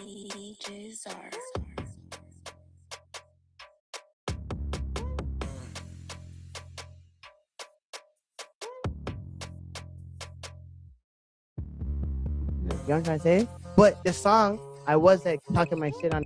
Booggz are. You know what I'm trying to say? But the song, I was like talking my shit on.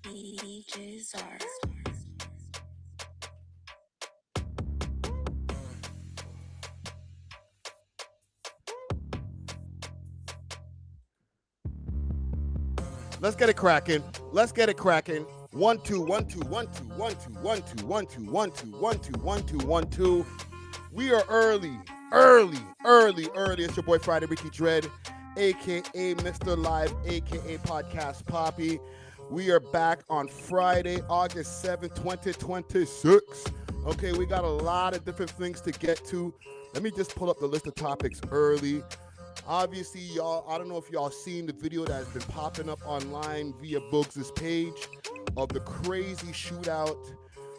Booggz are. Let's get it cracking. Let's get it cracking. 1 2 1 2 1 2 1 2 1 2 1 2 1 2 1 2 1 2 1 2. We are early. It's your boy Friday Ricky Dread, aka Mr. Live, aka Podcast Poppy. We are back on Friday, August 7th, 2026. Okay, we got a lot of different things to get to. Let me just pull up the list of topics early. Obviously, y'all, I don't know if y'all seen the video that has been popping up online via Booggz' page of the crazy shootout.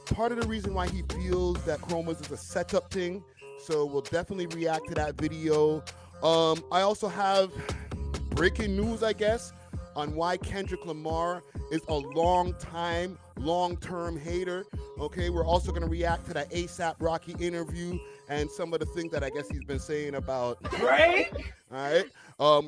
Part of the reason why he feels that Chromazz is a setup thing, so we'll definitely react to that video. I also have breaking news, I guess. on why Kendrick Lamar is a long-term hater. Okay, we're also going to react to that ASAP Rocky interview and some of the things that I guess he's been saying about Drake. All right.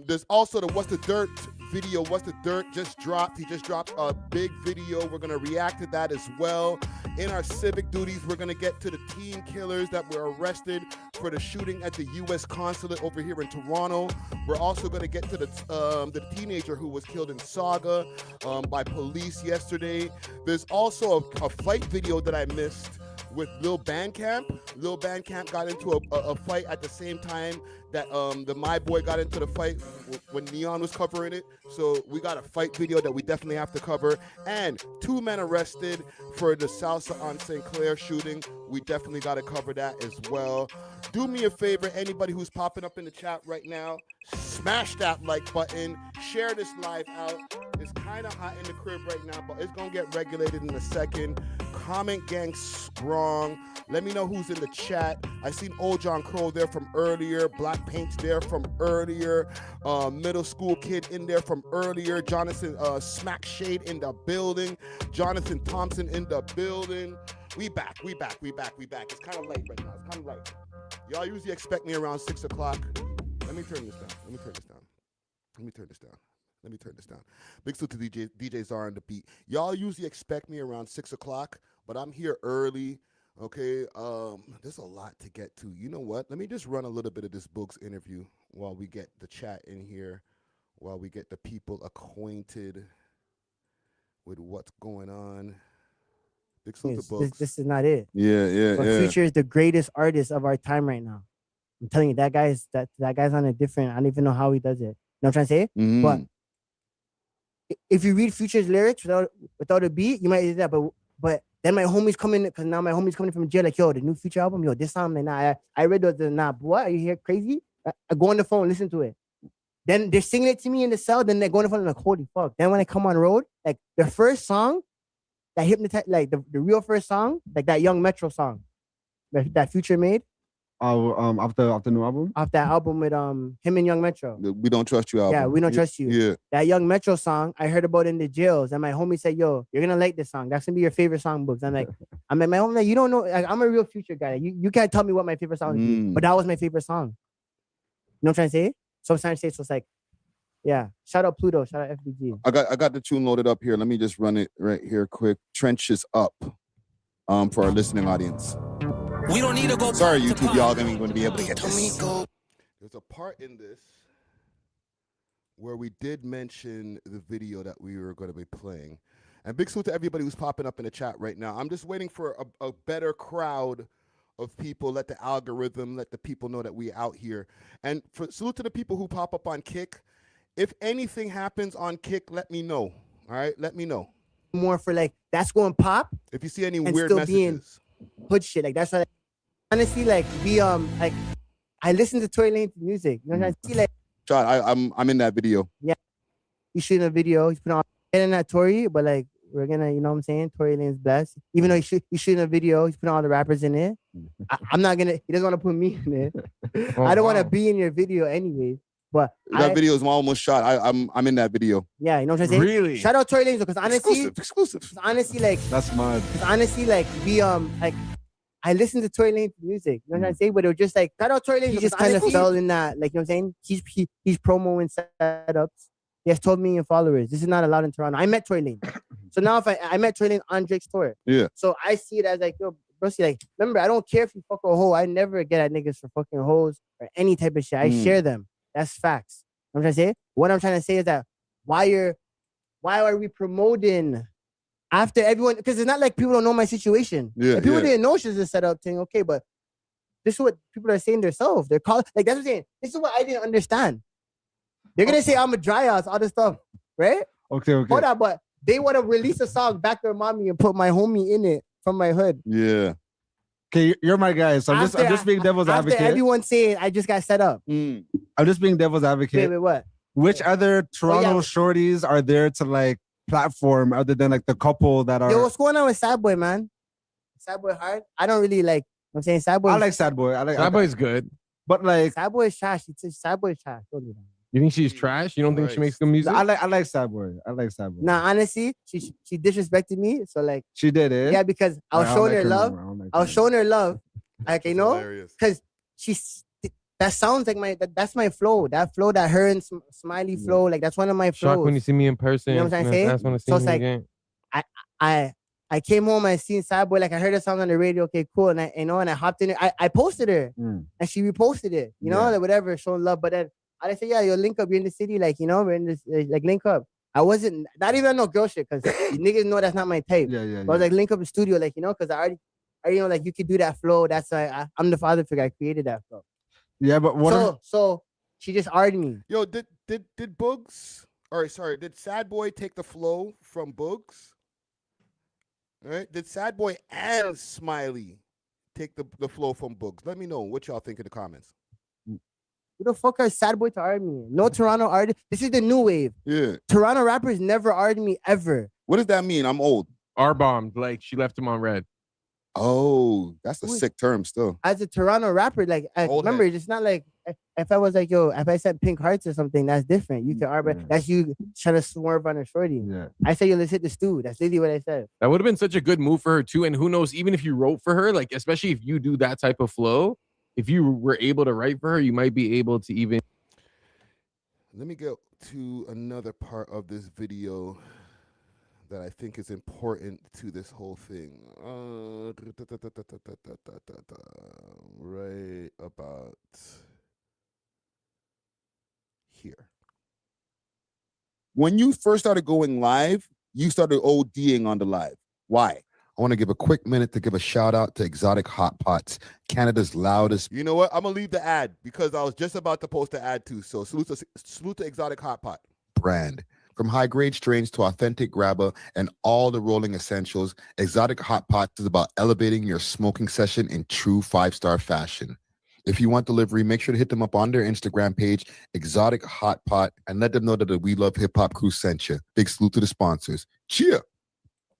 There's also the What's the Dirt video. What's the Dirt just dropped. He just dropped a big video. We're going to react to that as well. In our civic duties, we're going to get to the teen killers that were arrested for the shooting at the U.S. consulate over here in Toronto. We're also going to get to the teenager who was killed in Saga by police yesterday. There's also a fight video that I missed with Lilbandkamp. Lilbandkamp got into a fight at the same time that the My Boy got into the fight when Neon was covering it. So we got a fight video that we definitely have to cover. And 2 men arrested for the Salsa on St. Clair shooting. We definitely got to cover that as well. Do me a favor, anybody who's popping up in the chat right now, smash that like button, share this live out. It's kind of hot in the crib right now, but it's going to get regulated in a second. Comment gang strong. Let me know who's in the chat. I seen Old John Crow there from earlier. Black Paint's there from earlier. Middle school kid in there from earlier. Jonathan Smack Shade in the building. Jonathan Thompson in the building. We back. It's kind of late right now. It's kind of late. Y'all usually expect me around 6 o'clock. Let me turn this down. Big salute to DJ Czar on the beat. Y'all usually expect me around 6 o'clock, but I'm here early. Okay, there's a lot to get to. You know what? Let me just run a little bit of this Booggz interview while we get the chat in here, while we get the people acquainted with what's going on. Big salute to Booggz. This is not it. Yeah. But Future is the greatest artist of our time right now. I'm telling you, that guy's on a different. I don't even know how he does it. You know what I'm trying to say? Mm-hmm. But if you read Future's lyrics without a beat, you might do that. But then my homies coming, because now my homies coming from jail, like, yo, the new Future album, yo, this song, like, nah, I read the nah, what? Are you here crazy? I go on the phone, listen to it. Then they're singing it to me in the cell, then they go on the phone, I'm like, holy fuck. Then when I come on road, like the first song, that hypnotized, like the real first song, like that Young Metro song that Future made. Off the new album? Off that album with him and Young Metro. We Don't Trust You album. Yeah, We Don't Trust You. Yeah. That Young Metro song, I heard about in the jails, and my homie said, yo, you're gonna like this song. That's gonna be your favorite song, Booggz. I'm like, my homie, like, you don't know, like, I'm a real Future guy. You can't tell me what my favorite song is, but that was my favorite song. You know what I'm trying to say? So I'm trying to say, so it's like, yeah. Shout out Pluto, shout out FBG. I got the tune loaded up here. Let me just run it right here quick. Trenches Up for our listening audience. We don't need to go. Sorry, YouTube, y'all ain't going to be able to get this. There's a part in this where we did mention the video that we were going to be playing. And big salute to everybody who's popping up in the chat right now. I'm just waiting for a better crowd of people. Let the algorithm, let the people know that we out here. And salute to the people who pop up on Kick. If anything happens on Kick, let me know. All right, let me know. More for like, that's going pop. If you see any and weird still messages. Being hood shit, like that's what honestly, like we like I listen to Tory Lanez music. You know what I see, like John, I'm in that video. Yeah, he's shooting a video. He's putting on getting that Tory, but like we're gonna, you know what I'm saying? Tory Lanez blessed. Even though he's shooting a video, he's putting all the rappers in it. I'm not gonna. He doesn't want to put me in it. I don't want to be in your video anyways. But that video is almost shot. I'm in that video. Yeah, you know what I'm saying? Really? Shout out Tory Lanez because honestly, exclusive. Honestly, like that's mad. Honestly, like we like. I listened to Tory Lanez music, you know what I'm saying? But it was just like, shout out Tory Lanez. He just kind of fell in that, like, you know what I'm saying? He's promoing setups. He has 12 million followers. This is not allowed in Toronto. I met Tory Lanez. So now if I met Tory Lanez on Drake's tour. Yeah. So I see it as like, yo, bro, see, like, remember, I don't care if you fuck a hoe. I never get at niggas for fucking hoes or any type of shit. I share them. That's facts. You know what I'm trying to say? What I'm trying to say is that why are we promoting after everyone, because it's not like people don't know my situation. Yeah, if people didn't know she's a setup thing, okay, but this is what people are saying themselves. They're calling, like, that's what I'm saying. This is what I didn't understand. They're gonna say I'm a dry ass, all this stuff, right? Okay. Hold on, but they want to release a song, Back Their Mommy, and put my homie in it from my hood. Yeah. Okay, you're my guy, so I'm just being devil's advocate. After everyone saying I just got set up. I'm just being devil's advocate. Wait, what? Which other Toronto shorties are there to like platform other than like the couple that are? Yo, what's going on with Sad Boy, man? Sad Boy hard. I don't really like. I'm saying Sad Boy. I like Sad Boy. Sad Boy's good, but like Sad Boy is trash. Sad Boy is trash. Don't do that. You think she's trash? You don't think she makes good music? I like Sad Boy. I like Sad Boy. Nah, honestly, she disrespected me. So like, She did it. yeah, because I was showing her love. I was showing her love, like you know, because that sounds like that's my flow. That flow, that her and Smiley flow, like that's one of my flows. Shocked when you see me in person. You know what I'm saying? That's when I see So it's me like, again. I came home, I seen Sad Boy, like I heard a song on the radio, okay, cool, and I hopped in it. I posted her, and she reposted it, you know, like whatever, showing love. But then I said, yeah, you'll link up. You're in the city, like you know, we're in this, like link up. I wasn't not even no girl shit, cause you niggas know that's not my type. Yeah. But I was like link up in studio, like you know, cause I already know like you could do that flow. That's why I'm the father figure. I created that flow. Yeah, but what? So she just argued me. Yo, did Booggz? Or sorry, did Sad Boy take the flow from Booggz? Right? Did Sad Boy and Smiley take the flow from Booggz? Let me know what y'all think in the comments. Who the fuck are Sad Boy to argue me? No Toronto artist. This is the new wave. Yeah. Toronto rappers never argue me ever. What does that mean? I'm old. R-bombed, like she left him on red. Oh, that's a sick term still. As a Toronto rapper, like remember, it's not like if I was like, yo, if I said Pink Hearts or something, that's different. You can argue. That's you trying to swerve on a shorty. Yeah. I said, yo, let's hit the stew. That's literally what I said. That would have been such a good move for her too. And who knows, even if you wrote for her, like especially if you do that type of flow, if you were able to write for her, you might be able to even. Let me go to another part of this video that I think is important to this whole thing. Right about here. When you first started going live, you started ODing on the live. Why? I want to give a quick minute to give a shout out to Exotic Hot Pots, Canada's loudest. You know what? I'm going to leave the ad because I was just about to post the ad too. So salute to Exotic Hot Pot brand. From high-grade strains to authentic grabber and all the rolling essentials, Exotic Hot Pots is about elevating your smoking session in true 5-star fashion. If you want delivery, make sure to hit them up on their Instagram page, Exotic Hot Pot, and let them know that the We Love Hip Hop crew sent you. Big salute to the sponsors. Cheer.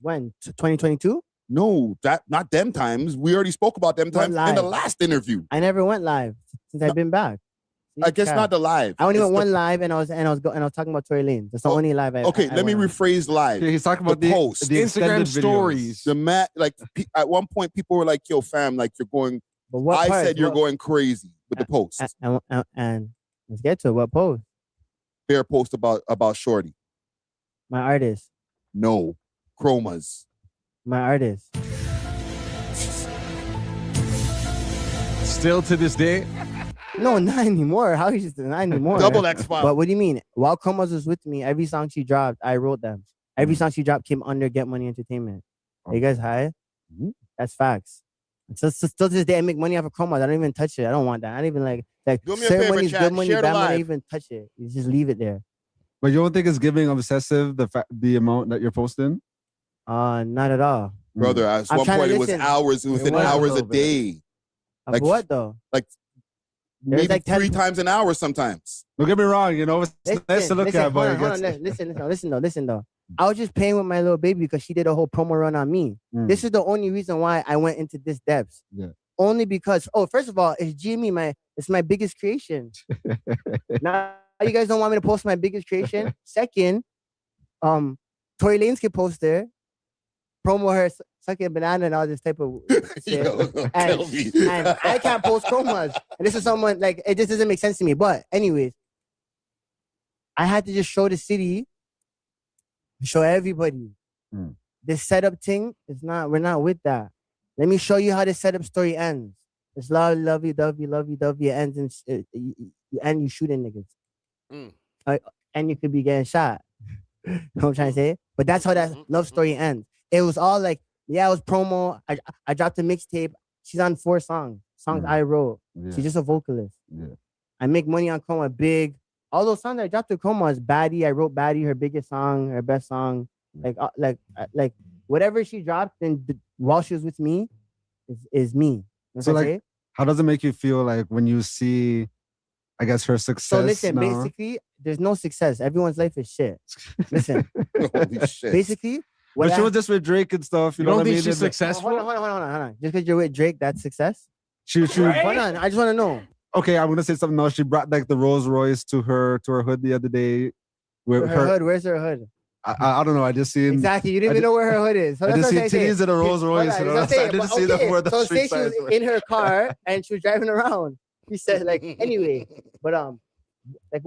When? 2022? No, not them times. We already spoke about them times in the last interview. I never went live since I've been back. I guess not the live. I only went one live, and I was talking about Tory Lanez. That's the only live I. Okay, let me rephrase live. He's talking about the post, the Instagram stories. The like at one point, people were like, "Yo, fam, like you're going." But what I part? said you're going crazy with the post. And let's get to it. What post? Their post about Shorty. My artist. No, Chromazz. My artist. Still to this day. No, not anymore. How is it not anymore? Double X file. But what do you mean? While Chromazz was with me, every song she dropped, I wrote them. Every song she dropped came under Get Money Entertainment. Are you guys high? That's facts. So still to this day, I make money off of Chromazz. I don't even touch it. I don't want that. I don't even like do me a favor, money's chat. good money, Share bad the money. I live. even touch it. You just leave it there. But you don't think it's giving obsessive the amount that you're posting? Not at all. Brother, at one point it was hours. It was hours a day. Like what though? Like there's maybe like 3 times an hour sometimes. Don't get me wrong, you know, it's nice to look at, but listen though. I was just playing with my little baby because she did a whole promo run on me. This is the only reason why I went into this depth. Yeah. Only because, first of all, it's GME, it's my biggest creation. Now you guys don't want me to post my biggest creation. Second, Tory Lanez can post there, promo her sucking a banana and all this type of shit. and I can't post Chromazz. And this is someone like it just doesn't make sense to me. But anyways, I had to just show the city, show everybody. This setup thing is not. We're not with that. Let me show you how the setup story ends. It's lovey dovey ends and you shooting niggas. And you could be getting shot. You know what I'm trying to say? But that's how that love story ends. It was all like, yeah, it was promo. I dropped a mixtape. She's on 4 songs I wrote. Yeah. She's just a vocalist. Yeah. I make money on Chroma big. All those songs I dropped to Chroma is Baddie. I wrote Baddie, her biggest song, her best song. Like whatever she dropped and while she was with me is me. So like, how does it make you feel like when you see, I guess, her success? So listen, basically, there's no success. Everyone's life is shit. Listen, holy shit. Basically, but she was just with Drake and stuff. You know what I mean? She's successful. Hold on. Just because you're with Drake, that's success. Shoot. Hold on, I just want to know. Okay, I'm gonna say something else. She brought like the Rolls Royce to her hood the other day. Her hood, where's her hood? I don't know. I just seen Exactly. You didn't even know where her hood is. So I that's just what see I'm titties in a Rolls Royce. I didn't see that before the so street say she was signs were. in her car and she was driving around. He said like anyway, but like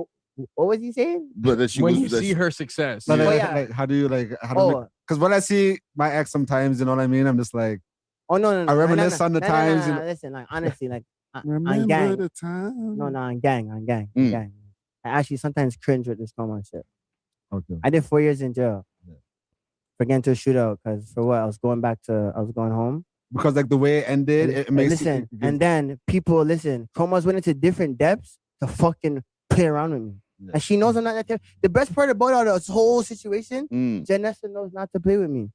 what was he saying? But that she When was, you see her success, But Oh, like, yeah. like, how do you like? Oh. Because when I see my ex, sometimes you know what I mean. I'm just like, Oh no. I reminisce on the times. No, listen, like honestly, like on remember gang. the time. No, on gang. I actually sometimes cringe with this Chromazz shit. Okay. I did 4 years in jail. Yeah. For getting to a shootout because for what I was going home. Because like the way it ended, it makes listen, and then people listen. Chromazz went into different depths to fucking play around with me, and she knows I'm not that type. The best part about all this whole situation, Janessa knows not to play with me.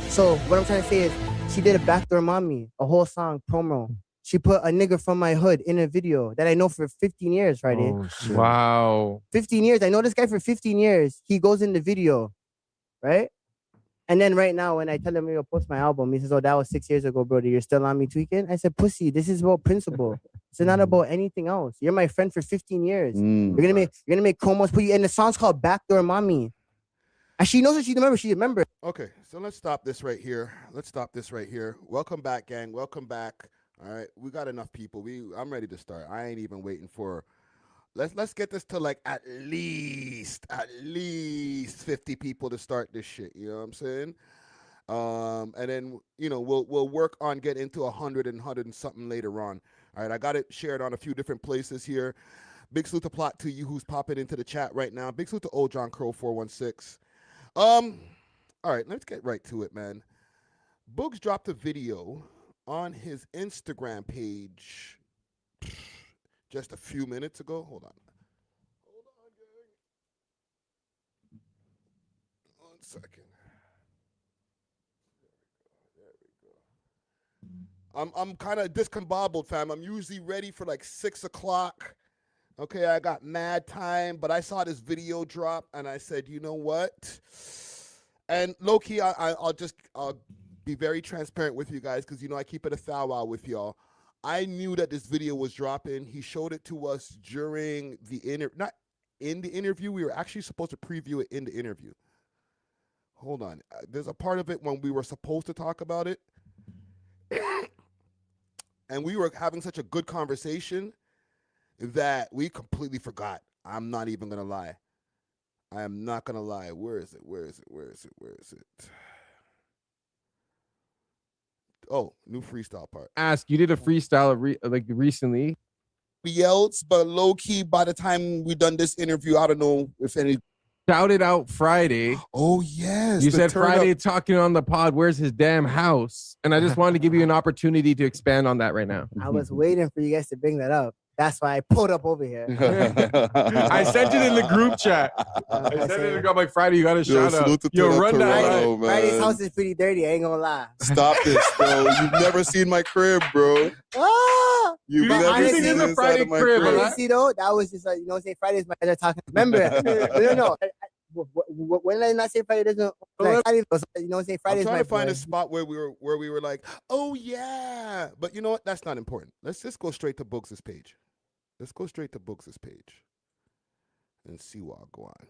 So what I'm trying to say is, she did a backdoor mommy, a whole song promo. She put a nigga from my hood in a video that I know for 15 years, Friday. Oh, shit. wow. 15 years. I know this guy for 15 years. He goes in the video, right? And then right now, when I tell him to post my album, he says, "Oh, that was 6 years ago, brother. You're still on me tweaking." I said, "Pussy, this is about principle. It's not about anything else. You're my friend for 15 years. You're gonna make Chromazz put you." And the song's called "Backdoor Mommy." And she knows what she remembers. She remembers. Okay, so let's stop this right here. Welcome back, gang. Welcome back. All right, we got enough people. I'm ready to start. I ain't even waiting for. Let's get this to like at least 50 people to start this shit. You know what I'm saying? And then we'll work on getting into 100 and something later on. All right, I got it shared on a few different places here. Big salute to Plot to you who's popping into the chat right now. Big salute to Old John Crow 416. All right, let's get right to it, man. Booggz dropped a video on his Instagram page just a few minutes ago. Hold on, gang. 1 second. There we go. I'm kind of discombobbled, fam. I'm usually ready for like 6 o'clock. Okay, I got mad time, but I saw this video drop and I said, you know what? And low key, I'll be very transparent with you guys because I keep it a thou with y'all. I knew that this video was dropping. He showed it to us during the not in the interview. We were actually supposed to preview it in the interview. Hold on. There's a part of it when we were supposed to talk about it. And we were having such a good conversation that we completely forgot. I'm not even going to lie. I am not going to lie. Where is it? Oh, new freestyle part. Ask, you did a freestyle recently. We yelled, but low key, by the time we done this interview, I don't know if any. Shouted out Friday. Oh, yes. You said Friday talking on the pod, where's his damn house? And I just wanted to give you an opportunity to expand on that right now. I was waiting for you guys to bring that up. That's why I pulled up over here. I sent it in the group chat. I sent it in the group like, Friday, you got a shout out. Yo, run down. Friday's house is pretty dirty. I ain't gonna lie. Stop this, bro. You've never seen my crib, bro. Ah! You've never seen the Friday crib. Honestly, though, that was just like, say Friday's my other talking. Remember? No. When I not say Friday doesn't, like, Friday, say Friday's I'm trying my to find boy. a spot where we were like, oh yeah, but you know what? That's not important. Let's just go straight to Booggz' page. Let's go straight to Booggz' page and see what I'll go on.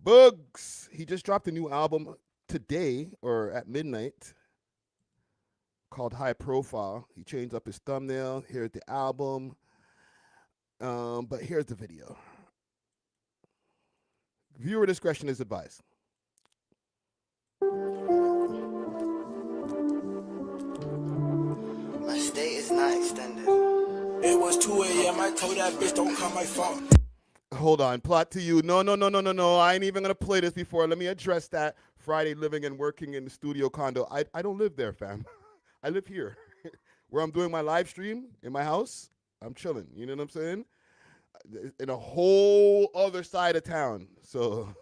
Booggz, he just dropped a new album today or at midnight called High Profile. He changed up his thumbnail. Here's the album, but here's the video. Viewer discretion is advised. My stay is not extended. It was 2 a.m. I told that bitch don't call my phone. Hold on, Plot to you. No. I ain't even gonna play this before. Let me address that. Friday living and working in the studio condo. I don't live there, fam. I live here. Where I'm doing my live stream in my house. I'm chilling. You know what I'm saying? In a whole other side of town. So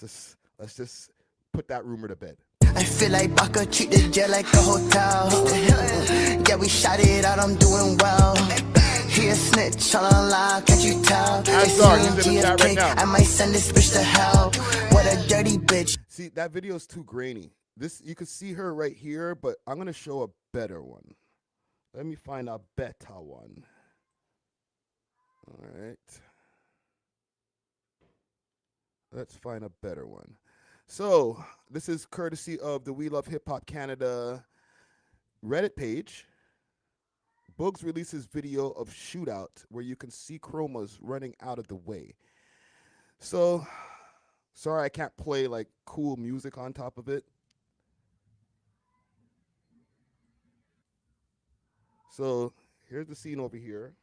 let's just put that rumor to bed. I feel like Baka treat the jail like a hotel. Yeah, we shot it out, I'm doing well. He a snitch, all online, can't you tell? Azar, he's in the chat right now. I might send this bitch to hell. What a dirty bitch. See, that video is too grainy. You can see her right here, but I'm gonna show a better one. Let me find a better one. All right. Let's find a better one. So this is courtesy of the We Love Hip Hop Canada Reddit page. Booggz releases video of shootout where you can see Chromazz running out of the way. So, sorry I can't play like cool music on top of it. So, here's the scene over here.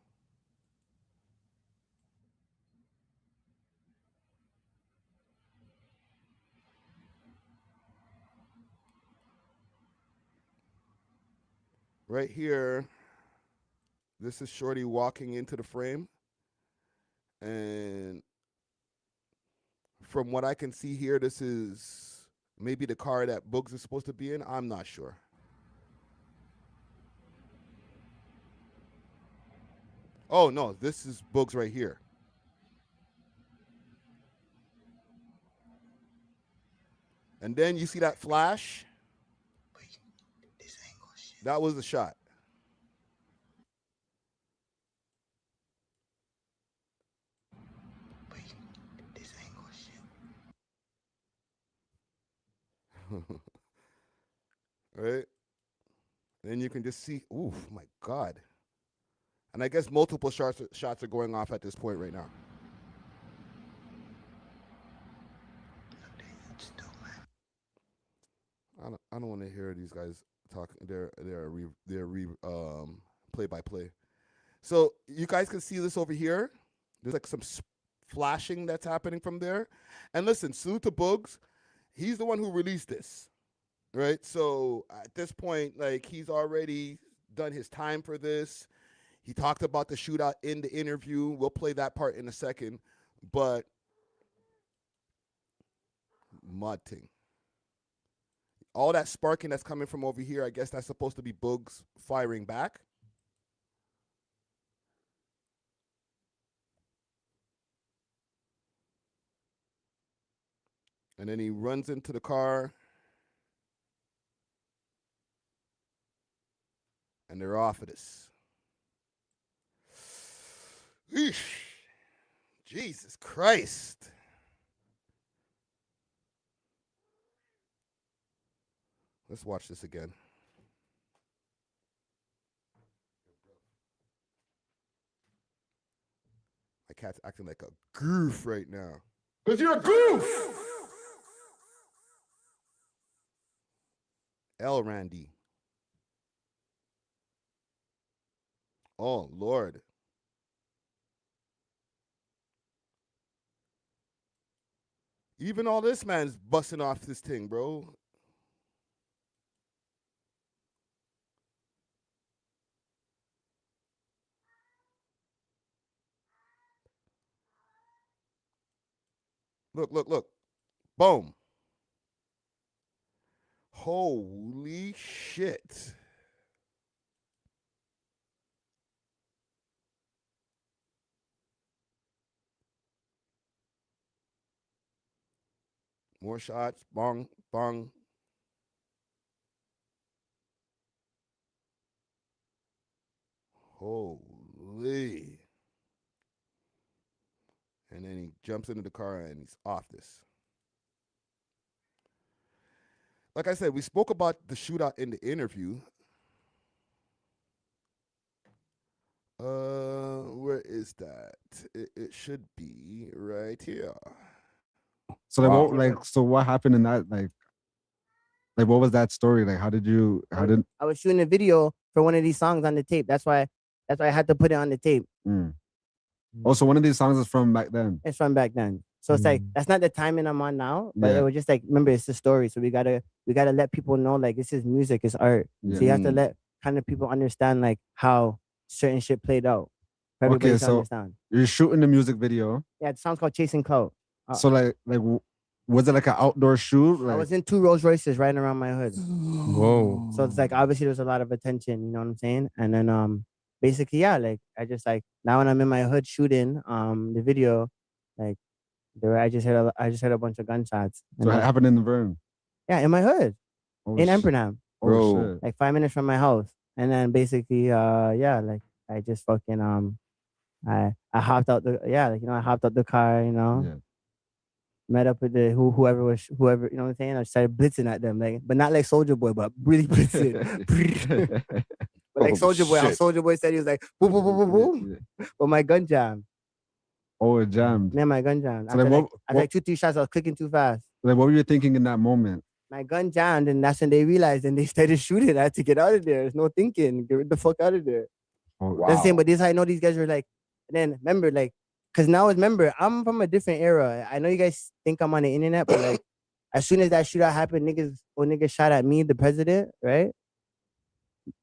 Right here, this is Shorty walking into the frame. And from what I can see here, this is maybe the car that Booggz is supposed to be in. I'm not sure. Oh, no, this is Booggz right here. And then you see that flash? That was the shot. Right? Then you can just see, oof, my God. And I guess multiple shots are going off at this point right now. I don't want to hear these guys talk. They're play by play. So you guys can see this over here. There's like some flashing that's happening from there. And listen, salute to Booggz. He's the one who released this, right? So at this point, like he's already done his time for this. He talked about the shootout in the interview. We'll play that part in a second. But mud ting. All that sparking that's coming from over here, I guess that's supposed to be Booggz firing back. And then he runs into the car. And they're off of this. Eesh. Jesus Christ. Let's watch this again. My cat's acting like a goof right now. Because you're a goof! L. Randy. Oh, Lord. Even all this man's busting off this thing, bro. Look, look, look. Boom. Holy shit. More shots. Bong, bong. Holy. And then he jumps into the car and he's off this. Like I said, we spoke about the shootout in the interview. Where is that? It should be right here. So like, Wow. so what happened in that? Like what was that story? Like, how did I was shooting a video for one of these songs on the tape. That's why I had to put it on the tape. Oh, so one of these songs is from back then. It's from back then. So it's like that's not the timing I'm on now, but it was just like, remember, it's the story. So we gotta let people know, like, this is music, it's art. So you have to let kind of people understand like how certain shit played out. For everybody Okay, to so understand. you're shooting the music video. Yeah, the song's called Chasing Clout. So like was it like an outdoor shoot? Like, I was in 2 Rolls Royces riding around my hood. Whoa. So it's like, obviously there was a lot of attention, you know what I'm saying? And then basically, yeah, like I just like, now when I'm in my hood shooting the video, like I just heard a bunch of gunshots. so it happened in the Vern. Yeah, in my hood. Oh, In shit. Empernam. Oh, Bro. shit. Like 5 minutes from my house. And then basically, yeah, like I just fucking I hopped out the I hopped out the car, Yeah. met up with the whoever, you know what I'm saying? I started blitzing at them, like, but not like Soldier Boy, but really blitzing. But like Oh, Soldier Boy, how shit. Soldier Boy said he was like boom, boom, boom, boom, boom. But my gun jammed. Oh, it jammed. Man, my gun jammed. So After, like, after like 2-3 shots, I was clicking too fast. Like, what were you thinking in that moment? My gun jammed, and that's when they realized, and they started shooting. I had to get out of there. There's no thinking. Get the fuck out of there. Oh, Wow. That's the thing, but this is how I know these guys were like. And then remember, like, because now remember, I'm from a different era. I know you guys think I'm on the internet, but like, as soon as that shootout happened, niggas shot at me, the president, right?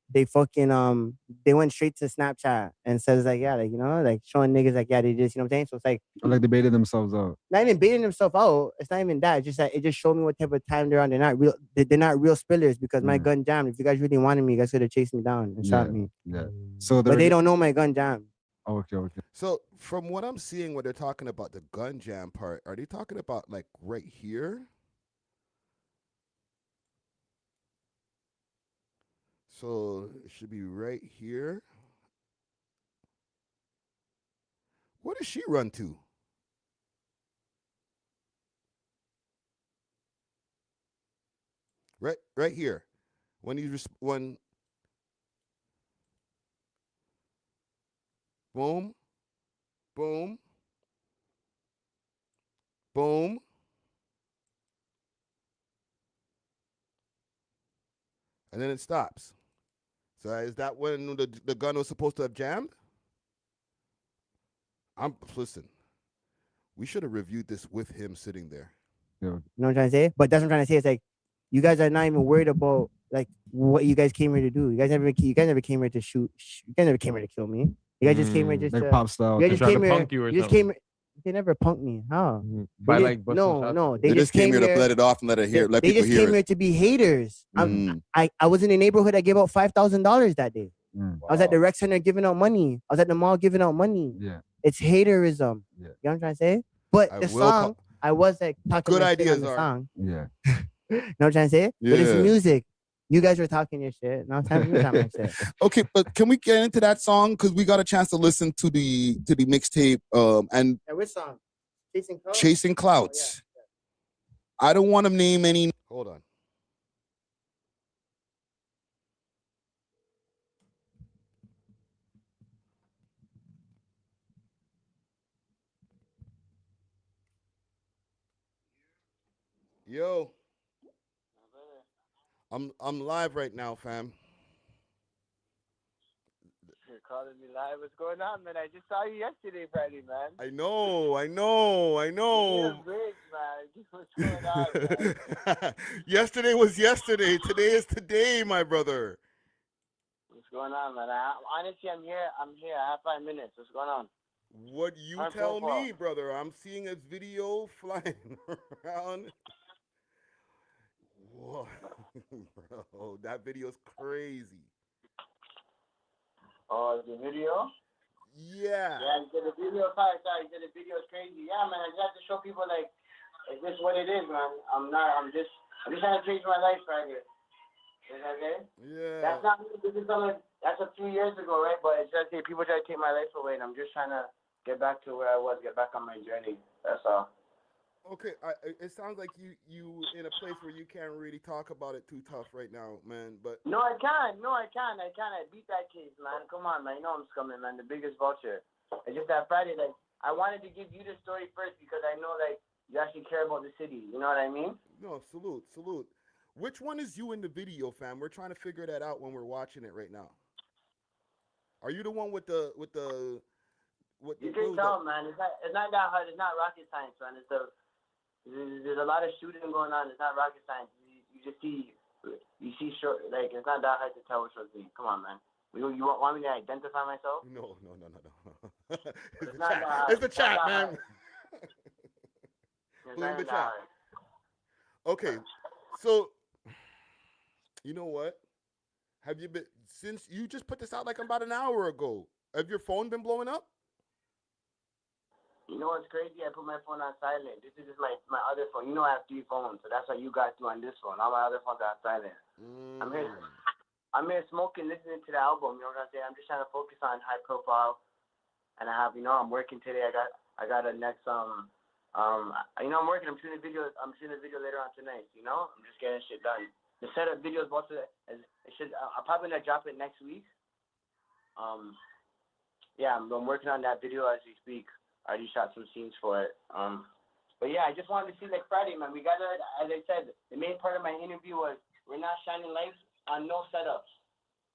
They fucking they went straight to Snapchat and says like, yeah, like, like showing niggas like, yeah, they just, you know what I'm saying? So it's like they baited themselves out. not even baiting themselves out. It's not even that. It's just that it just showed me what type of time they're on. They're not real. They're not real spillers because my gun jammed. If you guys really wanted me, you guys could have chased me down and shot me. Yeah. So but they don't know my gun jammed. Oh, okay. So from what I'm seeing, when they're talking about the gun jam part, are they talking about like right here? So it should be right here. Where does she run to? Right here. When boom, boom, boom. And then it stops. So is that when the gun was supposed to have jammed? Listen. We should have reviewed this with him sitting there. Yeah. You know what I'm trying to say? But that's what I'm trying to say. It's like you guys are not even worried about like what you guys came here to do. You guys never came here to shoot. You guys never came here to kill me. You guys just came here just like to pop style. You guys just came here. Punk you or just came here. They never punked me. How? By like no. They just came here to let it off and let it hear. Let they people just hear came it. here to be haters. I was in a neighborhood. I gave out $5,000 that day. Wow. I was at the rec center giving out money. I was at the mall giving out money. Yeah. It's haterism. Yeah. You know what I'm trying to say? But the song, I was like talking good ideas on the are. song. Yeah. You know what I'm trying to say? Yeah. But it's music. You guys were talking your shit. Now it's time for me to talk my shit. Okay, but can we get into that song? Because we got a chance to listen to the mixtape. And which song? Chasing Clouds? Chasing Clouds. Oh, yeah. I don't want to name any. Hold on. Yo. I'm live right now, fam. You're calling me live. What's going on, man? I just saw you yesterday, Friday, man. I know. You're big, man. What's going on, man? Yesterday was yesterday. Today is today, my brother. What's going on, man? Honestly, I'm here. I have 5 minutes. What's going on? What you tell me, brother? I'm seeing a video flying around. Whoa, bro, that video's crazy. Oh, the video? Yeah. Yeah, the video. Sorry, the video is crazy. Yeah, man. I just have to show people like this what it is, man. I'm just trying to change my life right here. Is that okay? Yeah. That's not me. That's a few years ago, right? But it's just people try to take my life away, and I'm just trying to get back to where I was, get back on my journey. That's all. Okay, it sounds like you in a place where you can't really talk about it too tough right now, man. But no, I can. I beat that case, man. Come on, man. You know I'm scumming, man. The biggest vulture. It's just that Friday, like I wanted to give you the story first because I know like you actually care about the city. You know what I mean? No, salute. Which one is you in the video, fam? We're trying to figure that out when we're watching it right now. Are you the one with the what? You can tell, man. It's not that hard. It's not rocket science, man. There's a lot of shooting going on. It's not rocket science. You just see short. Like it's not that hard to tell which one's me. Come on, man. You want me to identify myself? No. It's It's the chat, man. Blame the chat. Okay, so you know what? Have you been since you just put this out like about an hour ago? Have your phone been blowing up? You know what's crazy? I put my phone on silent. This is just my other phone. You know I have 3 phones, so that's why you got 2 on this phone. All my other phones are on silent. I'm I'm here smoking, listening to the album. You know what I'm saying? I'm just trying to focus on high profile, and I have, I'm working today. I got a next I'm working. I'm shooting a video. Later on tonight. I'm just getting shit done. The setup video is I'm probably gonna drop it next week. Yeah, I'm working on that video as we speak. I already shot some scenes for it. But yeah, I just wanted to see like Friday, man. We got to, as I said, the main part of my interview was we're not shining lights on no setups.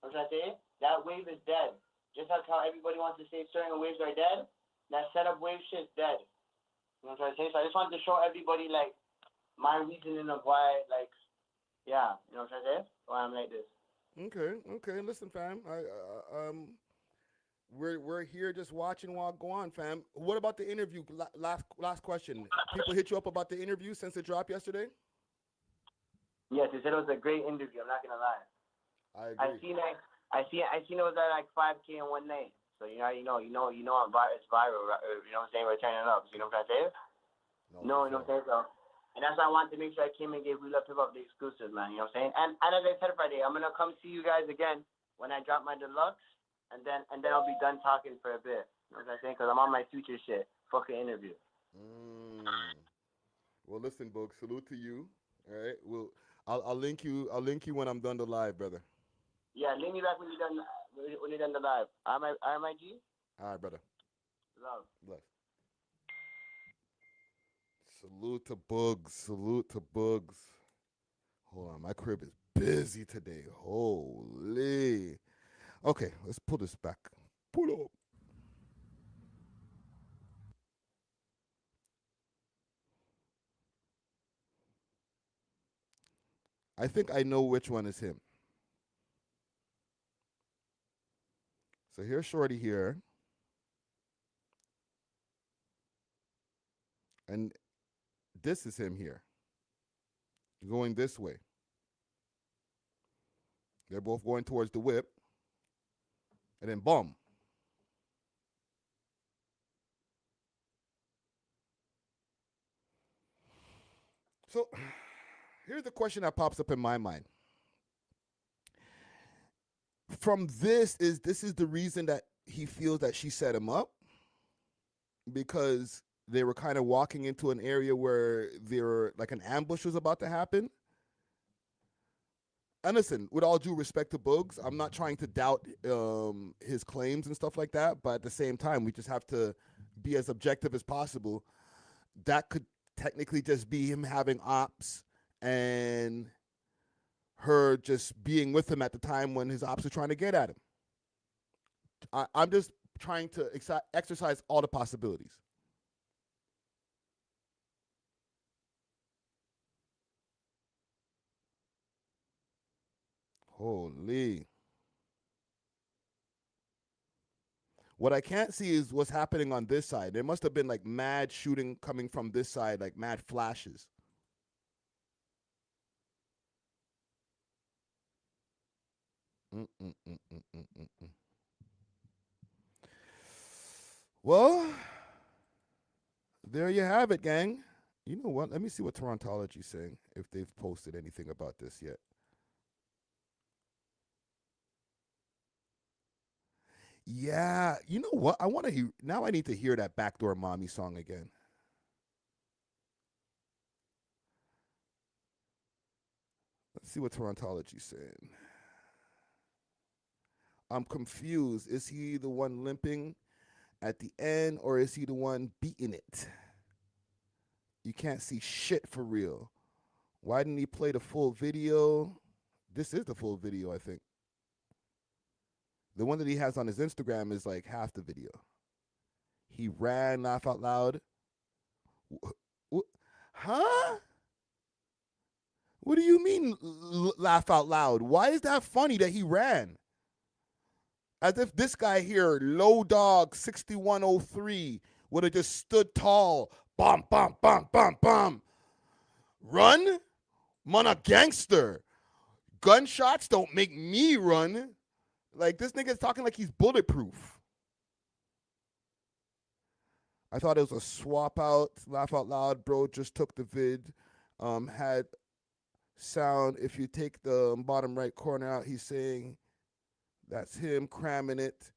You know what I'm saying? That wave is dead. Just like how everybody wants to say certain waves are dead, that setup wave shit's dead. You know what I'm saying? So I just wanted to show everybody like my reasoning of why, like, yeah, you know what I'm saying? Why I'm like this. Okay. Listen, fam. We're here just watching while go on, fam. What about the interview? Last question. People hit you up about the interview since it dropped yesterday? Yes, they said it was a great interview. I'm not gonna lie. I agree. I seen it was at like 5K in one night. So it's viral. You know what I'm saying? We're turning up. You know what I'm saying? No, you know what I'm saying? So, and that's why I wanted to make sure I came and gave We Love Hip Hop the exclusive, man. You know what I'm saying? And as I said Friday, I'm gonna come see you guys again when I drop my deluxe, and then I'll be done talking for a bit. You know what I'm saying? Because I'm on my future shit. Fucking interview. Well, listen, Booggz. Salute to you. All right. I'll link you. I'll link you when I'm done the live, brother. Yeah, link me back when you're done the live. Am I G? All right, brother. Love. Bless. Salute to Booggz. Hold on, my crib is busy today. Holy. Okay, let's pull this back. Pull up. I think I know which one is him. So here's Shorty here. And this is him here. Going this way. They're both going towards the whip. And then boom. So here's the question that pops up in my mind. From this is the reason that he feels that she set him up, because they were kind of walking into an area where like an ambush was about to happen. And listen, with all due respect to Booggz, I'm not trying to doubt his claims and stuff like that, but at the same time, we just have to be as objective as possible. That could technically just be him having ops and her just being with him at the time when his ops are trying to get at him. I'm just trying to exercise all the possibilities. Holy. What I can't see is what's happening on this side. There must have been like mad shooting coming from this side, like mad flashes. Well, there you have it, gang. You know what? Let me see what Torontology's saying, if they've posted anything about this yet. Yeah, you know what? I want to hear now. I need to hear that Backdoor Mommy song again. Let's see what Torontology's saying. I'm confused. Is he the one limping at the end, or is he the one beating it? You can't see shit for real. Why didn't he play the full video? This is the full video, I think. The one that he has on his Instagram is like half the video. He ran, laugh out loud. Huh? What do you mean laugh out loud? Why is that funny that he ran? As if this guy here, Low Dog 6103, would have just stood tall. Bum, bum, bum, bum, bum. Run? Man, a gangster. Gunshots don't make me run. Like, this nigga's talking like he's bulletproof. I thought it was a swap out, laugh out loud. Bro just took the vid, had sound, if you take the bottom right corner out, he's saying that's him cramming it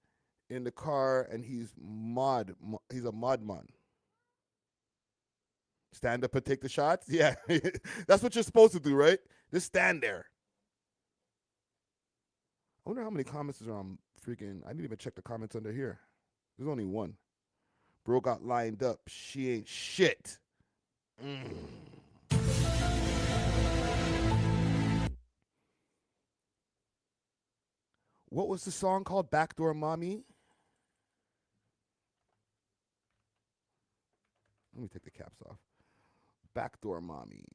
in the car, and he's a mod man. Stand up and take the shots? Yeah, that's what you're supposed to do, right? Just stand there. I wonder how many comments are on freaking, I didn't even check the comments under here. There's only one. Bro got lined up. She ain't shit. What was the song called? Backdoor Mommy? Let me take the caps off. Backdoor Mommy.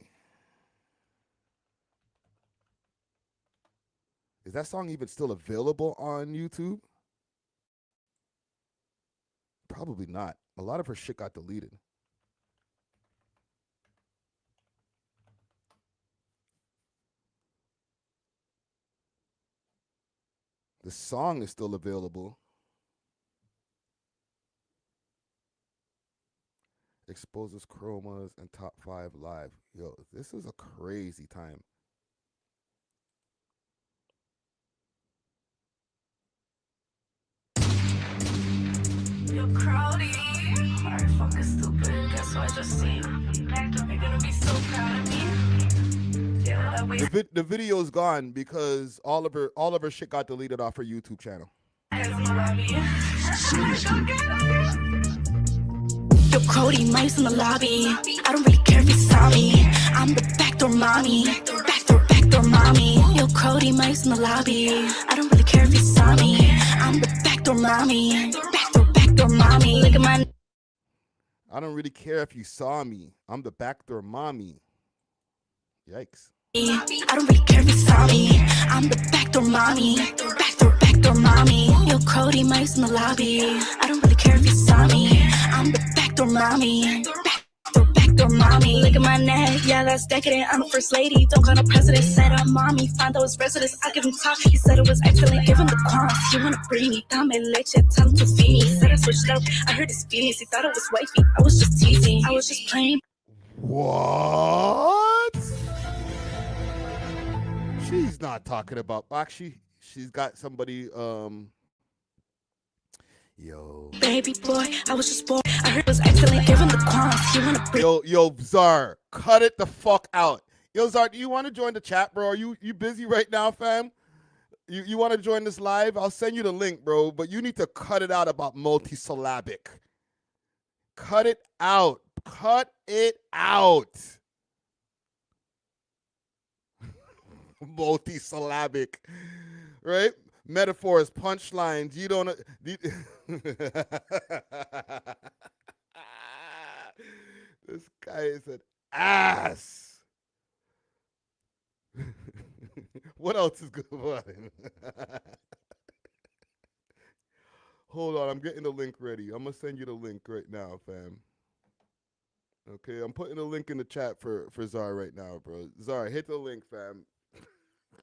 Is that song even still available on YouTube? Probably not. A lot of her shit got deleted. The song is still available. Exposes Chromazz and Top 5 Live. Yo, this is a crazy time. Yo, Crowdy. Alright, fucking stupid. Guess what I just seen? You're gonna be so proud of me. Yeah, that way. The video's gone because all of her shit got deleted off her YouTube channel. Yo, Crowdy, mice in the lobby. I don't really care if you saw me. I'm the backdoor mommy. Backdoor mommy. Yo, Crowdy, mice in the lobby. I don't really care if you saw me. I'm the backdoor mommy. Backdoor mommy. Look at my. I don't really care if you saw me. I'm the backdoor mommy. Yikes. I don't really care if you saw me. I'm the backdoor mommy. Backdoor mommy. Yo, Crowdy, mice in the lobby. I don't really care if you saw me. I'm the backdoor mommy. Backdoor mommy. Look at my neck, yeah, that's decadent. I'm a first lady, don't call no president. Said I'm mommy, find those residents. I give him talk, he said it was excellent. Give him the quants, he wanna bring me. Dame leche, tell him to feed me. Said I switched up, I heard his feelings. He thought it was wifey, I was just teasing. I was just playing. What? She's not talking about, actually, she's got somebody, yo. Baby boy, I was just bored. I heard it was excellent. Give him the quants, he wanna bring. Yo, Czar, cut it the fuck out. Yo, Czar, do you want to join the chat, bro? Are you busy right now, fam? You want to join this live? I'll send you the link, bro, but you need to cut it out about multisyllabic. Cut it out. Cut it out. Multisyllabic, right? Metaphors, punchlines. You don't. This guy is an ass. What else is going on? Hold on, I'm getting the link ready. I'm gonna send you the link right now, fam. Okay, I'm putting the link in the chat for Czar right now, bro. Czar, hit the link, fam.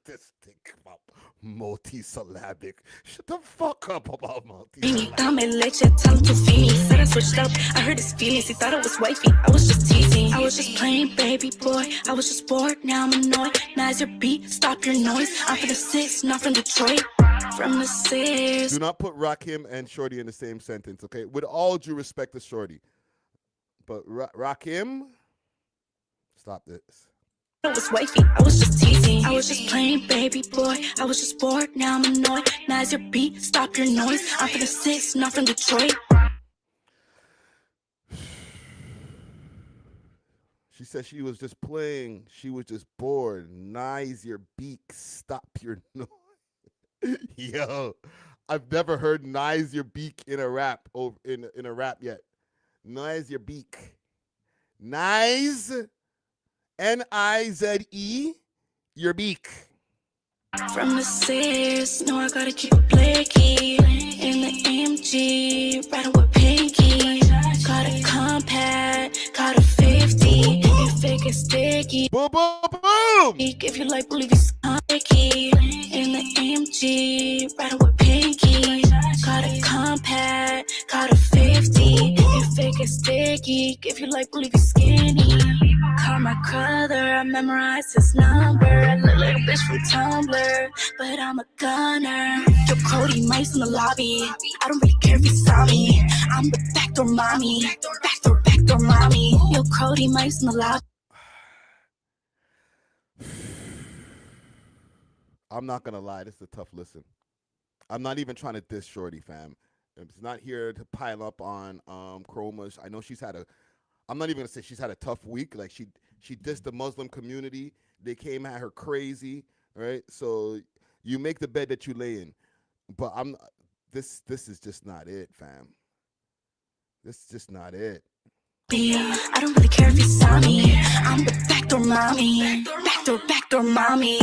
This thing about multisyllabic. Shut the fuck up about multisyllabic. Dame leche, tell him to feed me. Said I switched up, I heard his feelings. He thought it was wifey, I was just teasing. I was just playing, baby boy. I was just bored, now I'm annoyed. Now's your beat, stop your noise. I'm from the 6, not from Detroit. From the 6. Do not put Rakim and Shorty in the same sentence, okay? With all due respect to Shorty. But Rakim, stop this. It was wifey, I was just teasing. I was just playing, baby boy. I was just bored, now I'm annoyed. Now's your beat, stop your noise. I'm from the 6, not from Detroit. She said she was just playing. She was just bored. Nice your beak, stop your noise. Yo, I've never heard nice your beak in a rap in a rap yet. Nice your beak. Nice. Nize, your beak. From the 6, no, I gotta keep it blicky. In the AMG, riding with Pinky. Got a compact, got a 50. You fake it sticky. Boom, boom, boom. If you like, believe it's sticky. In the AMG, riding with Pinky. Got a compact, got a 50. You If it gets sticky, if you like, believe you skinny. Call my brother, I memorized his number. I look like a bitch from Tumblr, but I'm a gunner. Yo, Cody Mice in the lobby. I don't really care if you saw me. I'm the backdoor mommy. Backdoor mommy. Yo, Cody Mice in the lobby. I'm not gonna lie, this is a tough listen. I'm not even trying to diss Shorty, fam. It's not here to pile up on Chromazz. I know she's had a. I'm not even gonna say she's had a tough week. Like she dissed the Muslim community. They came at her crazy, right? So you make the bed that you lay in. But this is just not it, fam. This is just not it. I don't really care if you saw me. I'm the backdoor mommy. Backdoor mommy.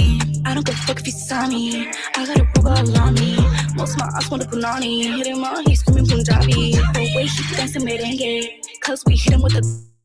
I don't give a fuck if you saw me. I got a Booggz on me. Most of my ass want a punani. Hit him on, he's screaming Punjabi. The way he dancing merengue. Cause we hit him with a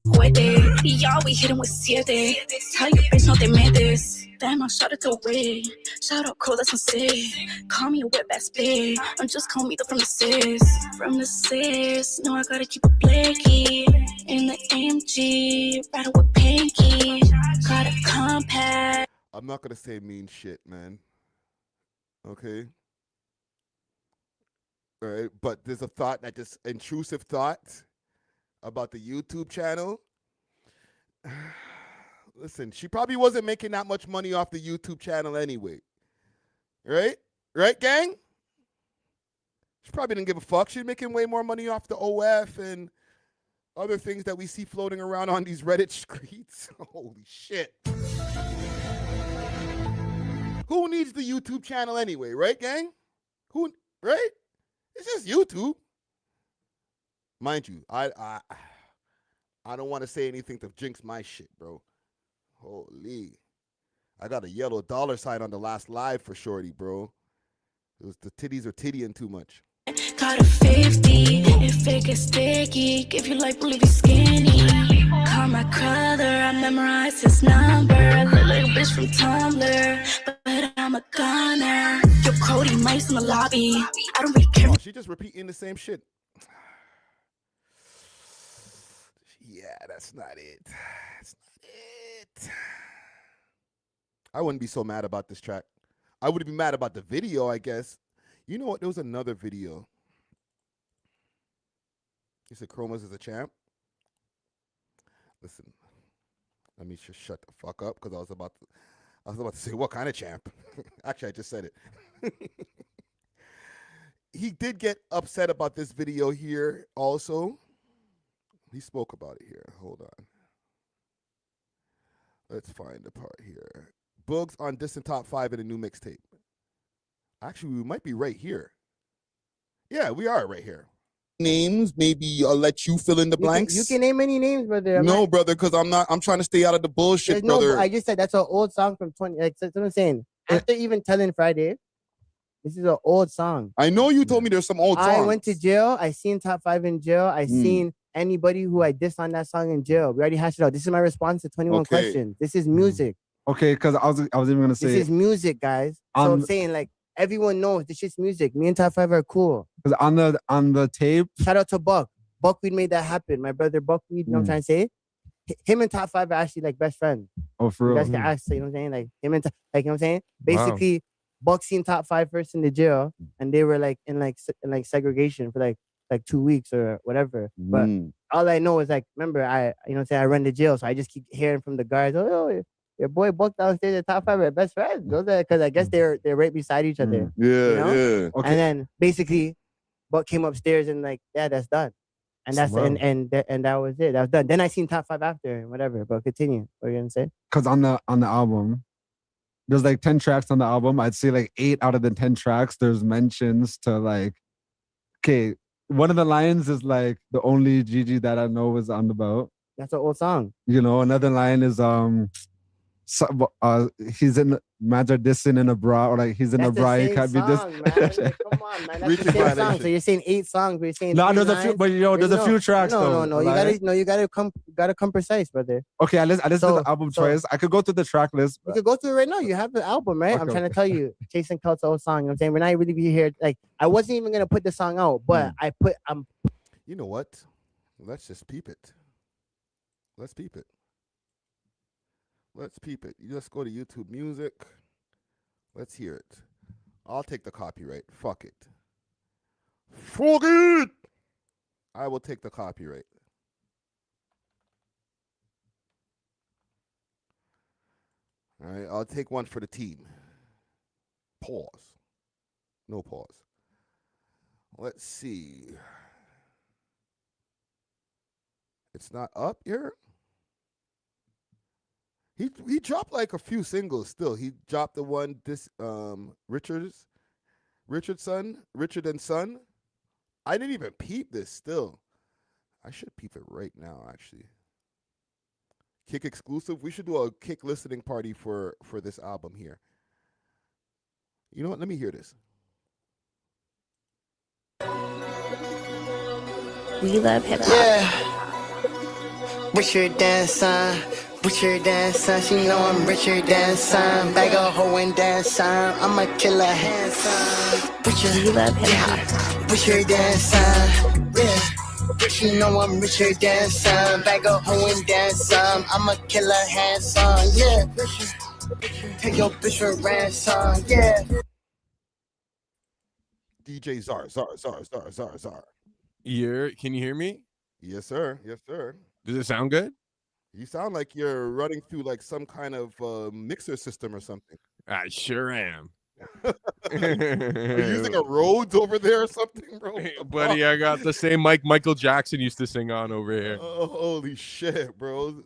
cohete. Y'all, we hit him with siete. Tell your bitch no te metes. Damn, I shot it to away. Shout out, cool, that's sick. Call me a wet ass bitch. I'm just calling me the from the sis. From the sis. No, I gotta keep a blicky. In the AMG. Riding with Pinky. Got a compact. I'm not gonna say mean shit, man. Okay. All right, but there's a thought that just intrusive thought about the YouTube channel. Listen, she probably wasn't making that much money off the YouTube channel anyway. Right? Right, gang? She probably didn't give a fuck. She's making way more money off the OF and other things that we see floating around on these Reddit streets. Holy shit. Who needs the YouTube channel anyway, right, gang? Who, right? It's just YouTube. Mind you, I don't want to say anything to jinx my shit, bro. Holy. I got a yellow dollar sign on the last live for Shorty, bro. It was the titties are tittying too much. Got a 50, if it gets sticky, if you like, believe you skinny. Call my brother, I memorized his number. I look like a bitch from Tumblr, but I'm a gunner. Yo, Cody Mice in the lobby. I don't really care. Oh, she just repeating the same shit. Yeah, that's not it. That's not it. I wouldn't be so mad about this track. I would be mad about the video, I guess. You know what? There was another video. You said Chromazz is a champ? Listen, let me just shut the fuck up because I was about to say what kind of champ. Actually, I just said it. He did get upset about this video here also. He spoke about it here. Hold on. Let's find the part here. Booggz on Distant Top 5 in a new mixtape. Actually, we might be right here. Yeah, we are right here. Names, maybe I'll let you fill in the blanks. You can name any names, brother. No, brother, because I'm trying to stay out of the bullshit, brother. No, I just said that's an old song from 20. Like, that's what I'm saying. After even telling Friday, this is an old song. I know you told me there's some old songs. I went to jail. I seen Top 5 in jail. I seen anybody who I dissed on that song in jail. We already hashed it out. This is my response to 21 questions. This is music. Okay, because I was even gonna say this is music, guys. So I'm saying, like, everyone knows this shit's music. Me and Top 5 are cool. Because on the tape, shout out to Buck. Buckwheat made that happen. My brother Buckwheat, you know what I'm trying to say? Him and Top 5 are actually like best friends. Oh, for real? You guys can ask, you know what I'm saying? Like him and like, you know what I'm saying? Basically, Buck seen Top 5 first in the jail, and they were like in segregation for like 2 weeks or whatever. But all I know is, like, remember, you know what I'm saying, I run the jail, so I just keep hearing from the guards, oh, your boy Buck downstairs at Top 5 are best friends. Because I guess they're right beside each other. Yeah, you know? yeah. Okay. And then basically Buck came upstairs and like, yeah, that's done. And that's and that was it. That was done. Then I seen Top 5 after and whatever. But continue. What are you gonna say? Because on the album, there's like 10 tracks on the album. I'd say like 8 out of the 10 tracks, there's mentions to like, okay, one of the lines is like, the only Gigi that I know is on the boat. That's an old song. You know, another line is he's in mans are dissing in a bra, or like he's in a bra, he can't be this. Like, come on, man. That's the same song. So you're saying 8 songs, but you're saying no, there's a few, but there's a few tracks. No. You gotta come precise, brother. Okay, I listen to the album twice. I could go through the track list. You could go through it right now. You have the album, right? Okay, I'm trying to tell you, Chasing Cult's old song. You know what I'm saying? We're not really be here. Like, I wasn't even gonna put the song out, but I put You know what? Let's just peep it. Let's peep it. Let's peep it. You just go to YouTube Music. Let's hear it. I'll take the copyright. Fuck it. Fuck it! I will take the copyright. All right, I'll take one for the team. Pause. No pause. Let's see. It's not up here. He dropped like a few singles still. He dropped the one Richard and Son. I didn't even peep this still. I should peep it right now actually. Kick exclusive. We should do a Kick listening party for this album here. You know what? Let me hear this. We love hip hop. Yeah. Richer than son, richer than son. She know I'm richer than son. Bag a hoe and than son. I'm a killer handsome. We love hip hop. Richer than son. Yeah. She know I'm richer than son. Bag a hoe and than son. I'm a killer handsome. Yeah. Take your bitch for ransom. Yeah. DJ Czar. Can you hear me? Yes, sir. Yes, sir. Does it sound good? You sound like you're running through like some kind of mixer system or something. I sure am. Are you using a Rhodes over there or something, bro? Buddy, I got the same mic Michael Jackson used to sing on over here. Oh, holy shit, bro.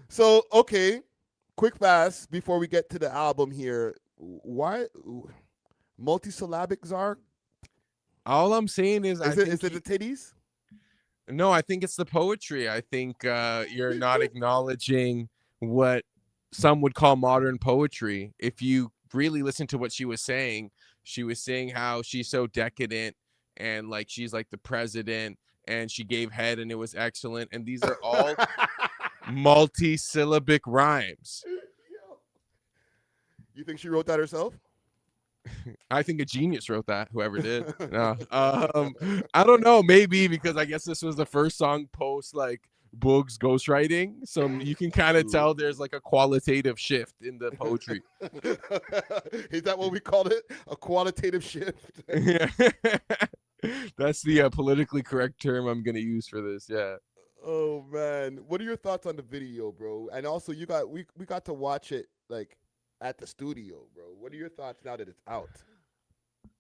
So, okay, quick fast before we get to the album here. Why multisyllabic Czar? All I'm saying is Is it the titties? No, I think it's the poetry. I think you're not acknowledging what some would call modern poetry. If you really listen to what she was saying how she's so decadent and like she's like the president and she gave head and it was excellent. And these are all multi-syllabic rhymes. You think she wrote that herself? I think a genius wrote that, whoever did. No. I don't know, maybe because I guess this was the first song post like Booggz ghostwriting, so you can kind of tell there's like a qualitative shift in the poetry. Is that what we called it? A qualitative shift? Yeah. That's the politically correct term I'm gonna use for this. Yeah. Oh man, what are your thoughts on the video, bro? And also, we got to watch it like at the studio, bro. What are your thoughts now that it's out?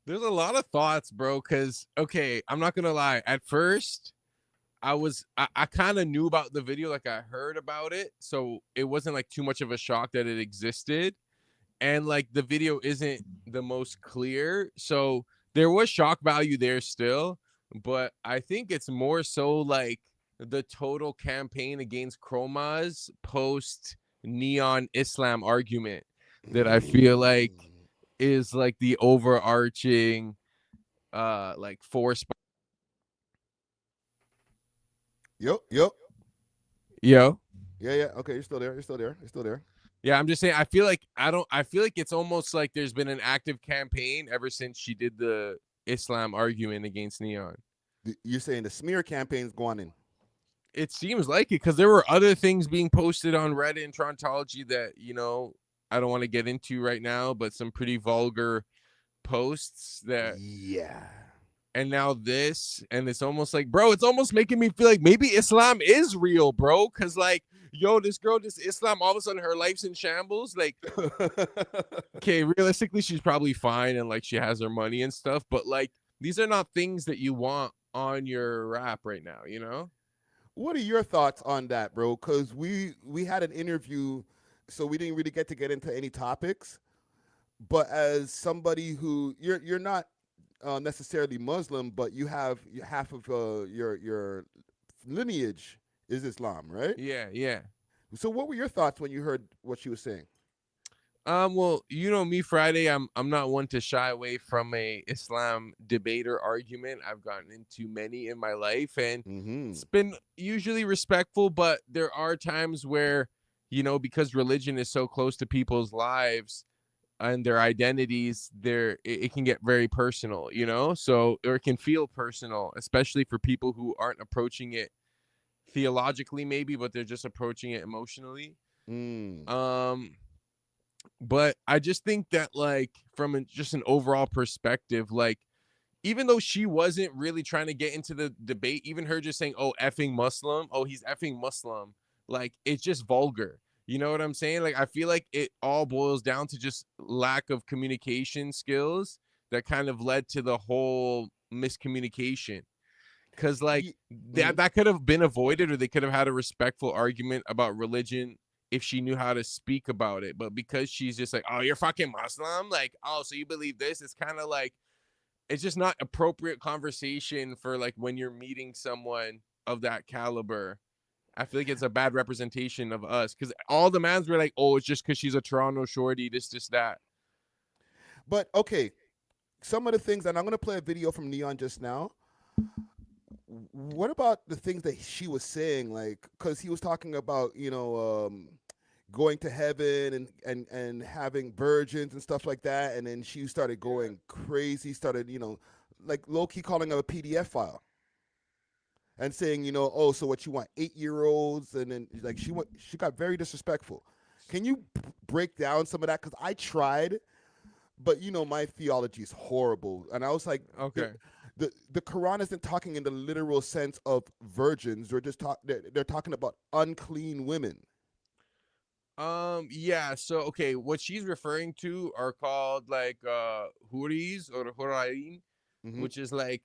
There's a lot of thoughts, bro, because okay, I'm not gonna lie, at first I kind of knew about the video, like I heard about it, so it wasn't like too much of a shock that it existed, and like the video isn't the most clear, so there was shock value there still, but I think it's more so like the total campaign against Chromazz post Neon Islam argument that I feel like is like the overarching like force. Yo. Yo. Yeah. Okay, you're still there. Yeah, I'm just saying I feel like it's almost like there's been an active campaign ever since she did the Islam argument against Neon. You're saying the smear campaign's going in? It seems like it, because there were other things being posted on Reddit and Trontology that, you know, I don't want to get into right now, but some pretty vulgar posts that. Yeah. And now this, and it's almost like, bro, it's almost making me feel like maybe Islam is real, bro. Cause like, yo, this girl, this Islam, all of a sudden her life's in shambles. Like, okay, realistically, she's probably fine and like she has her money and stuff. But like, these are not things that you want on your rap right now, you know? What are your thoughts on that, bro? Because we had an interview, so we didn't really get into any topics. But as somebody who you're not necessarily Muslim, but you have half of your lineage is Islam, right? Yeah. So what were your thoughts when you heard what she was saying? Well, you know me, Friday, I'm not one to shy away from a Islam debate or argument. I've gotten into many in my life, and it's been usually respectful, but there are times where, you know, because religion is so close to people's lives and their identities, it can get very personal, you know, so, or it can feel personal, especially for people who aren't approaching it theologically maybe, but they're just approaching it emotionally. Mm. But I just think that like from just an overall perspective, like even though she wasn't really trying to get into the debate, even her just saying, oh, effing Muslim, oh, he's effing Muslim, like it's just vulgar. You know what I'm saying? Like I feel like it all boils down to just lack of communication skills that kind of led to the whole miscommunication. Cause like that could have been avoided, or they could have had a respectful argument about religion if she knew how to speak about it. But because she's just like, oh, you're fucking Muslim, like, oh, so you believe this, it's kind of like, it's just not appropriate conversation for like when you're meeting someone of that caliber. I feel like it's a bad representation of us, because all the mans were like, oh, it's just because she's a Toronto shorty, this, that. But okay, some of the things, and I'm gonna play a video from Neon just now. What about the things that she was saying? Like, because he was talking about, going to heaven and having virgins and stuff like that, and then she started going crazy, started, like low-key calling her a PDF file and saying, oh, so what you want, 8-year-olds? And then like she got very disrespectful. Can you break down some of that? Because I tried, but my theology is horrible, and I was like, okay, the Quran isn't talking in the literal sense of virgins. They're talking about unclean women. Yeah, so okay, what she's referring to are called like huris or hurain, which is like,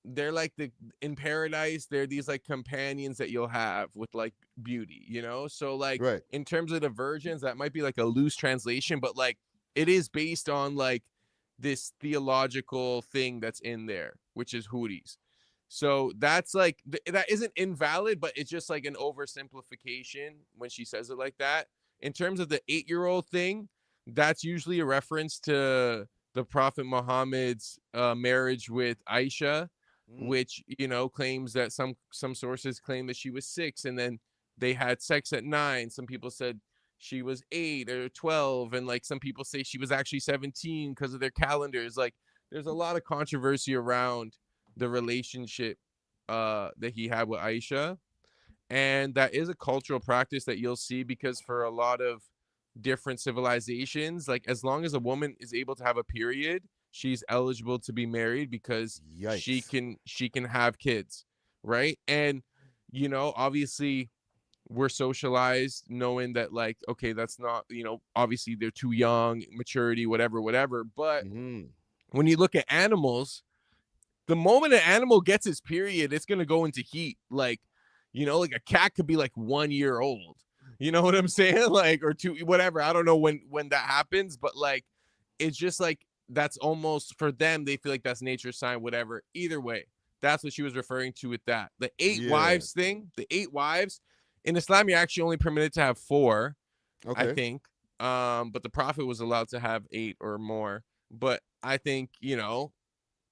they're like in paradise, they're these like companions that you'll have with like beauty, so like right. In terms of the virgins, that might be like a loose translation, but like it is based on like this theological thing that's in there, which is huris. So that's like that isn't invalid, but it's just like an oversimplification when she says it like that. In terms of the 8-year-old thing, that's usually a reference to the Prophet Muhammad's marriage with Aisha, which claims that some sources claim that she was 6, and then they had sex at 9. Some people said she was 8 or 12, and like some people say she was actually 17 because of their calendars. Like there's a lot of controversy around the relationship that he had with Aisha, and that is a cultural practice that you'll see, because for a lot of different civilizations, like as long as a woman is able to have a period, she's eligible to be married, because Yikes. she can have kids, right? And obviously we're socialized knowing that like, okay, that's not, obviously they're too young, maturity, whatever, but when you look at animals, the moment an animal gets its period, it's going to go into heat. Like, like a cat could be like 1 year old, you know what I'm saying? Like, or 2, whatever. I don't know when that happens, but like, it's just like, that's almost, for them, they feel like that's nature's sign, whatever. Either way, that's what she was referring to with that. The 8 wives thing, the 8 wives in Islam, you're actually only permitted to have 4, I think. But the Prophet was allowed to have 8 or more. But I think,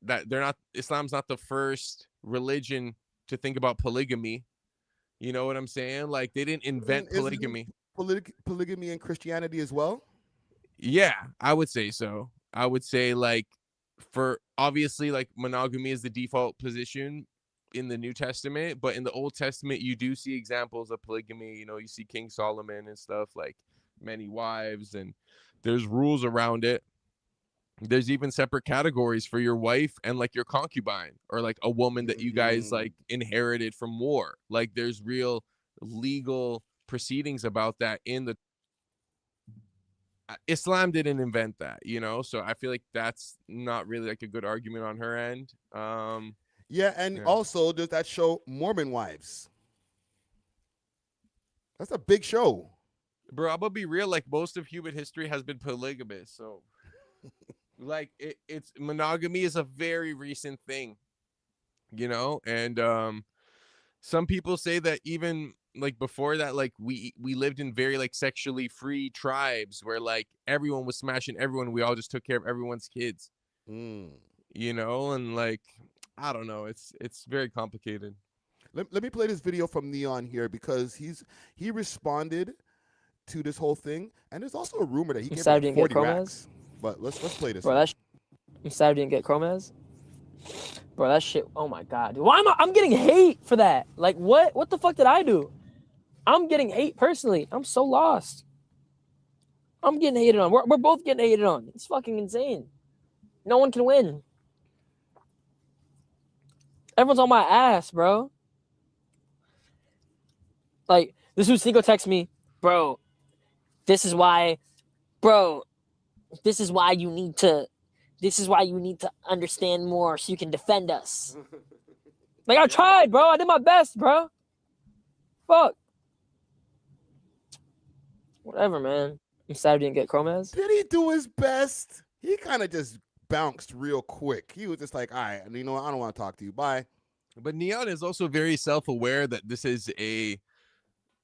that Islam's not the first religion to think about polygamy. You know what I'm saying? Like they didn't invent polygamy. Polygamy in Christianity as well? Yeah, I would say so. I would say like, for obviously like monogamy is the default position in the New Testament, but in the Old Testament you do see examples of polygamy. You see King Solomon and stuff, like many wives, and there's rules around it. There's even separate categories for your wife and like your concubine, or like a woman that you guys like inherited from war. Like there's real legal proceedings about that in the Islam didn't invent that, so I feel like that's not really like a good argument on her end. Also there's that show Mormon Wives. That's a big show, bro. I'm gonna be real, like most of human history has been polygamous, so like it's monogamy is a very recent thing, and some people say that even like before that, like we lived in very like sexually free tribes where like everyone was smashing everyone, we all just took care of everyone's kids, and like I don't know, it's very complicated. Let me play this video from Neon here, because he responded to this whole thing, and there's also a rumor that he gave 40 racks. But let's play this. Bro, you said I didn't get Chromazz? Bro, that shit. Oh my god, dude. Why am I'm getting hate for that? Like, what the fuck did I do? I'm getting hate personally. I'm so lost. I'm getting hated on. We're both getting hated on. It's fucking insane. No one can win. Everyone's on my ass, bro. Like, this was Cinco text me, bro. This is why you need to understand more so you can defend us. Like, I tried, bro. I did my best, bro. Fuck. Whatever, man. I'm sad I didn't get Chromazz. Did he do his best? He kind of just bounced real quick. He was just like, all right, you know what? I don't want to talk to you. Bye. But Neon is also very self-aware that this is a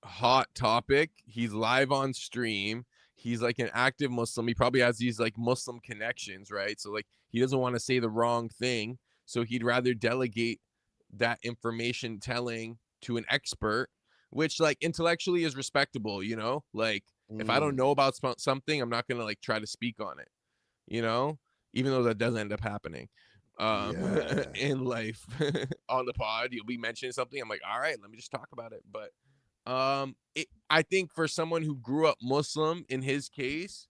hot topic. He's live on stream. He's like an active Muslim. He probably has these like Muslim connections, right? So like he doesn't want to say the wrong thing. So he'd rather delegate that information telling to an expert, which like intellectually is respectable, you know? Like if I don't know about something, I'm not going to like try to speak on it, you know? Even though that does end up happening. In life on the pod, you'll be mentioning something. I'm like, all right, let me just talk about it. But I think for someone who grew up Muslim, in his case,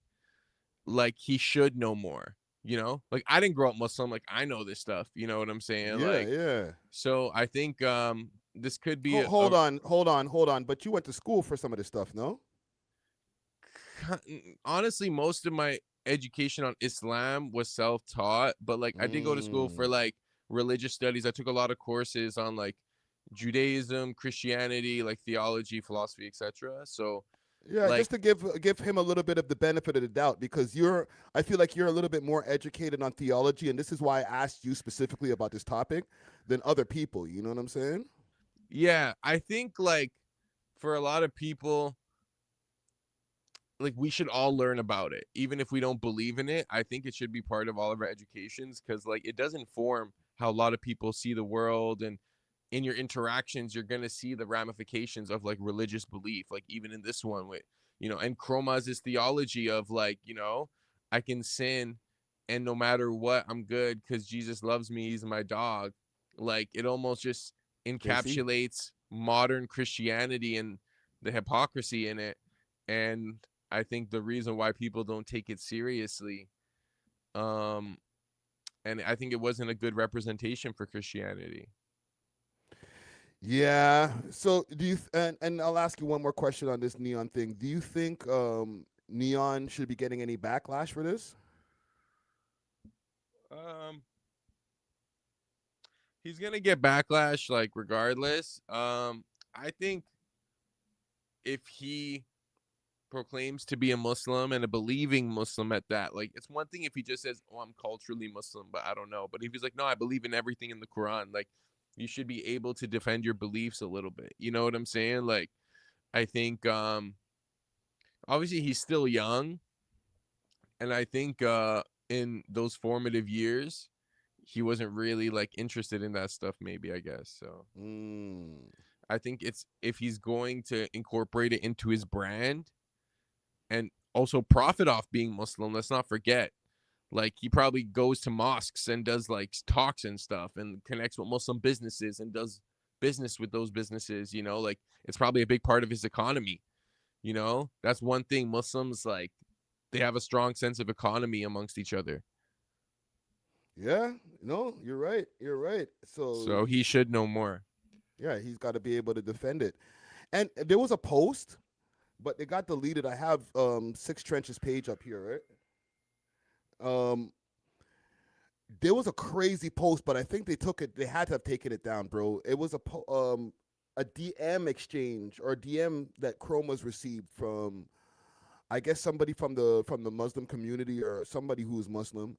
like he should know more, you know? Like I didn't grow up Muslim, like I know this stuff, you know what I'm saying? Yeah. So I think this could be hold on. But you went to school for some of this stuff, no? Honestly, most of my education on Islam was self-taught, but like I did go to school for like religious studies. I took a lot of courses on like Judaism, Christianity, like theology, philosophy, etc. So yeah, like, just to give him a little bit of the benefit of the doubt, because I feel like you're a little bit more educated on theology, and this is why I asked you specifically about this topic than other people. You know what I'm saying? Yeah, I think like for a lot of people, like we should all learn about it, even if we don't believe in it. I think it should be part of all of our educations, because like it does inform how a lot of people see the world, and in your interactions you're going to see the ramifications of like religious belief, like even in this one with, you know, and Chromazz's theology of like, you know, I can sin and no matter what I'm good because Jesus loves me, he's my dog. Like it almost just encapsulates modern Christianity and the hypocrisy in it. And I think the reason why people don't take it seriously, and I think it wasn't a good representation for Christianity. Yeah. So do you? And I'll ask you one more question on this Neon thing. Do you think Neon should be getting any backlash for this? He's gonna get backlash, like regardless. I think if he proclaims to be a Muslim and a believing Muslim at that, like it's one thing if he just says, oh, I'm culturally Muslim, but I don't know. But if he's like, no, I believe in everything in the Quran, like you should be able to defend your beliefs a little bit. You know what I'm saying? Like I think obviously he's still young, and I think in those formative years he wasn't really like interested in that stuff, maybe, I guess. So I think it's if he's going to incorporate it into his brand and also profit off being Muslim, let's not forget, like he probably goes to mosques and does like talks and stuff and connects with Muslim businesses and does business with those businesses, you know, like it's probably a big part of his economy. You know, that's one thing. Muslims, like they have a strong sense of economy amongst each other. Yeah, no, you're right. You're right. So he should know more. Yeah, he's got to be able to defend it. And there was a post, but it got deleted. I have Six Trenches page up here, right? There was a crazy post, but I think they took it. They had to have taken it down, bro. It was a DM exchange or DM that Chromazz received from, I guess, somebody from the Muslim community or somebody who is Muslim.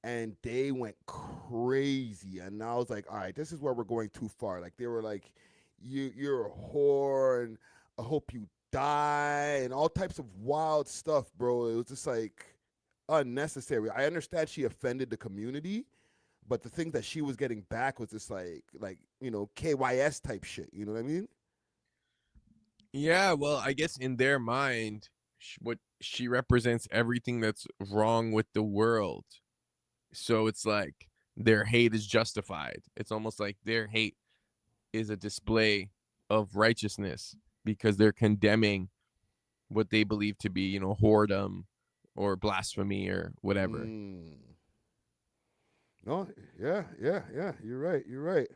And they went crazy, and I was like, all right, this is where we're going too far. Like they were like, you're a whore, and I hope you die, and all types of wild stuff, bro. It was just like unnecessary. I understand she offended the community, but the thing that she was getting back was just like you know, KYS type shit. You know what I mean? Yeah, well, I guess in their mind, what she represents everything that's wrong with the world. So it's like their hate is justified. It's almost like their hate is a display of righteousness because they're condemning what they believe to be, you know, whoredom or blasphemy or whatever. No, yeah. You're right.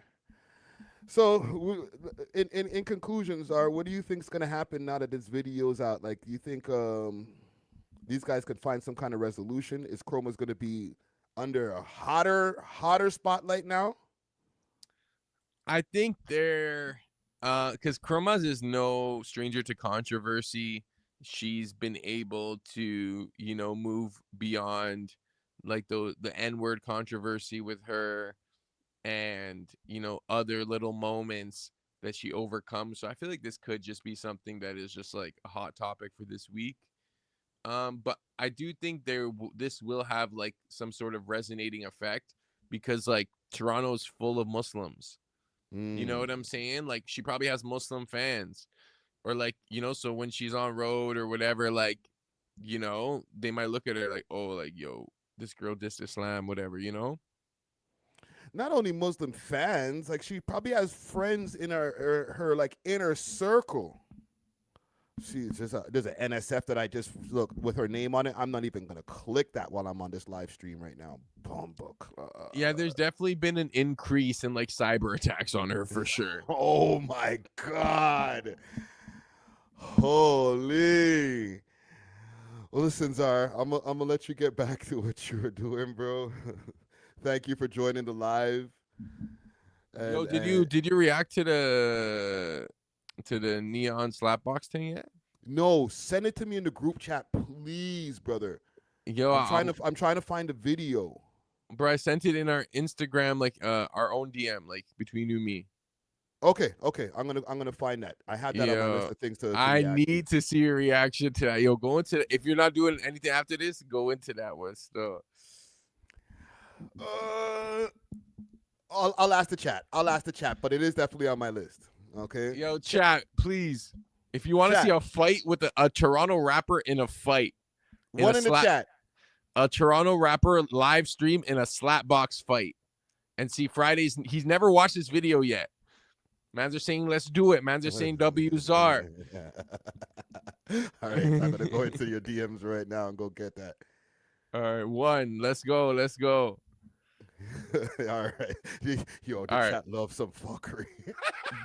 So, in conclusions, what do you think is gonna happen now that this video's out? Like, do you think these guys could find some kind of resolution? Is Chromazz gonna be under a hotter spotlight now? I think they're because Chromazz is no stranger to controversy. She's been able to, you know, move beyond like the N-word controversy with her and, you know, other little moments that she overcomes. So I feel like this could just be something that is just like a hot topic for this week. But I do think this will have like some sort of resonating effect because like Toronto's full of Muslims. You know what I'm saying? Like she probably has Muslim fans or like, you know, so when she's on road or whatever, like, you know, they might look at her like, oh, like, yo, this girl dissed Islam, whatever, you know? Not only Muslim fans, like she probably has friends in her like inner circle. She's just there's an NSF that I just look with her name on it. I'm not even gonna click that while I'm on this live stream right now. Yeah, there's definitely been an increase in like cyber attacks on her for sure. Oh my God. Holy. Well, listen, Czar, I'm gonna let you get back to what you were doing, bro. Thank you for joining the live. Yo, did you react to the neon slapbox thing yet? No, send it to me in the group chat, please, brother. Yo, I'm trying to find a video. Bro, I sent it in our Instagram, like our own DM, like between you and me. Okay. I'm gonna find that. I had that on my list of things to I react need to see your reaction to that. Yo, go into if you're not doing anything after this, go into that one still. I'll ask the chat. But it is definitely on my list. Okay. Yo, chat, please. If you want to see a fight with a Toronto rapper in a fight, one in the chat. A Toronto rapper live stream in a slapbox fight, and see Fridays. He's never watched this video yet. Mans are saying, let's do it. Mans are saying W.O.L. All right, I'm gonna go into your DMs right now and go get that. All right, one. Let's go. All right. Yo, the chat loves some fuckery.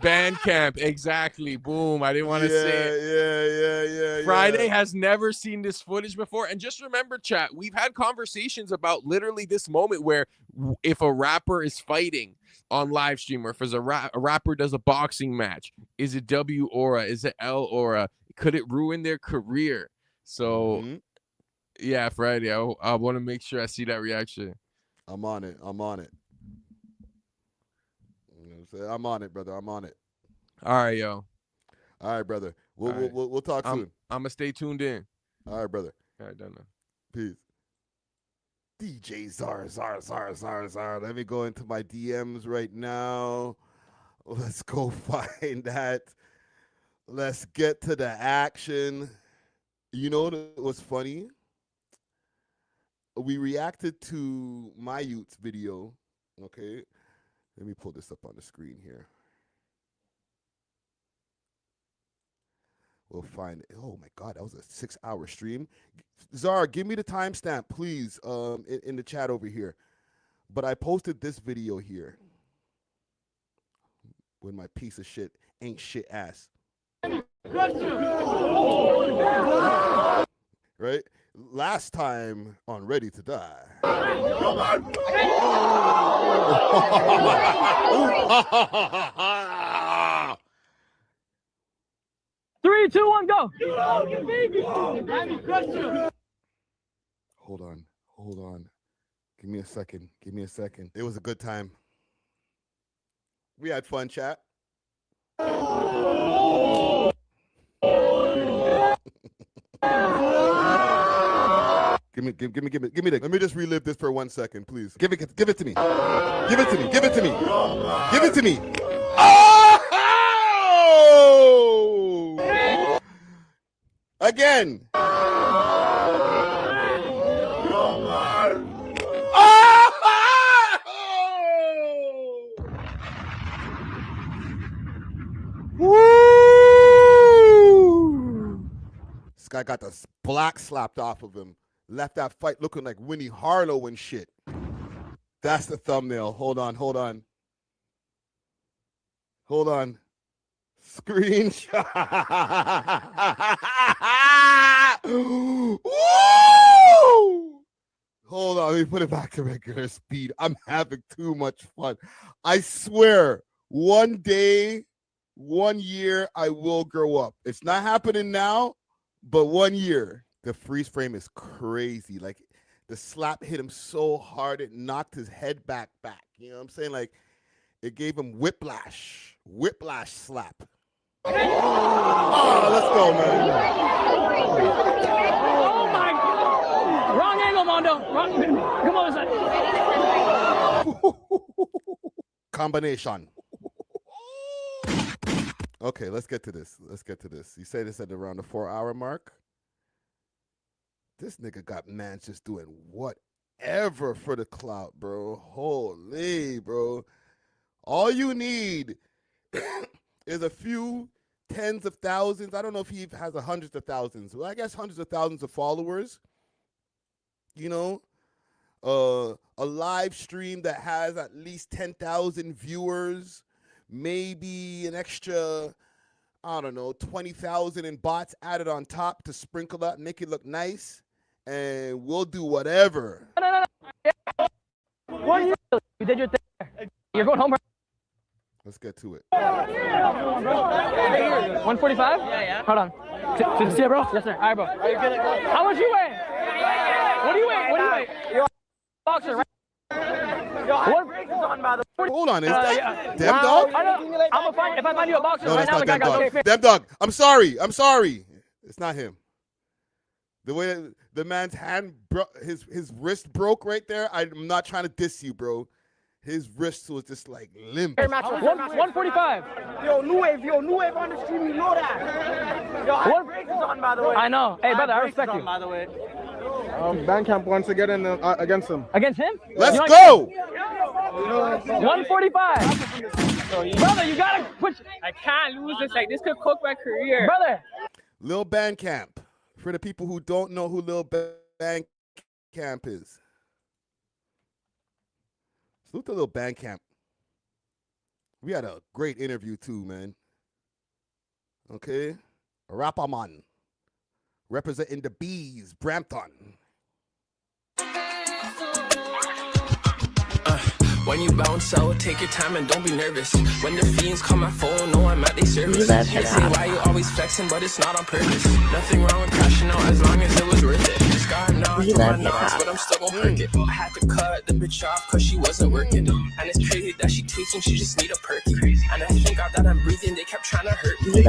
Bandcamp, exactly. Boom. I didn't want to say it. Friday has never seen this footage before. And just remember, chat, we've had conversations about literally this moment where if a rapper is fighting on live stream or if a rapper does a boxing match, is it W aura? Is it L aura? Could it ruin their career? So, yeah, Friday, I want to make sure I see that reaction. I'm on it. You know what I'm on it, brother. I'm on it. All right, yo. All right, brother. We'll talk soon. I'm gonna stay tuned in. All right, brother. All right, done now. Peace. DJ Czar. Let me go into my DMs right now. Let's go find that. Let's get to the action. You know what was funny? We reacted to my youth's video. Okay. Let me pull this up on the screen here. We'll find it. Oh my God, that was a 6-hour stream. Czar, give me the timestamp, please, in the chat over here. But I posted this video here when my piece of shit ain't shit ass. Right? Last time on Ready to Die. 3, 2, 1, go. Hold on. Give me a second. It was a good time. We had fun, chat. Give me that. Let me just relive this for 1 second, please. Give it to me. Give it to me. Oh! Again. guy got the black slapped off of him. Left that fight looking like Winnie Harlow and shit. That's the thumbnail. Hold on. Screenshot. Woo! Hold on, let me put it back to regular speed. I'm having too much fun. I swear, one day, 1 year, I will grow up. It's not happening now, but 1 year. The freeze frame is crazy. Like, the slap hit him so hard, it knocked his head back. You know what I'm saying? Like, it gave him whiplash slap. Oh, let's go, man. Oh my God. Wrong angle, Mondo. Come on, Combination. Okay, let's get to this. You say this at around the 4-hour mark. This nigga got man just doing whatever for the clout, bro. Holy, bro. All you need is a few tens of thousands. I don't know if he has hundreds of thousands. Well, I guess hundreds of thousands of followers. You know, a live stream that has at least 10,000 viewers, maybe an extra, I don't know, 20,000 in bots added on top to sprinkle up, make it look nice, and we'll do whatever. No. You did your thing. You're going home. Let's get to it. 145? Yeah. Hold on. See it, bro? Yes, sir. All right, bro. Are you gonna go? How much you weigh? What do you weigh? Boxer, right? Hold on, is that Dem Dog? I'm gonna find, if I find you a boxer No, right that's now, not the guy Dem got Dog. no Dem Dog. I'm sorry. It's not him. The way that the man's hand, his wrist broke right there. I'm not trying to diss you, bro. His wrist was just like limp. 145. New wave on the stream, you know that. Yo, I break is on, by the way. I know. Hey, brother, I respect you. By the way. Bandcamp wants to get in against him. Against him? Let's go. 145. Brother, you gotta push. I can't lose this. Like, this could cook my career. Brother. Lilbandkamp. For the people who don't know who Lilbandkamp is. Salute to Lilbandkamp. We had a great interview too, man. Okay? A rapper man. Representing the Bees, Brampton. When you bounce out, take your time and don't be nervous. When the fiends call my phone, no, I'm at their service. They say why you always flexing, but it's not on purpose. Nothing wrong with crashing out as long as it was worth it. Just got knocked on my knobs, but I'm still gon' perk it. I had to cut the bitch off cause she wasn't working. And it's crazy that she tasting, she just need a perky. And I think out that I'm breathing, they kept trying to hurt me.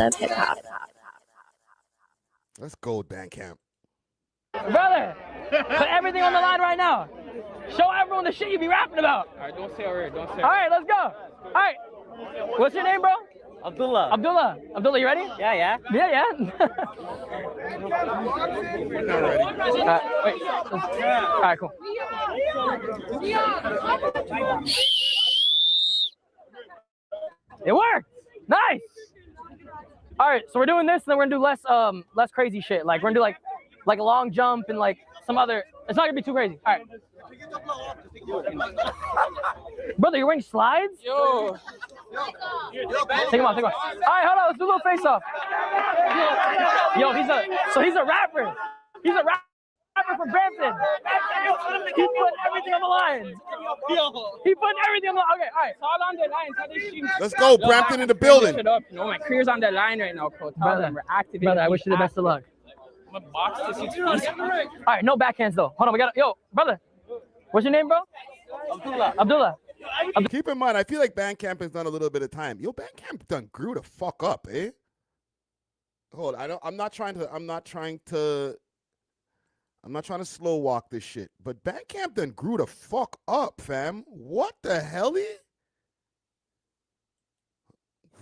Let's go, Bandcamp. Brother, put everything on the line right now. Show everyone the shit you be rapping about. All right, don't say a word. All right, let's go. All right. What's your name, bro? Abdullah, you ready? Yeah. Yeah. We're not ready. Wait. All right, cool. It worked. Nice. All right, so we're doing this, and then we're gonna do less crazy shit. Like we're gonna do like a long jump and like some other. It's not gonna be too crazy. All right. Brother, you're wearing slides? Yo. Take them off. All right, hold on. Let's do a little face off. Yo, he's a rapper. He's a rapper from Brampton. He put everything on the line. He put everything on the line. Okay, all right. It's all on the line. Let's go, Brampton in the building. No, my career's on the line right now, coach. Brother, I wish you the best of luck. I'm a box to see. All right, no backhands though. Hold on, yo, brother. What's your name, bro? Abdullah. Keep in mind, I feel like Bandcamp has done a little bit of time. Yo, Bandcamp done grew the fuck up, eh? Hold, I'm not trying to slow walk this shit, but Bandcamp done grew the fuck up, fam. What the hell?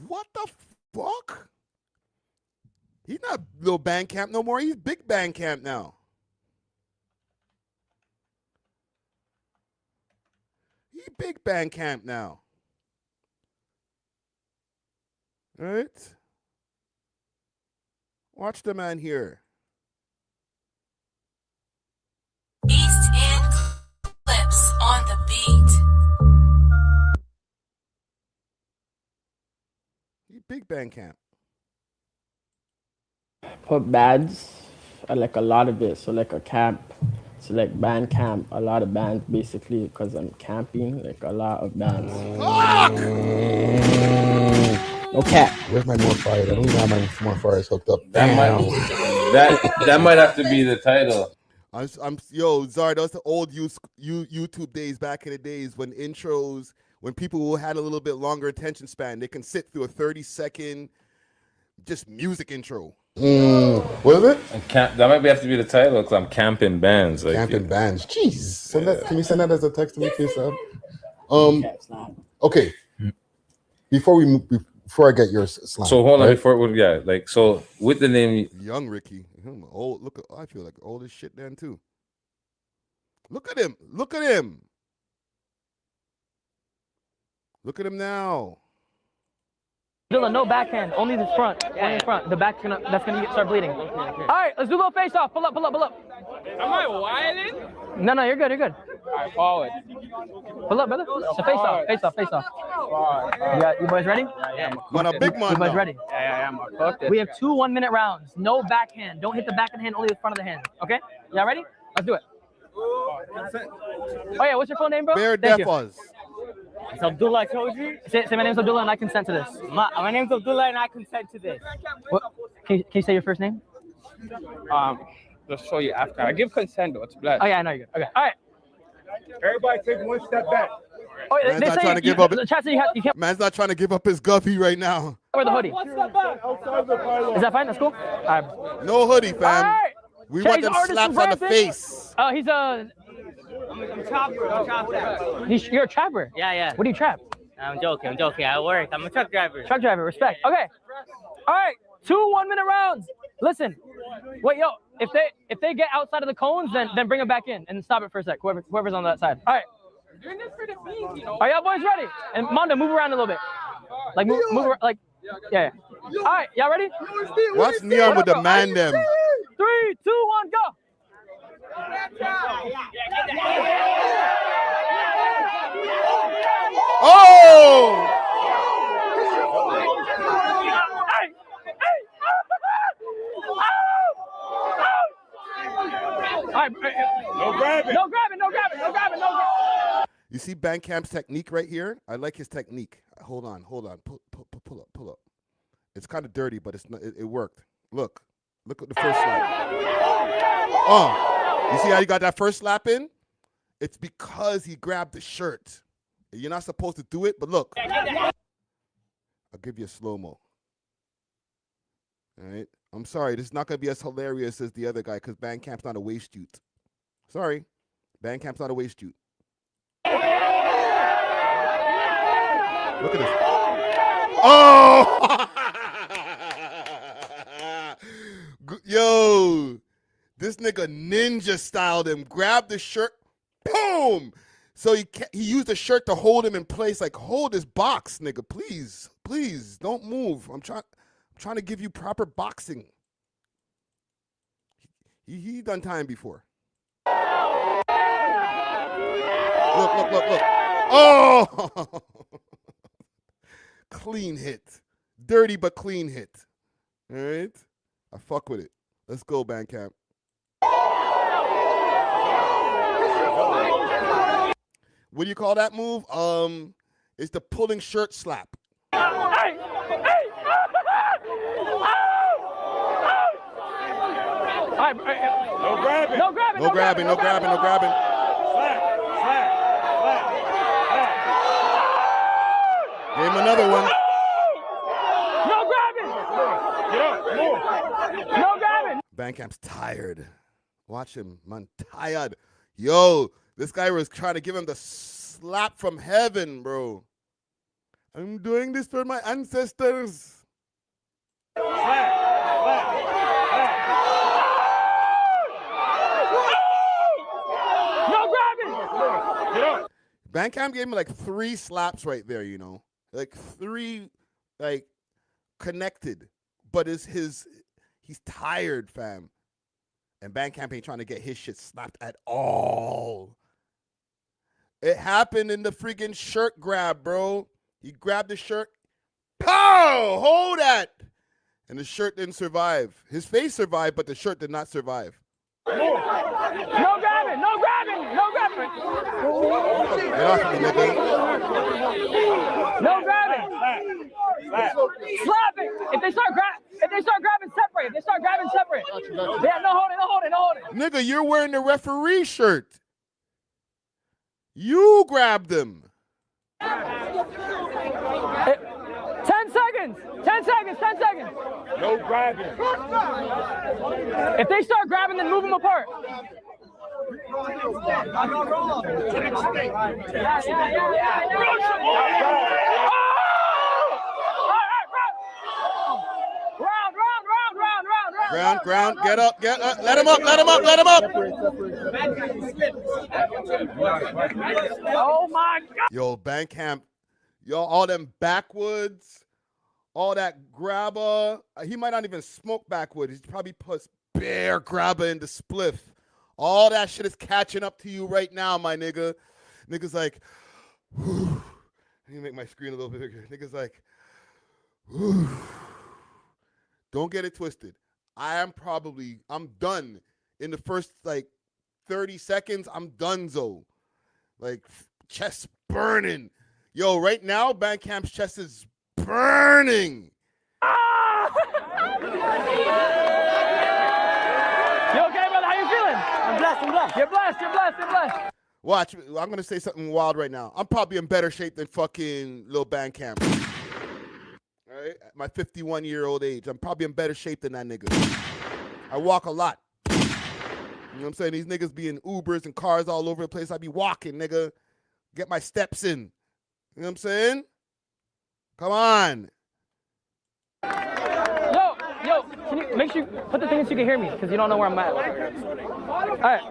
What the fuck? He's not little Bandcamp no more. He's big Bandcamp now. He big Bandcamp now. All right? Watch the man here. Big Bandcamp. Put bands. I like a lot of it. So like a camp. So like band camp. A lot of bands basically because I'm camping. Like a lot of bands. No cap. Where's my more fire? I don't even have my more fires hooked up. That might have to be the title. Zara, those the old YouTube days back in the days when intros, when people who had a little bit longer attention span, they can sit through a 30-second just music intro. What is it? That might have to be the title because I'm camping bands. Like Camping bands. Jeez. Can you send that as a text to me, please? Okay. Before I get yours, Slam. So hold on, right? so with the name Young Ricky, old. Look, I feel like old as shit then too. Look at him. Look at him. Look at him now. Dylan, no backhand, only the front. Only in front. The back's that's gonna start bleeding. Okay. All right, let's do a little face off. Pull up. Am I wilding? No, you're good. All right, forward. Pull up, brother. So face off. You boys ready? Yeah. Man, a big man. You boys ready? Yeah, I'm We have 2 1-minute rounds. No backhand. Don't hit the back of the hand, only the front of the hand. Okay? Y'all ready? Let's do it. Oh yeah, what's your full name, bro? Bear Defaz. It's Abdullah, I told you. Say my name's Abdullah and I consent to this. My name's Abdullah and I consent to this. What? Can you say your first name? Just show you after. I give consent though. It's blood. Oh yeah, I know you're good. Okay. All right. Everybody take one step back. Oh, Man's not trying to give up. The chat said you can't Man's not trying to give up his guppy right now. wear the hoodie. Is that fine? That's cool? All right. No hoodie, fam. All right. We want them slaps on the face. Oh, he's a... I'm a trapper. You're a trapper? Yeah. What do you trap? I'm joking. I work. I'm a truck driver. Truck driver, respect. Okay. All right. 2 1-minute rounds. Listen. Wait, yo. If they get outside of the cones, then bring them back in and stop it for a sec. Whoever's on that side. All right. Are y'all boys ready? And Mondo, move around a little bit. Like move around, like yeah. All right, y'all ready? Watch Neon with the man them. 3, 2, 1, go. Oh! No grabbing. You see Bandcamp's technique right here? I like his technique. Hold on. Pull up. It's kind of dirty, but it's not. It worked. Look at the first slap. You see how you got that first slap in? It's because he grabbed the shirt. You're not supposed to do it, but look. I'll give you a slow-mo. All right? I'm sorry, this is not going to be as hilarious as the other guy because Bandcamp's not a waist jute. Sorry. Bandcamp's not a waist jute. Look at this. Oh! Yo, this nigga ninja styled him, grabbed the shirt, boom! So he used the shirt to hold him in place, like, hold this box, nigga, please, don't move. I'm trying to give you proper boxing. He done time before. Look. Oh! Clean hit. Dirty but clean hit. All right? I fuck with it. Let's go, Bandcamp. What do you call that move? It's the pulling shirt slap. No grabbing. Give him another one. No grabbing. Bandcamp's tired. Watch him, man. Tired. Yo, this guy was trying to give him the slap from heaven, bro. I'm doing this for my ancestors. No grabbing. Bandcamp gave him like 3 slaps right there, you know. Like 3, like, connected. But he's tired, fam. And Bandcamp ain't trying to get his shit slapped at all. It happened in the freaking shirt grab, bro. He grabbed the shirt. Pow! Oh, hold that. And the shirt didn't survive. His face survived, but the shirt did not survive. No grabbing, no grabbing, no grabbing. Get off me, nigga. No grabbing. Slap it. If they start grabbing, separate. If they start grabbing, separate. Yeah, no holding. Nigga, you're wearing the referee shirt. You grabbed him. 10 seconds. 10 seconds. No grabbing. If they start grabbing, then move them apart. Ground. Get up. Let him up. Oh my God. Yo, Bandcamp. Yo, all them backwoods, all that grabber. He might not even smoke backwoods. He probably puts bare grabber in the spliff. All that shit is catching up to you right now, my nigga. Nigga's like, whew. Let me make my screen a little bit bigger. Nigga's like, whew. Don't get it twisted. I'm done. In the first, 30 seconds, I'm donezo. Chest burning. Yo, right now, Bandcamp's chest is burning. You okay, brother? How you feeling? I'm blessed. You're blessed. Watch, I'm going to say something wild right now. I'm probably in better shape than fucking Lilbandkamp. All right? At my 51-year-old age, I'm probably in better shape than that nigga. I walk a lot. You know what I'm saying? These niggas be in Ubers and cars all over the place. I be walking, nigga. Get my steps in. You know what I'm saying? Come on. Yo, can you make sure you put the thing so you can hear me? Because you don't know where I'm at. All right.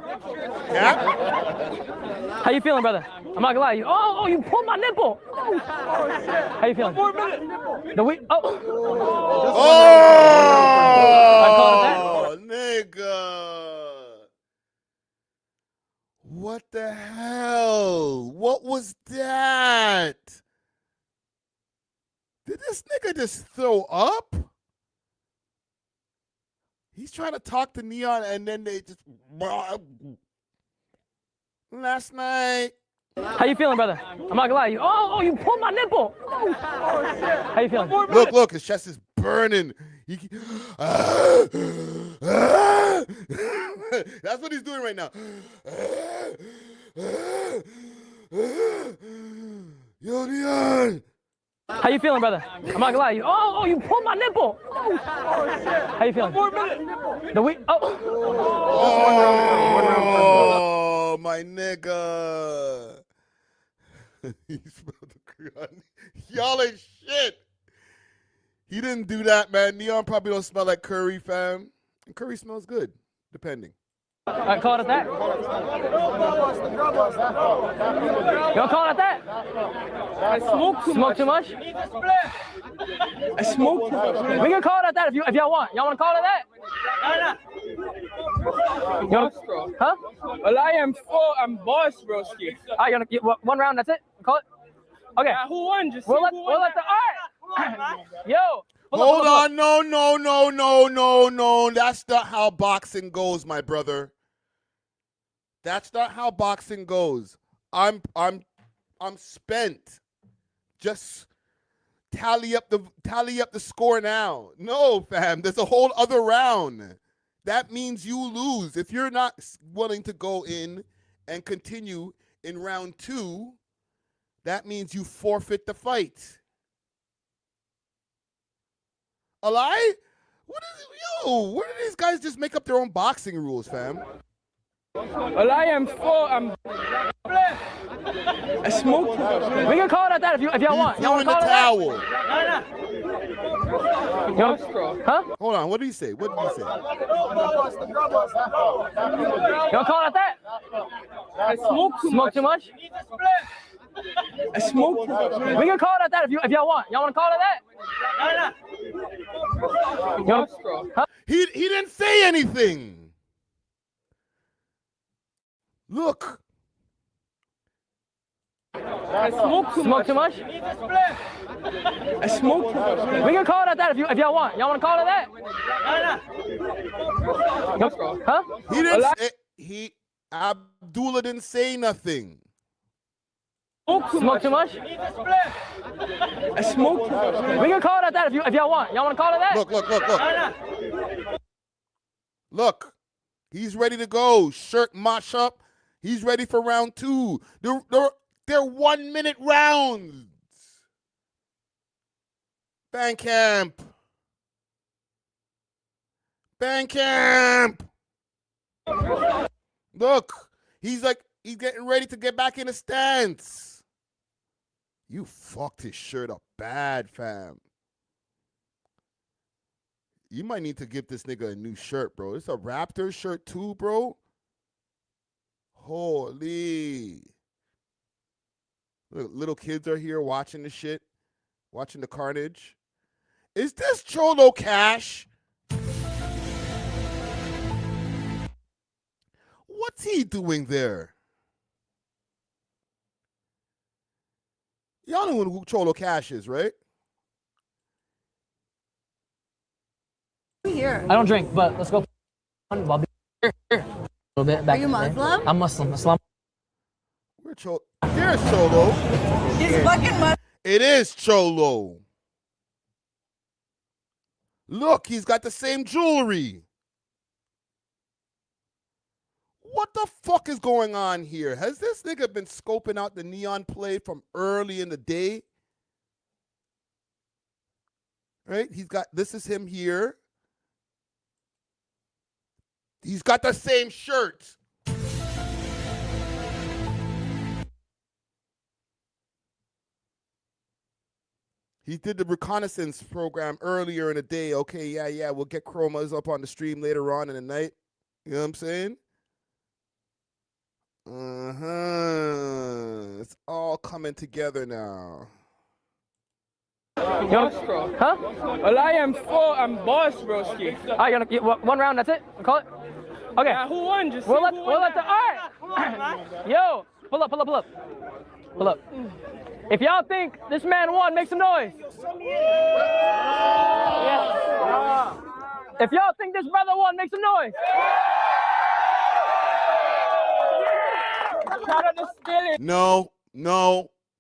Yeah? How you feeling, brother? I'm not gonna lie. You pulled my nipple. How you feeling? 4 minutes. Oh, nigga. What the hell? What was that? Did this nigga just throw up? He's trying to talk to Neon and then they just... Last night. How you feeling, brother? I'm not gonna lie. You pulled my nipple. How you feeling? Look, his chest is burning. That's what he's doing right now. Yo, Neon. How you feeling, brother? I'm not gonna lie. You pulled my nipple. How you feeling? 4 minutes. Oh, my nigga. He smelled the crayon. Y'all ain't shit. He didn't do that, man. Neon probably don't smell like curry, fam. And curry smells good, depending. All right, call it at that. You want to call it at that? I smoke too much. I smoke too much. We can call it at that if y'all want. Y'all want to call it at that? Huh? Well, I'm boss, broski. All right, one round, that's it? Call it? Okay. Who won? Just we'll let the... All right. Yo. Hold on. No. That's not how boxing goes, my brother. That's not how boxing goes. I'm spent. Just tally up the score now. No, fam. There's a whole other round. That means you lose. If you're not willing to go in and continue in round 2, that means you forfeit the fight. A lie? Where do these guys just make up their own boxing rules, fam? Well, I'm I smoke. We can call it at that if y'all want. Y'all want to call it towel. Huh? Hold on. What did he say? You want to call it at that? I smoke too much. I smoke. We can call it at that if y'all want. Y'all want to call it at that? Huh? He didn't say anything. Look. I smoke too much. Smoke too much? I smoke too much. We can call it at that if y'all want. Y'all want to call it that? Huh? He didn't. Abdullah didn't say nothing. Smoke too much? I smoke too much. We can call it at that if y'all want. Y'all want to call it that? Look. Look. He's ready to go. Shirt mash up. He's ready for round 2. They're 1 minute rounds. Bandcamp. Look, he's getting ready to get back in the stance. You fucked his shirt up bad, fam. You might need to give this nigga a new shirt, bro. It's a Raptors shirt too, bro. Holy. Look, little kids are here watching the shit, watching the carnage. Is this Cholo Cash? What's he doing there? Y'all know who Cholo Cash is, right? Here. I don't drink, but let's go. I'll be here. A little bit back. Are you Muslim? I'm Muslim. Islam. There's Cholo. He's fucking Muslim. It is Cholo. Look, he's got the same jewelry. What the fuck is going on here? Has this nigga been scoping out the neon play from early in the day? Right? This is him here. He's got the same shirt. He did the reconnaissance program earlier in the day. Okay, yeah, we'll get Chromazz up on the stream later on in the night. You know what I'm saying? It's all coming together now. Huh? Well, I'm boss, broski. You one round, that's it? Call it? Okay. Yeah, who won? Just we'll let the, all right. Come on, man. Yo, pull up. Pull up. If y'all think this man won, make some noise. Yeah. If y'all think this brother won, make some noise.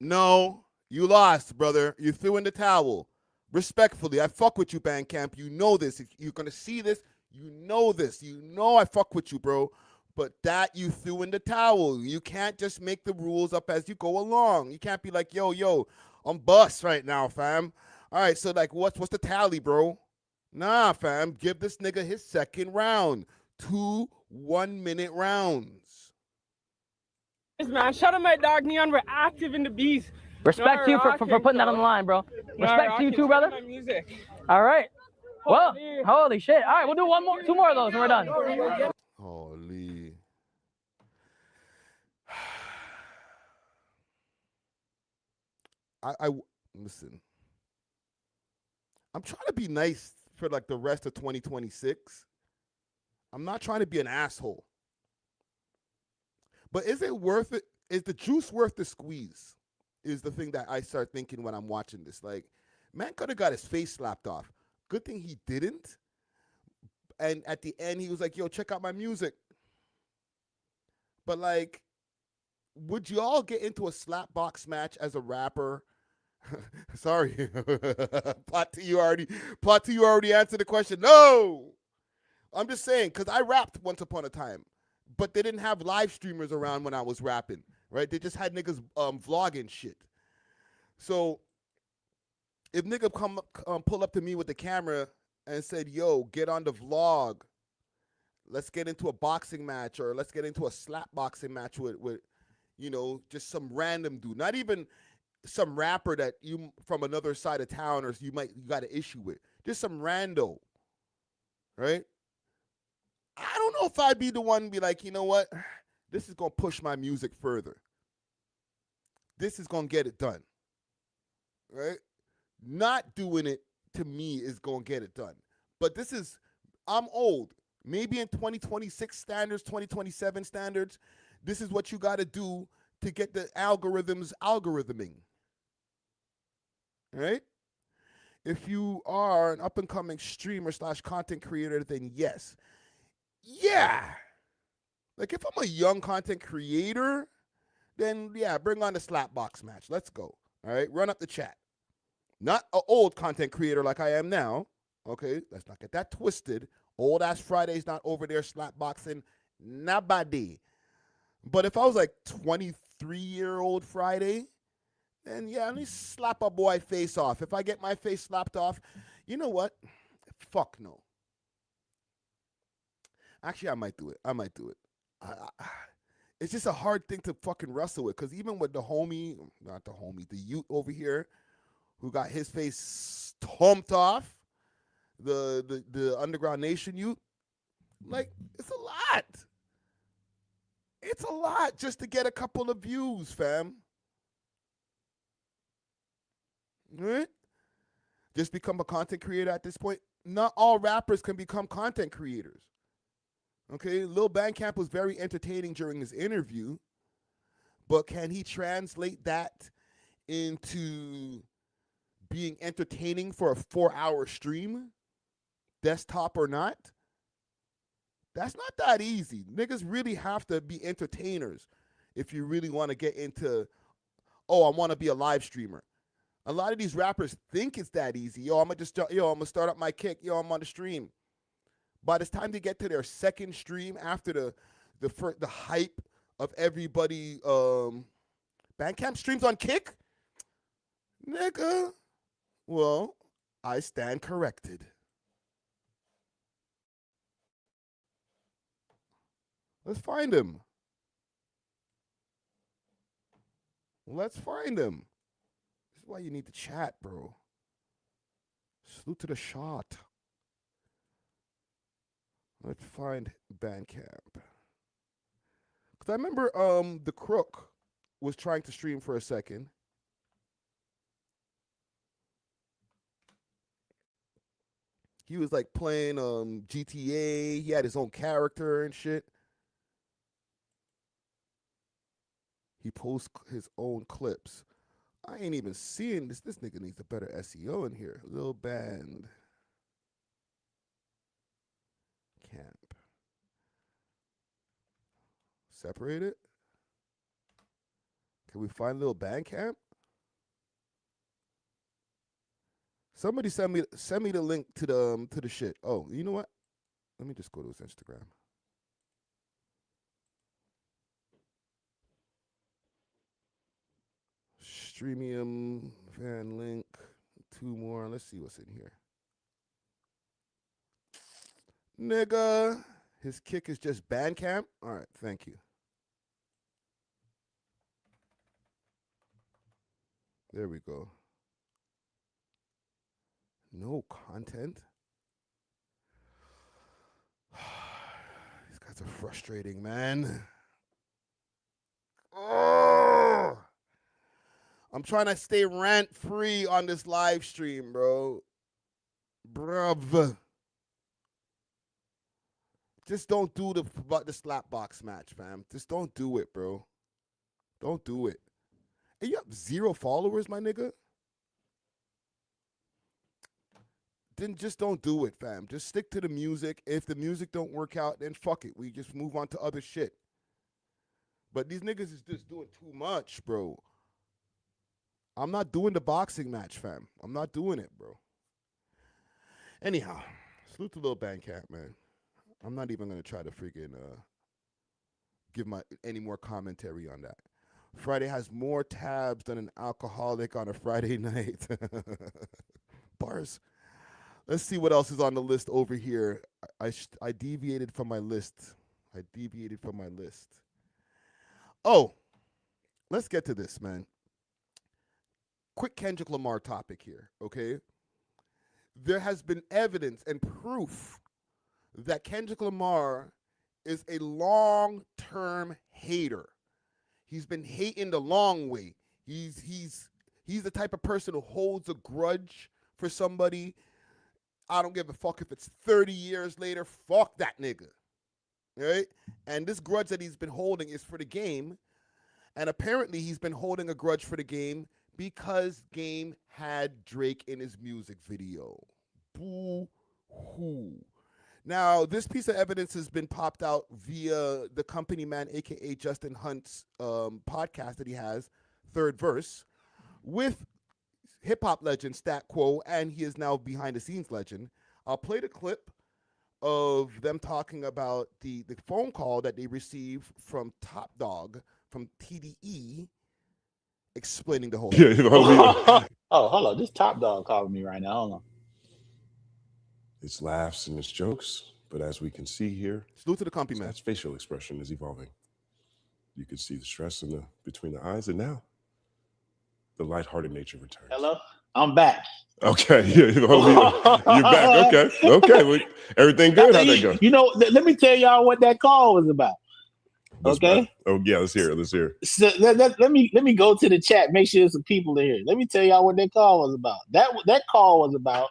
No. You lost, brother. You threw in the towel. Respectfully, I fuck with you, Bandcamp. You know this. If you're going to see this, you know this. You know I fuck with you, bro. But that you threw in the towel. You can't just make the rules up as you go along. You can't be like, yo, I'm bust right now, fam. All right, so like, what's the tally, bro? Nah, fam. Give this nigga his second round. 2 1-minute rounds. Man, shout out my dog Neon. We're active in the bees. Respect to you for putting that on the line, bro. Respect to you too, brother. All right. Well, holy shit. All right, we'll do 2 more of those and we're done. Holy. I listen. I'm trying to be nice for like the rest of 2026. I'm not trying to be an asshole. But is it worth it? Is the juice worth the squeeze? Is the thing that I start thinking when I'm watching this. Like, man could have got his face slapped off. Good thing he didn't. And at the end, he was like, yo, check out my music. But like, would you all get into a slap box match as a rapper? Sorry. Plot to you already answered the question. No. I'm just saying, because I rapped once upon a time. But they didn't have live streamers around when I was rapping, right? They just had niggas vlogging shit. So if nigga pull up to me with the camera and said, yo, get on the vlog. Let's get into a boxing match, or let's get into a slap boxing match with you know, just some random dude. Not even some rapper that you from another side of town or you got an issue with. Just some rando, right? I don't know if I'd be the one to be like, you know what? This is going to push my music further. This is going to get it done, right? Not doing it, to me, is going to get it done. But I'm old. Maybe in 2026 standards, 2027 standards, this is what you got to do to get the algorithms algorithming. Right? If you are an up-and-coming streamer / content creator, then yes. Yeah. Like, if I'm a young content creator, then, yeah, bring on the slapbox match. Let's go. All right? Run up the chat. Not an old content creator like I am now. Okay? Let's not get that twisted. Old-ass Friday's not over there slapboxing nobody. But if I was like 23-year-old Friday, then, yeah, let me slap a boy face off. If I get my face slapped off, you know what? Fuck no. Actually, I might do it. It's just a hard thing to fucking wrestle with, because even with the youth over here who got his face stomped off, the Underground Nation youth, like, it's a lot. It's a lot just to get a couple of views, fam. Right? Just become a content creator at this point. Not all rappers can become content creators. Okay, Lilbandkamp was very entertaining during his interview, but can he translate that into being entertaining for a 4-hour stream, desktop or not? That's not that easy. Niggas really have to be entertainers if you really want to get into, oh, I want to be a live streamer. A lot of these rappers think it's that easy. Yo, I'm gonna start up my kick. Yo, I'm on the stream. By the time they get to their second stream after the hype of everybody, Bandcamp streams on Kick, nigga. Well, I stand corrected. Let's find him. Let's find him. This is why you need to chat, bro. Salute to the shot. Let's find Bandcamp. Because I remember the Crook was trying to stream for a second. He was like playing GTA. He had his own character and shit. He posts his own clips. I ain't even seeing this. This nigga needs a better SEO in here. Lilbandkamp. Separate it. Can we find Lilbandkamp? Somebody send me the link to the shit. Oh, you know what? Let me just go to his Instagram. Streamium, fan link, 2 more. Let's see what's in here. Nigga, his kick is just Bandcamp. All right, thank you. There we go. No content. These guys are frustrating, man. Oh! I'm trying to stay rant-free on this live stream, bro. Bruv. Just don't do the slapbox match, fam. Just don't do it, bro. Don't do it. And you have 0 followers, my nigga? Then just don't do it, fam. Just stick to the music. If the music don't work out, then fuck it. We just move on to other shit. But these niggas is just doing too much, bro. I'm not doing the boxing match, fam. I'm not doing it, bro. Anyhow, salute to Lilbandkamp, man. I'm not even going to try to freaking give any more commentary on that. Friday has more tabs than an alcoholic on a Friday night. Bars. Let's see what else is on the list over here. I deviated from my list. Oh, let's get to this, man. Quick Kendrick Lamar topic here, okay? There has been evidence and proof that Kendrick Lamar is a long-term hater. He's been hating the long way. He's the type of person who holds a grudge for somebody. I don't give a fuck if it's 30 years later. Fuck that nigga. Right? And this grudge that he's been holding is for the game. And apparently he's been holding a grudge for the Game because Game had Drake in his music video. Boo-hoo. Now, this piece of evidence has been popped out via the Company Man, a.k.a. Justin Hunt's podcast that he has, Third Verse, with hip-hop legend Stat Quo, and he is now behind-the-scenes legend. I'll play the clip of them talking about the phone call that they received from Top Dog, from TDE, explaining the whole thing. Oh, hold on. This Top Dog calling me right now. Hold on. It's laughs and it's jokes, but as we can see here, salute to the Compy Man. His facial expression is evolving. You can see the stress between the eyes, and now the lighthearted nature returns. Hello? I'm back. Okay, you're back. Okay. Well, everything good? How'd that go? You know, let me tell y'all what that call was about. Okay. Oh yeah, let's hear it. So let me go to the chat. Make sure there's some people in here. Let me tell y'all what that call was about. That call was about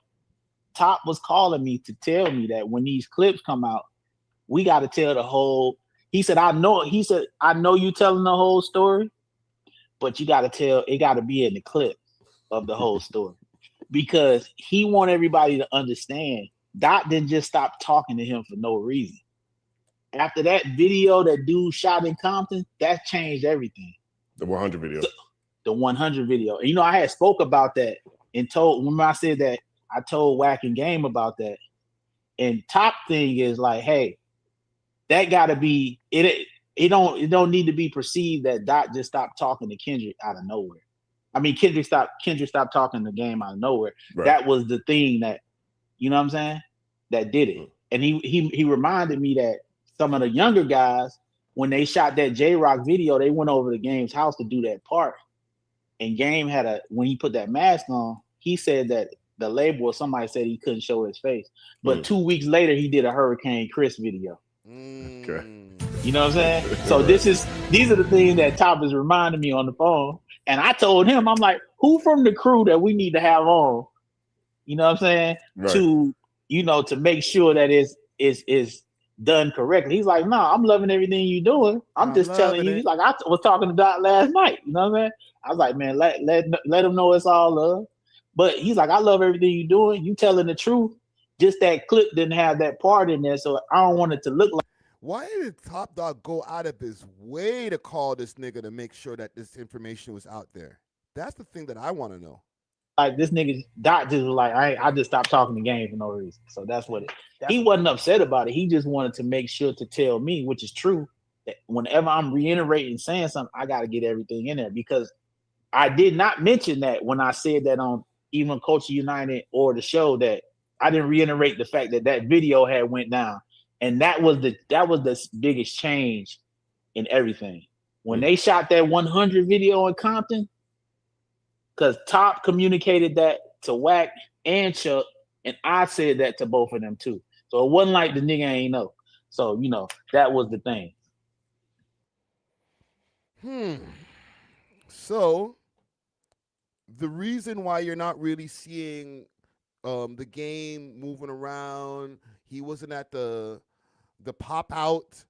Top was calling me to tell me that when these clips come out, we got to tell the whole. He said, I know you telling the whole story, but you got to tell. It got to be in the clip of the whole story. Because he want everybody to understand Dot didn't just stop talking to him for no reason. After that video that dude shot in Compton, that changed everything. The 100 video. The 100 video. And, I had spoke about that and remember I said that I told Wack and Game about that. And Top thing is like, hey, that gotta be it. It don't need to be perceived that Dot just stopped talking to Kendrick out of nowhere. I mean, Kendrick stopped talking the Game out of nowhere. Right. That was the thing that, you know what I'm saying, that did it. And he reminded me that some of the younger guys, when they shot that J-Rock video, they went over to Game's house to do that part. And Game when he put that mask on, he said that the label or somebody said he couldn't show his face. But 2 weeks later, he did a Hurricane Chris video. Okay. You know what I'm saying? So these are the things that Top is reminding me on the phone. And I told him, I'm like, who from the crew that we need to have on, you know what I'm saying? Right. To make sure that it's done correctly. He's like, no, I'm loving everything you're doing. I'm just telling you. He's like, I was talking to Dot last night. You know what I'm saying? I was like, man, let him know it's all love. But he's like, I love everything you're doing. You telling the truth. Just that clip didn't have that part in there, so I don't want it to look like. Why did Top Dog go out of his way to call this nigga to make sure that this information was out there? That's the thing that I want to know. Like this nigga Dot just was like, I just stopped talking the Game for no reason. So that's what he wasn't upset about it. He just wanted to make sure to tell me, which is true, that whenever I'm reiterating saying something, I got to get everything in there, because I did not mention that when I said that on even Culture United or the show, that I didn't reiterate the fact that video had went down. And that was the biggest change in everything. When they shot that 100 video in Compton, because Top communicated that to Wack and Chuck, and I said that to both of them too. So it wasn't like the nigga ain't know. So, that was the thing. So the reason why you're not really seeing the Game moving around, he wasn't at the pop out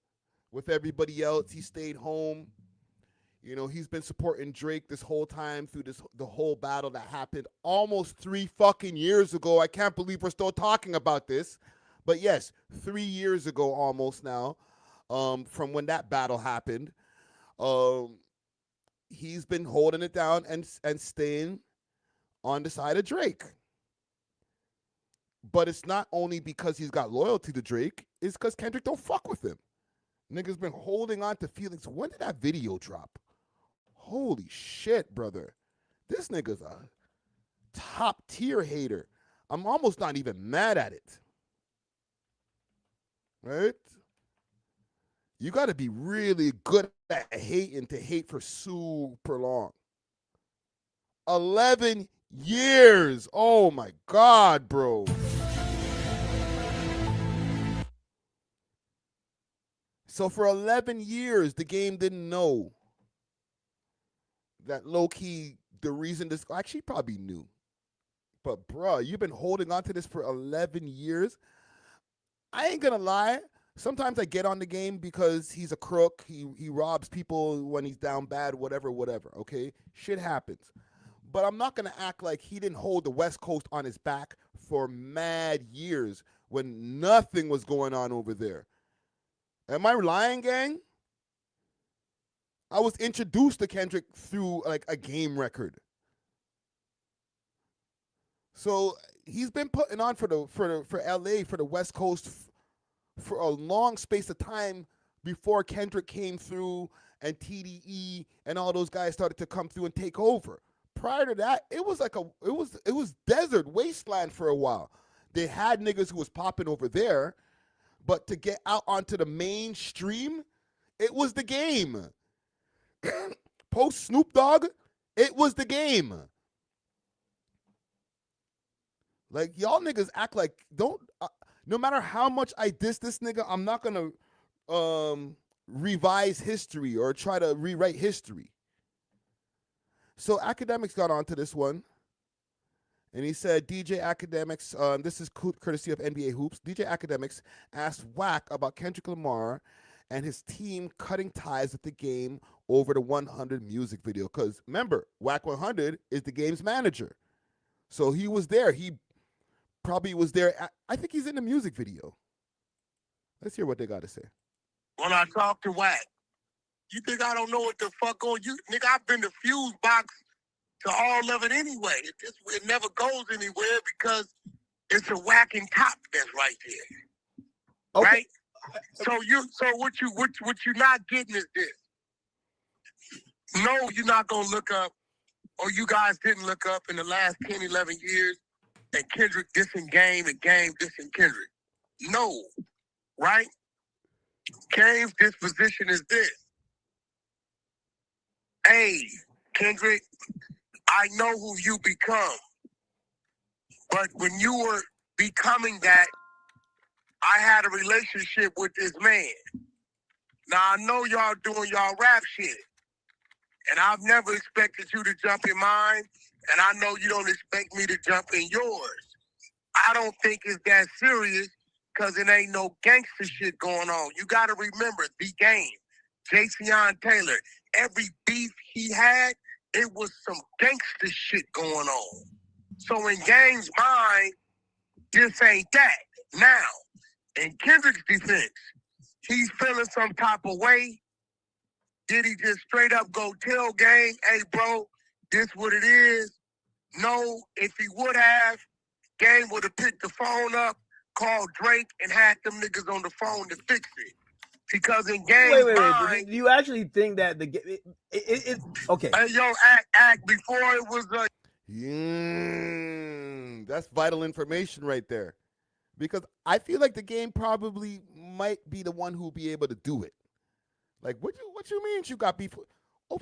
with everybody else. He stayed home. He's been supporting Drake this whole time through the whole battle that happened almost 3 fucking years ago. I can't believe we're still talking about this. But yes, 3 years ago almost now, from when that battle happened. He's been holding it down and staying on the side of Drake. But it's not only because he's got loyalty to Drake, it's because Kendrick don't fuck with him. Nigga's been holding on to feelings. When did that video drop? Holy shit, brother. This nigga's a top tier hater. I'm almost not even mad at it. Right? You got to be really good at hating to hate for super long. 11 years. Oh my God, bro. So for 11 years, the Game didn't know that low-key, the reason this, actually probably knew. But bro, you've been holding on to this for 11 years. I ain't gonna lie. Sometimes I get on the game because he's a crook. He robs people when he's down bad, whatever. Okay, shit happens. But I'm not gonna act like he didn't hold the West Coast on his back for mad years when nothing was going on over there. Am I lying, gang? I was introduced to Kendrick through like a game record. So he's been putting on for LA, for the West Coast for a long space of time before Kendrick came through and TDE and all those guys started to come through and take over. Prior to that, it was like it was desert wasteland for a while. They had niggas who was popping over there, but to get out onto the mainstream, it was the game. Post Snoop Dogg, it was the game. Like, y'all niggas act like, don't, no matter how much I diss this nigga, I'm not gonna revise history or try to rewrite history. So Academics got onto this one, and he said, DJ Academics, this is courtesy of NBA Hoops, DJ Academics asked Wack about Kendrick Lamar and his team cutting ties with the game over the 100 music video. Because remember, Wack 100 is the game's manager. So he was there. He probably was there. I think he's in the music video. Let's hear what they got to say. When I talk to Wack, you think I don't know what the fuck on you? Nigga, I've been the fuse box to all of it anyway. It never goes anywhere because it's a whacking top that's right there. Okay. Right? So what you not getting is this. No, you're not gonna look up, or you guys didn't look up in the last 10, 11 years that Kendrick dissing Game and Game dissing Kendrick. No, right? Game's disposition is this. Hey, Kendrick, I know who you become. But when you were becoming that, I had a relationship with this man. Now, I know y'all doing y'all rap shit. And I've never expected you to jump in mine. And I know you don't expect me to jump in yours. I don't think it's that serious because it ain't no gangster shit going on. You got to remember, the Game, Jason Taylor, every beef he had, it was some gangster shit going on. So in Game's mind, this ain't that. Now, in Kendrick's defense, he's feeling some type of way. Did he just straight up go tell Game, hey, bro, this what it is? No, if he would have, Game would have picked the phone up, called Drake, and had them niggas on the phone to fix it. Because in Game's mind... Do you actually think that okay. Hey, yo, act before it was... That's vital information right there. Because I feel like the Game probably might be the one who'll be able to do it. Like, what you mean you got beef? Oh,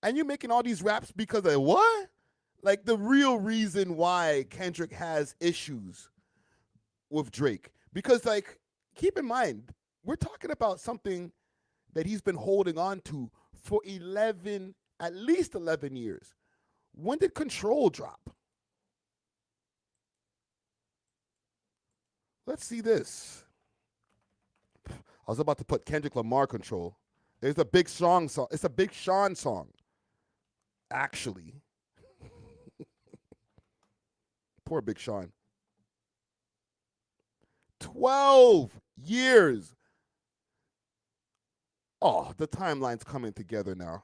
and you're making all these raps because of what? Like, the real reason why Kendrick has issues with Drake. Because, like, keep in mind, we're talking about something that he's been holding on to for at least 11 years. When did Control drop? Let's see this. I was about to put Kendrick Lamar Control. It's a Big Sean song. It's a Big Sean song, actually. Poor Big Sean. 12 years. Oh, the timeline's coming together now.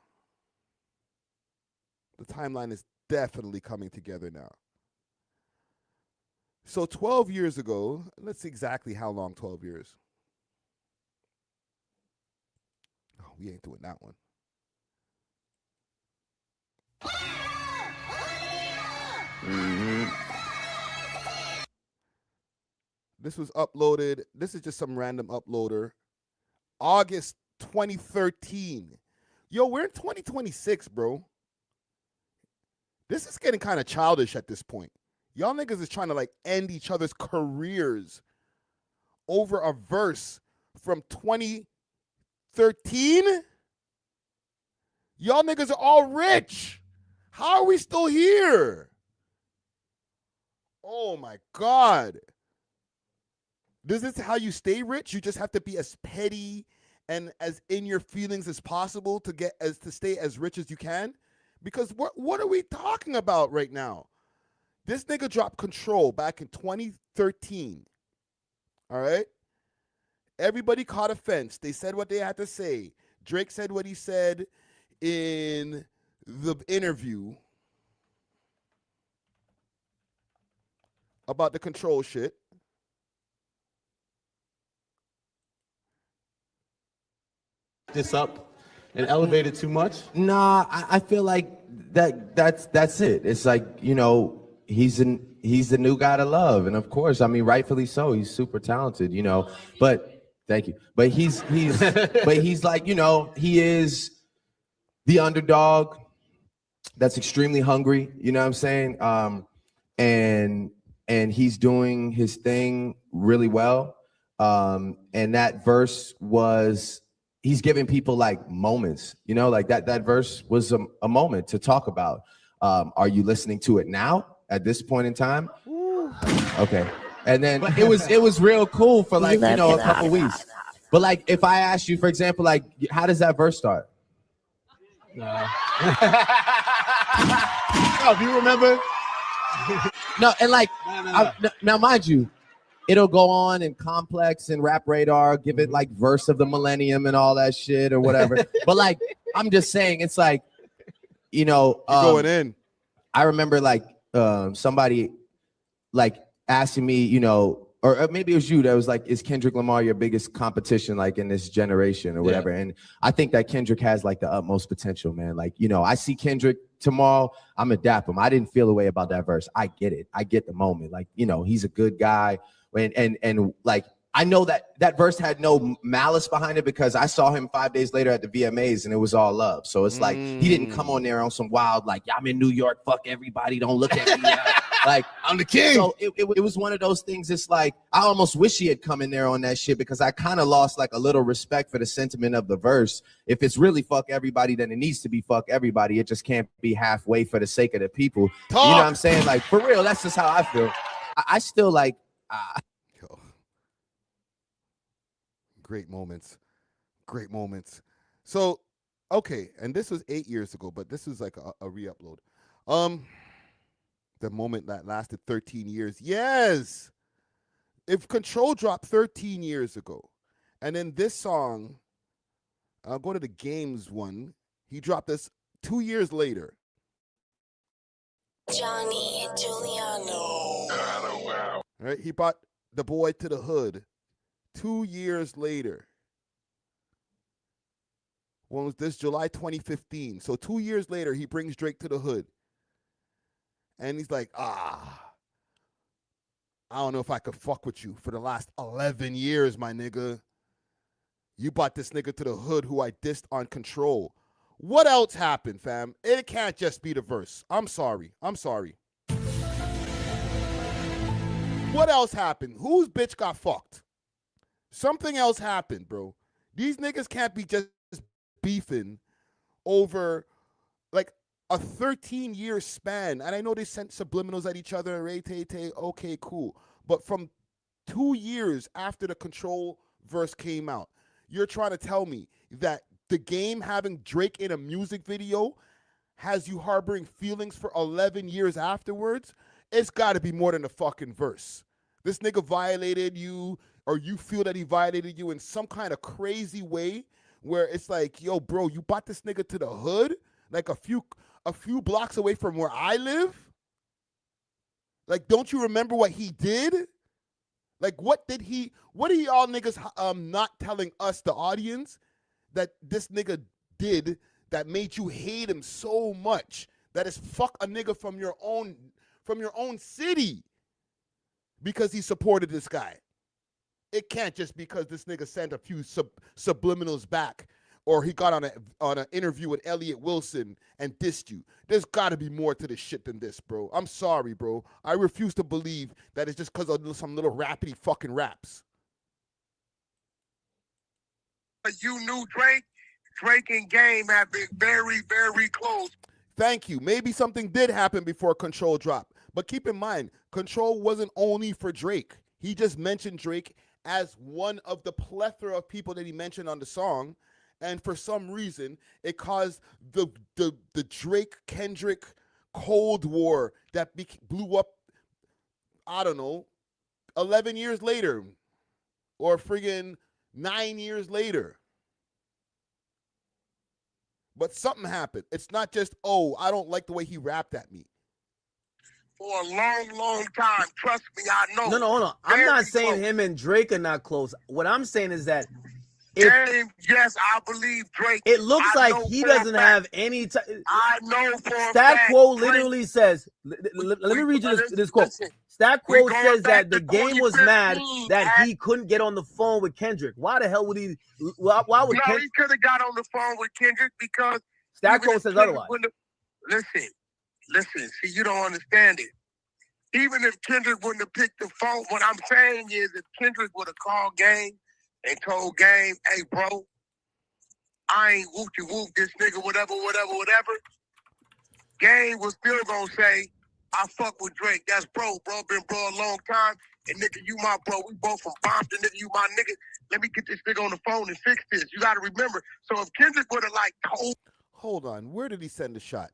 The timeline is definitely coming together now. So 12 years ago, let's see exactly how long 12 years. Oh, we ain't doing that one. This was uploaded. This is just some random uploader. August 2013. Yo, we're in 2026, bro. This is getting kind of childish at this point. Y'all niggas is trying to like end each other's careers over a verse from 2013. Y'all niggas are all rich. How are we still here? Oh my God. This is how you stay rich. You just have to be as petty and as in your feelings as possible to stay as rich as you can. Because what are we talking about right now? This nigga dropped Control back in 2013. All right? Everybody caught offense. They said what they had to say. Drake said what he said in the interview about the Control shit. This up and elevate it too much? Nah, I feel like that's it. It's like, you know, he's the new guy to love, and of course, I mean, rightfully so. He's super talented, you know. But thank you. But he's but he's like, you know, he is the underdog that's extremely hungry. You know what I'm saying? And he's doing his thing really well. And that verse was. He's giving people like moments, you know, like that verse was a moment to talk about. Are you listening to it now at this point in time? Okay. And then it was real cool for like, you know, a couple weeks. But like, if I asked you, for example, like, how does that verse start? Oh, do you remember? No, and like, now mind you, it'll go on and Complex and Rap Radar, give it like verse of the millennium and all that shit or whatever. But like, I'm just saying, it's like, you know, going in. I remember like somebody like asking me, you know, or maybe it was you that was like, is Kendrick Lamar your biggest competition like in this generation or whatever? Yeah. And I think that Kendrick has like the utmost potential, man. Like, you know, I see Kendrick tomorrow, I'm gonna dap him. I didn't feel a way about that verse. I get it. I get the moment. Like, you know, he's a good guy. And like, I know that verse had no malice behind it because I saw him 5 days later at the VMAs and it was all love. So it's like, he didn't come on there on some wild, like, yeah, I'm in New York, fuck everybody, don't look at me. Like, I'm the king. So it was one of those things. It's like, I almost wish he had come in there on that shit because I kind of lost like a little respect for the sentiment of the verse. If it's really fuck everybody, then it needs to be fuck everybody. It just can't be halfway for the sake of the people. Talk. You know what I'm saying? Like, for real, that's just how I feel. I still like, great moments. So, okay, and this was 8 years ago, but this is like a re-upload. The moment that lasted 13 years. Yes. If Control dropped 13 years ago, and then this song, I'll go to the Games one. He dropped this 2 years later. Johnny Giuliano. All right, he brought the boy to the hood 2 years later. When was this? July 2015. So 2 years later, he brings Drake to the hood. And he's like, I don't know if I could fuck with you for the last 11 years, my nigga. You brought this nigga to the hood who I dissed on Control. What else happened, fam? It can't just be the verse. I'm sorry. What else happened? Whose bitch got fucked? Something else happened, bro. These niggas can't be just beefing over like a 13-year span. And I know they sent subliminals at each other, okay, cool. But from 2 years after the Control verse came out, you're trying to tell me that the Game having Drake in a music video has you harboring feelings for 11 years afterwards? It's got to be more than a fucking verse. This nigga violated you, or you feel that he violated you in some kind of crazy way where it's like, yo, bro, you brought this nigga to the hood, like a few blocks away from where I live? Like, don't you remember what he did? Like, what are y'all niggas not telling us, the audience, that this nigga did that made you hate him so much that is fuck a nigga from your own city because he supported this guy? It can't just because this nigga sent a few subliminals back, or he got on an interview with Elliot Wilson and dissed you. There's got to be more to this shit than this, bro. I'm sorry, bro. I refuse to believe that it's just because of some little rapidy fucking raps. You knew Drake and Game have been very, very close. Thank you. Maybe something did happen before Control dropped. But keep in mind, Control wasn't only for Drake. He just mentioned Drake as one of the plethora of people that he mentioned on the song, and for some reason, it caused the Drake Kendrick Cold War that blew up. I don't know, 11 years later, or friggin' 9 years later. But something happened. It's not just, oh, I don't like the way he rapped at me. For a long, long time. Trust me, I know. No, hold on. I'm not saying him and Drake are not close. What I'm saying is that Game, yes, I believe Drake. It looks I like he doesn't have any. I know for a Stat fact. quote literally says. Let me read you this quote. Stat quote says that the game was mad that he couldn't get on the phone with Kendrick. Why the hell would he? Why would No, he could have got on the phone with Kendrick because Stat quote says otherwise. Listen. See, you don't understand it. Even if Kendrick wouldn't have picked the phone, what I'm saying is, if Kendrick would have called Game and told Game, hey, bro, I ain't whoop-de-whoop this nigga, whatever. Game was still gonna say, I fuck with Drake. That's bro, been bro a long time. And nigga, you my bro. We both from Compton, nigga, you my nigga. Let me get this nigga on the phone and fix this. You gotta remember. So if Kendrick would have told. Hold on. Where did he send the shot?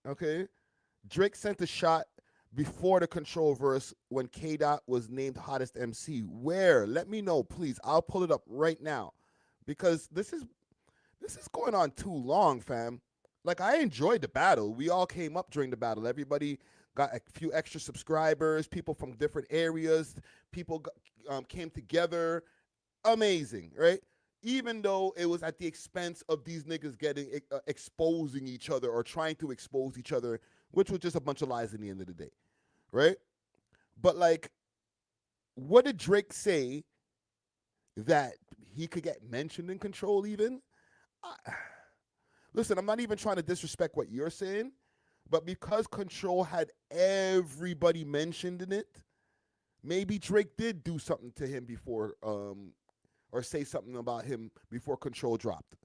Okay. Drake sent a shot before the Control verse when K-Dot was named hottest MC. Where? Let me know, please. I'll pull it up right now because this is going on too long, fam. Like, I enjoyed the battle. We all came up during the battle. Everybody got a few extra subscribers, people from different areas. People came together. Amazing, right? Even though it was at the expense of these niggas getting exposing each other or trying to expose each other, which was just a bunch of lies in the end of the day, right? But, like, what did Drake say that he could get mentioned in Control even? Listen, I'm not even trying to disrespect what you're saying, but because Control had everybody mentioned in it, maybe Drake did do something to him before, or say something about him before Control dropped.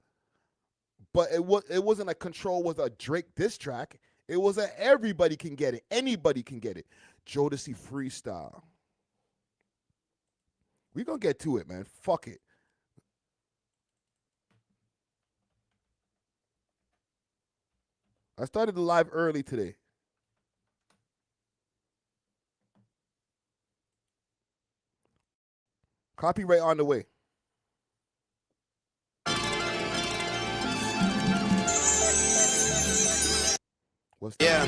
But it wasn't like Control was a Drake diss track. It was a everybody can get it. Anybody can get it. Jodeci freestyle. We gonna get to it, man. Fuck it. I started the live early today. Copyright on the way. What's that?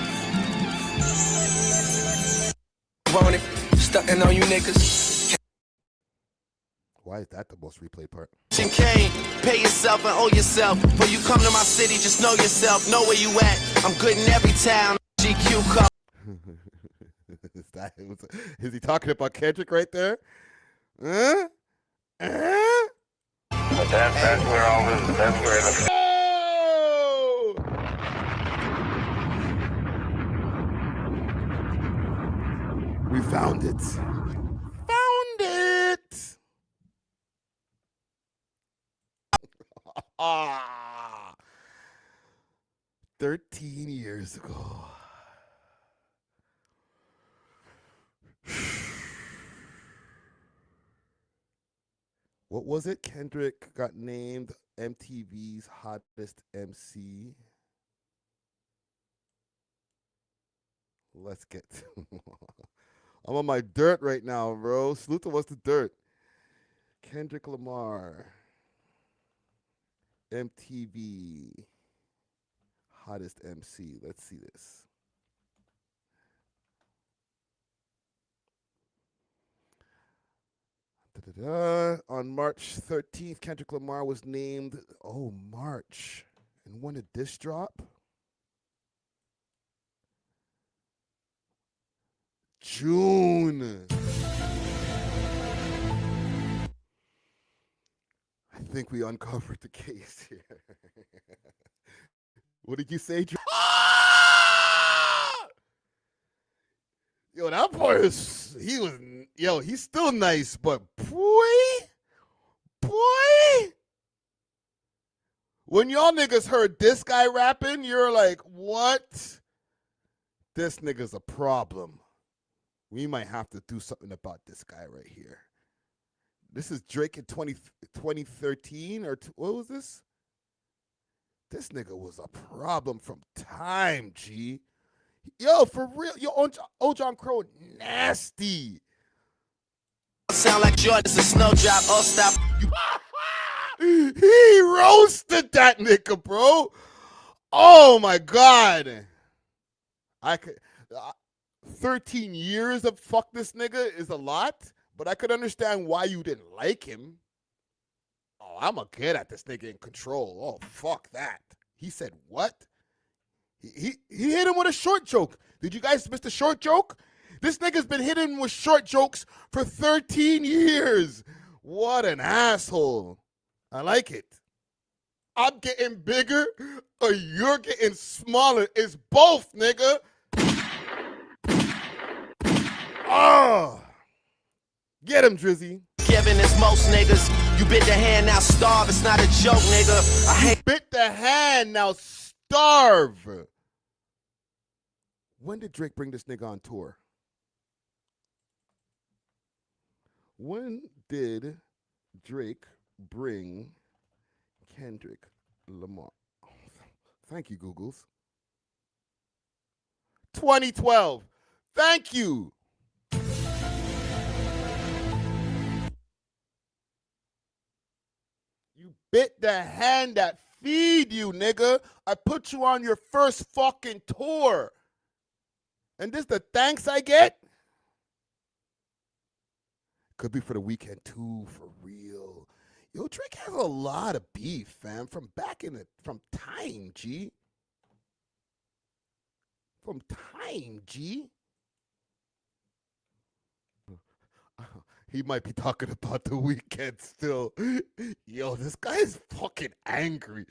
Want it? Stunting on you niggas. Why is that the most replayed part? Kane, pay yourself and owe yourself. When you come to my city, just know yourself. Know where you at. I'm good in every town. GQ call. Is he talking about Kendrick right there? Huh? But that's where all this. That's where the. We found it. Found it. 13 years ago. What was it? Kendrick got named MTV's hottest MC. Let's get to I'm on my dirt right now, bro. Salute to what's the dirt? Kendrick Lamar. MTV hottest MC. Let's see this. On March 13th, Kendrick Lamar was named, March, and won a diss drop. June. I think we uncovered the case here. What did you say, Drew? Yo, that boy he's still nice, but boy, when y'all niggas heard this guy rapping, you're like, what? This nigga's a problem. We might have to do something about this guy right here. This is Drake in 2013 or what was this? This nigga was a problem from time, G. Yo, for real. Yo, John Crow, nasty. Sound like Jordan's a snow drop. Oh, stop. He roasted that nigga, bro. Oh my God. I could 13 years of fuck this nigga is a lot, but I could understand why you didn't like him. Oh, I'm a get at this nigga in control. Oh, fuck that. He said what? He hit him with a short joke. Did you guys miss the short joke? This nigga's been hitting with short jokes for 13 years. What an asshole. I like it. I'm getting bigger or you're getting smaller. It's both, nigga. Oh. Get him, Drizzy. Giving is most niggas. You bit the hand, now starve. It's not a joke, nigga. I hate. Bit the hand, now starve. When did Drake bring this nigga on tour? When did Drake bring Kendrick Lamar? Oh, thank you, Googles. 2012. Thank you. You bit the hand that feed you, nigga. I put you on your first fucking tour. And this the thanks I get? Could be for the weekend too, for real. Yo, Drake has a lot of beef, fam, from time, G. From time, G. He might be talking about the weekend still. Yo, this guy is fucking angry.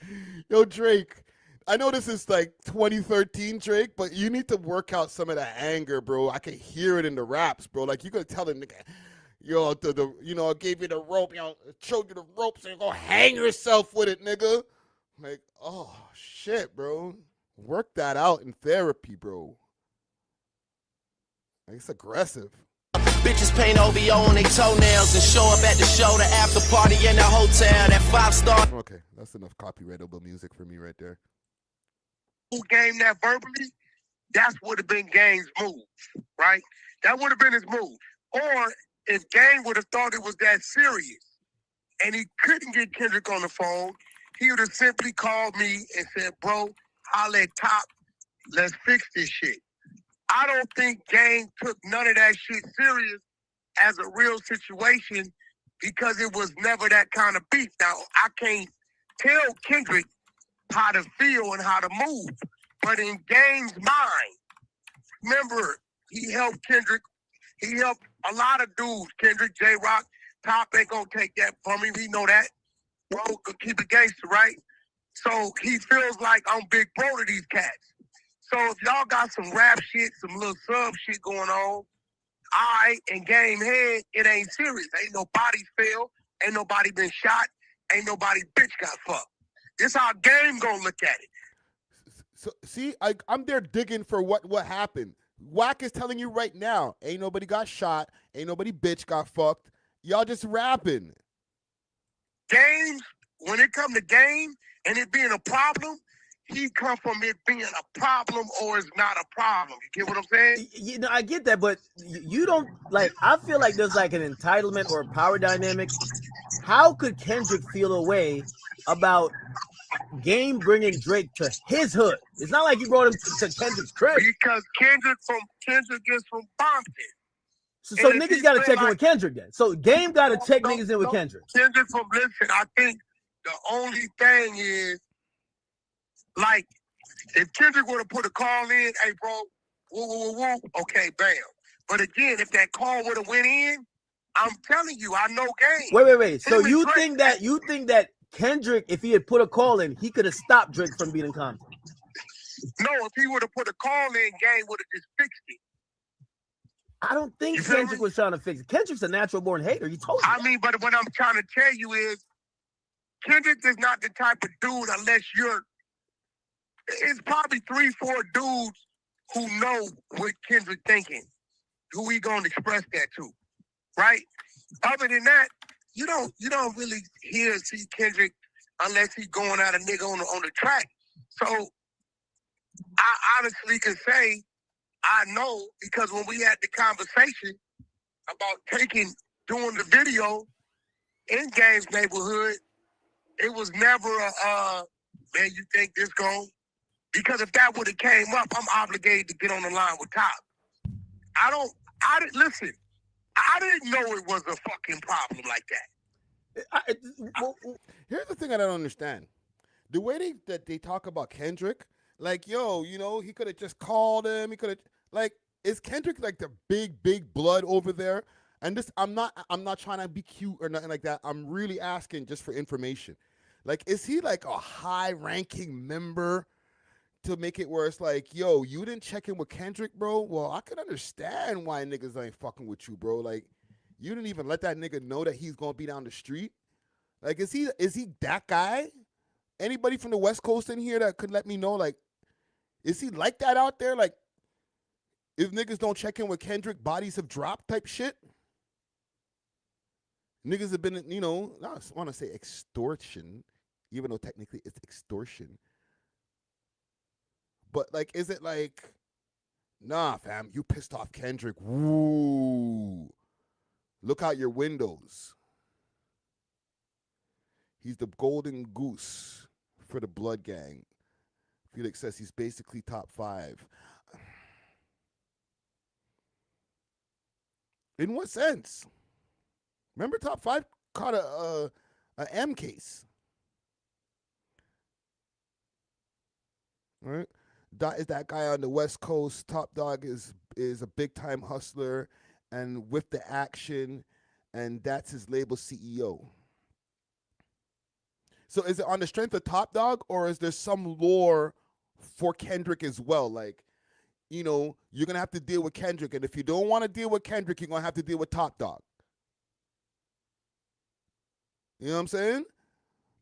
Yo, Drake, I know this is like 2013, Drake, but you need to work out some of that anger, bro. I can hear it in the raps, bro. Like, you gotta tell the nigga, yo, I gave you the rope, showed you the rope, so you go hang yourself with it, nigga. Like, oh, shit, bro. Work that out in therapy, bro. Like, it's aggressive. Bitches paint O.W.O. on their toenails and show up at the show, the after party in the hotel, that 5-star. Okay, that's enough copyrightable music for me right there. Who game that verbally? That's would have been Game's move, right? That would have been his move. Or if Game would have thought it was that serious and he couldn't get Kendrick on the phone, he would have simply called me and said, bro, holla at Top, let's fix this shit. I don't think Game took none of that shit serious as a real situation because it was never that kind of beef. Now, I can't tell Kendrick how to feel and how to move, but in Game's mind, remember, he helped Kendrick. He helped a lot of dudes. Kendrick, J-Rock, Top ain't gonna take that from him. We know that. Bro, keep it gangster, right? So he feels like I'm big bro to these cats. So if y'all got some rap shit, some little sub shit going on, I and Game head, it ain't serious. Ain't no bodies fell, ain't nobody been shot, ain't nobody bitch got fucked. This how Game gonna look at it. So see, I'm there digging for what happened. Wack is telling you right now, ain't nobody got shot, ain't nobody bitch got fucked. Y'all just rapping. Game, when it come to Game and it being a problem, he come from it being a problem or it's not a problem. You get what I'm saying? You know, I get that, but you don't like. I feel like there's like an entitlement or a power dynamic. How could Kendrick feel a way about Game bringing Drake to his hood? It's not like you brought him to Kendrick's crib. Because Kendrick is from Compton. So niggas got to check in with Kendrick then. So Game got to check niggas in with Kendrick. Kendrick from listen. I think the only thing is, like, if Kendrick would have put a call in, hey, bro, woo, woo, woo, woo, okay, bam. But again, if that call would have went in, I'm telling you, I know Game. Wait. So you think that Kendrick, if he had put a call in, he could have stopped Drake from beating Compton? No, if he would have put a call in, Game would have just fixed it. I don't think Kendrick was trying to fix it. Kendrick's a natural born hater. He told you. I mean, but what I'm trying to tell you is, Kendrick is not the type of dude unless you're. It's probably 3-4 dudes who know what Kendrick thinking. who he gonna express that to, right? Other than that, you don't really hear or see Kendrick unless he's going at a nigga on the track. So I honestly can say I know, because when we had the conversation about doing the video in Game's neighborhood, it was never a man, you think this going? Because if that would have came up, I'm obligated to get on the line with Top. Listen, I didn't know it was a fucking problem like that. Here's the thing I don't understand. The way they talk about Kendrick, like, yo, you know, he could have just called him. He could have, like, is Kendrick like the big blood over there? And this, I'm not trying to be cute or nothing like that. I'm really asking just for information. Like, is he like a high-ranking member to make it where it's like, yo, you didn't check in with Kendrick, bro? Well, I can understand why niggas ain't fucking with you, bro. Like, you didn't even let that nigga know that he's gonna be down the street. Like, is he that guy? Anybody from the West Coast in here that could let me know, like, is he like that out there? Like, if niggas don't check in with Kendrick, bodies have dropped type shit? Niggas have been, you know, I want to say extortion, even though technically it's extortion. But, like, is it like, nah, fam, you pissed off Kendrick. Woo. Look out your windows. He's the golden goose for the Blood Gang. Felix says he's basically top 5. In what sense? Remember, top 5 caught a M case. Right? That is that guy on the West Coast. Top Dog is a big time hustler and with the action, and that's his label CEO. So is it on the strength of Top Dog, or is there some lore for Kendrick as well? Like, you know, you're gonna have to deal with Kendrick, and if you don't want to deal with Kendrick, you're gonna have to deal with Top Dog. You know what I'm saying?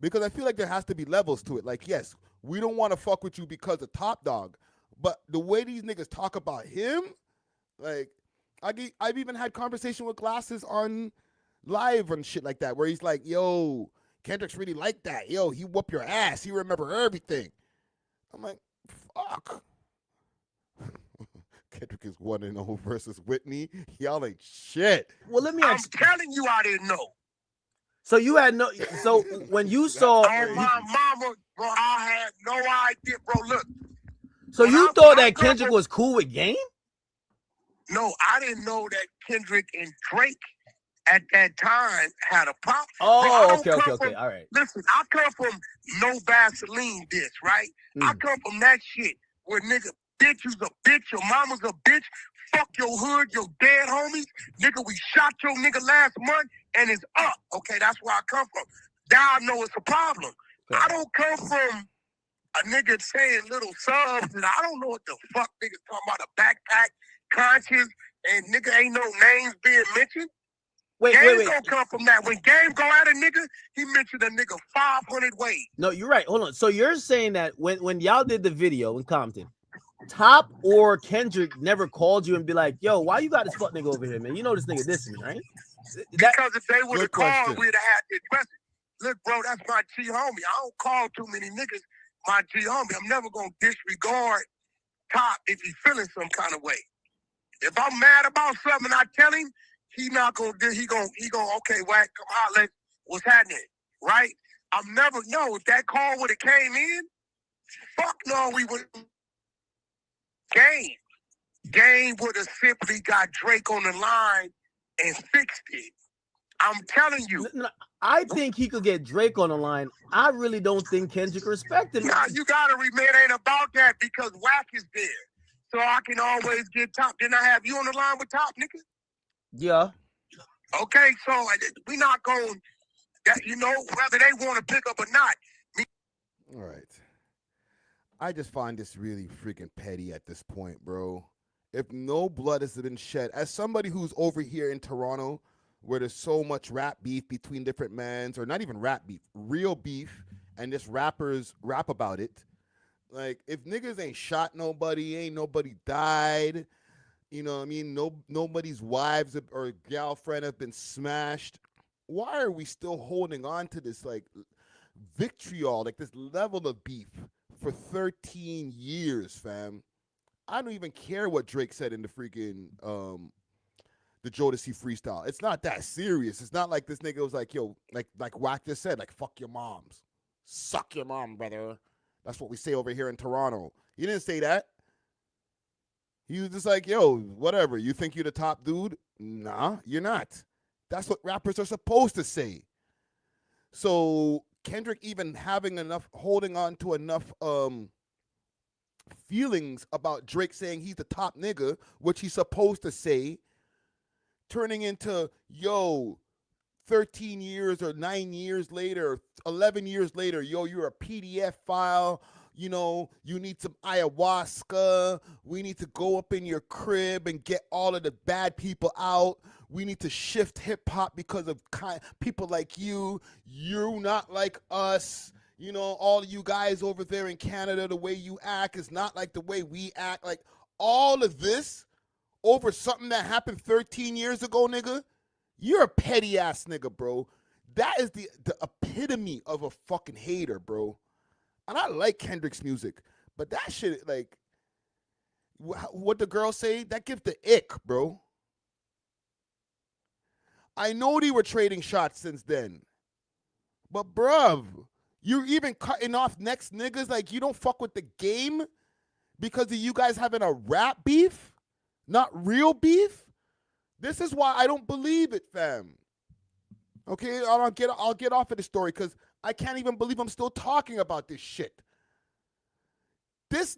Because I feel like there has to be levels to it. Like, yes, we don't want to fuck with you because of Top Dog, but the way these niggas talk about him, like, I've even had conversation with Glasses on live and shit like that, where he's like, yo, Kendrick's really like that. Yo, he whoop your ass. He remember everything. I'm like, fuck. Kendrick is 1-0 versus Whitney. Y'all ain't shit. Well, let me ask. I'm telling you, I didn't know. So you had no. So when you saw, oh, my mama, bro, I had no idea, bro. Look. So you thought that Kendrick was cool with Game? No, I didn't know that Kendrick and Drake at that time had a pop. Oh, okay, all right. Listen, I come from no Vaseline dish, right? I come from that shit where nigga, bitch, you's a bitch, your mama's a bitch, fuck your hood, your dead homies, nigga, we shot your nigga last month and it's up. Okay, that's where I come from. Now I know it's a problem. Okay. I don't come from a nigga saying little subs, and I don't know what the fuck niggas talking about, a backpack, conscious, and nigga ain't no names being mentioned. Game gonna come from that. When Game go at a nigga, he mentioned a nigga 500 ways. No, you're right. Hold on. So you're saying that when y'all did the video in Compton, Top or Kendrick never called you and be like, yo, why you got this fuck nigga over here, man? You know this nigga dissing me, right? Because if they would have called, we'd have had this question. Look, bro, that's my G homie. I don't call too many niggas my G homie. I'm never gonna disregard Top if he's feeling some kind of way. If I'm mad about something, I tell him, he not gonna do. He gonna. Okay, Wack, come holler. What's happening? Right? I'm never. No, if that call would have came in, fuck no, we would. Game would have simply got Drake on the line and fixed it. I'm telling you. I think he could get Drake on the line. I really don't think Kendrick respected him. Nah, you gotta remember, it ain't about that because Wack is there, so I can always get Top. Didn't I have you on the line with Top, nigga? Yeah. Okay, so we not going, you know, whether they want to pick up or not. All right. I just find this really freaking petty at this point, bro. If no blood has been shed, as somebody who's over here in Toronto, where there's so much rap beef between different mans, or not even rap beef, real beef, and just rappers rap about it. Like, if niggas ain't shot nobody, ain't nobody died, You know what I mean? Nobody's wives or girlfriend have been smashed. Why are we still holding on to this like vitriol, like this level of beef for 13 years, fam? I don't even care what Drake said in the freaking the Jodeci freestyle. It's not that serious. It's not like this nigga was like, yo, like Wack just said, like, fuck your moms. Suck your mom, brother. That's what we say over here in Toronto. He didn't say that. He was just like, yo, whatever. You think you're the top dude? Nah, you're not. That's what rappers are supposed to say. So Kendrick even holding on to enough feelings about Drake saying he's the top nigga, which he's supposed to say, turning into, yo, 13 years or 9 years later, 11 years later, yo, you're a PDF file. You know, you need some ayahuasca. We need to go up in your crib and get all of the bad people out. We need to shift hip hop because of people like you. You're not like us. You know, all of you guys over there in Canada, the way you act is not like the way we act. Like, all of this over something that happened 13 years ago, nigga. You're a petty ass nigga, bro. That is the epitome of a fucking hater, bro. And I like Kendrick's music, but that shit, like, what the girls say, that gives the ick, bro. I know they were trading shots since then, but bruv, you're even cutting off next niggas like you don't fuck with the game because of you guys having a rap beef, not real beef. This is why I don't believe it, fam. Okay, I'll get off of the story because I can't even believe I'm still talking about this shit. This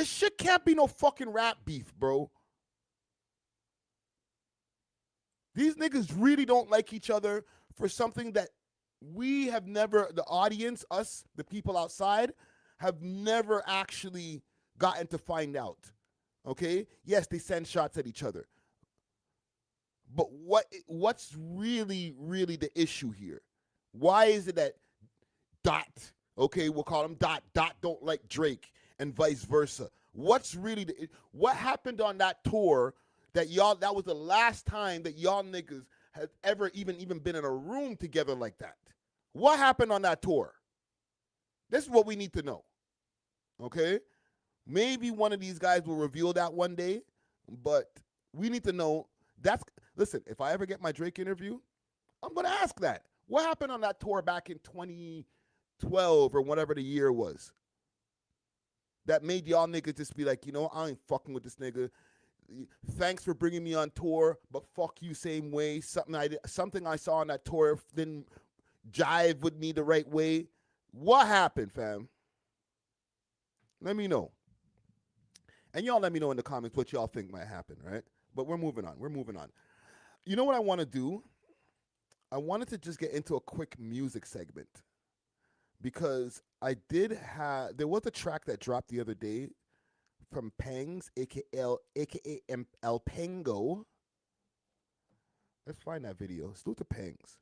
shit can't be no fucking rap beef, bro. These niggas really don't like each other for something that we have never, the audience, us, the people outside, have never actually gotten to find out. Okay? Yes, they send shots at each other. But what's really, really the issue here? Why is it that Dot, okay, we'll call him Dot don't like Drake and vice versa? What's really what happened on that tour that was the last time that y'all niggas had ever even been in a room together like that? What happened on that tour? This is what we need to know. Okay? Maybe one of these guys will reveal that one day, but we need to know. Listen, if I ever get my Drake interview, I'm going to ask that. What happened on that tour back in 2012 or whatever the year was that made y'all niggas just be like, you know, I ain't fucking with this nigga. Thanks for bringing me on tour, but fuck you same way. Something I saw on that tour didn't jive with me the right way. What happened, fam? Let me know. And y'all let me know in the comments what y'all think might happen, right? But we're moving on. You know what I want to do? I wanted to just get into a quick music segment because there was a track that dropped the other day from Penz, aka El Pengo. Let's find that video. Salute to Penz.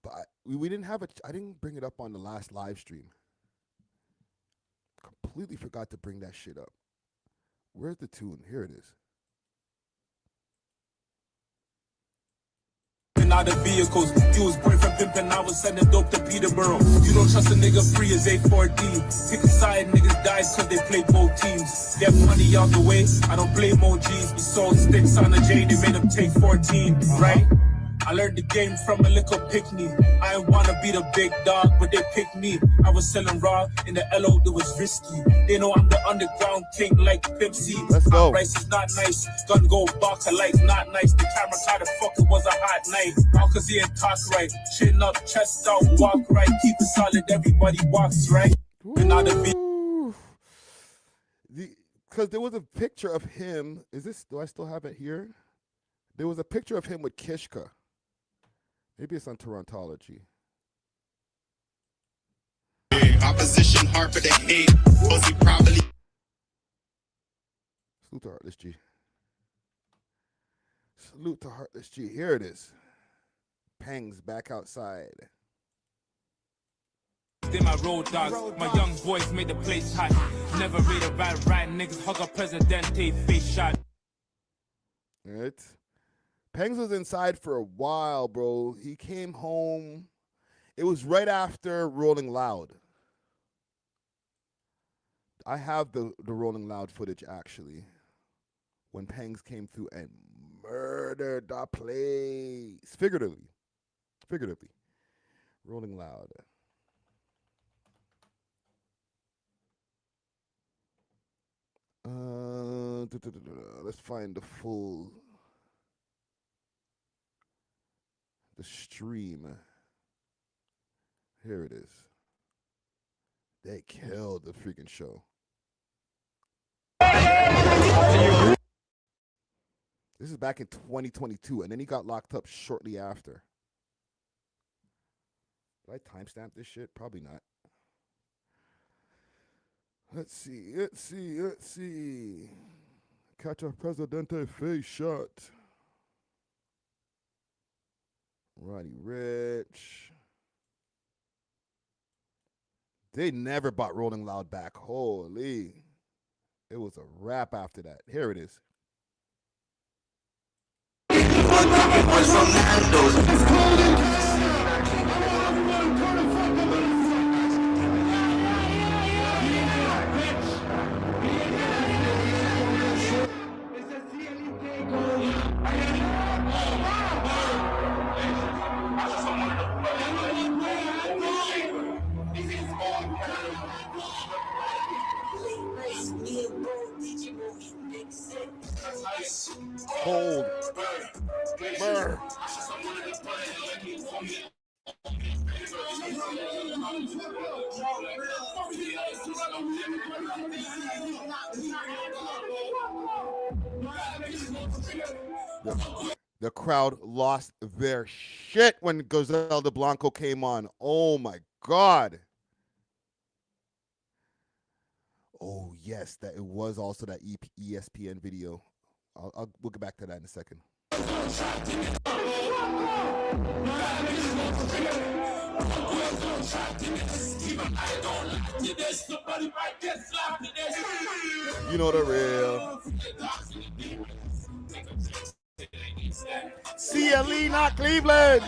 But we didn't have I didn't bring it up on the last live stream. Completely forgot to bring that shit up. Where's the tune? Here it is. Out of vehicles, you was boyfriend pimping, I was sending dope to Peterborough. You don't trust a nigga free as A4D. Pick a side, niggas died cause they play both teams. Get money out the way, I don't blame OGs. We sold sticks on the J, they made them take 14, right? I learned the game from a little pick-me. I ain't wanna be the big dog, but they picked me. I was selling raw in the L.O., it was risky. They know I'm the underground king like Pepsi. Let's go. Price is not nice. Gun go box, I like not nice. The camera tried to fuck, it was a hot night. All cause he ain't talk right. Chin up, chest out, walk right. Keep it solid, everybody walks right. Because there was a picture of him. Do I still have it here? There was a picture of him with Kishka. Maybe it's on Torontology. Opposition hard for the hate. Pussy probably. Salute to Heartless G. Salute to Heartless G. Here it is. Penz back outside. They my road dogs. My young boys made the place hot. Never read a right niggas hug a Presidente face shot. Right? Penz was inside for a while, bro. He came home. It was right after Rolling Loud. I have the Rolling Loud footage, actually, when Penz came through and murdered the place. Figuratively. Rolling Loud. Let's find the stream. Here it is. They killed the freaking show. This is back in 2022, and then he got locked up shortly after. Did I timestamp this shit? Probably not. Let's see. Catch a Presidente face shot. Roddy Ricch. They never bought Rolling Loud back. Holy. It was a wrap after that. Here it is. Cold. Burr. The crowd lost their shit when Gozelle de Blanco came on. Oh my God. Oh yes, that it was also that ESPN video. We'll get back to that in a second. You know the real. CLE, not Cleveland.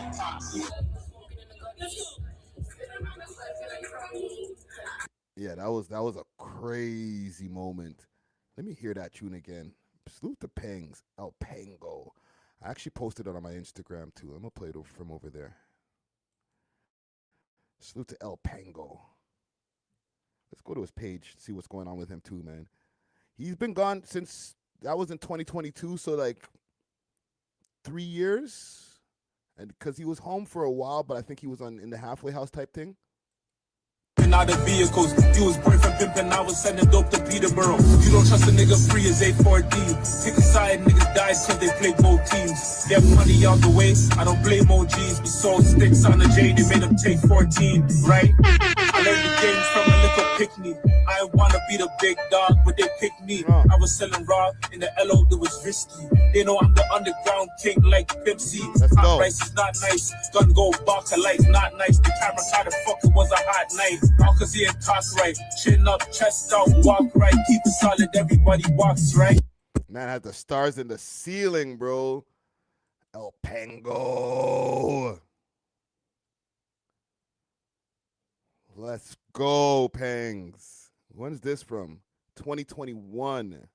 Yeah, that was a crazy moment. Let me hear that tune again. Salute to Penz, El Pango. I actually posted it on my Instagram too. I'm gonna play it from over there. Salute to El Pango. Let's go to his page, see what's going on with him too, man. He's been gone since that was in 2022, so like 3 years, and because he was home for a while, but I think he was in the halfway house type thing. Out of vehicles, you was boyfriend pimping, I was sending dope to Peterborough. You don't trust a nigga free as A4D. Pick a side, niggas died cause they play both teams. Get money out the way, I don't blame OGs. We sold sticks on the J, they made them take 14, right? I learned the game from a little pick-me. I wanna be the big dog, but they picked me. I was selling raw in the LO, it was risky. They know I'm the underground king like Pepsi. Hot rice is not nice, gun go box of lights, not nice. The camera tried to fuck, it was a hot night. All cause he ain't talk right, chin up, chest out, walk right, keep it solid, everybody walks right. Man had the stars in the ceiling, bro. El Pango. Let's go, Penz. When's this from? 2021.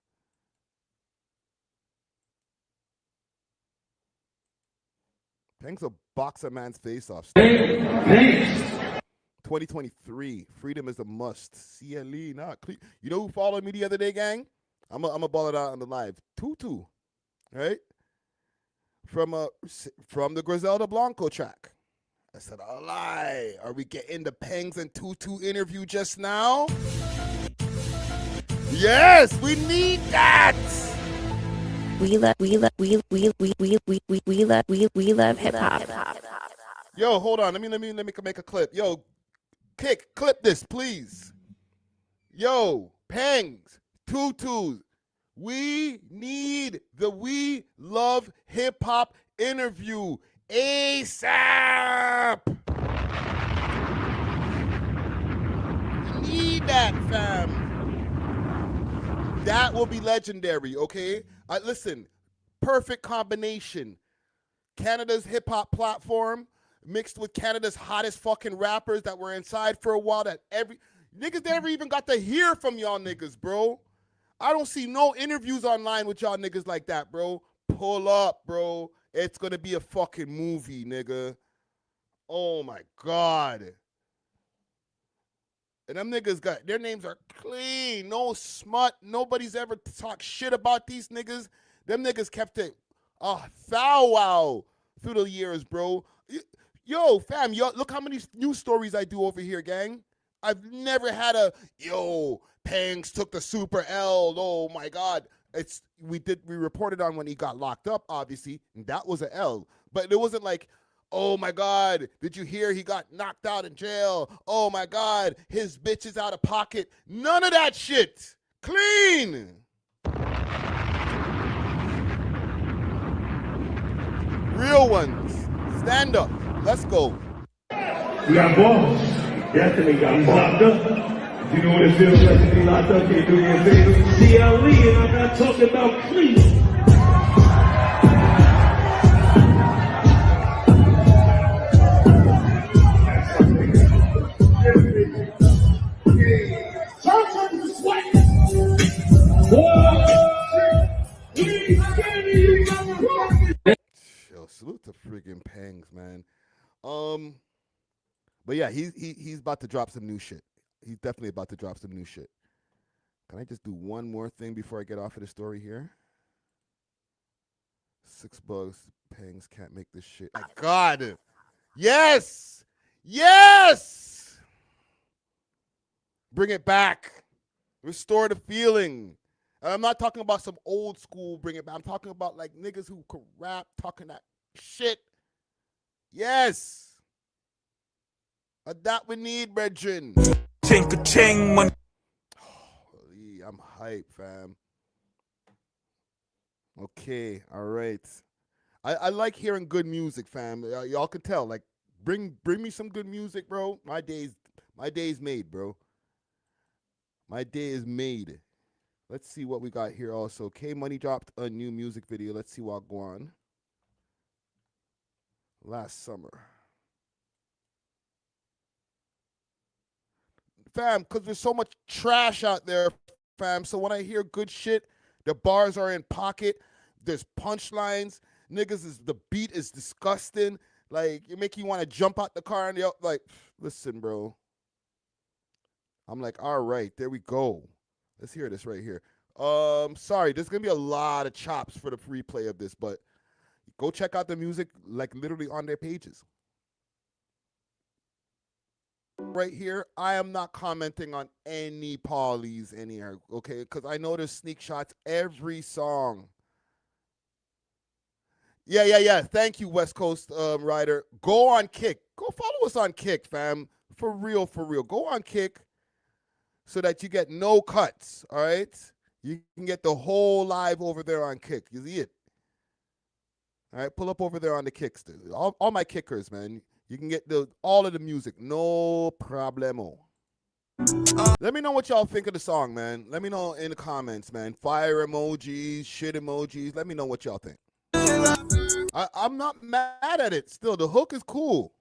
Penz will box a man's face off. 2023. Freedom is a must. CLE, not Cle. You know who followed me the other day, gang? I'm a ball it out on the live. Tutu, right? From the Griselda Blanco track. I said, "Oh, lie. Are we getting the Penz and Tutu interview just now?" Yes, we need that. We love hip hop. Yo, hold on. Let me make a clip. Yo, clip this, please. Yo, Penz, Tutu, we need the We Love Hip Hop interview ASAP. We need that, fam. That will be legendary, okay? Listen, perfect combination. Canada's hip hop platform mixed with Canada's hottest fucking rappers that were inside for a while that every niggas never even got to hear from y'all niggas, bro. I don't see no interviews online with y'all niggas like that, bro. Pull up, bro. It's gonna be a fucking movie, nigga. Oh my God. And them niggas got, their names are clean, no smut. Nobody's ever talked shit about these niggas. Them niggas kept it thou wow through the years, bro. Yo, fam, yo, look how many news stories I do over here, gang. I've never had a, yo, Penz took the Super L. Oh my God. We reported on when he got locked up, obviously, and that was an L. But it wasn't like, oh my God, did you hear he got knocked out in jail? Oh my God, his bitch is out of pocket. None of that shit. Clean. Real ones. Stand up. Let's go. We got balls. Definitely got locked up. You know what it feels like to be locked up? Can you do me a favor? CLE, and I'm not talking about Cleveland. Yo, salute to friggin' Penz, man. But yeah, he's about to drop some new shit. He's definitely about to drop some new shit. Can I just do one more thing before I get off of the story here? $6. Penz can't make this shit. My God. Yes. Yes. Bring it back. Restore the feeling. And I'm not talking about some old school bring it back. I'm talking about like niggas who could rap, talking that shit. Yes. That we need, brethren. Ching man. Holy, I'm hyped, fam. Okay, all right. I like hearing good music, fam. Y'all can tell. Like, bring me some good music, bro. My day's made, bro. My day is made. Let's see what we got here also. K-Money dropped a new music video. Let's see what go on. Last summer. Fam, because there's so much trash out there, fam. So when I hear good shit, the bars are in pocket. There's punchlines. The beat is disgusting. Like, it make you want to jump out the car and like, listen, bro. I'm like, all right, there we go. Let's hear this right here. Sorry, there's gonna be a lot of chops for the replay of this, but go check out the music, like literally on their pages. Right here, I am not commenting on any Paulies in here, okay? Because I know there's sneak shots every song. Yeah. Thank you, West Coast Rider. Go on Kick. Go follow us on Kick, fam. For real. Go on Kick so that you get no cuts, all right? You can get the whole live over there on Kick. You see it? All right, pull up over there on the Kicks. All my kickers, man. You can get all of the music. No problemo. Let me know what y'all think of the song, man. Let me know in the comments, man. Fire emojis, shit emojis. Let me know what y'all think. I'm not mad at it still. The hook is cool.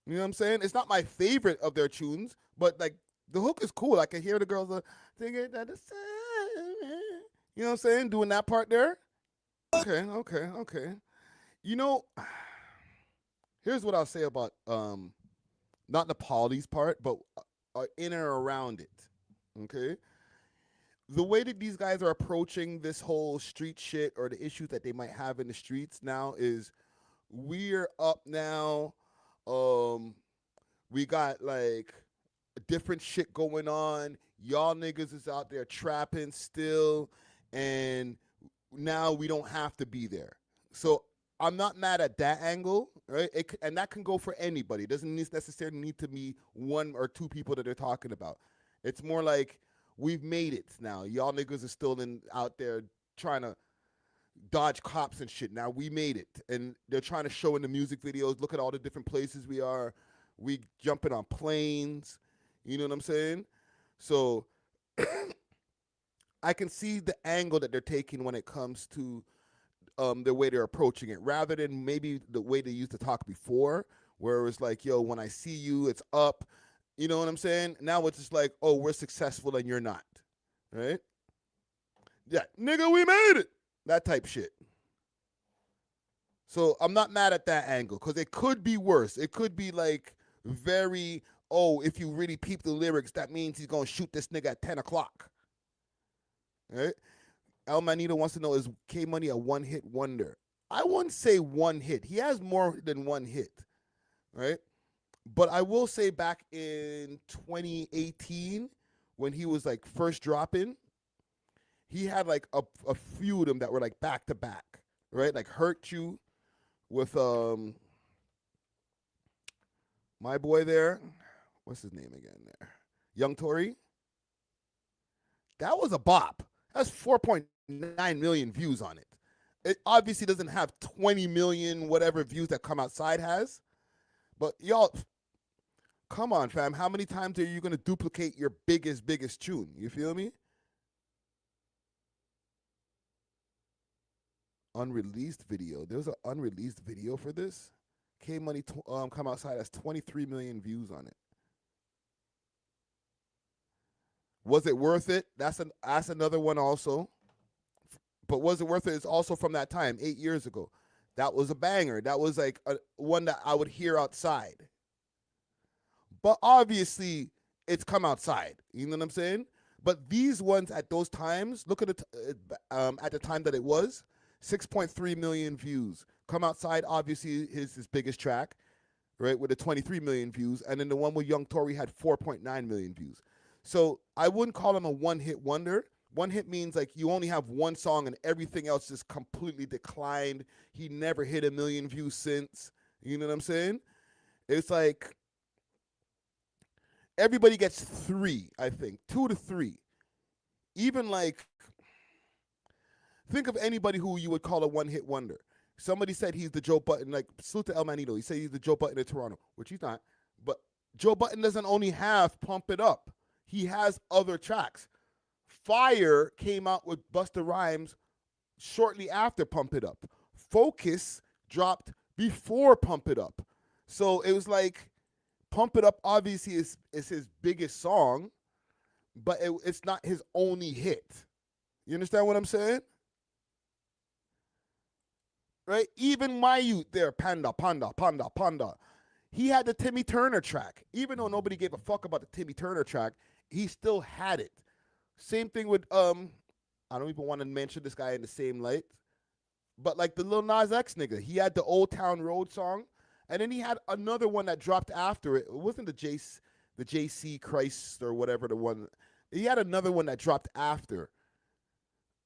You know what I'm saying? It's not my favorite of their tunes, but like the hook is cool. I can hear the girls singing that. You know what I'm saying? Doing that part there. Okay. You know, here's what I'll say about not the Paulies part, but in and around it. Okay. The way that these guys are approaching this whole street shit or the issues that they might have in the streets now is we're up now. We got like different shit going on. Y'all niggas is out there trapping still, and now we don't have to be there. So I'm not mad at that angle, right? And that can go for anybody. It doesn't necessarily need to be one or two people that they're talking about. It's more like we've made it now. Y'all niggas are still out there trying to dodge cops and shit. Now we made it. And they're trying to show in the music videos, look at all the different places we are. We jumping on planes. You know what I'm saying? So I can see the angle that they're taking when it comes to the way they're approaching it, rather than maybe the way they used to talk before, where it was like, yo, when I see you, it's up. You know what I'm saying? Now it's just like, oh, we're successful and you're not. Right? Yeah, nigga, we made it. That type shit. So I'm not mad at that angle, because it could be worse. It could be like very, oh, if you really peep the lyrics, that means he's going to shoot this nigga at 10 o'clock. Right? El Manito wants to know, is K-Money a one-hit wonder? I wouldn't say one hit. He has more than one hit. Right? But I will say back in 2018, when he was like first dropping, he had like a few of them that were like back to back, right? Like Hurt You with my boy there. What's his name again there? Young Tory. That was a bop. That's 4.9 million views on it. It obviously doesn't have 20 million whatever views that Come Outside has. But y'all, come on, fam. How many times are you going to duplicate your biggest tune? You feel me? Unreleased video. There's an unreleased video for this. K-Money Come Outside has 23 million views on it. Was it worth it? That's another one also. But was it worth it? It's also from that time, 8 years ago. That was a banger. That was like one that I would hear outside. But obviously, it's Come Outside. You know what I'm saying? But these ones at those times, look at it at the time that it was, 6.3 million views. Come Outside, obviously, is his biggest track, right, with the 23 million views. And then the one with Young Tory had 4.9 million views. So I wouldn't call him a one-hit wonder. One hit means like you only have one song and everything else just completely declined. He never hit 1 million views since. You know what I'm saying? It's like everybody gets 3, I think, 2 to 3. Even like, think of anybody who you would call a one-hit wonder. Somebody said he's the Joe Budden, like, salute to El Manito. He said he's the Joe Budden of Toronto, which he's not. But Joe Budden doesn't only have Pump It Up. He has other tracks. Fire came out with Busta Rhymes shortly after Pump It Up. Focus dropped before Pump It Up. So it was like, Pump It Up obviously is his biggest song, but it's not his only hit. You understand what I'm saying? Right? Even my youth there, Panda. He had the Timmy Turner track. Even though nobody gave a fuck about the Timmy Turner track, he still had it. Same thing with, I don't even want to mention this guy in the same light, but like the Lil Nas X nigga, he had the Old Town Road song, and then he had another one that dropped after it. It wasn't the JC Christ or whatever the one. He had another one that dropped after.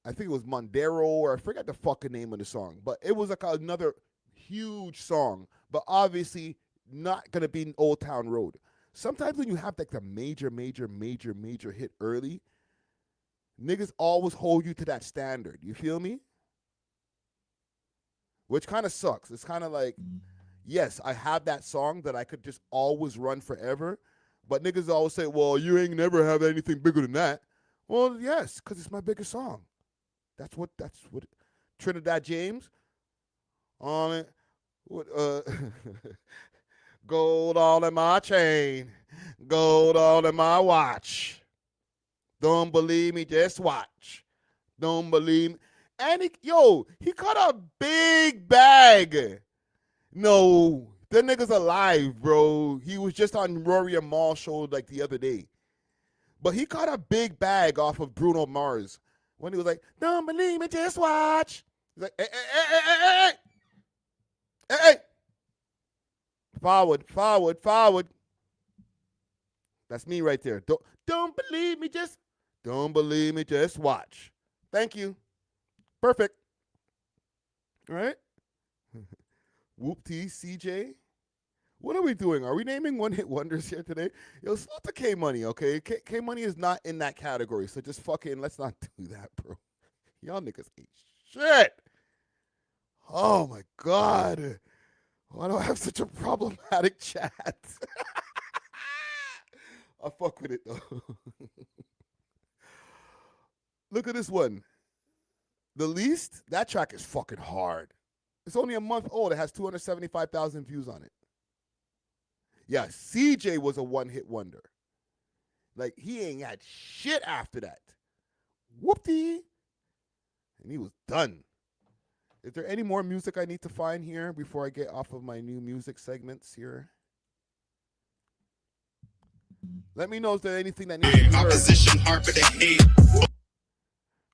I think it was Mondero, or I forgot the fucking name of the song, but it was like another huge song, but obviously not going to be Old Town Road. Sometimes when you have like the major hit early, niggas always hold you to that standard. You feel me? Which kind of sucks. It's kind of like, yes, I have that song that I could just always run forever, but niggas always say, well, you ain't never have anything bigger than that. Well, yes, because it's my biggest song. That's what Trinidad James on it. Gold all in my chain, gold all in my watch. Don't believe me, just watch. Don't believe me. And he caught a big bag. No, that nigga's alive, bro. He was just on Rory and Mal show like the other day. But he caught a big bag off of Bruno Mars when he was like, don't believe me, just watch. He's like, hey. Forward. That's me right there. Don't believe me, just watch. Thank you. Perfect. All right. Whoop-T, CJ. What are we doing? Are we naming one-hit wonders here today? Yo, salute to K-Money, okay? K-Money is not in that category, so just fucking let's not do that, bro. Y'all niggas ain't shit. Oh, my God. Why do I have such a problematic chat? I fuck with it, though. Look at this one. The Least, that track is fucking hard. It's only a month old. It has 275,000 views on it. Yeah, CJ was a one-hit wonder. Like, he ain't had shit after that. Whoopty. And he was done. Is there any more music I need to find here before I get off of my new music segments here? Let me know if there's anything that needs to be heard. Opposition, hard for the hate.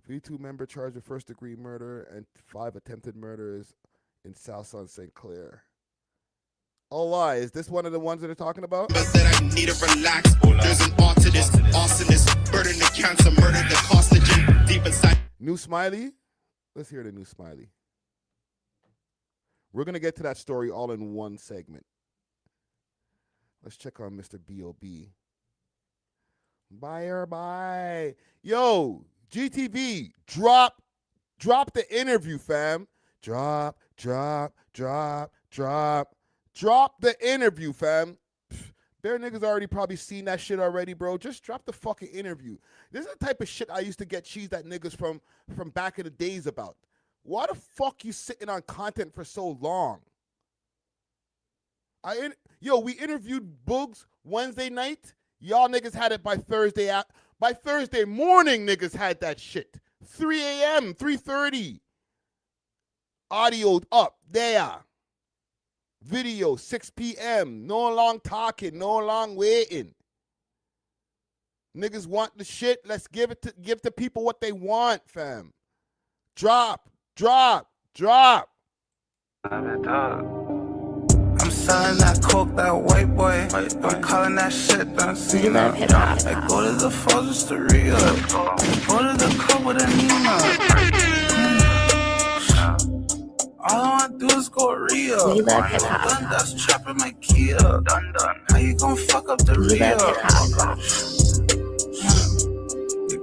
32 member charged with first-degree murder and 5 attempted murders in Salsa and St. Clair. Oh, lie. Is this one of the ones that they're talking about? That I need to relax. There's an art to this, arsonist, burden the cancer, murder the carcinogen deep inside. New Smiley? Let's hear the new Smiley. We're going to get to that story all in one segment. Let's check on Mr. B.O.B. Bye or bye. Yo, GTV, drop the interview, fam. Drop the interview, fam. Bear niggas already probably seen that shit already, bro. Just drop the fucking interview. This is the type of shit I used to get cheesed at niggas from back in the days about. Why the fuck you sitting on content for so long? We interviewed Booggz Wednesday night. Y'all niggas had it by Thursday. By Thursday morning, niggas had that shit. 3 a.m., 3:30. Audio up there. Video 6 p.m. No long talking, no long waiting. Niggas want the shit. Let's give the people what they want, fam. Drop. I'm selling that coke, that white boy. I'm calling that shit done seen up. I go to the furthest to Rio. Go to the club with a Nina. All I want to do is go Rio. Done that's trapping my Kia. How you gonna fuck up the Rio?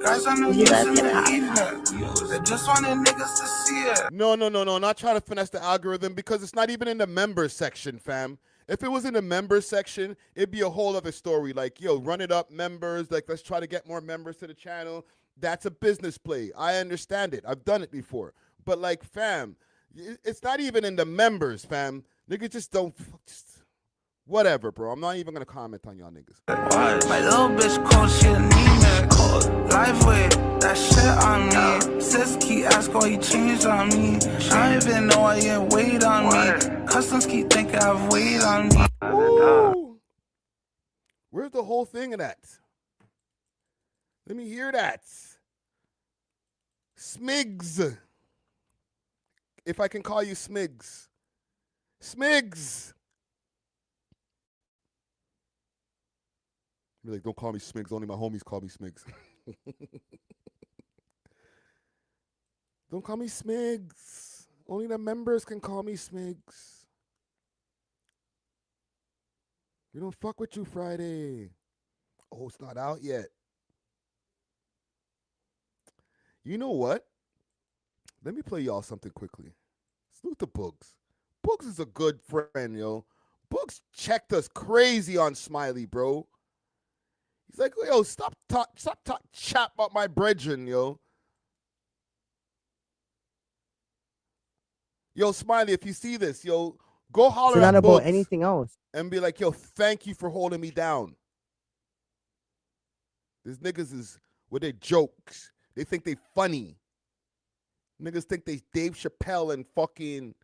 Guys, I know you in the evening. They just wanted niggas to see it. No. Not trying to finesse the algorithm because it's not even in the members section, fam. If it was in the members section, it'd be a whole other story. Like, yo, run it up, members. Like, let's try to get more members to the channel. That's a business play. I understand it. I've done it before. But, like, fam, it's not even in the members, fam. Niggas just don't... Whatever, bro. I'm not even going to comment on y'all niggas. My little bitch cold, she anemic. Live with that shit on me. Sis keep ask why you changed on me. I don't even know why you wait on me. Customs keep thinking I've waited on me. Ooh. Where's the whole thing of that? Let me hear that. Smigs. If I can call you Smigs. Smigs. Be like, don't call me Smigs. Only my homies call me Smigs. Don't call me Smigs. Only the members can call me Smigs. We don't fuck with you Friday. Oh, it's not out yet. You know what? Let me play y'all something quickly. Salute to Booggz. Booggz is a good friend, yo. Booggz checked us crazy on Smiley, bro. He's like, yo, stop chat about my brethren, yo. Yo, Smiley, if you see this, yo, go holler it's at not about Booggz anything else. and be like, yo, thank you for holding me down. These niggas is with their jokes. They think they funny. Niggas think they Dave Chappelle and fucking,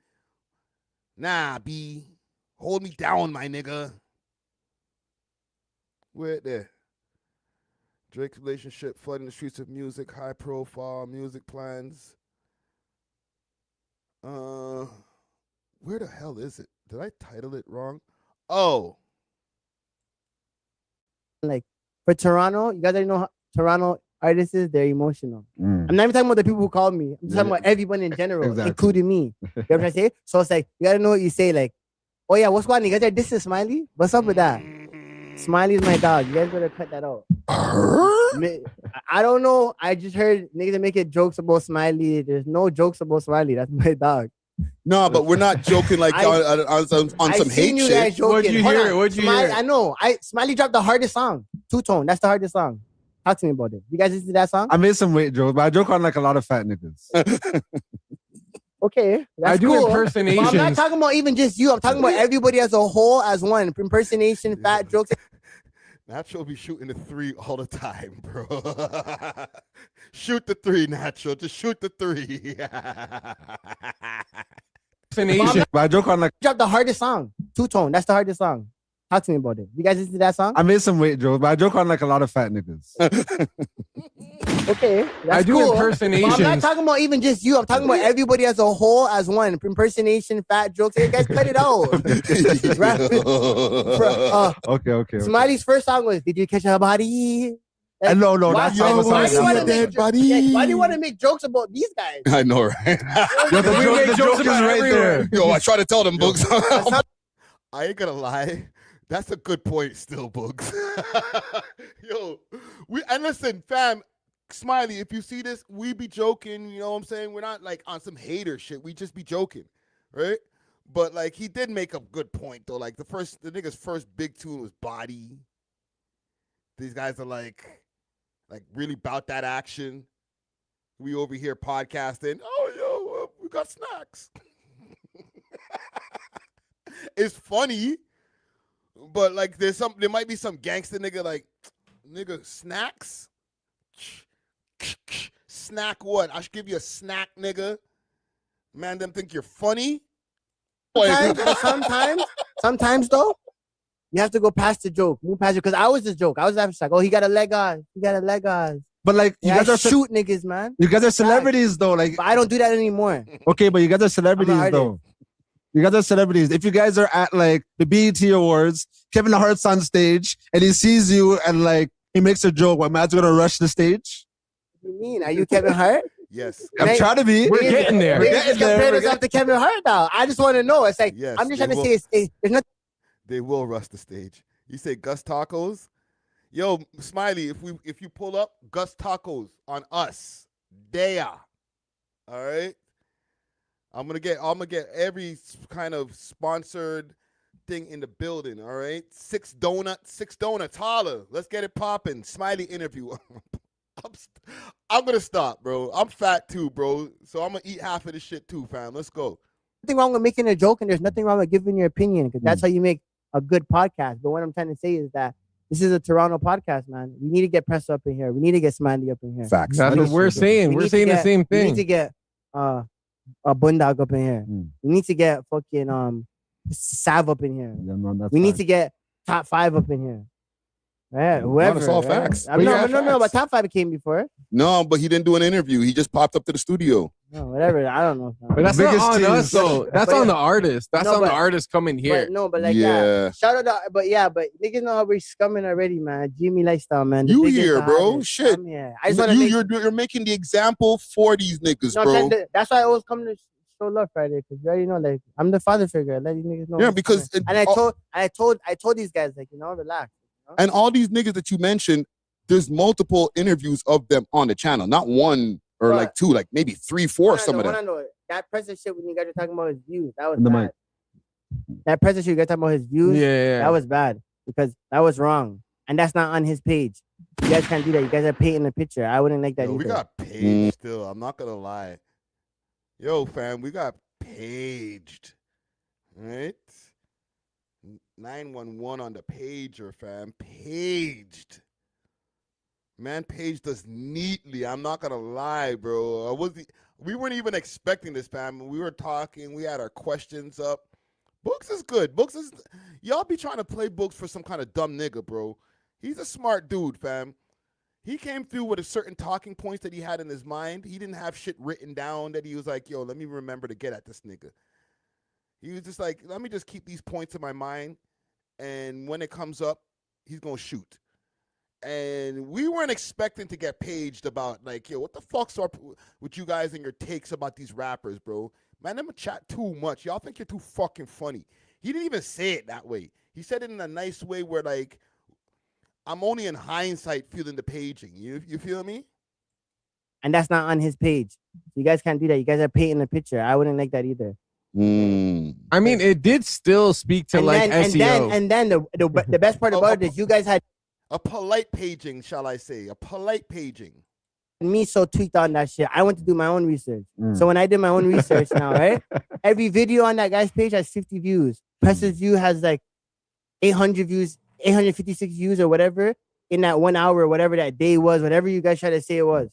nah, B. Hold me down, my nigga. Where there? Drake's relationship, flooding the streets of music, high profile, music plans. Where the hell is it? Did I title it wrong? Oh. Like, for Toronto, you guys already know how Toronto artists is, they're emotional. I'm not even talking about the people who called me. I'm talking about everyone in general, including me. You know what I'm saying? So it's like, you gotta know what you say. Like, oh yeah, what's going on? You guys are dissing Smiley? What's up with that? Smiley's my dog. You guys better cut that out. I don't know. I just heard niggas are making jokes about Smiley. There's no jokes about Smiley. That's my dog. No, but we're not joking like on some hate shit. What'd you hear? I know. Smiley dropped the hardest song. Two Tone. That's the hardest song. Talk to me about it. You guys listen to that song? I made some weight jokes, but I joke on like a lot of fat niggas. Okay, that's I do cool. impersonations. But I'm not talking about even just you. I'm talking about everybody as a whole, as one. Impersonation, fat jokes. Natural be shooting the 3 all the time, bro. Shoot the 3, Natural. Just shoot the 3. But I joke on like drop the hardest song. Two-tone. That's the hardest song. Talk to me about it. You guys listen to that song? I made some weight jokes, but I joke on like a lot of fat niggas. Okay, that's I do cool. impersonations. But I'm not talking about even just you. I'm talking about everybody as a whole, as one. Impersonation, fat jokes. You guys cut it out. Okay. Smiley's first song was "Did you catch her body?" No, Why, that's why do you want to dead make body? Yeah, why do you want to make jokes about these guys? I know, right? the joke is right there. Yo, I try to tell them, Booggz. I ain't gonna lie. That's a good point still, Booggz. Yo, and listen, fam, Smiley, if you see this, we be joking, you know what I'm saying? We're not like on some hater shit. We just be joking, right? But like he did make a good point though. Like the nigga's first big tune was Body. These guys are like really about that action. We over here podcasting. Oh, yo, we got snacks. It's funny, but like there might be some gangster nigga like, nigga, snacks? Snack what? I should give you a snack, nigga. Man, them think you're funny. Sometimes though, you have to go past the joke. Move past it. Because I was this joke. I was like, oh, he got a leg on. He got a leg on. But like you guys are shoot niggas, man. You guys are celebrities though. Like but I don't do that anymore. Okay, but you guys are celebrities though. You guys are celebrities. If you guys are at like the BET Awards, Kevin Hart's on stage and he sees you and like he makes a joke, what man's gonna rush the stage? What do you mean? Are you Kevin Hart? Yes. I'm trying to be. We're getting there. We're getting there. We're up to Kevin Hart now. I just want to know. It's like yes, I'm just trying to say it's not. They will rush the stage. You say Gus Tacos? Yo, Smiley, if you pull up Gus Tacos on us, they are. All right? I'm gonna get every kind of sponsored thing in the building, all right? 6 donuts, holla. Let's get it popping. Smiley interview. I'm gonna stop, bro. I'm fat too, bro. So I'm gonna eat half of this shit too, fam. Let's go. Nothing wrong with making a joke, and there's nothing wrong with giving your opinion, because that's how you make a good podcast. But what I'm trying to say is that this is a Toronto podcast, man. We need to get Press up in here. We need to get Smiley up in here. Facts. That's what we're saying. We're saying the same thing. We need to get a Bundog up in here. We need to get fucking Sav up in here. Yeah, man, we need to get Top 5 up in here. Right, whoever. It's all facts. No, but Top 5 came before. No, but he didn't do an interview. He just popped up to the studio. No, whatever. I don't know. But that's not on us, though. That's on the artist. That's on the artist coming here. But like, yeah. Shout out, but niggas know how we're scumming already, man. Jimmy lifestyle, man. You here, bro? Shit. Yeah. You're making the example for these niggas, bro. That's why I always come to Show Love Friday, because you already know, like, I'm the father figure. I let these niggas know. Yeah, because I told these guys, like, relax. And all these niggas that you mentioned, there's multiple interviews of them on the channel, not one or like 2, like maybe 3, 4. Some of them. That present shit when you guys were talking about his views, that was bad. That present shit you guys talking about his views, that was bad because that was wrong, and that's not on his page. You guys can't do that. You guys are painting the picture. I wouldn't like that. Either. We got paged still. I'm not gonna lie. Yo, fam, we got paged. Right? 911 on the pager, fam. Paged. Man, paged us neatly. I'm not gonna lie, bro. We weren't even expecting this, fam. We were talking. We had our questions up. Booggz is good. Y'all be trying to play Booggz for some kind of dumb nigga, bro. He's a smart dude, fam. He came through with a certain talking points that he had in his mind. He didn't have shit written down that he was like, yo, let me remember to get at this nigga. He was just like, let me just keep these points in my mind, and when it comes up, he's going to shoot. And we weren't expecting to get paged about, like, yo, what the fuck's up with you guys and your takes about these rappers, bro? Man, them chat too much. Y'all think you're too fucking funny. He didn't even say it that way. He said it in a nice way where, like, I'm only in hindsight feeling the paging. You feel me? And that's not on his page. You guys can't do that. You guys are painting the picture. I wouldn't like that either. I mean, it did still speak to SEO. And then the best part about it is you guys had A polite paging, shall I say? A polite paging. Me so tweaked on that shit. I went to do my own research. Mm. So when I did my own research now, right? Every video on that guy's page has 50 views. Press's view has like 800 views, 856 views or whatever in that 1 hour or whatever that day was, whatever you guys try to say it was.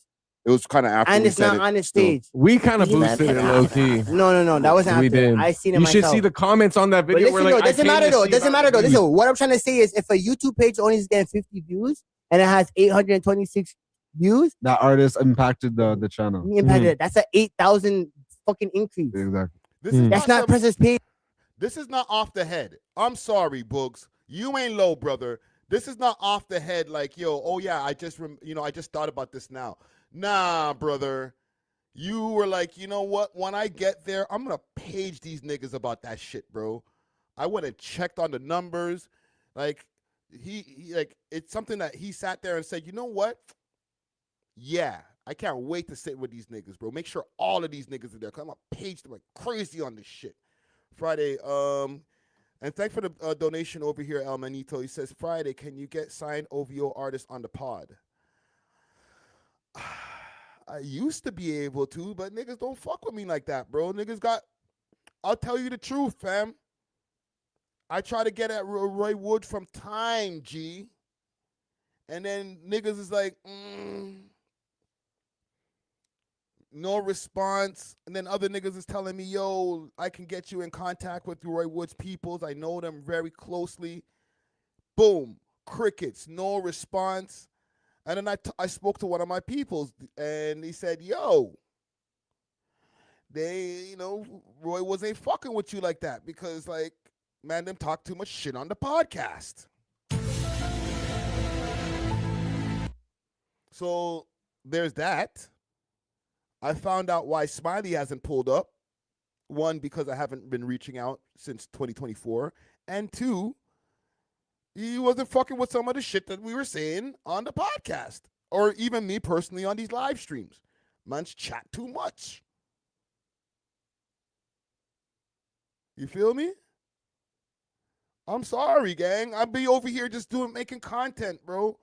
It was kind of after And we it's said not it on the still. stage. We kind of boosted it low key. No, that wasn't We after. did. I seen it You myself. should see the comments on that But video. listen, Where, like, though, doesn't matter though. Doesn't matter though. Listen, Listen, what I'm trying to say is, if a YouTube page only is getting 50 views and it has 826 views, That artist impacted the channel. impacted it. That's an 8,000 fucking increase. Exactly. This is That's not some- Press's page. This is not off the head. I'm sorry, Booggz. You ain't low, brother. This is not off the head like, yo, oh yeah, I just thought about this now. Nah, brother. You were like, you know what? When I get there, I'm going to page these niggas about that shit, bro. I went and checked on the numbers. Like, he like, it's something that he sat there and said, you know what? Yeah, I can't wait to sit with these niggas, bro. Make sure all of these niggas are there. Cause I'm going to page them like crazy on this shit. Friday, and thanks for the donation over here, El Manito. He says, Friday, can you get signed OVO artists on the pod? I used to be able to, but niggas don't fuck with me like that, bro. I'll tell you the truth, fam. I try to get at Roy Wood from time, G. And then niggas is like, no response. And then other niggas is telling me, yo, I can get you in contact with Roy Wood's peoples. I know them very closely. Boom. Crickets. No response. And then I spoke to one of my peoples, and he said, yo, Roy Woods ain't fucking with you like that because, like, man, them talk too much shit on the podcast. So there's that. I found out why Smiley hasn't pulled up. One, because I haven't been reaching out since 2024. And two, he wasn't fucking with some of the shit that we were saying on the podcast. Or even me personally on these live streams. Man's chat too much. You feel me? I'm sorry, gang. I'll be over here just making content, bro.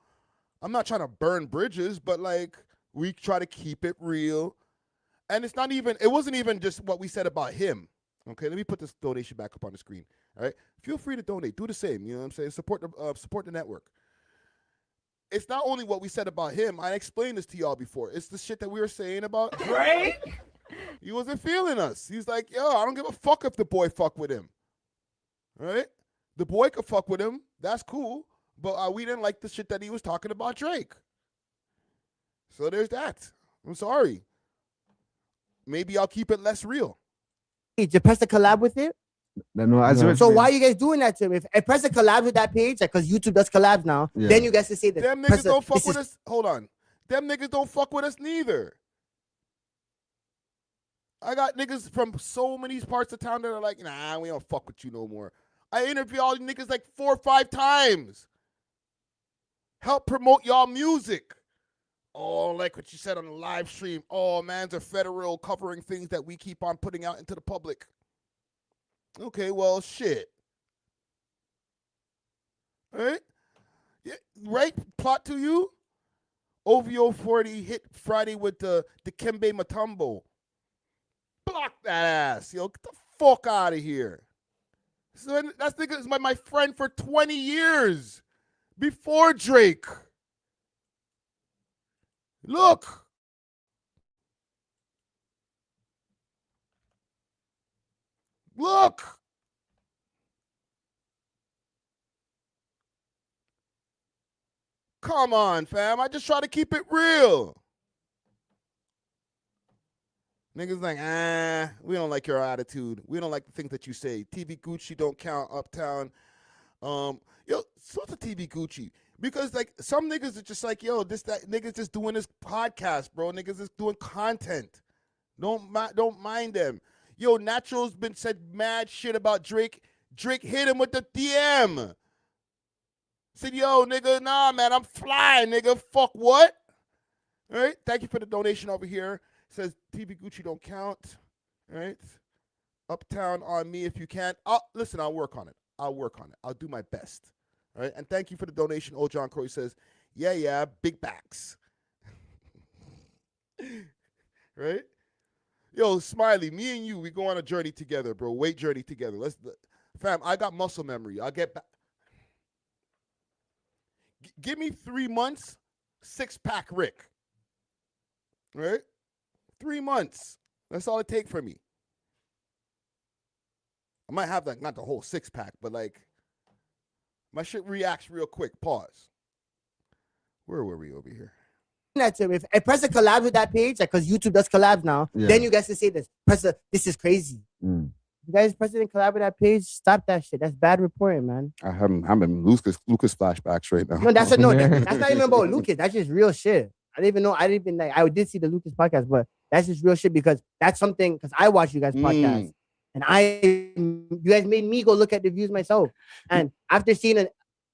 I'm not trying to burn bridges, but like, we try to keep it real. And it wasn't even just what we said about him. Okay, let me put this donation back up on the screen. All right, feel free to donate. Do the same. You know what I'm saying? Support the network. It's not only what we said about him. I explained this to y'all before. It's the shit that we were saying about Drake. He wasn't feeling us. He's like, yo, I don't give a fuck if the boy fuck with him. All right, the boy could fuck with him. That's cool. But we didn't like the shit that he was talking about Drake. So there's that. I'm sorry. Maybe I'll keep it less real. Did Press to collab with it? So why are you guys doing that to him? If Press to collab with that page, because YouTube does collabs now, then you guys can say that. Them niggas don't fuck with us. Hold on. Them niggas don't fuck with us neither. I got niggas from so many parts of town that are like, nah, we don't fuck with you no more. I interview all these niggas like 4 or 5 times. Help promote y'all music. Oh, like what you said on the live stream. Oh, man's a federal covering things that we keep on putting out into the public. Okay, well, shit. All right? Yeah, right? Plot to you. OVO 40 hit Friday with the Kembe Mutombo. Block that ass, yo. Get the fuck out of here. So that nigga is my friend for 20 years. Before Drake. Look. Look. Come on, fam. I just try to keep it real. Niggas like, we don't like your attitude. We don't like the things that you say. TV Gucci don't count, Uptown. Yo, sort of TV Gucci. Because, like, some niggas are just like, yo, niggas just doing this podcast, bro. Niggas just doing content. Don't mind them. Yo, Natural's been said mad shit about Drake. Drake hit him with the DM. Said, yo, nigga, nah, man, I'm fly, nigga. Fuck what? All right, thank you for the donation over here. Says TV Gucci don't count. All right. Uptown on me if you can't. Listen, I'll work on it. I'll do my best. All right, and thank you for the donation. Old John Croy says, yeah, big backs. Right? Yo, Smiley, me and you, we go on a journey together, bro. Weight journey together. Fam, I got muscle memory. I'll get back. Give me 3 months, 6-pack Rick. Right? 3 months. That's all it take for me. I might have like not the whole 6-pack, but like my shit reacts real quick. Pause. Where were we over here? If I press a collab with that page, like because YouTube does collabs now, then you guys can say this. This is crazy. You guys press it and collab with that page, stop that shit. That's bad reporting, man. I'm in Lucas flashbacks right now. No, that's not even about Lucas. That's just real shit. I didn't even know. I did see the Lucas podcast, but that's just real shit because that's something. Because I watch you guys podcast, and you guys made me go look at the views myself. And after seeing it,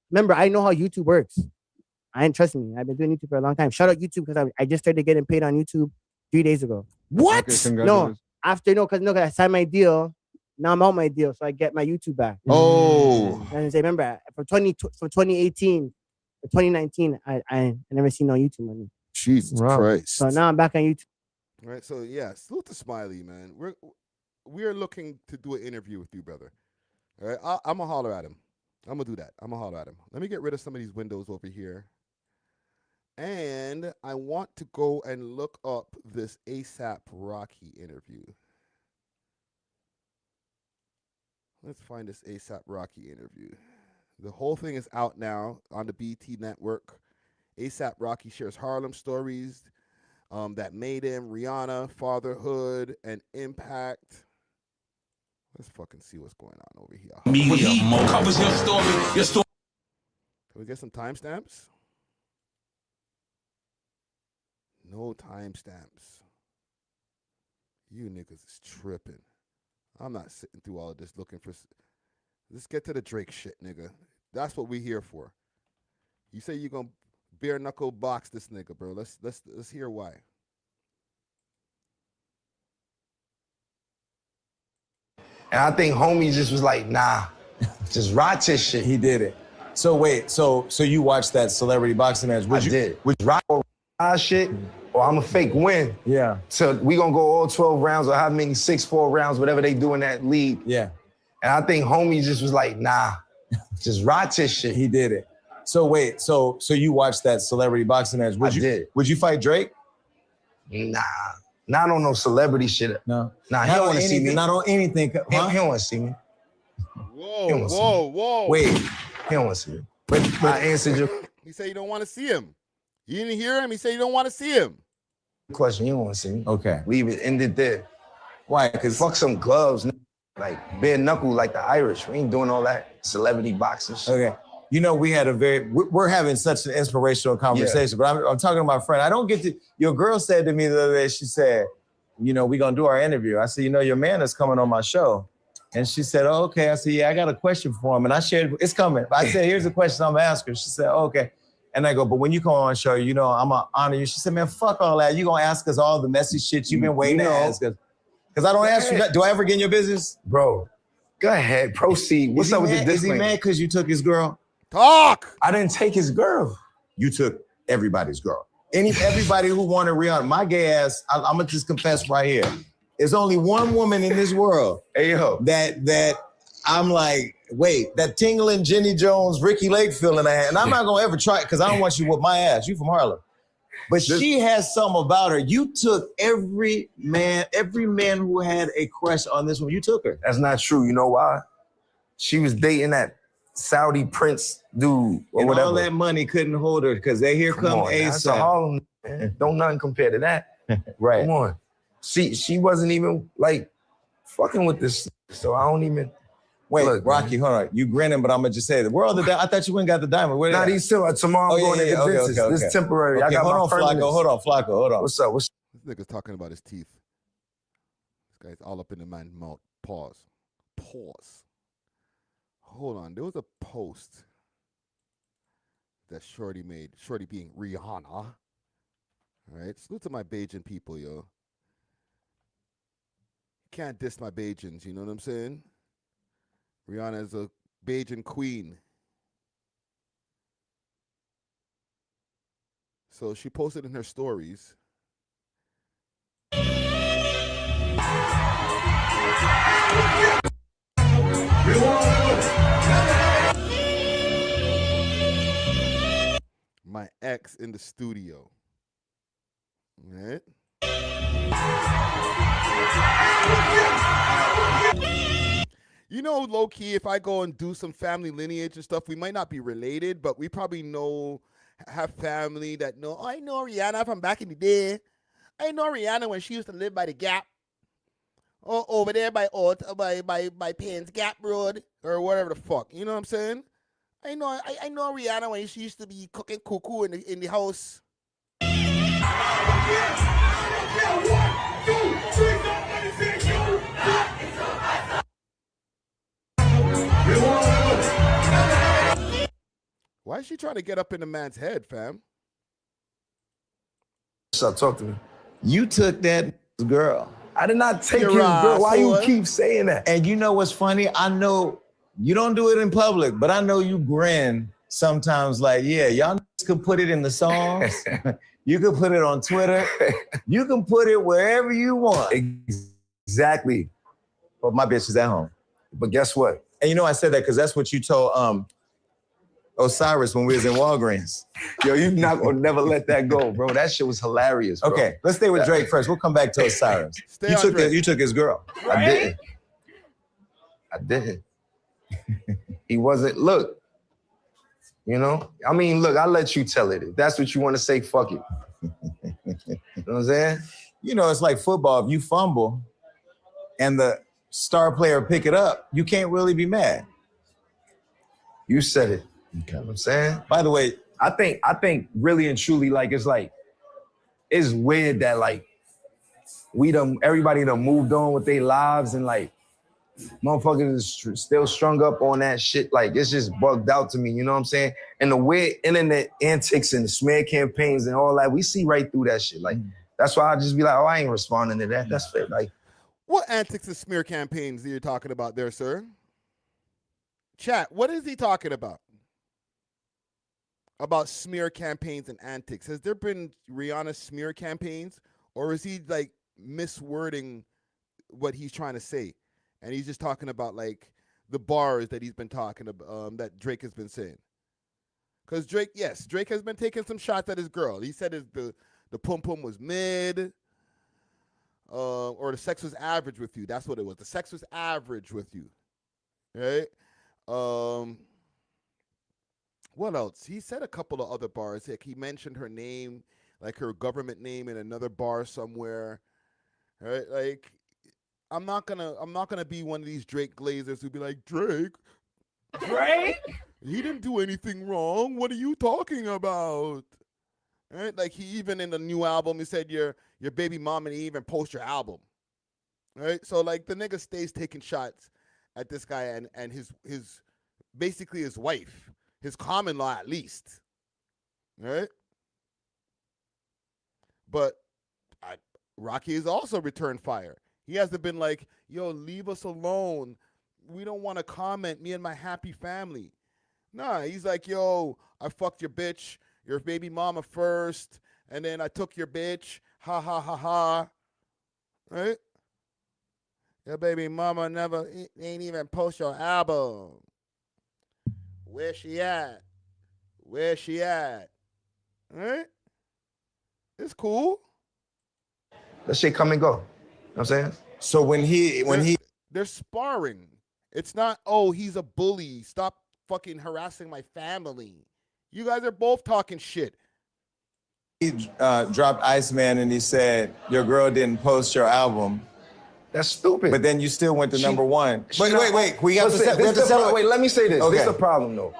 remember, I know how YouTube works. I ain't trust me. I've been doing YouTube for a long time. Shout out YouTube because I just started getting paid on YouTube 3 days ago. What? Okay, because I signed my deal. Now I'm out my deal, so I get my YouTube back. Oh. And I remember from 2018 to 2019, I never seen no YouTube money. Jesus Christ. So now I'm back on YouTube. All right, so yeah, salute to Smiley, man. We're looking to do an interview with you, brother. All right, I'm gonna holler at him. I'm gonna do that. I'm gonna holler at him. Let me get rid of some of these windows over here. And I want to go and look up this A$AP Rocky interview. Let's find this A$AP Rocky interview. The whole thing is out now on the BT network. A$AP Rocky shares Harlem stories that made him, Rihanna, fatherhood, and impact. Let's fucking see what's going on over here. Media covers your story. Your story. Can we get some timestamps? No timestamps. You niggas is tripping. I'm not sitting through all of this looking for. Let's get to the Drake shit, nigga. That's what we here for. You say you're gonna bare knuckle box this nigga, bro. Let's hear why. And I think homie just was like, nah, just rock this shit. He did it. So wait, so you watched that celebrity boxing match? Would you rock or shit, or I'm a fake win? Yeah. So we gonna go all 12 rounds or how many 6-4 rounds, whatever they do in that league. Yeah. And I think homie just was like, nah, just rock this shit. He did it. So wait, so you watched that celebrity boxing match? Would you fight Drake? Nah. Not on no celebrity shit. No. Nah, he don't want to see me. Not on anything. Huh? He don't want to see me. Whoa. Wait, he don't want to see me. But I answered your He said you don't want to see him. You didn't hear him? He said you don't want to see him. question. You don't want to see me. Okay. Leave it, end it there. Why? Because fuck some gloves. Like bare knuckle like the Irish. We ain't doing all that celebrity boxing shit. Okay. You know, we're having such an inspirational conversation, but I'm talking to my friend. I don't get to, your girl said to me the other day, she said, you know, we're going to do our interview. I said, you know, your man is coming on my show. And she said, oh, okay. I said, yeah, I got a question for him. And I shared, it's coming. I said, here's a question I'm going to ask her. She said, oh, okay. And I go, but when you come on the show, you know, I'm going to honor you. She said, man, fuck all that. You're going to ask us all the messy shit you've been waiting to ask us. Because I don't ask you, do I ever get in your business? Bro, go ahead, proceed. What's up with the disclaimer? Is he mad because you took his girl? Talk. I didn't take his girl. You took everybody's girl. Everybody who wanted Rihanna, my gay ass, I'm gonna just confess right here. There's only one woman in this world that I'm like, wait, that tingling Jenny Jones, Ricky Lake feeling I had, and I'm not gonna ever try it because I don't want you to whip my ass. You from Harlem. But she has something about her. You took every man who had a crush on this one, you took her. That's not true. You know why? She was dating that Saudi prince dude or and whatever. All that money couldn't hold her because here come on, that's a A$AP. Harlem, man. Don't nothing compare to that. Right. Come on. She wasn't even like fucking with this. So I don't even. Wait, look, Rocky, hold on. You grinning, but I'm gonna just say the world. I thought you went and got the diamond. Where nah, these still tomorrow. I'm going to the dentist. Okay. This is temporary. Okay, I got hold on, Flacco. Hold on. What's up? This nigga's talking about his teeth. This guy's all up in the man's mouth. Pause. Hold on. There was a post that Shorty made. Shorty being Rihanna. All right. Salute to my Bajan people, yo. Can't diss my Bajans, you know what I'm saying? Rihanna is a Bajan queen. So she posted in her stories. My ex in the studio. Right? You know, low key, if I go and do some family lineage and stuff, we might not be related, but we probably have family that know. Oh, I know Rihanna from back in the day. I know Rihanna when she used to live by the Gap. Or over there by Penz Gap Road or whatever the fuck. You know what I'm saying? I know Rihanna when she used to be cooking cuckoo in the house. Why is she trying to get up in the man's head, fam? So talk to me. You took that girl. I did not take You're his girl. Why you asshole. keep saying that? And you know what's funny? I know you don't do it in public, but I know you grin sometimes like, yeah, y'all could put it in the songs. You can put it on Twitter. You can put it wherever you want. Exactly. But my bitch is at home. But guess what? And you know I said that because that's what you told Osiris when we was in Walgreens. Yo, you not gonna never let that go, bro. That shit was hilarious, bro. Okay, let's stay with Drake first. We'll come back to Osiris. You took his girl. I didn't. He wasn't, look, you know? I mean, look, I'll let you tell it. If that's what you want to say, fuck it. You know what I'm saying? You know, it's like football. If you fumble and the star player pick it up, you can't really be mad. You said it. Okay. You know what I'm saying? By the way, I think really and truly, like, it's weird that, like, everybody done moved on with their lives and, like, motherfuckers is still strung up on that shit. Like, it's just bugged out to me, you know what I'm saying? And the weird internet antics and the smear campaigns and all that, we see right through that shit. Like, that's why I just be like, oh, I ain't responding to that. That's fair. Like, what antics and smear campaigns are you talking about there, sir? Chat, what is he talking about? About smear campaigns and antics. Has there been Rihanna smear campaigns, or is he like miswording what he's trying to say? And he's just talking about like the bars that he's been talking about, that Drake has been saying. Because Drake has been taking some shots at his girl. He said the pum pum was mid, or the sex was average with you. That's what it was. The sex was average with you, right? What else? He said a couple of other bars. Like he mentioned her name, like her government name in another bar somewhere. Right? Like, I'm not gonna be one of these Drake glazers who be like, Drake? He didn't do anything wrong. What are you talking about? Right? Like he even in the new album, he said your baby mom, and he even post your album. Right? So like the nigga stays taking shots at this guy and his basically his wife. His common law, at least, right? But Rocky has also returned fire. He hasn't been like, yo, leave us alone. We don't want to comment, me and my happy family. Nah, he's like, yo, I fucked your bitch, your baby mama first, and then I took your bitch. Ha, ha, ha, ha. Right? Your baby mama ain't even post your album. Where she at? Where she at? All right? It's cool. that shit come and go. You know what I'm saying? So when they're sparring. It's not, oh, he's a bully. Stop fucking harassing my family. You guys are both talking shit. he dropped Iceman and he said, your girl didn't post your album. That's stupid. But then you still went to number one. Wait. We have to Wait, let me say this. Okay. This is the problem, though.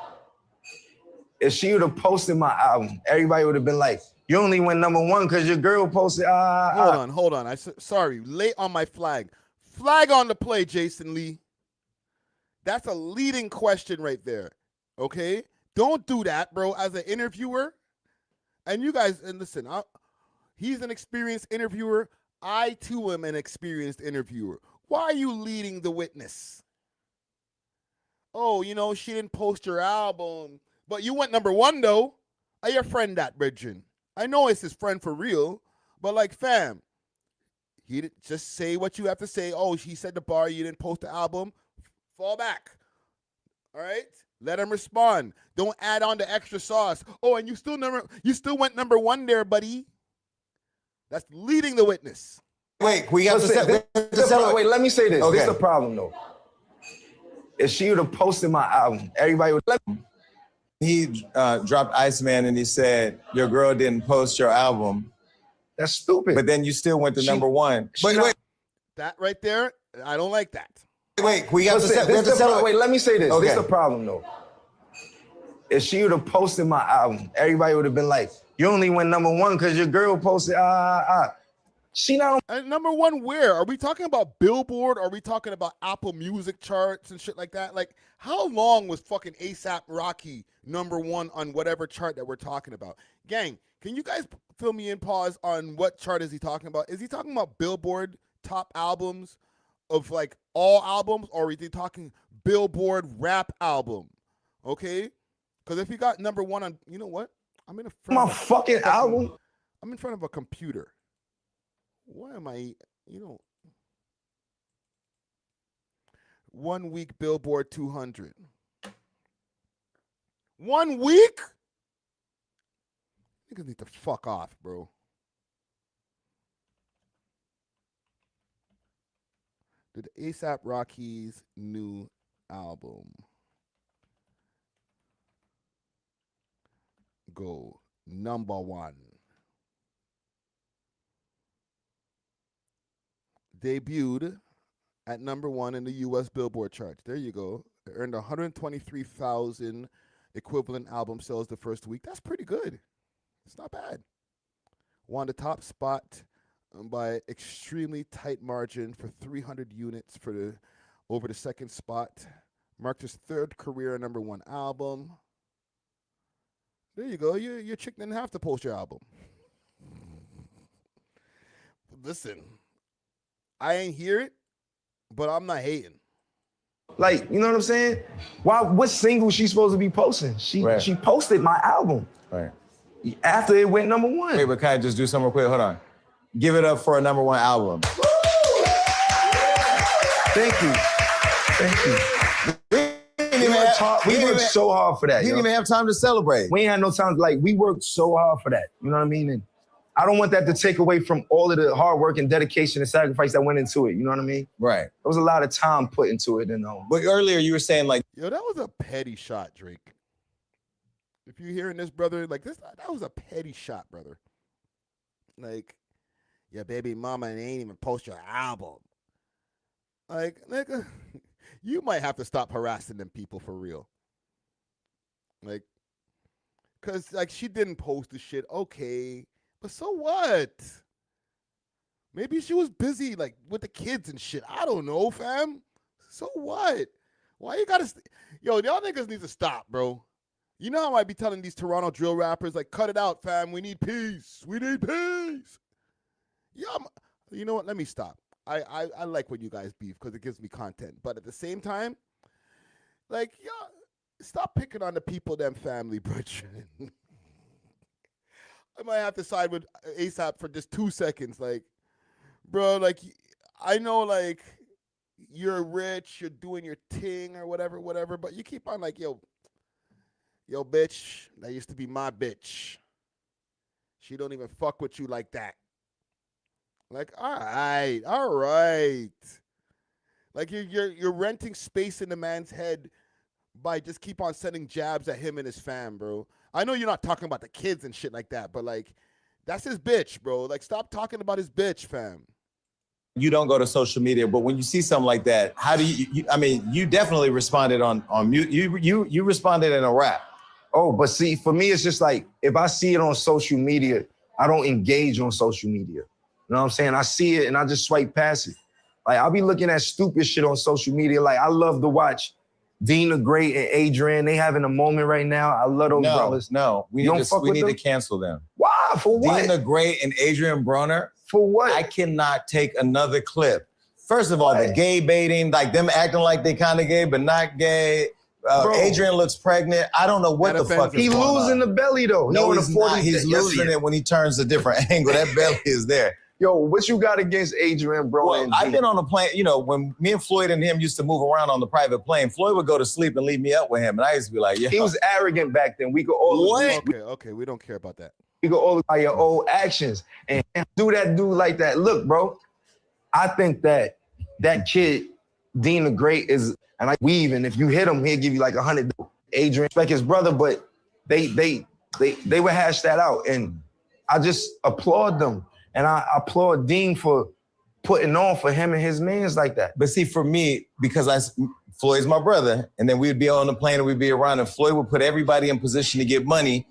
If she would have posted my album, everybody would have been like, you only went number one because your girl posted. Hold on. Sorry, late on my flag. Flag on the play, Jason Lee. That's a leading question right there. Okay? Don't do that, bro, as an interviewer. And you guys, and listen, he's an experienced interviewer. I, too, am an experienced interviewer. Why are you leading the witness? Oh, she didn't post your album. But you went number one, though. Are your friend that, Bridget? I know it's his friend for real, but like, fam, just say what you have to say. Oh, he said the bar, you didn't post the album. Fall back. All right? Let him respond. Don't add on the extra sauce. Oh, and you still went number 1 there, buddy. That's leading the witness. Wait, we got to settle. Wait, let me say this. This is the problem, though. If she would have posted my album, everybody would. He dropped Iceman and he said, your girl didn't post your album. That's stupid. But then you still went to number 1. Wait. That right there, I don't like that. Wait, we got to settle. Wait, let me say this. This is the problem, though. If she would have posted my album, everybody would have been like, you only went number 1 because your girl posted, She not on number 1 where? Are we talking about Billboard? Are we talking about Apple Music charts and shit like that? Like, how long was fucking A$AP Rocky number 1 on whatever chart that we're talking about? Gang, can you guys fill me in, pause, on what chart is he talking about? Is he talking about Billboard top albums of like all albums, or is he talking Billboard rap album? Okay? Because if he got number 1 on, you know what? I'm in a my fucking album. I'm in front of a computer. Why am I, 1 week Billboard 200. 1 week? Niggas need to fuck off, bro. Did A$AP Rocky's new album go number 1? Debuted at number 1 in the U.S. Billboard charts. There you go. It earned 123,000 equivalent album sales the first week. That's pretty good. It's not bad. Won the top spot by extremely tight margin for 300 units over the second spot. Marked his 3rd career number 1 album. There you go. Your chick didn't have to post your album. Listen, I ain't hear it, but I'm not hating. Like, you know what I'm saying? What single she supposed to be posting? She posted my album. Right. After it went number 1. Wait, but can I just do something real quick? Hold on. Give it up for a number 1 album. Thank you. We worked so hard for that. He didn't even have time to celebrate. We ain't had no time. Like, we worked so hard for that. You know what I mean? And I don't want that to take away from all of the hard work and dedication and sacrifice that went into it. You know what I mean? Right. There was a lot of time put into it. But earlier you were saying like, yo, that was a petty shot, Drake. If you're hearing this, brother, like this, that was a petty shot, brother. Like, your baby mama ain't even post your album. Like, nigga, you might have to stop harassing them people for real. Like, cause like she didn't post the shit, okay, but so what? Maybe she was busy like with the kids and shit. I don't know, fam. So what? Why you gotta? Yo, y'all niggas need to stop, bro. You know how I be telling these Toronto drill rappers like, cut it out, fam. We need peace. We need peace. Yeah, you know what? Let me stop. I like when you guys beef because it gives me content. But at the same time, like, yeah, stop picking on the people, them family, brethren. I might have to side with A$AP for just 2 seconds. Like, bro, like, I know, like, you're rich, you're doing your thing or whatever, but you keep on like, yo, bitch, that used to be my bitch. She don't even fuck with you like that. Like, all right. Like you're renting space in the man's head by just keep on sending jabs at him and his fam, bro. I know you're not talking about the kids and shit like that, but like, that's his bitch, bro. Like, stop talking about his bitch, fam. You don't go to social media, but when you see something like that, how do you I mean, you definitely responded on mute. You responded in a rap. Oh, but see, for me, it's just like, if I see it on social media, I don't engage on social media. You know what I'm saying? I see it and I just swipe past it. Like, I'll be looking at stupid shit on social media. Like, I love to watch Dean the Great and Adrian. They having a moment right now. I love those brothers. No, we need to cancel them. Why? For what? Dean the Great and Adrian Bronner. For what? I cannot take another clip. First of all, the gay baiting, like them acting like they kind of gay, but not gay. Adrian looks pregnant. I don't know what the fuck He is going losing on. the belly though. No, he he's not. He's losing it when he turns a different angle. That belly is there. Yo, what you got against Adrian, bro? Well, I've been on a plane, you know, when me and Floyd and him used to move around on the private plane, Floyd would go to sleep and leave me up with him. And I used to be like, yeah. He was arrogant back then. We could all Okay, we don't care about that. We go all by your old actions and do that dude like that. Look, bro, I think that kid, Dean the Great, is, and I weave, and if you hit him, he'll give you like 100. Adrian, like his brother, but they would hash that out. And I just applaud them. And I applaud Dean for putting on for him and his mans like that. But see, for me, because Floyd's my brother, and then we'd be on the plane and we'd be around, and Floyd would put everybody in position to get money.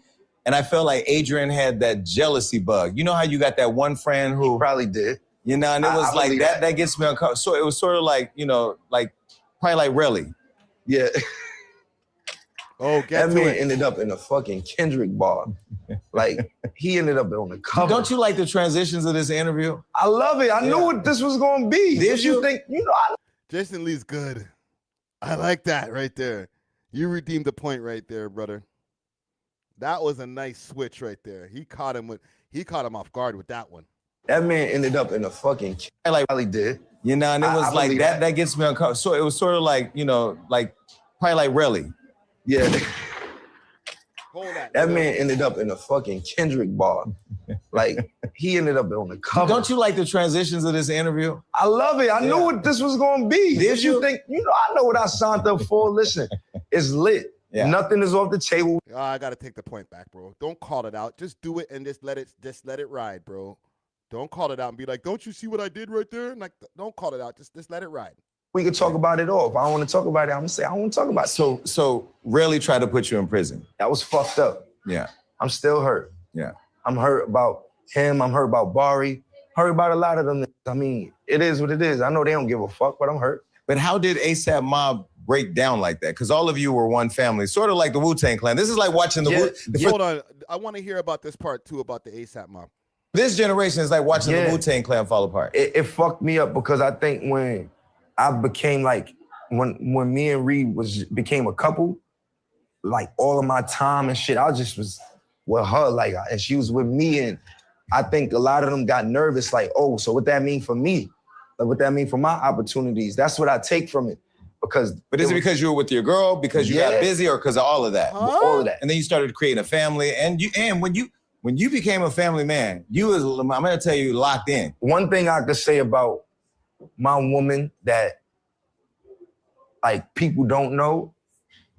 And I felt like Adrian had that jealousy bug. You know how you got that one friend who he probably did. You know, and it was like that gets me uncomfortable. So it was sort of like, you know, like probably like really. Yeah. Oh, that man ended up in a fucking Kendrick bar. Like, he ended up on the cover. Don't you like the transitions of this interview? I love it. I knew what this was going to be. Did you think, Jason Lee's good. I like that right there. You redeemed the point right there, brother. That was a nice switch right there. He caught him off guard with that one. That man ended up in a fucking like really did. You know, and it was like that gets me uncomfortable. So it was sort of like, you know, like probably like really. Yeah. That man ended up in a fucking Kendrick bar. Like, he ended up on the cover. Don't you like the transitions of this interview? I love it. I knew what this was going to be. Did you think, I know what I signed up for. Listen, it's lit. Yeah. Nothing is off the table. I got to take the point back, bro. Don't call it out. Just do it and just let it ride, bro. Don't call it out and be like, don't you see what I did right there? And like, don't call it out. Just let it ride. We could talk about it all. If I don't want to talk about it, I'm going to say I don't want to talk about it. So rarely try to put you in prison. That was fucked up. Yeah. I'm still hurt. Yeah. I'm hurt about him. I'm hurt about Bari. Hurt about a lot of them. I mean, it is what it is. I know they don't give a fuck, but I'm hurt. But how did ASAP Mob break down like that? Because all of you were one family, sort of like the Wu-Tang Clan. This is like watching Hold on. I want to hear about this part too, about the ASAP Mob. This generation is like watching the Wu-Tang Clan fall apart. It fucked me up because I think when I became like, when me and Reed became a couple, like all of my time and shit, I just was with her, like, and she was with me, and I think a lot of them got nervous, like, oh, so what that mean for me? Like, what that mean for my opportunities? That's what I take from it. But is it because you were with your girl, because you got busy, or because of all of that? All of that. And then you started creating a family, and when you became a family man, you was, I'm gonna tell you, locked in. One thing I could say about my woman that, like, people don't know,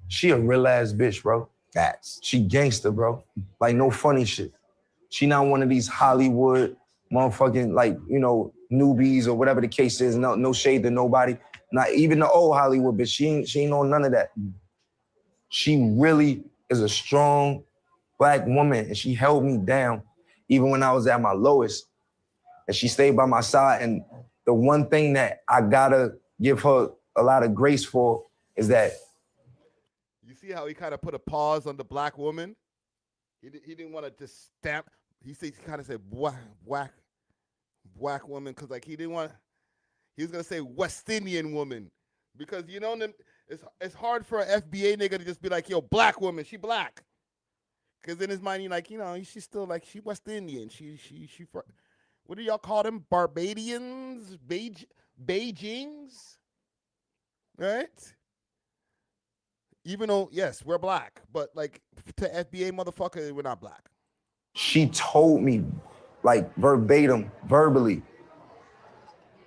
she a real ass bitch, bro. She gangster, bro. Like, no funny shit. She not one of these Hollywood motherfucking, like, newbies or whatever the case is. No shade to nobody. Not even the old Hollywood bitch. She ain't on none of that. She really is a strong Black woman, and she held me down even when I was at my lowest. And she stayed by my side. And the one thing that I gotta give her a lot of grace for is that. You see how he kind of put a pause on the Black woman? He didn't want to just stamp. He kind of said black woman, because like he didn't want. He was gonna say West Indian woman, because it's hard for an FBA nigga to just be like, yo, Black woman, she Black. Because in his mind, he like, she's still like, she West Indian. She what do y'all call them? Barbadians? Beijings? Right? Even though, yes, we're Black, but like to FBA motherfucker, we're not Black. She told me, like, verbatim, verbally,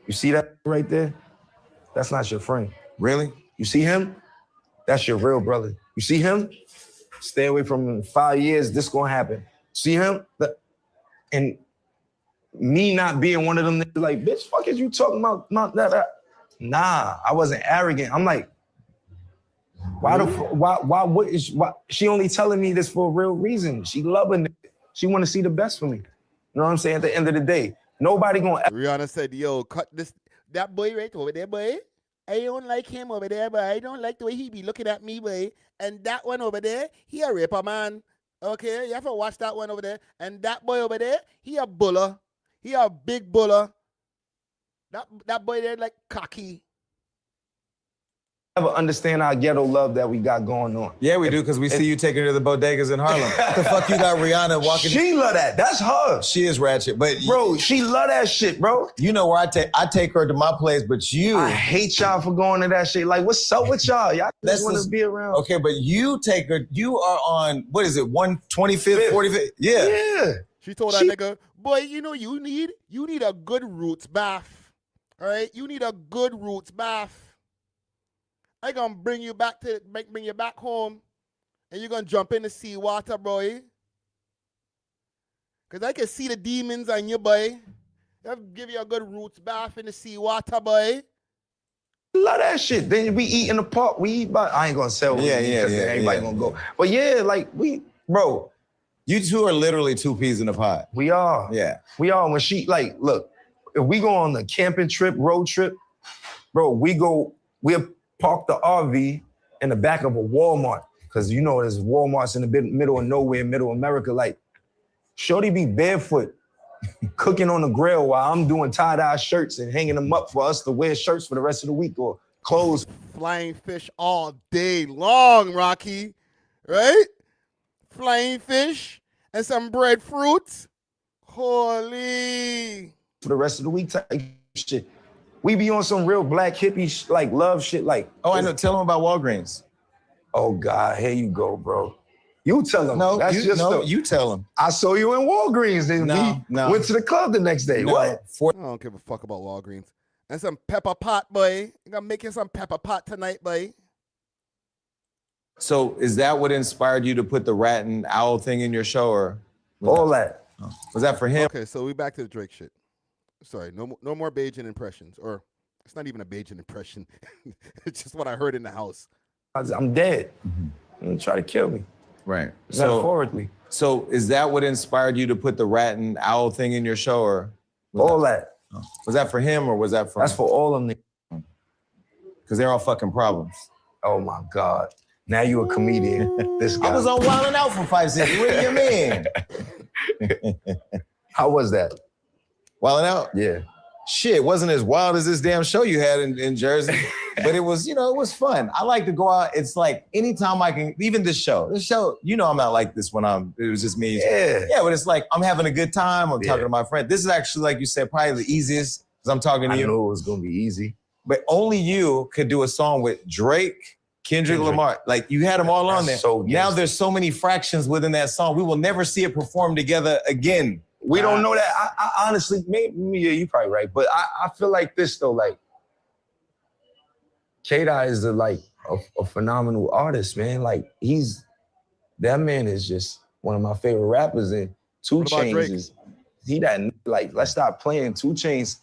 you see that right there? That's not your friend. Really? You see him? That's your real brother. You see him? Stay away from him. 5 years, this gonna happen. See him? And me not being one of them niggas like, bitch, fuck is you talking about? That. Nah, I wasn't arrogant. I'm like, why she only telling me this for a real reason? She loving it. She want to see the best for me. You know what I'm saying? At the end of the day, nobody gonna. Rihanna said, yo, cut that boy right over there, boy. I don't like him over there, but I don't like the way he be looking at me, boy. And that one over there, he a raper, man. Okay, you have to watch that one over there. And that boy over there, he a buller. He a big buller. That boy there like cocky. Ever understand our ghetto love that we got going on? Yeah, we do, because we see you taking her to the bodegas in Harlem. What the fuck you got Rihanna walking? She love that. That's her. She is ratchet, but bro, she love that shit, bro. You know where I take her to my place, but you. I hate y'all for going to that shit. Like, what's up with y'all? Y'all just want to be around. Okay, but you take her. You are on what is it? 125th, 45th? Yeah. Yeah. She told that nigga, boy, you know you need a good roots bath. All right, you need a good roots bath. I gonna bring you back home, and you're gonna jump in the sea water, boy. Cause I can see the demons on you, boy. I'll give you a good roots bath in the sea water, boy. Love that shit. Then we eat in the park. We eat by. I ain't gonna sell. Everybody gonna go. But yeah, like bro. You two are literally two peas in a pod. We are. Yeah. We are. When she look, if we go on a camping trip, road trip, bro, we'll park the RV in the back of a Walmart. Cause you know there's Walmarts in the middle of nowhere, middle America. Like, shorty be barefoot, cooking on the grill while I'm doing tie-dye shirts and hanging them up for us to wear shirts for the rest of the week or clothes. Flying fish all day long, Rocky. Right? Flying fish and some breadfruit. Holy. For the rest of the week type shit. We be on some real black hippie, like love shit. Like, oh, I know. Tell them about Walgreens. Oh God, here you go, bro. You tell them. No, that's you tell them. I saw you in Walgreens. Then we went to the club the next day. No. What? I don't give a fuck about Walgreens. And some pepper pot, boy. I'm gonna make you some pepper pot tonight, boy. So is that what inspired you to put the rat and owl thing in your show, or all that? Was that for him? Okay, so we back to the Drake shit. Sorry, no more Bajan impressions. Or it's not even a Bajan impression. It's just what I heard in the house. I'm dead. Mm-hmm. Try to kill me. Right. Metaphorically. So is that what inspired you to put the rat and owl thing in your show, or all that? Was that for him, or was that for? That's for all of them. Because they're all fucking problems. Oh my God. Now you a comedian. This guy. I was on Wild 'N Out for 5 seconds. What do you mean? How was that? Wild 'N Out? Yeah. Shit, it wasn't as wild as this damn show you had in Jersey. But it was, it was fun. I like to go out. It's like anytime I can, even this show, I'm not like this when it was just me. Yeah. Yeah, but it's like, I'm having a good time. I'm talking to my friend. This is actually, like you said, probably the easiest because I'm talking to you. I knew it was going to be easy. But only you could do a song with Drake, Kendrick Lamar. Like, you had them all on there. So now there's so many fractions within that song. We will never see it performed together again. We don't know that. I honestly, maybe you're probably right. But I feel like this, though, like, K-Dot is a phenomenal artist, man. Like, that man is just one of my favorite rappers. And 2 Chainz let's stop playing. 2 Chainz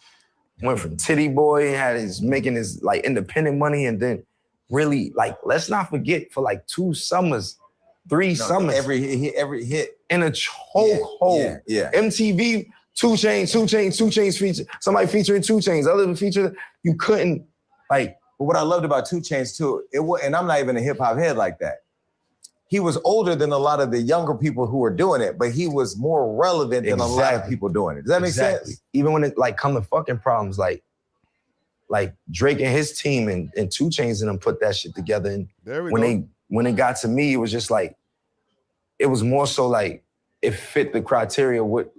went from Titty Boy and making his like independent money, and then really let's not forget for 2 summers, 3 summers, every hit in a chokehold. Yeah. MTV, 2 Chainz feature, somebody featuring 2 Chainz, other feature, you couldn't But what I loved about 2 Chainz too, and I'm not even a hip hop head like that. He was older than a lot of the younger people who were doing it, but he was more relevant than a lot of people doing it. Does that make sense? Even when it come to fucking problems, like Drake and his team and 2 Chainz and them put that shit together. And when it got to me, it was just it was more so it fit the criteria of what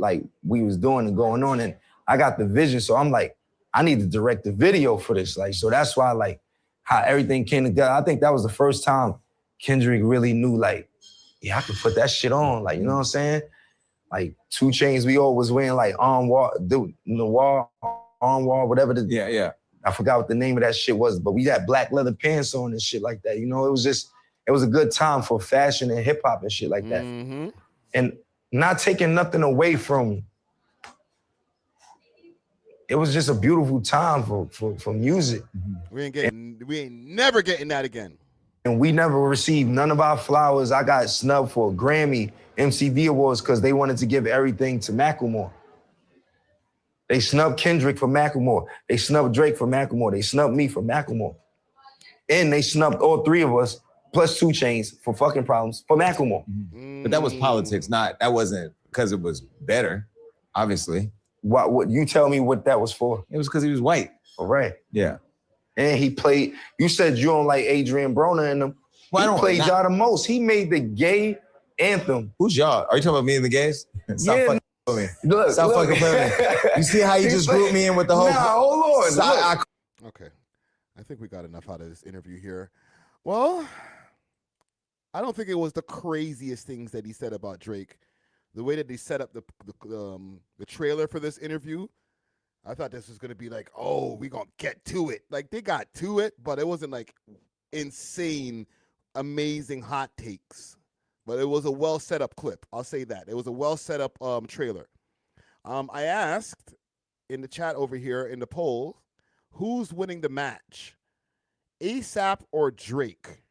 we was doing and going on. And I got the vision, so I'm like, I need to direct the video for this. So that's why how everything came together. I think that was the first time Kendrick really knew I could put that shit on. You know what I'm saying? 2 Chainz, we all was wearing on wall, whatever. Yeah. I forgot what the name of that shit was, but we had black leather pants on and shit like that. It was a good time for fashion and hip hop and shit like that. Mm-hmm. And not taking nothing away from. It was just a beautiful time for music. We ain't never getting that again. And we never received none of our flowers. I got snubbed for Grammy, MTV Awards because they wanted to give everything to Macklemore. They snubbed Kendrick for Macklemore. They snubbed Drake for Macklemore. They snubbed me for Macklemore. And they snubbed all 3 of us, plus 2 Chainz, for fucking problems, for Macklemore. Mm-hmm. But that was politics, that wasn't because it was better, obviously. What you tell me what that was for? It was because he was white. All right. Yeah. And he played, you said you don't like Adrian Broner in them. Well, He played y'all the most. He made the gay anthem. Who's y'all? Are you talking about me and the gays? Stop Yeah, fucking with me. Look, Stop look. fucking with me. You see how you He just played- grouped me in with the whole... Nah, hold on. Look. Okay. I think we got enough out of this interview here. Well, I don't think it was the craziest things that he said about Drake. The way that they set up the trailer for this interview, I thought this was going to be like, oh, we going to get to it. Like, they got to it, but it wasn't like insane, amazing hot takes. But it was a well set up clip. I'll say that. It was a well set up trailer. I asked in the chat over here in the poll, who's winning the match? A$AP or Drake?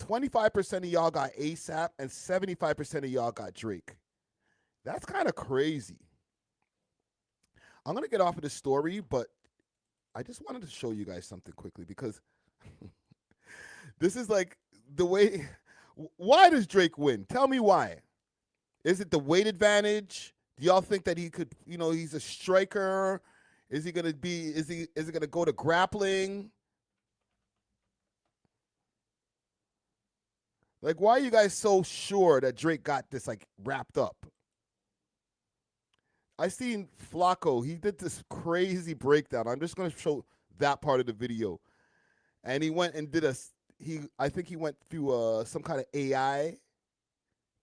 25% of y'all got A$AP and 75% of y'all got Drake. That's kind of crazy. I'm going to get off of this story, but I just wanted to show you guys something quickly because this is like the way. Why does Drake win? Tell me why. Is it the weight advantage? Do y'all think that he could, he's a striker? Is he going to be, is it going to go to grappling? Like, why are you guys so sure that Drake got this, like, wrapped up? I seen Flacco. He did this crazy breakdown. I'm just going to show that part of the video. And he went and did I think he went through some kind of AI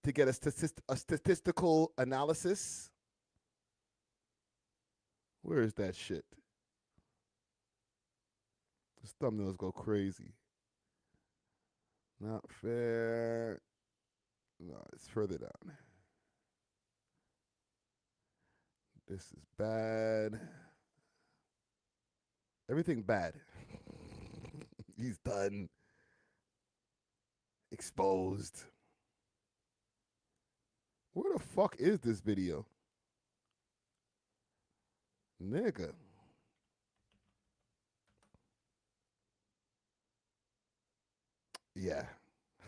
to get a statistical analysis. Where is that shit? These thumbnails go crazy. Not fair. No, it's further down. This is bad. Everything bad. He's done. Exposed. Where the fuck is this video? Nigga. Yeah.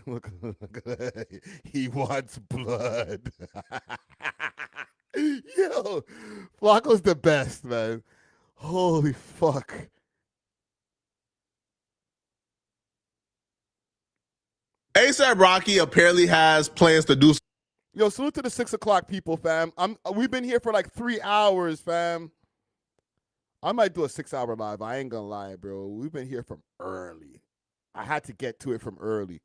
Look at that. He wants blood. Yo, Flacco's the best, man. Holy fuck. A$AP Rocky apparently has plans to do. Yo, salute to the 6 o'clock people, fam. We've been here for like 3 hours, fam. I might do a 6-hour live. I ain't gonna lie, bro. We've been here from early. I had to get to it from early.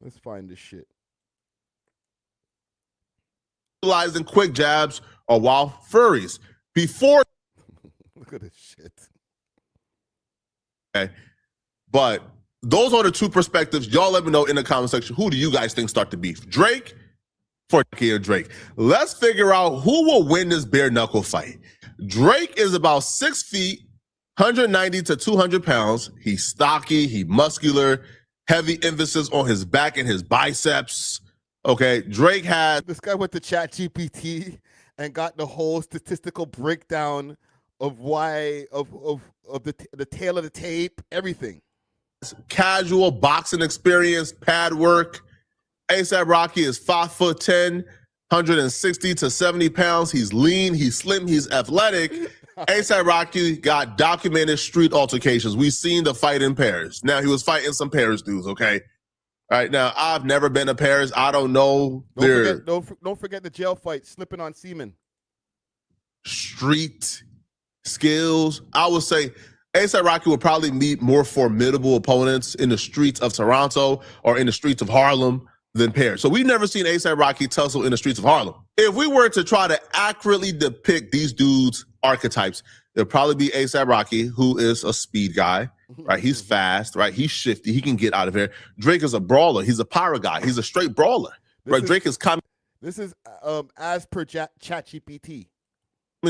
Let's find this shit. Utilizing quick jabs or wild furries before. Look at this shit. Okay, but those are the two perspectives. Y'all let me know in the comment section. Who do you guys think start the beef? Drake or Drake? Let's figure out who will win this bare knuckle fight. Drake is about 6 feet, 190 to 200 pounds. He's stocky, he's muscular, heavy emphasis on his back and his biceps. Okay, Drake had... This guy went to ChatGPT and got the whole statistical breakdown of why, of the tail of the tape, everything. Casual boxing experience, pad work. A$AP Rocky is 5'10", 160 to 70 pounds. He's lean, he's slim, he's athletic. A$AP Rocky got documented street altercations. We've seen the fight in Paris. Now, he was fighting some Paris dudes, okay? All right, now, I've never been to Paris. I don't know. Don't forget the jail fight, slipping on semen. Street skills. I would say A$AP Rocky will probably meet more formidable opponents in the streets of Toronto or in the streets of Harlem than Paris. So we've never seen A$AP Rocky tussle in the streets of Harlem. If we were to try to accurately depict these dudes' archetypes, it'd probably be A$AP Rocky, who is a speed guy, right? He's fast, right? He's shifty. He can get out of here. Drake is a brawler. He's a pyro guy. He's a straight brawler, right? Drake is coming. This is as per ChatGPT.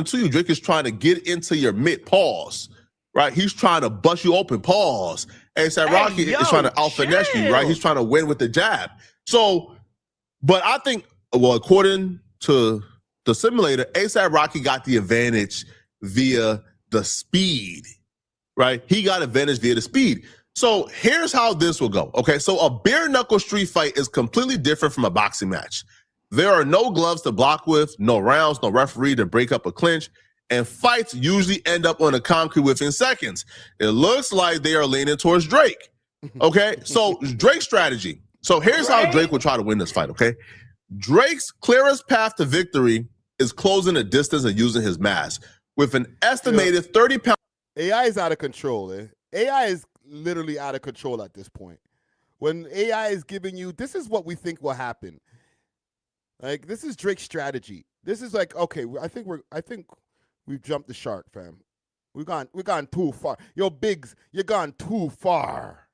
To you, Drake is trying to get into your mid pause, right? He's trying to bust you open, pause. A$AP Rocky is trying to out-finesse you, right? He's trying to win with the jab. So, but I think, well, according to the simulator, A$AP Rocky got the advantage via the speed, right? He got advantage via the speed. So here's how this will go, okay? So a bare knuckle street fight is completely different from a boxing match. There are no gloves to block with, no rounds, no referee to break up a clinch. and fights usually end up on the concrete within seconds. It looks like they are leaning towards Drake. Okay, so Drake's strategy. So here's how Drake will try to win this fight, okay? Drake's clearest path to victory is closing the distance and using his mask. With an estimated 30-pound... AI is out of control. AI is literally out of control at this point. When AI is giving you, this is what we think will happen. Like, this is Drake's strategy. This is like, okay, I think we've jumped the shark, fam. We've gone too far. Yo, Booggz, you're gone too far.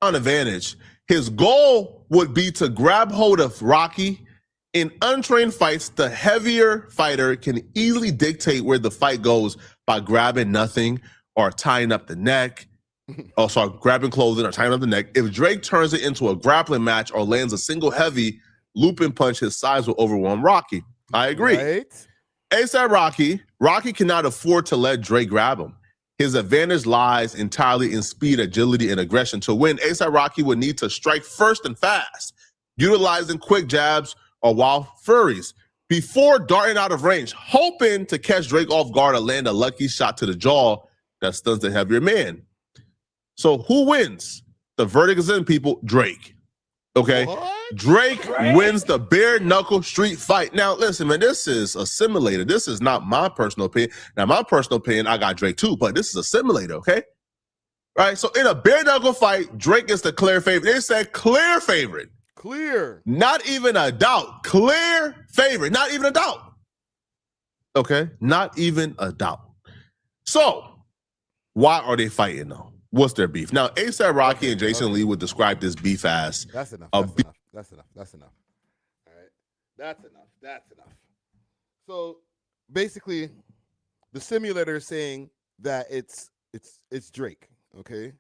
Advantage. His goal would be to grab hold of Rocky. In untrained fights, the heavier fighter can easily dictate where the fight goes by grabbing nothing or tying up the neck. Oh, sorry, grabbing clothing or tying up the neck. If Drake turns it into a grappling match or lands a single heavy looping punch, his size will overwhelm Rocky. I agree. Right? ASAP Rocky cannot afford to let Drake grab him. His advantage lies entirely in speed, agility, and aggression. To win, A$AP Rocky would need to strike first and fast, utilizing quick jabs or wild furies before darting out of range, hoping to catch Drake off guard or land a lucky shot to the jaw that stuns the heavier man. So who wins? The verdict is in, people. Drake. Okay? What? Drake wins the bare knuckle street fight. Now, listen, man, this is a simulator. This is not my personal opinion. Now, my personal opinion, I got Drake too, but this is a simulator, okay? Right? So in a bare knuckle fight, Drake is the clear favorite. They said clear favorite. Clear. Not even a doubt. Clear favorite. Not even a doubt. Okay? Not even a doubt. So, why are they fighting though? What's their beef? Now, A$AP Rocky and Jason Lee would describe this beef as That's enough. That's enough. All right. That's enough. So basically, the simulator is saying that it's Drake. Okay.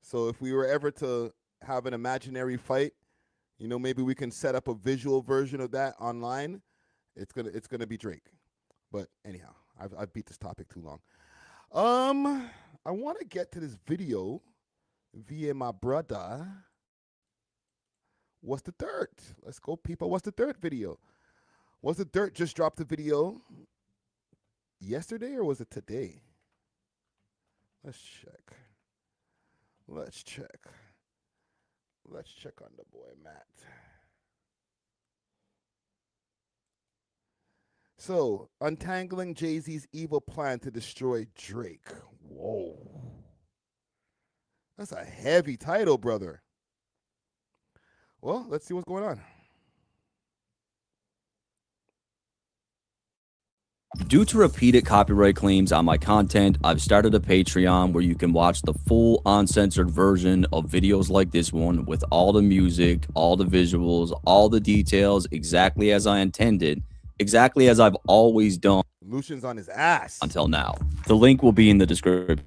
So if we were ever to have an imaginary fight, you know, maybe we can set up a visual version of that online. It's gonna be Drake. But anyhow, I've beat this topic too long. I want to get to this video via my brother. What's the dirt? Let's go, people. What's the dirt video? Was the dirt just dropped the video yesterday or was it today? Let's check. Let's check on the boy Matt. So, untangling Jay-Z's evil plan to destroy Drake. Whoa. That's a heavy title, brother. Well, let's see what's going on. Due to repeated copyright claims on my content, I've started a Patreon where you can watch the full uncensored version of videos like this one with all the music, all the visuals, all the details exactly as I intended, exactly as I've always done. Lucian's on his ass. Until now. The link will be in the description.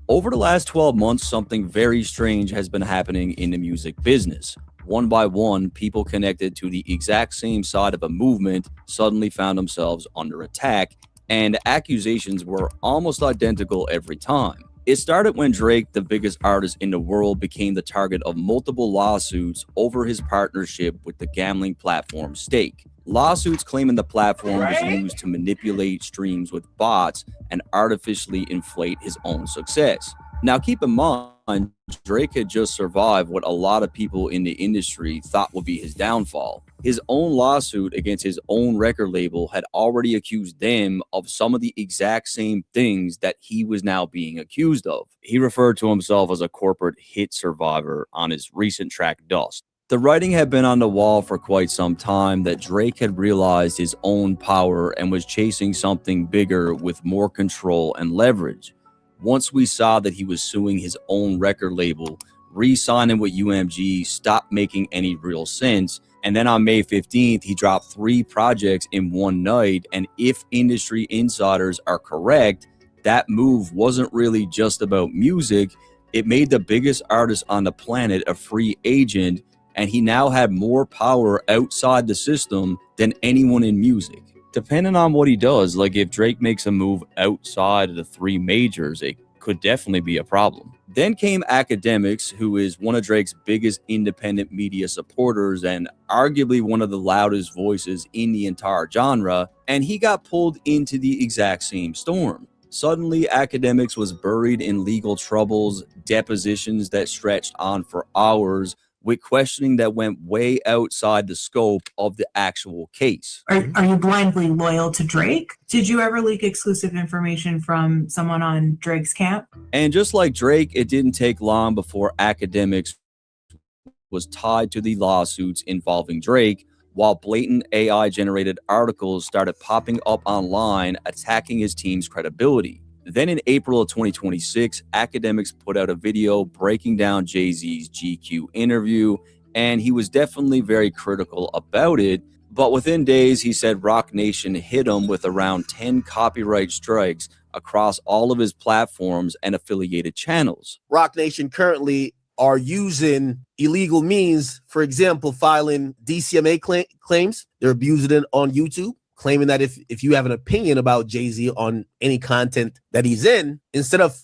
Over the last 12 months, something very strange has been happening in the music business. One by one, people connected to the exact same side of a movement suddenly found themselves under attack, and accusations were almost identical every time. It started when Drake, the biggest artist in the world, became the target of multiple lawsuits over his partnership with the gambling platform Stake. Lawsuits claiming the platform was used to manipulate streams with bots and artificially inflate his own success. Now, keep in mind, Drake had just survived what a lot of people in the industry thought would be his downfall. His own lawsuit against his own record label had already accused them of some of the exact same things that he was now being accused of. He referred to himself as a corporate hit survivor on his recent track Dust. The writing had been on the wall for quite some time that Drake had realized his own power and was chasing something bigger with more control and leverage. Once we saw that he was suing his own record label, re-signing with UMG stopped making any real sense. And then on May 15th, he dropped 3 projects in one night. And if industry insiders are correct, that move wasn't really just about music. It made the biggest artist on the planet a free agent, and he now had more power outside the system than anyone in music. Depending on what he does, like if Drake makes a move outside of the 3 majors, it could definitely be a problem. Then came Academics, who is one of Drake's biggest independent media supporters and arguably one of the loudest voices in the entire genre, and he got pulled into the exact same storm. Suddenly, Academics was buried in legal troubles, depositions that stretched on for hours, with questioning that went way outside the scope of the actual case. Are you blindly loyal to Drake? Did you ever leak exclusive information from someone on Drake's camp? And just like Drake, it didn't take long before Academics was tied to the lawsuits involving Drake, while blatant AI-generated articles started popping up online attacking his team's credibility. Then in April of 2026, Academics put out a video breaking down Jay-Z's GQ interview, and he was definitely very critical about it. But within days, he said Roc Nation hit him with around 10 copyright strikes across all of his platforms and affiliated channels. Roc Nation currently are using illegal means, for example, filing DCMA claims. They're abusing it on YouTube, claiming that if you have an opinion about Jay-Z on any content that he's in, instead of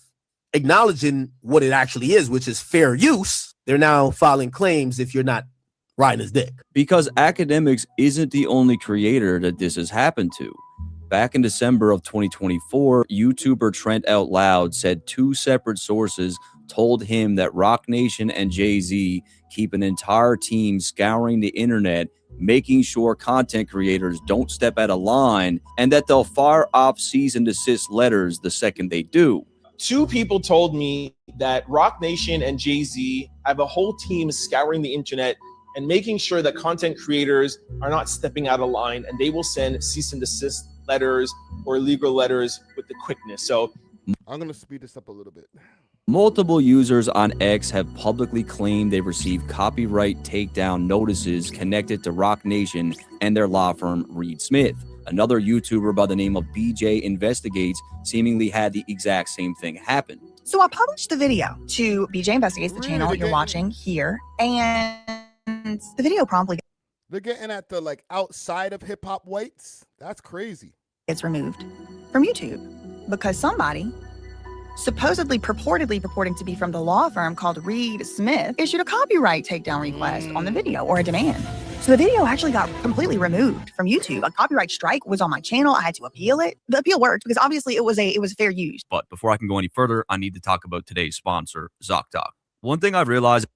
acknowledging what it actually is, which is fair use, they're now filing claims if you're not riding his dick. Because Academics isn't the only creator that this has happened to. Back in December of 2024, YouTuber Trent Out Loud said 2 separate sources told him that Roc Nation and Jay-Z keep an entire team scouring the internet, making sure content creators don't step out of line, and that they'll fire off cease and desist letters the second they do. 2 people told me that Roc Nation and Jay-Z have a whole team scouring the internet and making sure that content creators are not stepping out of line, and they will send cease and desist letters or legal letters with the quickness. So I'm going to speed this up a little bit. Multiple users on X have publicly claimed they received copyright takedown notices connected to Roc Nation and their law firm Reed Smith. Another YouTuber by the name of BJ Investigates seemingly had the exact same thing happen. So I published the video to BJ Investigates, the channel you're watching here, and the video promptly They're getting at the like outside of hip hop whites. That's crazy. gets removed from YouTube because somebody, purportedly purporting to be from the law firm called Reed Smith, issued a copyright takedown request on the video, or a demand. So the video actually got completely removed from YouTube. A copyright strike was on my channel. I had to appeal it. The appeal worked because obviously it was fair use. But before I can go any further, I need to talk about today's sponsor, ZocDoc. One thing I've realized.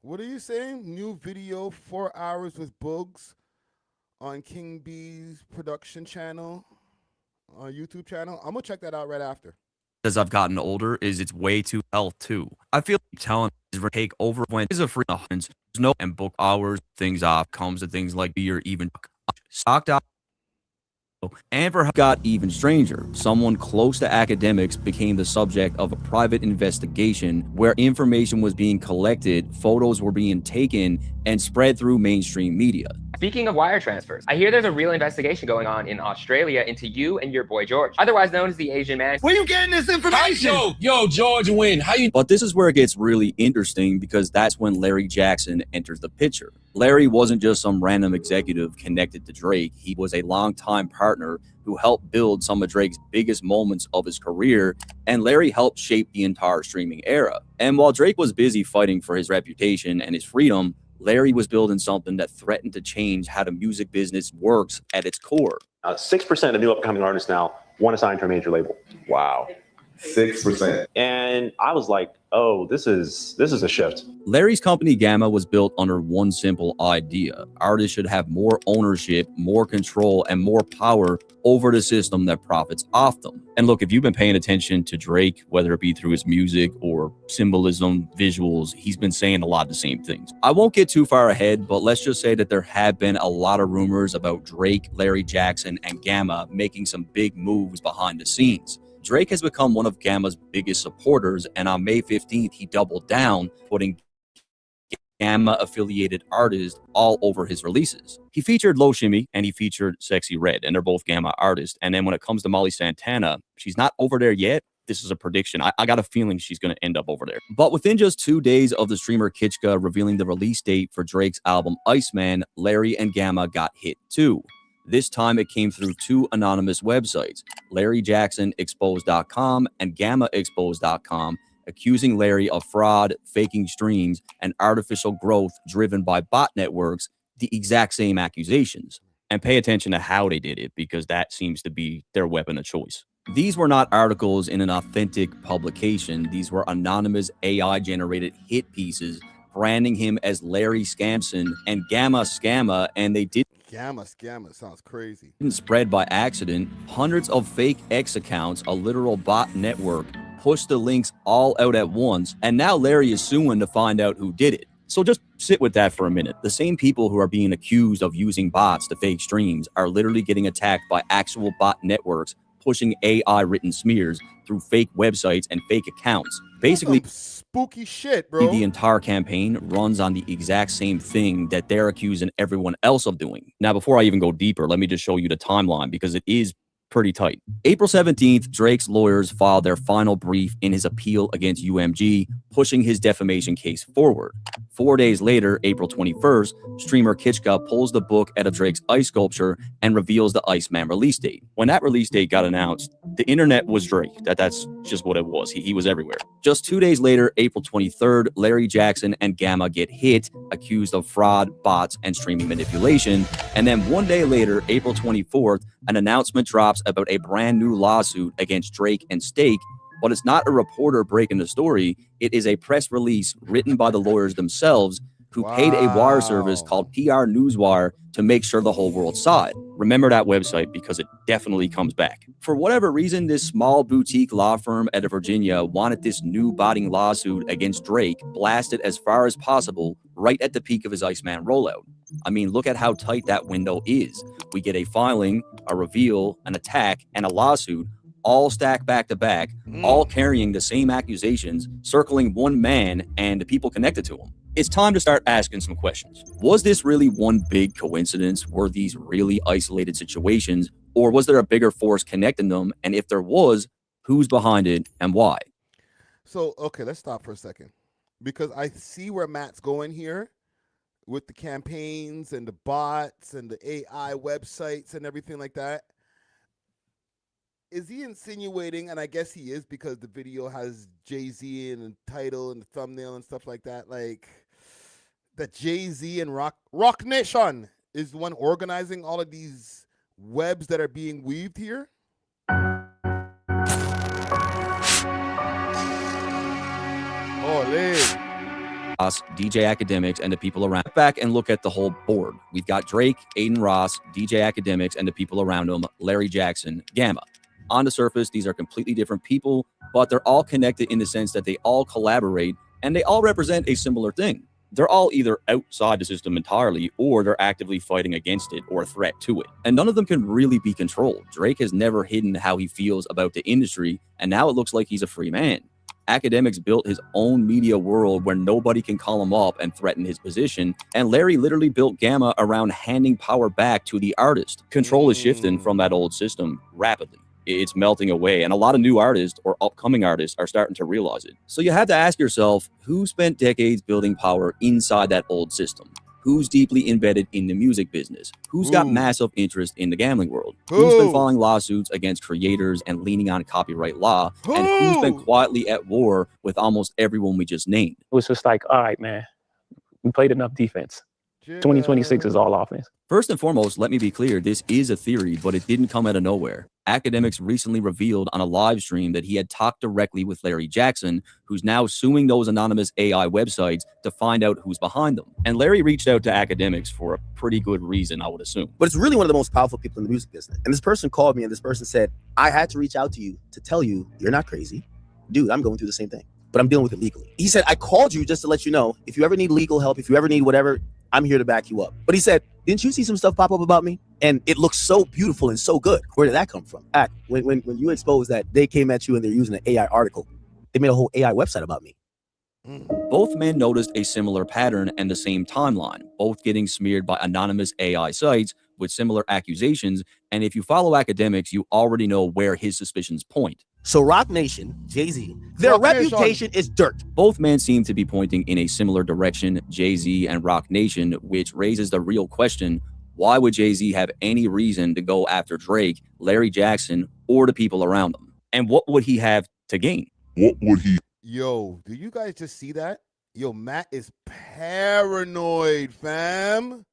What are you saying? New video, 4 hours with Booggz on King B's production channel, on YouTube channel. I'm gonna check that out right after. As I've gotten older, is it's way too health too. I feel like talent is take over when it's a free there's no and book hours, things off, comes to things like beer, even stocked out. And for got even stranger, someone close to Academics became the subject of a private investigation where information was being collected, photos were being taken, and spread through mainstream media. Speaking of wire transfers, I hear there's a real investigation going on in Australia into you and your boy George, otherwise known as the Asian Man. Where you getting this information? Yo, George Wynn, how you? But this is where it gets really interesting, because that's when Larry Jackson enters the picture. Larry wasn't just some random executive connected to Drake. He was a longtime partner who helped build some of Drake's biggest moments of his career, and Larry helped shape the entire streaming era. And while Drake was busy fighting for his reputation and his freedom, Larry was building something that threatened to change how the music business works at its core. 6% of new upcoming artists now want to sign to a major label. Wow. 6%. And I was like, oh, this is a shift. Larry's company Gamma was built under one simple idea. Artists should have more ownership, more control, and more power over the system that profits off them. And look, if you've been paying attention to Drake, whether it be through his music or symbolism, visuals, he's been saying a lot of the same things. I won't get too far ahead, but let's just say that there have been a lot of rumors about Drake, Larry Jackson, and Gamma making some big moves behind the scenes. Drake has become one of Gamma's biggest supporters, and on May 15th, he doubled down, putting Gamma-affiliated artists all over his releases. He featured Low Shimmy, and he featured Sexy Red, and they're both Gamma artists. And then when it comes to Molly Santana, she's not over there yet. This is a prediction. I got a feeling she's going to end up over there. But within just 2 days of the streamer Kitschka revealing the release date for Drake's album Iceman, Larry and Gamma got hit too. This time it came through 2 anonymous websites, LarryJacksonExposed.com and GammaExposed.com, accusing Larry of fraud, faking streams, and artificial growth driven by bot networks, the exact same accusations. And pay attention to how they did it, because that seems to be their weapon of choice. These were not articles in an authentic publication. These were anonymous AI-generated hit pieces branding him as Larry Scamson and Gamma Scamma, and they didn't Scamma sounds crazy. Spread by accident. Hundreds of fake X accounts, a literal bot network, pushed the links all out at once, and now Larry is suing to find out who did it. So just sit with that for a minute. The same people who are being accused of using bots to fake streams are literally getting attacked by actual bot networks pushing AI-written smears through fake websites and fake accounts. Basically, spooky shit, bro. The entire campaign runs on the exact same thing that they're accusing everyone else of doing. Now, before I even go deeper, let me just show you the timeline, because it is pretty tight. April 17th, Drake's lawyers filed their final brief in his appeal against UMG, pushing his defamation case forward. 4 days later, April 21st, streamer Kitschka pulls the book out of Drake's ice sculpture and reveals the Iceman release date. When that release date got announced, the internet was Drake. That's just what it was. He was everywhere. Just 2 days later, April 23rd, Larry Jackson and Gamma get hit, accused of fraud, bots, and streaming manipulation. And then 1 day later, April 24th, an announcement drops about a brand new lawsuit against Drake and Stake, but it's not a reporter breaking the story. It is a press release written by the lawyers themselves, who paid a wire service called PR Newswire to make sure the whole world saw it. Remember that website, because it definitely comes back. For whatever reason, this small boutique law firm out of Virginia wanted this new botting lawsuit against Drake blasted as far as possible right at the peak of his Iceman rollout. I mean, look at how tight that window is. We get a filing, a reveal, an attack, and a lawsuit, all stacked back to back, all carrying the same accusations, circling one man and the people connected to him. It's time to start asking some questions. Was this really one big coincidence? Were these really isolated situations? Or was there a bigger force connecting them? And if there was, who's behind it and why? So, okay, let's stop for a second, because I see where Matt's going here with the campaigns and the bots and the AI websites and everything like that. Is he insinuating, and I guess he is because the video has Jay-Z in the title and the thumbnail and stuff like that, like that Jay-Z and Rock Nation is the one organizing all of these webs that are being weaved here? Us, DJ Academics, and the people around. Back and look at the whole board. We've got Drake, Aiden Ross, DJ Academics, and the people around him, Larry Jackson, Gamma. On the surface, these are completely different people, but they're all connected in the sense that they all collaborate and they all represent a similar thing. They're all either outside the system entirely, or they're actively fighting against it or a threat to it. And none of them can really be controlled. Drake has never hidden how he feels about the industry, and now it looks like he's a free man. Academics built his own media world where nobody can call him up and threaten his position, and Larry literally built Gamma around handing power back to the artist. Control is shifting from that old system rapidly. It's melting away, and a lot of new artists or upcoming artists are starting to realize it. So you have to ask yourself, who spent decades building power inside that old system? Who's deeply embedded in the music business? Who's got massive interest in the gambling world? Who's been filing lawsuits against creators and leaning on copyright law? And who's been quietly at war with almost everyone we just named? It was just like, all right, man, we played enough defense. 2026 is all offense. First and foremost, let me be clear, this is a theory, but it didn't come out of nowhere. Academics recently revealed on a live stream that he had talked directly with Larry Jackson, who's now suing those anonymous AI websites to find out who's behind them. And Larry reached out to Academics for a pretty good reason, I would assume. But it's really one of the most powerful people in the music business. And this person called me and this person said, I had to reach out to you to tell you you're not crazy. Dude, I'm going through the same thing, but I'm dealing with it legally. He said, I called you just to let you know, if you ever need legal help, if you ever need whatever, I'm here to back you up. But he said, didn't you see some stuff pop up about me? And it looks so beautiful and so good. Where did that come from? When you exposed that they came at you and they're using an AI article, they made a whole AI website about me. Both men noticed a similar pattern and the same timeline, both getting smeared by anonymous AI sites with similar accusations. And if you follow Academics, you already know where his suspicions point. So Rock Nation, Jay-Z, their reputation is dirt. Both men seem to be pointing in a similar direction, Jay-Z and Rock Nation, which raises the real question, why would Jay-Z have any reason to go after Drake, Larry Jackson, or the people around him? And what would he have to gain? What would he? Yo, do you guys just see that? Yo, Matt is paranoid, fam.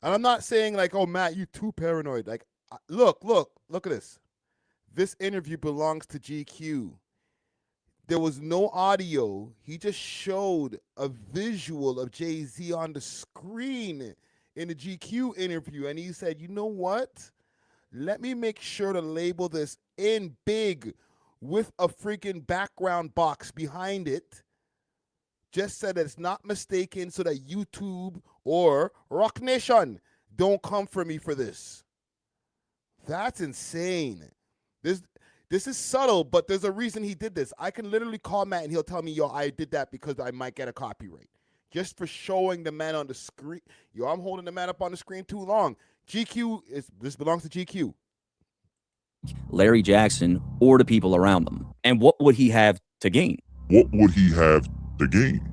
And I'm not saying like, oh, Matt, you too paranoid. Like, look at this. This interview belongs to GQ. There was no audio. He just showed a visual of Jay-Z on the screen in the GQ interview. And he said, you know what? Let me make sure to label this in big with a freaking background box behind it. Just said that it's not mistaken so that YouTube or Rock Nation don't come for me for this. That's insane. This is subtle, but there's a reason he did this. I can literally call Matt and he'll tell me, yo, I did that because I might get a copyright. Just for showing the man on the screen. Yo, I'm holding the man up on the screen too long. This belongs to GQ. Larry Jackson, or the people around them. And what would he have to gain? What would he have to gain?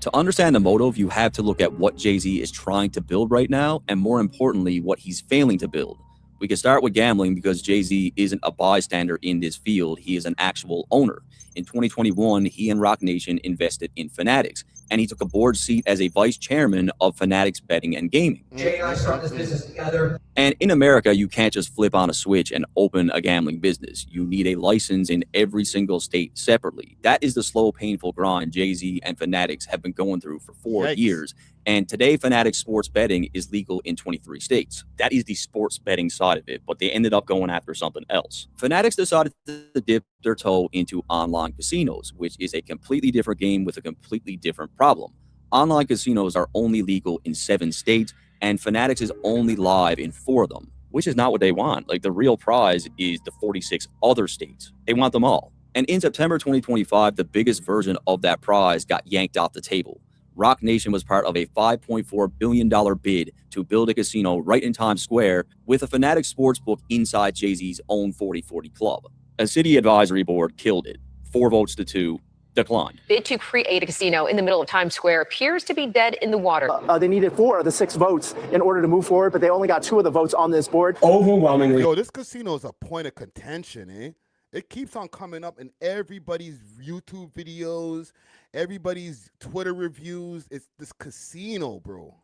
To understand the motive, you have to look at what Jay-Z is trying to build right now, and more importantly, what he's failing to build. We can start with gambling because Jay-Z isn't a bystander in this field. He is an actual owner. In 2021, he and Rock Nation invested in Fanatics, and he took a board seat as a vice chairman of Fanatics Betting and Gaming. Jay and I started this business together. And in America, you can't just flip on a switch and open a gambling business. You need a license in every single state separately. That is the slow, painful grind Jay-Z and Fanatics have been going through for 4 years. And today, Fanatics sports betting is legal in 23 states. That is the sports betting side of it, but they ended up going after something else. Fanatics decided to dip their toe into online casinos, which is a completely different game with a completely different problem. Online casinos are only legal in 7 states, and Fanatics is only live in 4 of them, which is not what they want. Like, the real prize is the 46 other states. They want them all. And in September 2025, the biggest version of that prize got yanked off the table. Rock Nation was part of a $5.4 billion bid to build a casino right in Times Square with a Fanatics sportsbook inside Jay-Z's own 40/40 club. A city advisory board killed it. 4 votes to 2, declined. Bid to create a casino in the middle of Times Square appears to be dead in the water. They needed 4 of the 6 votes in order to move forward, but they only got 2 of the votes on this board. Overwhelmingly. Yo, this casino is a point of contention, eh? It keeps on coming up in everybody's YouTube videos, everybody's Twitter reviews. It's this casino, bro.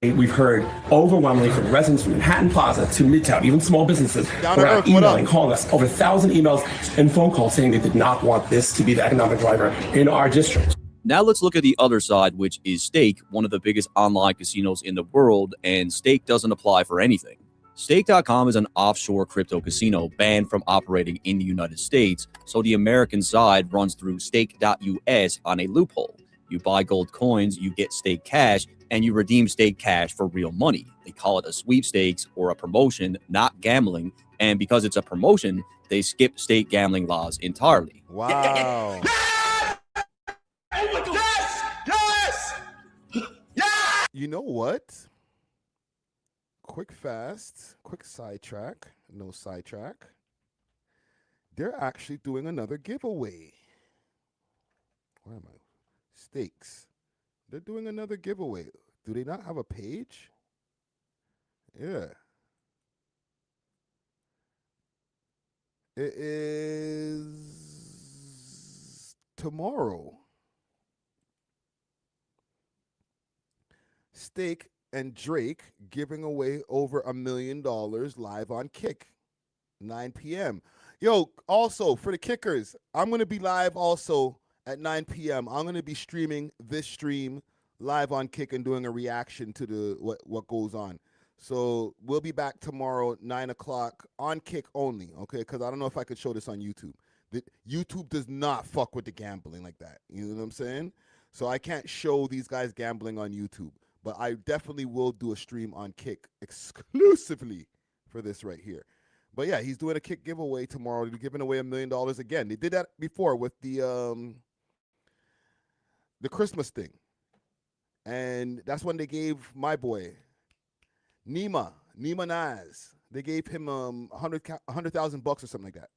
We've heard overwhelmingly from residents from Manhattan Plaza to Midtown, even small businesses, who are emailing, calling us, over 1,000 emails and phone calls saying they did not want this to be the economic driver in our district. Now let's look at the other side, which is Stake, one of the biggest online casinos in the world, and Stake doesn't apply for anything. Stake.com is an offshore crypto casino banned from operating in the United States, so the American side runs through Stake.us on a loophole. You buy gold coins, you get Stake cash, and you redeem Stake cash for real money. They call it a sweepstakes or a promotion, not gambling, and because it's a promotion, they skip state gambling laws entirely. Wow. You know what? Quick sidetrack, no sidetrack. They're actually doing another giveaway. Where am I? Stakes. They're doing another giveaway. Do they not have a page? Yeah. It is tomorrow. Stake and Drake giving away over $1 million live on Kick, 9 p.m. Yo, also for the kickers, I'm going to be live also at 9 p.m. I'm going to be streaming this stream live on Kick and doing a reaction to the what goes on. So we'll be back tomorrow, 9 o'clock on Kick only, okay? Because I don't know if I could show this on YouTube. YouTube does not fuck with the gambling like that. You know what I'm saying? So I can't show these guys gambling on YouTube. But I definitely will do a stream on Kick exclusively for this right here. But yeah, he's doing a Kick giveaway tomorrow. They're giving away $1 million again. They did that before with the Christmas thing. And that's when they gave my boy, Nima Naz. They gave him $100,000 or something like that.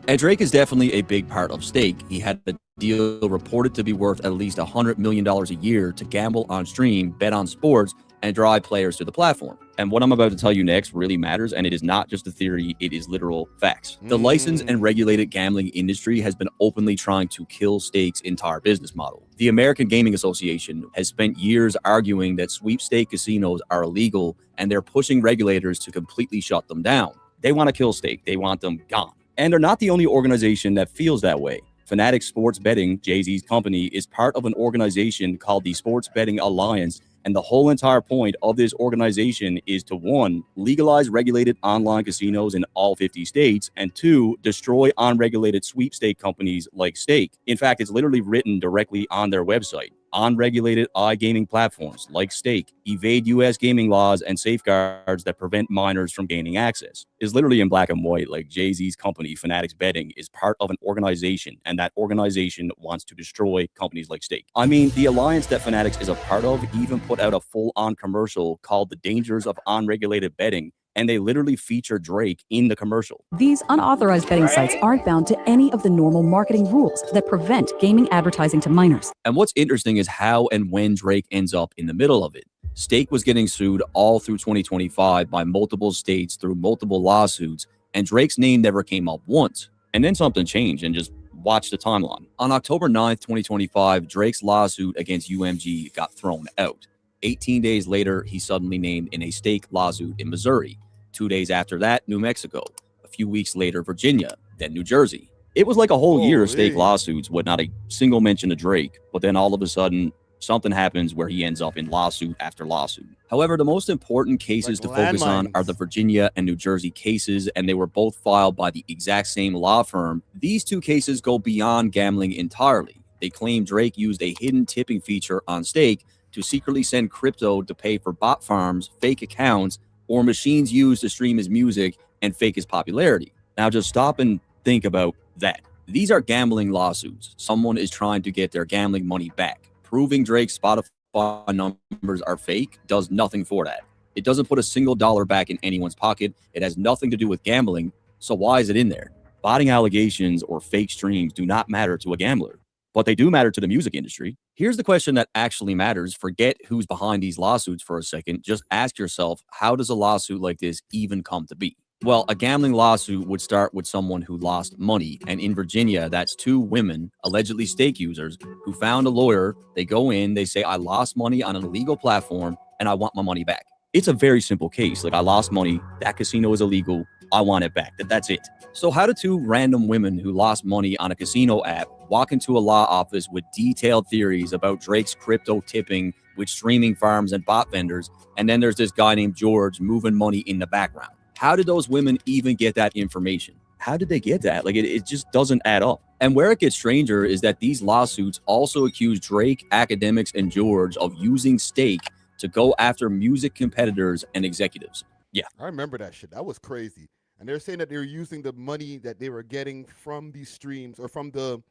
And Drake is definitely a big part of Stake. He had a deal reported to be worth at least $100 million a year to gamble on stream, bet on sports, and drive players to the platform. And what I'm about to tell you next really matters, and it is not just a theory, it is literal facts. The licensed and regulated gambling industry has been openly trying to kill Stake's entire business model. The American Gaming Association has spent years arguing that sweepstake casinos are illegal, and they're pushing regulators to completely shut them down. They want to kill Stake. They want them gone. And they're not the only organization that feels that way. Fanatics Sports Betting, Jay-Z's company, is part of an organization called the Sports Betting Alliance. And the whole entire point of this organization is to, 1, legalize regulated online casinos in all 50 states, and 2, destroy unregulated sweepstake companies like Stake. In fact, it's literally written directly on their website. Unregulated iGaming platforms like Stake evade U.S. gaming laws and safeguards that prevent minors from gaining access. It's literally in black and white, like Jay-Z's company, Fanatics Betting, is part of an organization, and that organization wants to destroy companies like Stake. I mean, the alliance that Fanatics is a part of even put out a full-on commercial called The Dangers of Unregulated Betting, and they literally feature Drake in the commercial. These unauthorized betting sites aren't bound to any of the normal marketing rules that prevent gaming advertising to minors. And what's interesting is how and when Drake ends up in the middle of it. Stake was getting sued all through 2025 by multiple states through multiple lawsuits, and Drake's name never came up once. And then something changed, and just watch the timeline. On October 9th, 2025, Drake's lawsuit against UMG got thrown out. 18 days later, he's suddenly named in a Stake lawsuit in Missouri. 2 days after that, New Mexico. A few weeks later, Virginia, then New Jersey. It was like a whole year of Stake lawsuits with not a single mention of Drake, but then all of a sudden, something happens where he ends up in lawsuit after lawsuit. However, the most important cases to focus on are the Virginia and New Jersey cases, and they were both filed by the exact same law firm. These two cases go beyond gambling entirely. They claim Drake used a hidden tipping feature on Stake to secretly send crypto to pay for bot farms, fake accounts, or machines used to stream his music and fake his popularity. Now just stop and think about that. These are gambling lawsuits. Someone is trying to get their gambling money back. Proving Drake's Spotify numbers are fake does nothing for that. It doesn't put a single dollar back in anyone's pocket. It has nothing to do with gambling. So why is it in there? Botting allegations or fake streams do not matter to a gambler, but they do matter to the music industry. Here's the question that actually matters. Forget who's behind these lawsuits for a second. Just ask yourself, how does a lawsuit like this even come to be? Well, a gambling lawsuit would start with someone who lost money. And in Virginia, that's 2 women, allegedly Stake users, who found a lawyer. They go in, they say, I lost money on an illegal platform and I want my money back. It's a very simple case. Like, I lost money, that casino is illegal, I want it back. That's it. So how do 2 random women who lost money on a casino app walk into a law office with detailed theories about Drake's crypto tipping with streaming farms and bot vendors, and then there's this guy named George moving money in the background? How did those women even get that information? How did they get that? Like, it just doesn't add up. And where it gets stranger is that these lawsuits also accuse Drake, Academics, and George of using Stake to go after music competitors and executives. Yeah. I remember that shit. That was crazy. And they're saying that they were using the money that they were getting from these streams or from the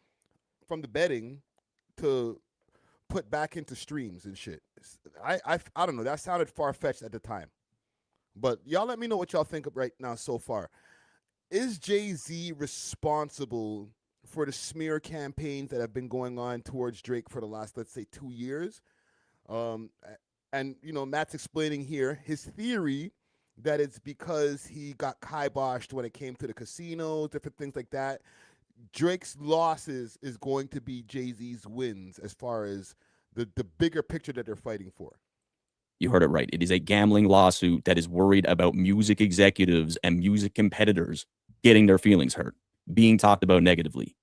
betting to put back into streams and shit. I don't know. That sounded far-fetched at the time. But y'all let me know what y'all think of right now so far. Is Jay-Z responsible for the smear campaigns that have been going on towards Drake for the last, let's say, 2 years? And, you know, Matt's explaining here his theory that it's because he got kiboshed when it came to the casino, different things like that. Drake's losses is going to be Jay-Z's wins as far as the bigger picture that they're fighting for. You heard it right. It is a gambling lawsuit that is worried about music executives and music competitors getting their feelings hurt, being talked about negatively.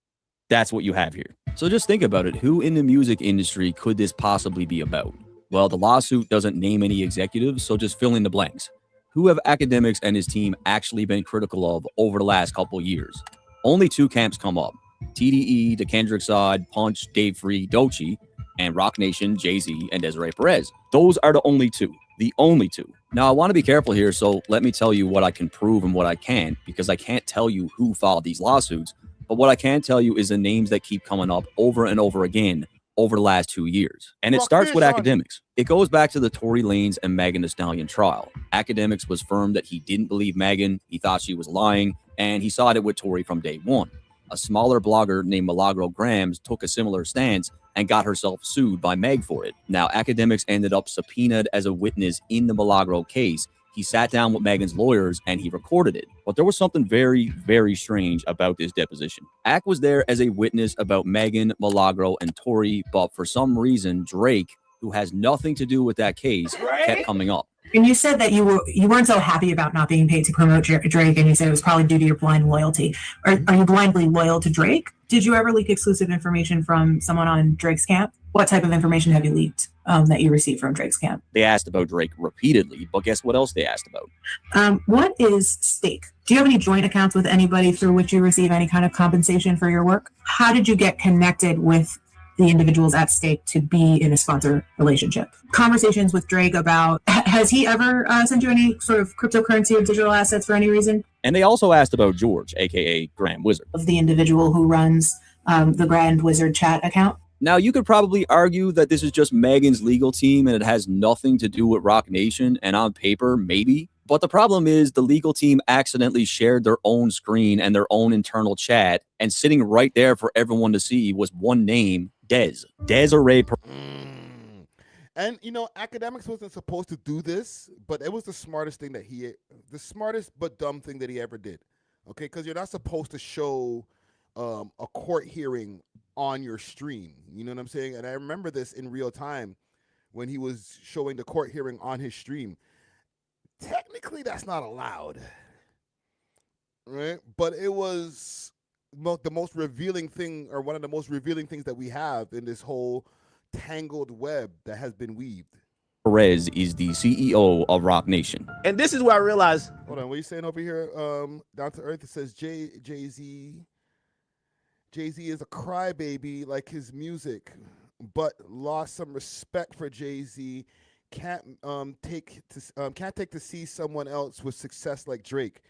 That's what you have here. So just think about it. Who in the music industry could this possibly be about? Well, the lawsuit doesn't name any executives, so just fill in the blanks. Who have Academics and his team actually been critical of over the last couple years? Only 2 camps come up. TDE, the Kendrick side, Punch, Dave Free, Doechii, and Roc Nation, Jay-Z, and Desiree Perez. Those are the only 2. The only 2. Now, I want to be careful here, so let me tell you what I can prove and what I can't, because I can't tell you who filed these lawsuits, but what I can tell you is the names that keep coming up over and over again over the last 2 years. And it starts with Academics. It goes back to the Tory Lanez and Megan Thee Stallion trial. Academics was firm that he didn't believe Megan, he thought she was lying, and he sided with Tory from day one. A smaller blogger named Milagro Grams took a similar stance, and got herself sued by Meg for it. Now, Academics ended up subpoenaed as a witness in the Milagro case. He sat down with Megan's lawyers and he recorded it. But there was something very, very strange about this deposition. Ack was there as a witness about Megan, Milagro, and Tori, but for some reason, Drake, who has nothing to do with that case, kept coming up. And you said that you weren't so happy about not being paid to promote Drake, and you said it was probably due to your blind loyalty. Are you blindly loyal to Drake? Did you ever leak exclusive information from someone on Drake's camp? What type of information have you leaked that you received from Drake's camp? They asked about Drake repeatedly, but guess what else they asked about? What is stake? Do you have any joint accounts with anybody through which you receive any kind of compensation for your work? How did you get connected with the individuals at stake to be in a sponsor relationship? Conversations with Drake about, has he ever sent you any sort of cryptocurrency or digital assets for any reason? And they also asked about George, aka Grand Wizard. Of the individual who runs the Grand Wizard chat account? Now, you could probably argue that this is just Megan's legal team and it has nothing to do with Roc Nation, and on paper, maybe. But the problem is the legal team accidentally shared their own screen and their own internal chat, and sitting right there for everyone to see was one name, Desiree. And, you know, Academics wasn't supposed to do this, but it was the smartest thing that the smartest but dumb thing that he ever did. Okay, because you're not supposed to show a court hearing on your stream. You know what I'm saying? And I remember this in real time when he was showing the court hearing on his stream. Technically, that's not allowed, right? But it was the most revealing thing, or one of the most revealing things that we have in this whole tangled web that has been weaved. Perez is the CEO of Roc Nation. And this is where I realized. Hold on, what are you saying over here? Down to earth, it says Jay-Z is a crybaby like his music, but lost some respect for Jay-Z. Can't take to see someone else with success like Drake.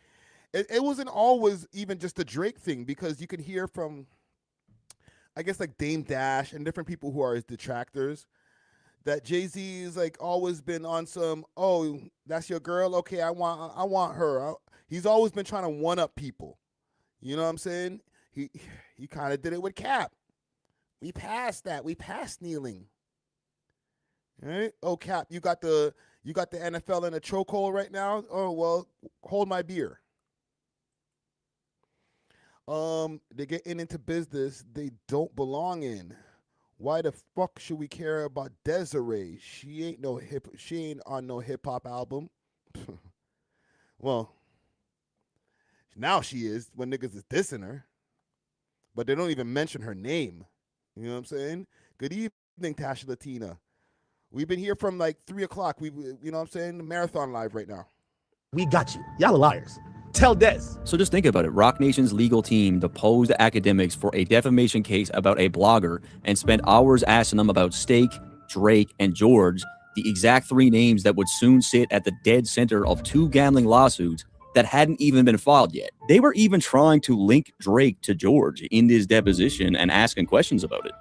It wasn't always even just a Drake thing, because you can hear from, I guess, like Dame Dash and different people who are his detractors, that Jay-Z is like always been on some, oh, that's your girl, okay, I want her. He's always been trying to one up people. You know what I'm saying? He kind of did it with Cap. We passed that. We passed kneeling. All right? Oh, Cap, you got the NFL in a chokehold right now? Oh, well, hold my beer. They're getting into business they don't belong in. Why the fuck should we care about Desiree? She ain't on no hip hop album. Well, now she is when niggas is dissing her. But they don't even mention her name. You know what I'm saying? Good evening, Tasha Latina. We've been here from like 3 o'clock. You know what I'm saying? Marathon live right now. We got you. Y'all are liars. Tell Des. So just think about it. Roc Nation's legal team deposed Academics for a defamation case about a blogger and spent hours asking them about Stake, Drake, and George, the exact 3 names that would soon sit at the dead center of 2 gambling lawsuits that hadn't even been filed yet. They were even trying to link Drake to George in this deposition and asking questions about it.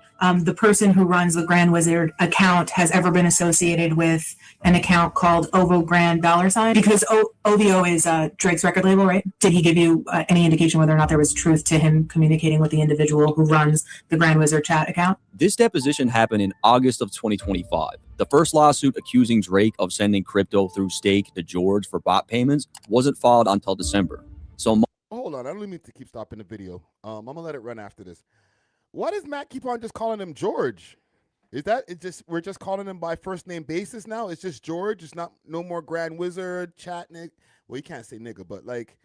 The person who runs the Grand Wizard account has ever been associated with an account called OVO Grand $? Because OVO is Drake's record label, right? Did he give you any indication whether or not there was truth to him communicating with the individual who runs the Grand Wizard chat account? This deposition happened in August of 2025. The first lawsuit accusing Drake of sending crypto through Stake to George for bot payments wasn't filed until December. So hold on, I don't mean to keep stopping the video. I'm gonna let it run after this. Why does Matt keep on just calling him George? We're just calling him by first name basis now? It's just George. It's no more Grand Wizard, Chatnik. Well, you can't say nigga, but like,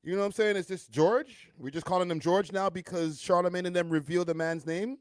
you know what I'm saying? It's just George. We're just calling him George now because Charlamagne and them revealed the man's name.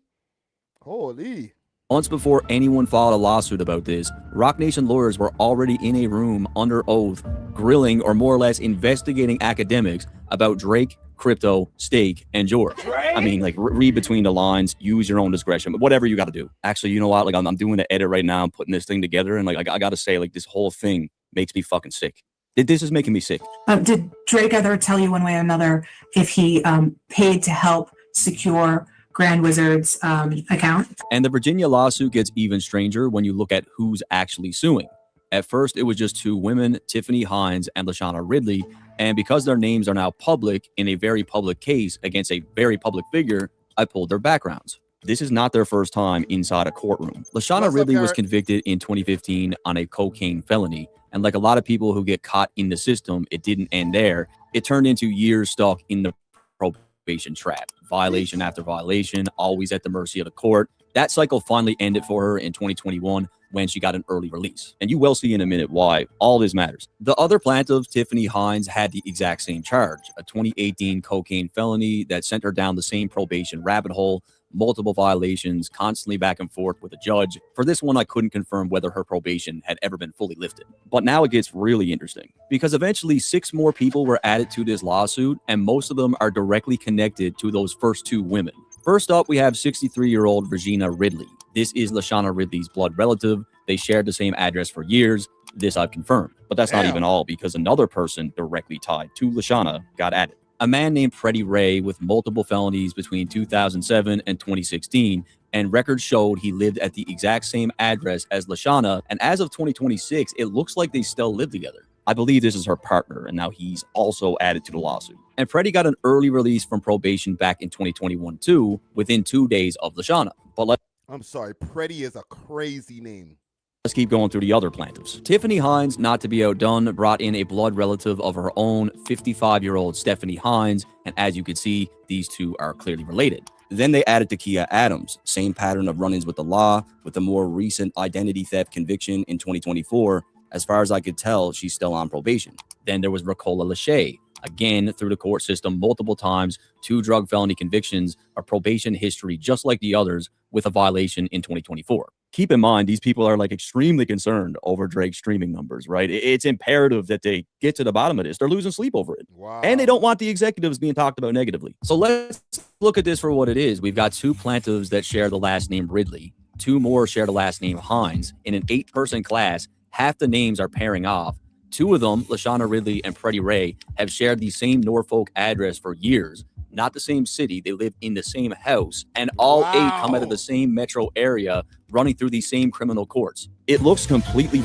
Holy. Months before anyone filed a lawsuit about this, Roc Nation lawyers were already in a room under oath, grilling or more or less investigating Academics about Drake, crypto, Stake, and George. I mean, like, read between the lines, use your own discretion, but whatever you got to do. Actually, you know what? Like, I'm doing the edit right now. I'm putting this thing together, and like, I got to say, like, this whole thing makes me fucking sick. This is making me sick. Did Drake ever tell you one way or another if he paid to help secure Grand Wizard's account? And the Virginia lawsuit gets even stranger when you look at who's actually suing. At first, it was just 2 women, Tiffany Hines and Lashana Ridley, and because their names are now public in a very public case against a very public figure, I pulled their backgrounds. This is not their first time inside a courtroom. Lashana Ridley was convicted in 2015 on a cocaine felony. And like a lot of people who get caught in the system, it didn't end there. It turned into years stuck in the probation trap. Violation after violation, always at the mercy of the court. That cycle finally ended for her in 2021 when she got an early release. And you will see in a minute why all this matters. The other plaintiff, Tiffany Hines, had the exact same charge, a 2018 cocaine felony that sent her down the same probation rabbit hole, multiple violations, constantly back and forth with a judge. For this one, I couldn't confirm whether her probation had ever been fully lifted. But now it gets really interesting because eventually 6 more people were added to this lawsuit, and most of them are directly connected to those first 2 women. First up, we have 63-year-old Regina Ridley. This is Lashana Ridley's blood relative. They shared the same address for years. This I've confirmed. But that's not even all, because another person directly tied to Lashana got added. A man named Freddie Ray with multiple felonies between 2007 and 2016, and records showed he lived at the exact same address as Lashana, and as of 2026, it looks like they still live together. I believe this is her partner, and now he's also added to the lawsuit. And Freddie got an early release from probation back in 2021 too, within 2 days of Lashana. But I'm sorry, Freddie is a crazy name. Let's keep going through the other plaintiffs. Tiffany Hines, not to be outdone, brought in a blood relative of her own, 55-year-old Stephanie Hines, and as you can see, these two are clearly related. Then they added Takia Adams, same pattern of run-ins with the law, with a more recent identity theft conviction in 2024. As far as I could tell, she's still on probation. Then there was Ricola Lachey, again through the court system multiple times, 2 drug felony convictions, a probation history just like the others, with a violation in 2024. Keep in mind, these people are like extremely concerned over Drake's streaming numbers, right? It's imperative that they get to the bottom of this. They're losing sleep over it. Wow. And they don't want the executives being talked about negatively. So let's look at this for what it is. We've got 2 plaintiffs that share the last name Ridley. 2 more share the last name Hines. In an 8-person class, half the names are pairing off. 2 of them, Lashana Ridley and Freddie Ray, have shared the same Norfolk address for years. Not the same city, they live in the same house, and all 8 come out of the same metro area, running through the same criminal courts. It looks completely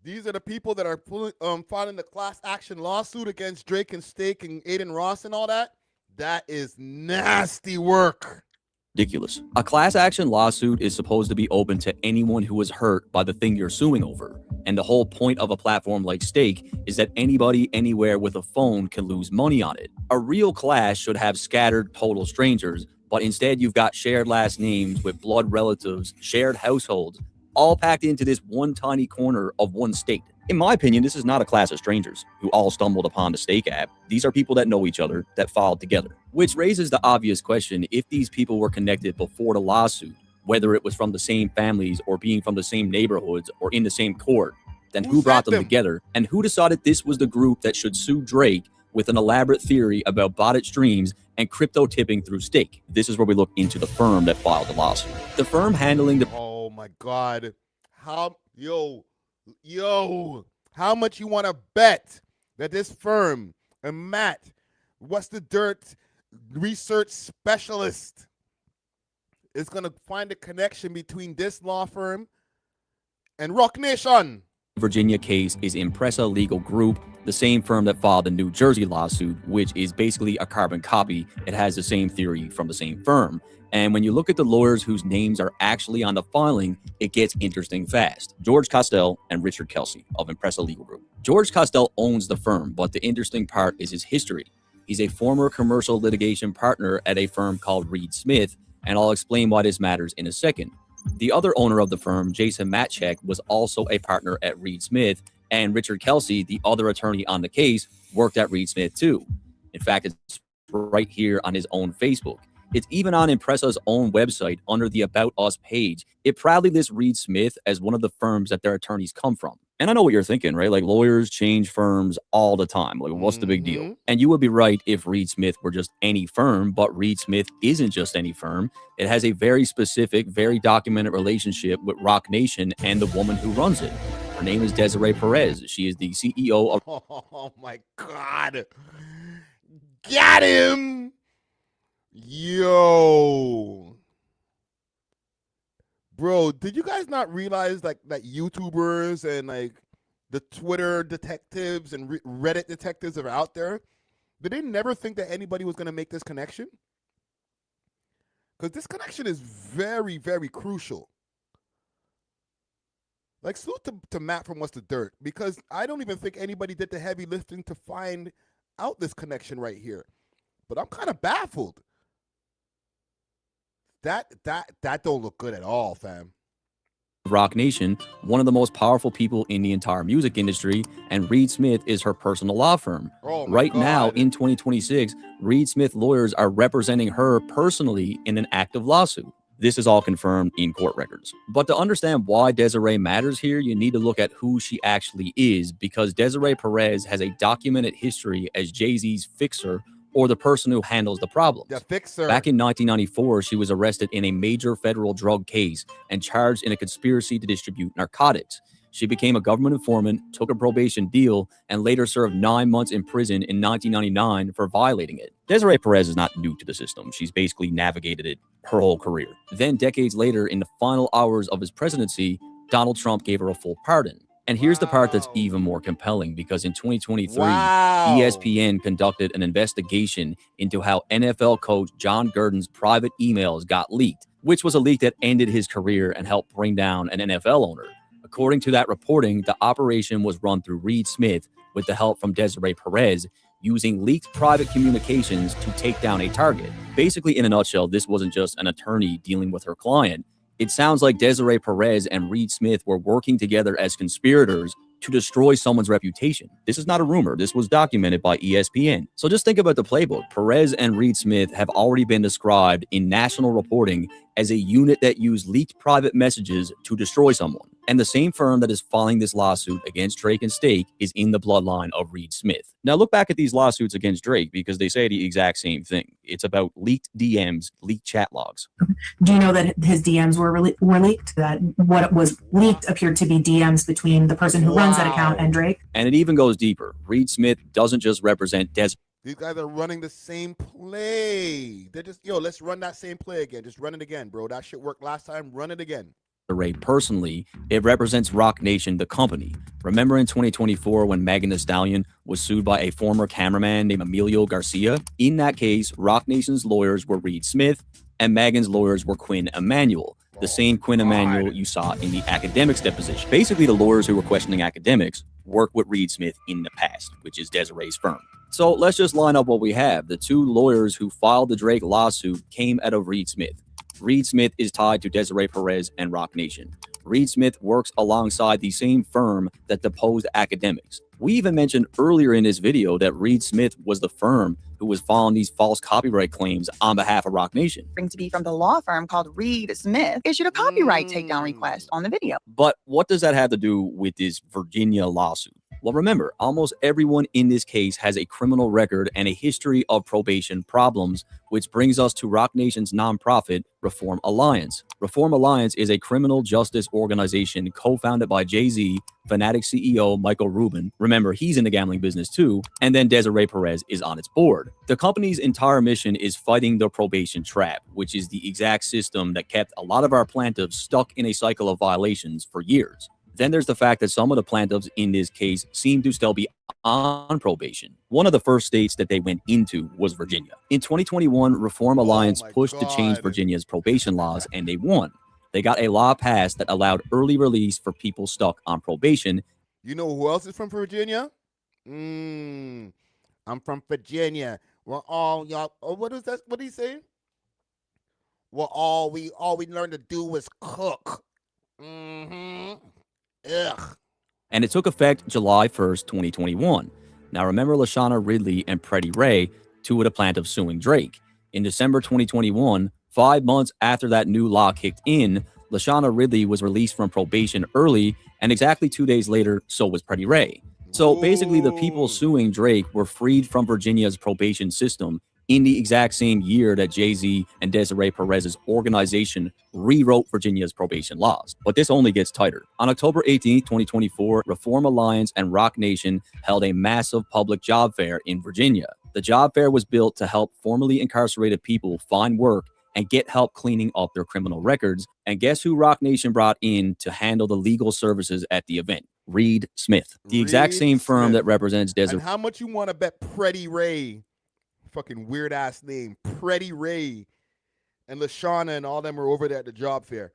These are the people that are filing the class action lawsuit against Drake and Steak and Aiden Ross and all that. That is nasty work. ridiculous. A class action lawsuit is supposed to be open to anyone who was hurt by the thing you're suing over. And the whole point of a platform like Stake is that anybody, anywhere with a phone can lose money on it. A real class should have scattered total strangers, but instead you've got shared last names with blood relatives, shared households, all packed into this one tiny corner of one state. In my opinion, this is not a class of strangers who all stumbled upon the Stake app. These are people that know each other, that filed together. Which raises the obvious question, if these people were connected before the lawsuit, whether it was from the same families or being from the same neighborhoods or in the same court, then who brought them together? And who decided this was the group that should sue Drake with an elaborate theory about botted streams and crypto tipping through Stake? This is where we look into the firm that filed the lawsuit. The firm handling the... Oh my God. How much you want to bet that this firm and Matt, what's the dirt research specialist, is going to find a connection between this law firm and Rock Nation? Virginia case is Impressa Legal Group, the same firm that filed the New Jersey lawsuit, which is basically a carbon copy. It has the same theory from the same firm. And when you look at the lawyers whose names are actually on the filing, it gets interesting fast. George Costell and Richard Kelsey of Impressa Legal Group. George Costell owns the firm, but the interesting part is his history. He's a former commercial litigation partner at a firm called Reed Smith, and I'll explain why this matters in a second. The other owner of the firm, Jason Matchek, was also a partner at Reed Smith, and Richard Kelsey, the other attorney on the case, worked at Reed Smith too. In fact, it's right here on his own Facebook. It's even on Impressa's own website under the About Us page. It proudly lists Reed Smith as one of the firms that their attorneys come from. And I know what you're thinking, right? Like, lawyers change firms all the time. Like, what's the big deal? And you would be right if Reed Smith were just any firm, but Reed Smith isn't just any firm. It has a very specific, very documented relationship with Rock Nation and the woman who runs it. Her name is Desiree Perez. She is the CEO of... Oh my God. Got him. Yo. Bro, did you guys not realize like that YouTubers and like the Twitter detectives and Reddit detectives that are out there, did they never think that anybody was going to make this connection? Because this connection is very, very crucial. Like, salute to Matt from What's the Dirt, because I don't even think anybody did the heavy lifting to find out this connection right here. But I'm kind of baffled. That don't look good at all, fam. Rock Nation, one of the most powerful people in the entire music industry, and Reed Smith is her personal law firm. Right now, in 2026, Reed Smith lawyers are representing her personally in an active lawsuit. This is all confirmed in court records. But to understand why Desiree matters here, you need to look at who she actually is, because Desiree Perez has a documented history as Jay-Z's fixer, or the person who handles the problems. The fixer. Back in 1994, she was arrested in a major federal drug case and charged in a conspiracy to distribute narcotics. She became a government informant, took a probation deal, and later served 9 months in prison in 1999 for violating it. Desiree Perez is not new to the system. She's basically navigated it her whole career. Then decades later, in the final hours of his presidency, Donald Trump gave her a full pardon. And here's the part that's even more compelling, because in 2023, ESPN conducted an investigation into how NFL coach John Gurdon's private emails got leaked, which was a leak that ended his career and helped bring down an NFL owner. According to that reporting, the operation was run through Reed Smith with the help from Desiree Perez, using leaked private communications to take down a target. Basically, in a nutshell, this wasn't just an attorney dealing with her client. It sounds like Desiree Perez and Reed Smith were working together as conspirators to destroy someone's reputation. This is not a rumor. This was documented by ESPN. So just think about the playbook. Perez and Reed Smith have already been described in national reporting as a unit that used leaked private messages to destroy someone. And the same firm that is filing this lawsuit against Drake and Stake is in the bloodline of Reed Smith. Now look back at these lawsuits against Drake, because they say the exact same thing. It's about leaked DMs, leaked chat logs. Do you know that his DMs were leaked? That what was leaked appeared to be DMs between the person who runs that account and Drake? And it even goes deeper. Reed Smith doesn't just represent Desiree. These guys are running the same play. They're just, let's run that same play again. Just run it again, bro. That shit worked last time. Run it again. Personally, it represents Rock Nation, the company. Remember in 2024 when Megan Thee Stallion was sued by a former cameraman named Emilio Garcia? In that case, Rock Nation's lawyers were Reed Smith and Megan's lawyers were Quinn Emanuel, the same Quinn Emanuel you saw in the Academics deposition. Basically, the lawyers who were questioning Academics worked with Reed Smith in the past, which is Desiree's firm. So let's just line up what we have. The two lawyers who filed the Drake lawsuit came out of Reed Smith. Reed Smith is tied to Desiree Perez and Rock Nation. Reed Smith works alongside the same firm that deposed Academics. We even mentioned earlier in this video that Reed Smith was the firm who was filing these false copyright claims on behalf of Rock Nation. To be from the law firm called Reed Smith issued a copyright takedown request on the video. But what does that have to do with this Virginia lawsuit? Well, remember, almost everyone in this case has a criminal record and a history of probation problems, which brings us to Rock Nation's nonprofit, Reform Alliance. Reform Alliance is a criminal justice organization co-founded by Jay-Z, Fanatic CEO Michael Rubin. Remember, he's in the gambling business too. And then Desiree Perez is on its board. The company's entire mission is fighting the probation trap, which is the exact system that kept a lot of our plaintiffs stuck in a cycle of violations for years. Then there's the fact that some of the plaintiffs in this case seem to still be on probation. One of the first states that they went into was Virginia. In 2021, Reform Alliance pushed to change Virginia's probation laws, and they won. They got a law passed that allowed early release for people stuck on probation. You know who else is from Virginia? I'm from Virginia. We're all y'all. Oh, what is that? What are you saying? Well, all we learned to do was cook. Ugh. And it took effect July 1st, 2021. Now remember Lashana Ridley and Freddie Ray, two of the plaintiffs suing Drake. In December 2021, 5 months after that new law kicked in, Lashana Ridley was released from probation early, and exactly 2 days later, so was Freddie Ray. So basically the people suing Drake were freed from Virginia's probation system in the exact same year that Jay-Z and Desiree Perez's organization rewrote Virginia's probation laws. But this only gets tighter. On October 18, 2024, Reform Alliance and Rock Nation held a massive public job fair in Virginia. The job fair was built to help formerly incarcerated people find work and get help cleaning up their criminal records. And guess who Rock Nation brought in to handle the legal services at the event? Reed Smith, the exact same firm that represents Desiree. And how much you want to bet Freddie Ray, fucking weird ass name, Freddie Ray, And LaShawna and all them were over there at the job fair.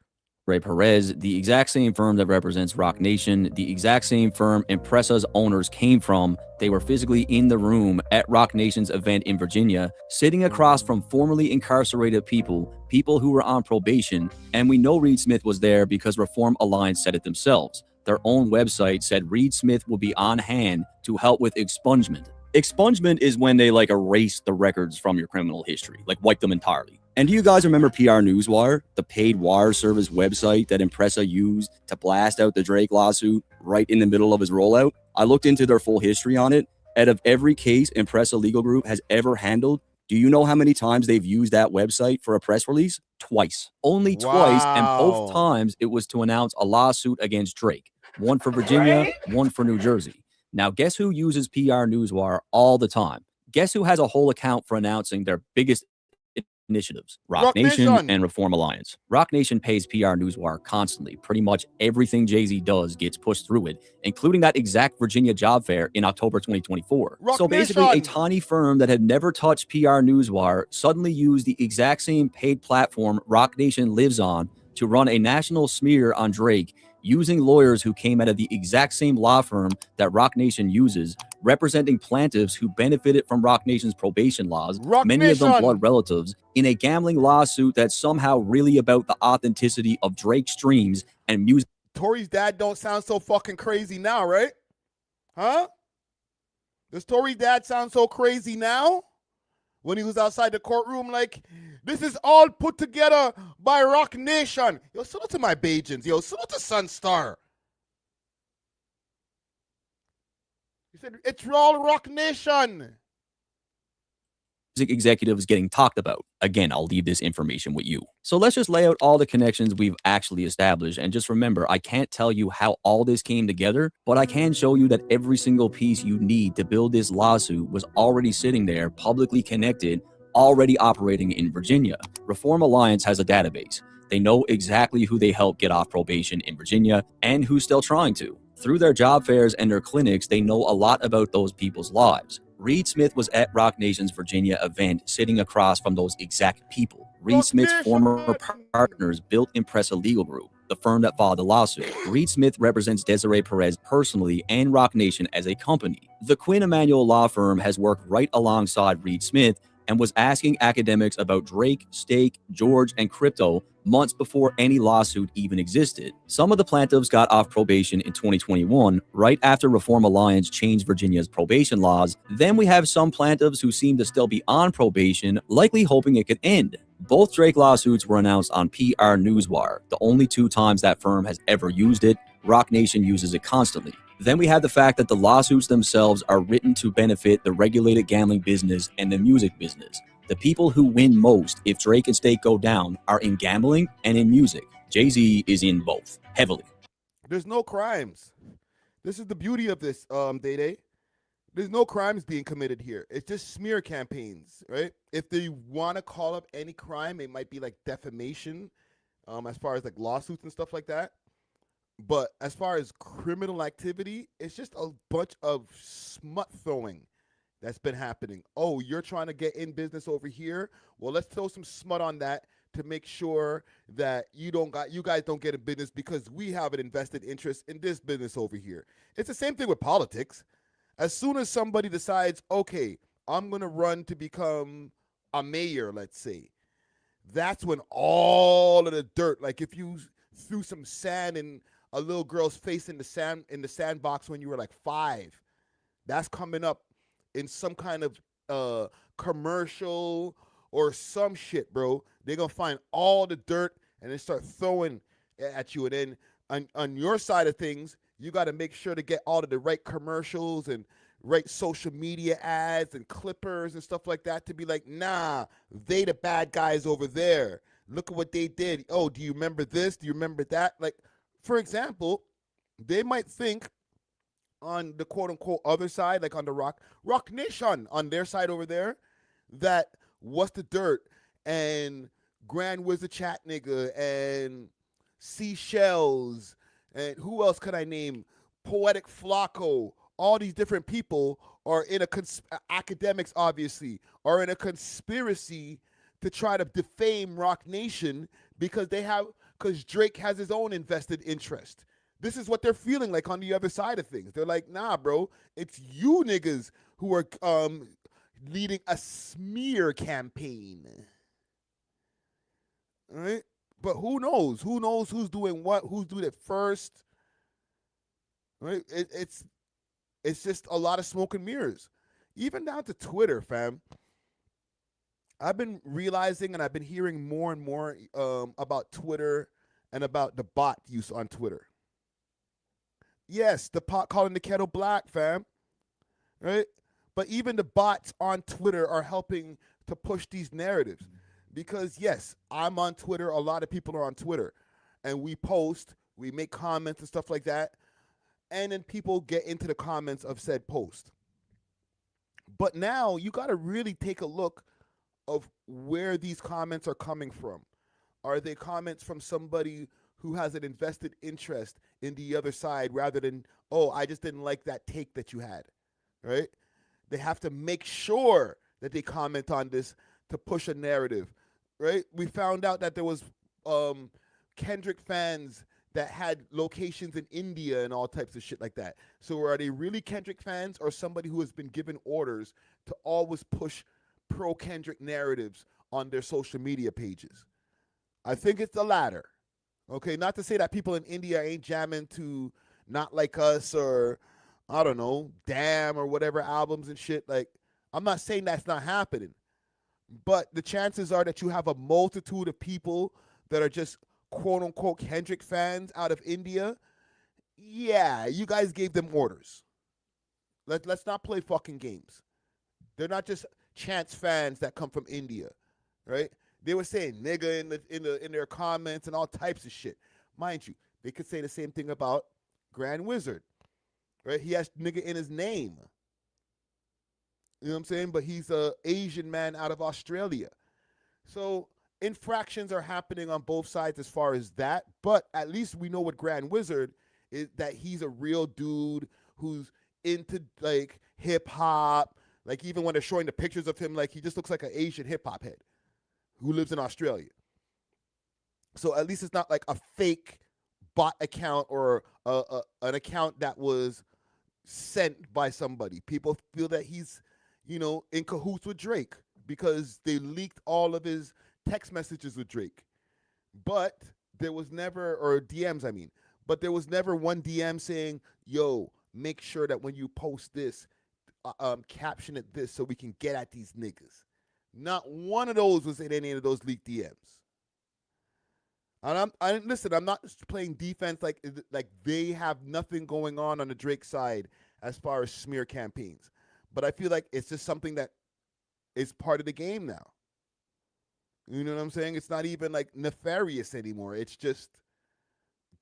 Ray Perez, the exact same firm that represents Rock Nation, the exact same firm Impressa's owners came from. They were physically in the room at Rock Nation's event in Virginia, sitting across from formerly incarcerated people who were on probation. And we know Reed Smith was there because Reform Alliance said it themselves. Their own website said Reed Smith will be on hand to help with expungement. Expungement is when they erase the records from your criminal history, wipe them entirely. And do you guys remember PR Newswire, the paid wire service website that Impressa used to blast out the Drake lawsuit right in the middle of his rollout? I looked into their full history on it. Out of every case Impressa Legal Group has ever handled, do you know how many times they've used that website for a press release? Twice. Only twice, and both times it was to announce a lawsuit against Drake. One for Virginia, one for New Jersey. Now, guess who uses PR Newswire all the time? Guess who has a whole account for announcing their biggest initiatives? Rock Nation and Reform Alliance. Rock Nation pays PR Newswire constantly. Pretty much everything Jay-Z does gets pushed through it, including that exact Virginia job fair in October 2024. So basically, a tiny firm that had never touched PR Newswire suddenly used the exact same paid platform Rock Nation lives on to run a national smear on Drake, using lawyers who came out of the exact same law firm that Rock Nation uses, representing plaintiffs who benefited from Rock Nation's probation laws, many of them blood relatives, in a gambling lawsuit that's somehow really about the authenticity of Drake's streams and music. Tory's dad don't sound so fucking crazy now, right? Huh? Does Tory's dad sound so crazy now? When he was outside the courtroom, this is all put together by Rock Nation. Yo, salute to my Bajans. Yo, salute to Sunstar. He said, it's all Rock Nation. Music executives getting talked about. Again, I'll leave this information with you. So let's just lay out all the connections we've actually established. And just remember, I can't tell you how all this came together, but I can show you that every single piece you need to build this lawsuit was already sitting there, publicly connected, already operating in Virginia. Reform Alliance has a database. They know exactly who they helped get off probation in Virginia and who's still trying to. Through their job fairs and their clinics, they know a lot about those people's lives. Reed Smith was at Rock Nation's Virginia event, sitting across from those exact people. Reed Smith's former partners built Impressa Legal Group, the firm that filed the lawsuit. Reed Smith represents Desiree Perez personally and Rock Nation as a company. The Quinn Emanuel law firm has worked right alongside Reed Smith and was asking academics about Drake, Stake, George, and crypto months before any lawsuit even existed. Some of the plaintiffs got off probation in 2021, right after Reform Alliance changed Virginia's probation laws. Then we have some plaintiffs who seem to still be on probation, likely hoping it could end. Both Drake lawsuits were announced on PR Newswire, the only two times that firm has ever used it. Rock Nation uses it constantly. Then we have the fact that the lawsuits themselves are written to benefit the regulated gambling business and the music business. The people who win most if Drake and Stake go down are in gambling and in music. Jay-Z is in both, heavily. There's no crimes. This is the beauty of this, Day-Day. There's no crimes being committed here. It's just smear campaigns, right? If they want to call up any crime, it might be like defamation, as far as like lawsuits and stuff like that. But as far as criminal activity, it's just a bunch of smut throwing that's been happening. Oh, you're trying to get in business over here? Well, let's throw some smut on that to make sure that you guys don't get in business because we have an invested interest in this business over here. It's the same thing with politics. As soon as somebody decides, okay, I'm going to run to become a mayor, let's say, that's when all of the dirt, like if you threw some sand in a little girl's face in the sandbox when you were like 5, that's coming up in some kind of commercial or some shit, bro. They're gonna find all the dirt and then start throwing at you. And then on your side of things, you got to make sure to get all of the right commercials and right social media ads and clippers and stuff like that to be like, nah, they the bad guys over there. Look at what they did. Oh, do you remember this? Do you remember that? Like, for example, they might think on the quote-unquote other side, like on the Rock Nation, on their side over there, that What's the Dirt and Grand Wizard Chat Nigga and Seashells and who else could I name? Poetic Flacco. All these different people are in academics, obviously, are in a conspiracy to try to defame Rock Nation because Drake has his own invested interest. This is what they're feeling like on the other side of things. They're like, nah, bro, it's you niggas who are leading a smear campaign. All right? But who knows? Who knows who's doing what? Who's doing it first? All right? It's just a lot of smoke and mirrors. Even down to Twitter, fam. I've been realizing and I've been hearing more and more about Twitter and about the bot use on Twitter. Yes, the pot calling the kettle black, fam. Right? But even the bots on Twitter are helping to push these narratives. Because, yes, I'm on Twitter. A lot of people are on Twitter. And we post, we make comments and stuff like that. And then people get into the comments of said post. But now you got to really take a look of where these comments are coming from. Are they comments from somebody who has an invested interest in the other side rather than, oh, I just didn't like that take that you had, right? They have to make sure that they comment on this to push a narrative, right? We found out that there was Kendrick fans that had locations in India and all types of shit like that. So are they really Kendrick fans or somebody who has been given orders to always push pro-Kendrick narratives on their social media pages? I think it's the latter. Okay, not to say that people in India ain't jamming to Not Like Us or, I don't know, Damn or whatever albums and shit. Like, I'm not saying that's not happening. But the chances are that you have a multitude of people that are just quote-unquote Kendrick fans out of India. Yeah, you guys gave them orders. Let's not play fucking games. They're not just chance fans that come from India, right? They were saying nigga in their comments and all types of shit. Mind you, they could say the same thing about Grand Wizard, right? He has nigga in his name. You know what I'm saying? But he's a Asian man out of Australia. So infractions are happening on both sides as far as that. But at least we know with Grand Wizard is that he's a real dude who's into like hip hop. Like even when they're showing the pictures of him, like he just looks like an Asian hip hop head who lives in Australia. So at least it's not like a fake bot account or an account that was sent by somebody. People feel that he's, you know, in cahoots with Drake because they leaked all of his text messages with Drake. But there was never, or DMs, I mean, but there was never one DM saying, yo, make sure that when you post this, caption it this so we can get at these niggas. Not one of those was in any of those leaked DMs. And I'm not playing defense like they have nothing going on the Drake side as far as smear campaigns. But I feel like it's just something that is part of the game now. You know what I'm saying? It's not even like nefarious anymore. It's just,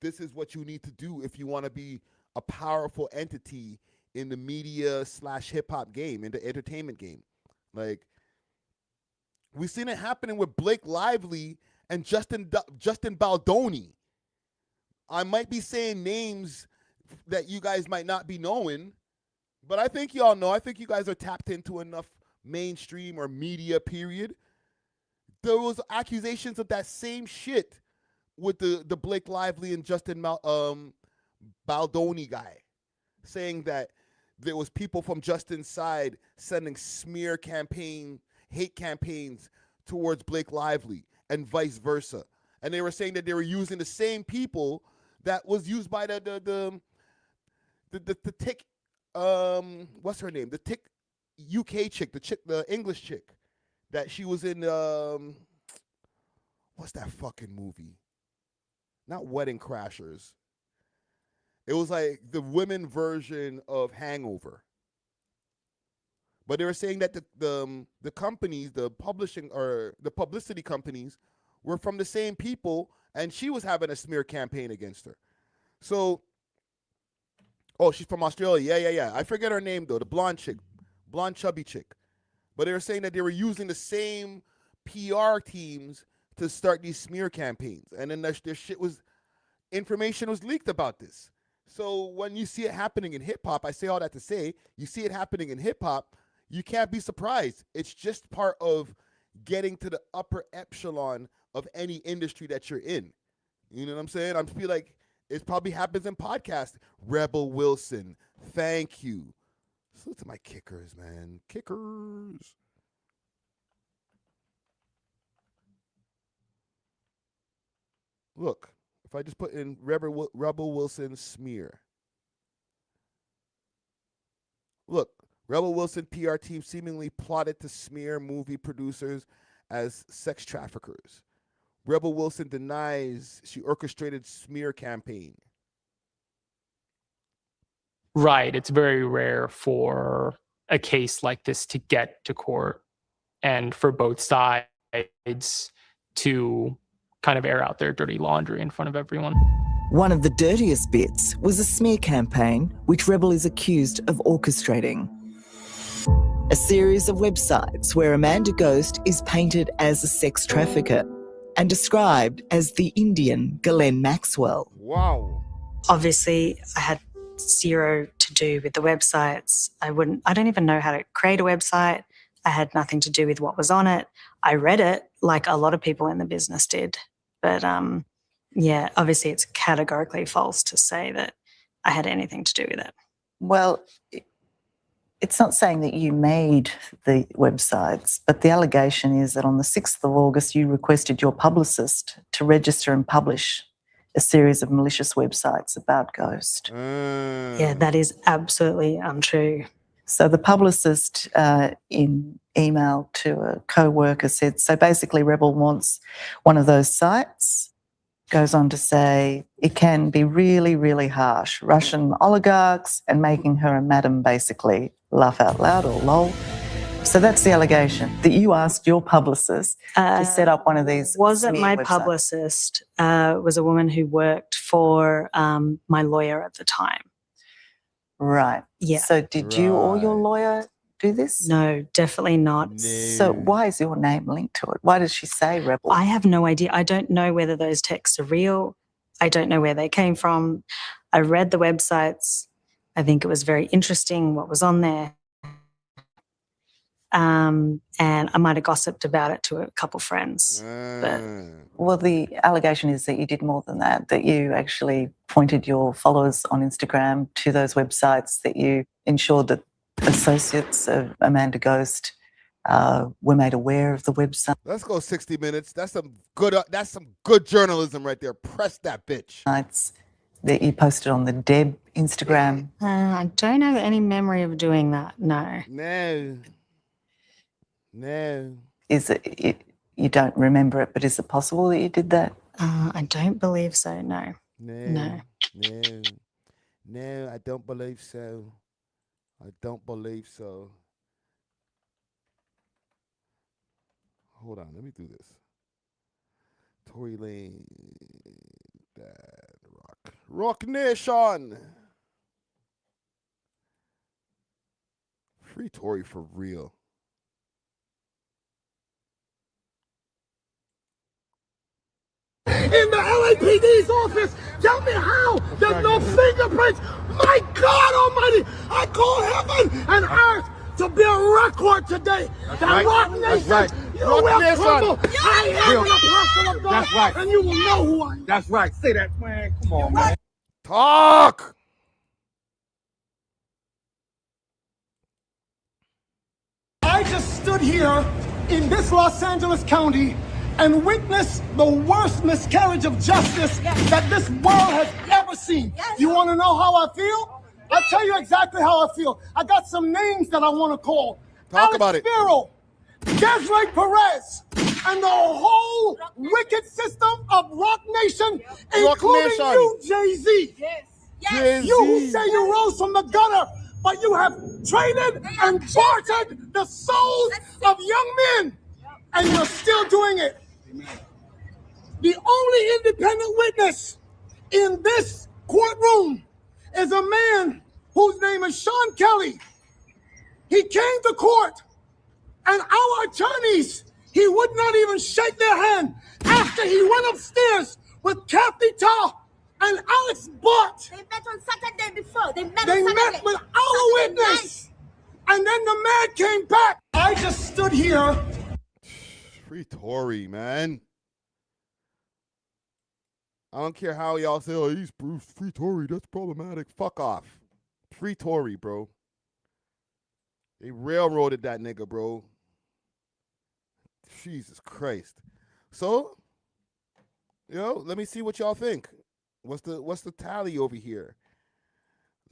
this is what you need to do if you want to be a powerful entity in the media / hip hop game, in the entertainment game. Like, we've seen it happening with Blake Lively and Justin Baldoni. I might be saying names that you guys might not be knowing, but I think y'all know. I think you guys are tapped into enough mainstream or media, period. There was accusations of that same shit with the Blake Lively and Justin Baldoni guy, saying that there was people from Justin's side sending smear campaign, hate campaigns towards Blake Lively and vice versa. And they were saying that they were using the same people that was used by the tick, what's her name? The tick UK chick, the English chick that she was in, what's that fucking movie? Not Wedding Crashers. It was like the women version of Hangover. But they were saying that the companies, the publishing or the publicity companies were from the same people, and she was having a smear campaign against her. So, oh, she's from Australia. Yeah. I forget her name, though, the blonde chick, blonde chubby chick. But they were saying that they were using the same PR teams to start these smear campaigns. And then their shit was, information was leaked about this. So when you see it happening in hip-hop, I say all that to say, you see it happening in hip-hop, you can't be surprised. It's just part of, getting to the upper echelon of any industry that you're in. You know what I'm saying? I feel like it probably happens in podcasting. Rebel Wilson, thank you. Salute to my kickers, man. Kickers. Look, if I just put in Rebel Wilson smear. Look, Rebel Wilson PR team seemingly plotted to smear movie producers as sex traffickers. Rebel Wilson denies she orchestrated smear campaign. Right. It's very rare for a case like this to get to court and for both sides to kind of air out their dirty laundry in front of everyone. One of the dirtiest bits was a smear campaign which Rebel is accused of orchestrating. A series of websites where Amanda Ghost is painted as a sex trafficker and described as the Indian Ghislaine Maxwell. Wow. Obviously, I had zero to do with the websites. I don't even know how to create a website. I had nothing to do with what was on it. I read it like a lot of people in the business did. But yeah, obviously it's categorically false to say that I had anything to do with it. Well, it's not saying that you made the websites, but the allegation is that on the 6th of August, you requested your publicist to register and publish a series of malicious websites about Ghost. Yeah, that is absolutely untrue. So the publicist in email to a co-worker said, so basically Rebel wants one of those sites. Goes on to say it can be really, really harsh. Russian oligarchs and making her a madam, basically. Laugh out loud or lol. So that's the allegation, that you asked your publicist to set up one of these. Wasn't my websites. publicist, was a woman who worked for my lawyer at the time. Right. Yeah. So did you or your lawyer do this? No, definitely not. So why is your name linked to it? Why does she say Rebel? I have no idea. I don't know whether those texts are real. I don't know where they came from. I read the websites. I think it was very interesting what was on there. And I might have gossiped about it to a couple friends. But Well, the allegation is that you did more than that you actually pointed your followers on Instagram to those websites, that you ensured that associates of Amanda Ghost were made aware of the website. Let's go 60 minutes. That's some good journalism right there. Press that bitch. That you posted on the Deb Instagram. I don't have any memory of doing that. No. No. Is it you don't remember it, but is it possible that you did that? I don't believe so. No. No, I don't believe so. I don't believe so. Hold on, let me do this. Tory Lane, Rock Nation. Free Tory for real. In the LAPD's office, tell me how there's no fingerprints. My God Almighty, I call heaven and earth to be a record today. That Rock Nation, you will crumble. I am the apostle of God. That's right. And you will know who I am. That's right. Say that, man. Come on, man. Talk. I just stood here in this Los Angeles County and witnessed the worst miscarriage of justice that this world has ever seen. You want to know how I feel? I'll tell you exactly how I feel. I got some names that I want to call. Talk about it. Spiro, Desiree Perez, and the whole wicked system of Rock Nation, including you, Jay-Z. Yes. You who say you rose from the gutter, but you have traded and bartered the souls of young men, and you're still doing it. The only independent witness in this courtroom is a man whose name is Sean Kelly. He came to court, and our attorneys, he would not even shake their hand after he went upstairs with Kathy Ta and Alex Butt. They met on Saturday before. They met with our witness. And then the man came back. I just stood here. Free Tory, man. I don't care how y'all say, oh, he's free Tory. That's problematic. Fuck off. Free Tory, bro. They railroaded that nigga, bro. Jesus Christ. So, let me see what y'all think. What's the tally over here?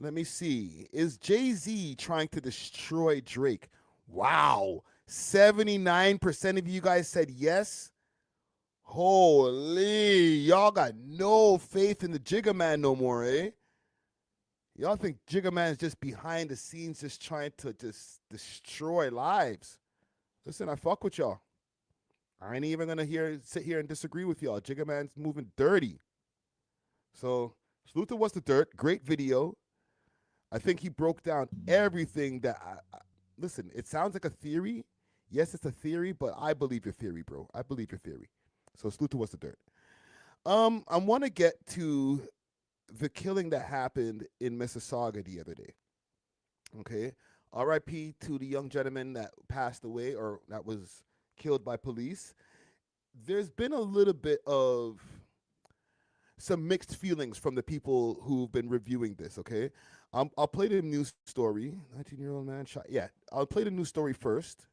Let me see. Is Jay-Z trying to destroy Drake? Wow. 79% of you guys said yes. Holy, y'all got no faith in the Jigga Man no more, eh? Y'all think Jigga Man's just behind the scenes just trying to just destroy lives. Listen, I fuck with y'all. I ain't even gonna sit here and disagree with y'all. Jigga Man's moving dirty. So, salute to What's the Dirt. Great video. I think he broke down everything that listen, it sounds like a theory. Yes, it's a theory, but I believe your theory, bro. I believe your theory. So salute to What's the Dirt. I want to get to the killing that happened in Mississauga the other day. Okay. R.I.P. to the young gentleman that passed away or that was killed by police. There's been a little bit of some mixed feelings from the people who've been reviewing this, okay? I'll play the news story. 19-year-old man shot. Yeah, I'll play the news story first,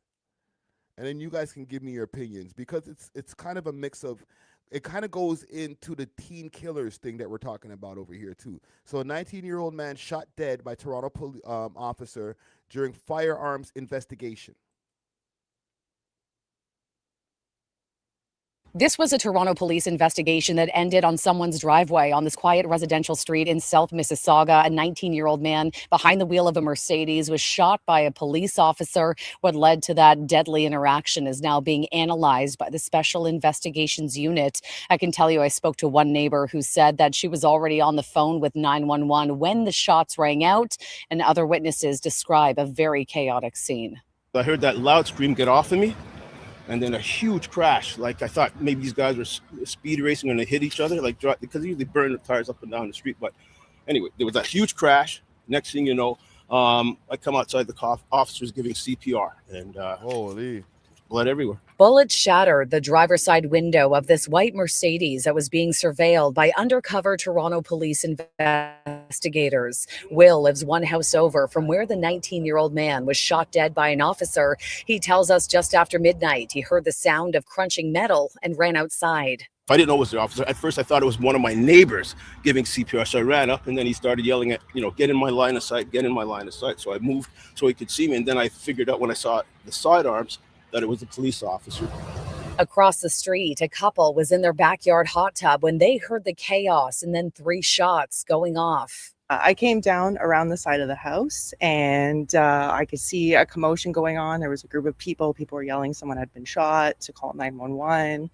and then you guys can give me your opinions because it's kind of a mix of, it kind of goes into the teen killers thing that we're talking about over here too. So a 19-year-old man shot dead by Toronto officer during firearms investigation. This was a Toronto police investigation that ended on someone's driveway on this quiet residential street in South Mississauga. A 19-year-old man behind the wheel of a Mercedes was shot by a police officer. What led to that deadly interaction is now being analyzed by the Special Investigations Unit. I can tell you I spoke to one neighbor who said that she was already on the phone with 911 when the shots rang out, and other witnesses describe a very chaotic scene. I heard that loud scream, "Get off of me." And then a huge crash. Like I thought maybe these guys were speed racing and they hit each other, like because they usually burn the tires up and down the street. But anyway, there was that huge crash. Next thing you know, I come outside, the officers giving CPR, and holy, blood everywhere. Bullets shattered the driver's side window of this white Mercedes that was being surveilled by undercover Toronto police investigators. Will lives one house over from where the 19-year-old man was shot dead by an officer. He tells us just after midnight, he heard the sound of crunching metal and ran outside. I didn't know it was the officer. At first, I thought it was one of my neighbors giving CPR. So I ran up, and then he started yelling at, get in my line of sight, get in my line of sight. So I moved so he could see me. And then I figured out when I saw the sidearms that it was a police officer. Across the street, a couple was in their backyard hot tub when they heard the chaos and then 3 shots going off. I came down around the side of the house and I could see a commotion going on. There was a group of people. People were yelling someone had been shot, to call 911.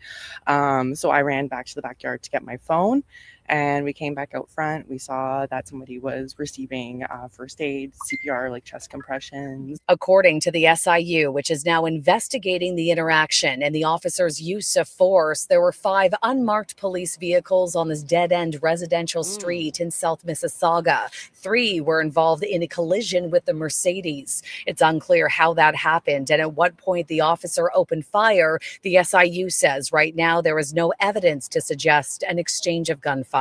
So I ran back to the backyard to get my phone. And we came back out front. We saw that somebody was receiving first aid, CPR, like chest compressions. According to the SIU, which is now investigating the interaction and the officer's use of force, there were 5 unmarked police vehicles on this dead-end residential street in South Mississauga. 3 were involved in a collision with the Mercedes. It's unclear how that happened and at what point the officer opened fire. The SIU says right now there is no evidence to suggest an exchange of gunfire.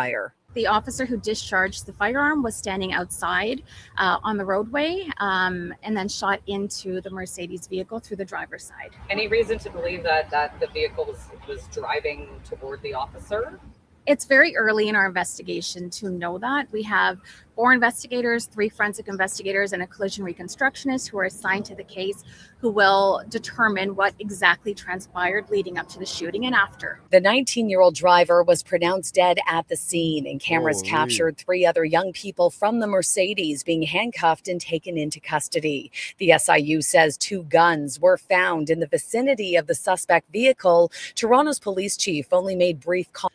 The officer who discharged the firearm was standing outside on the roadway and then shot into the Mercedes vehicle through the driver's side. Any reason to believe that the vehicle was driving toward the officer? It's very early in our investigation to know that. We have 4 investigators, 3 forensic investigators, and a collision reconstructionist who are assigned to the case who will determine what exactly transpired leading up to the shooting and after. The 19-year-old driver was pronounced dead at the scene, and cameras captured 3 other young people from the Mercedes being handcuffed and taken into custody. The SIU says 2 guns were found in the vicinity of the suspect vehicle. Toronto's police chief only made brief comments.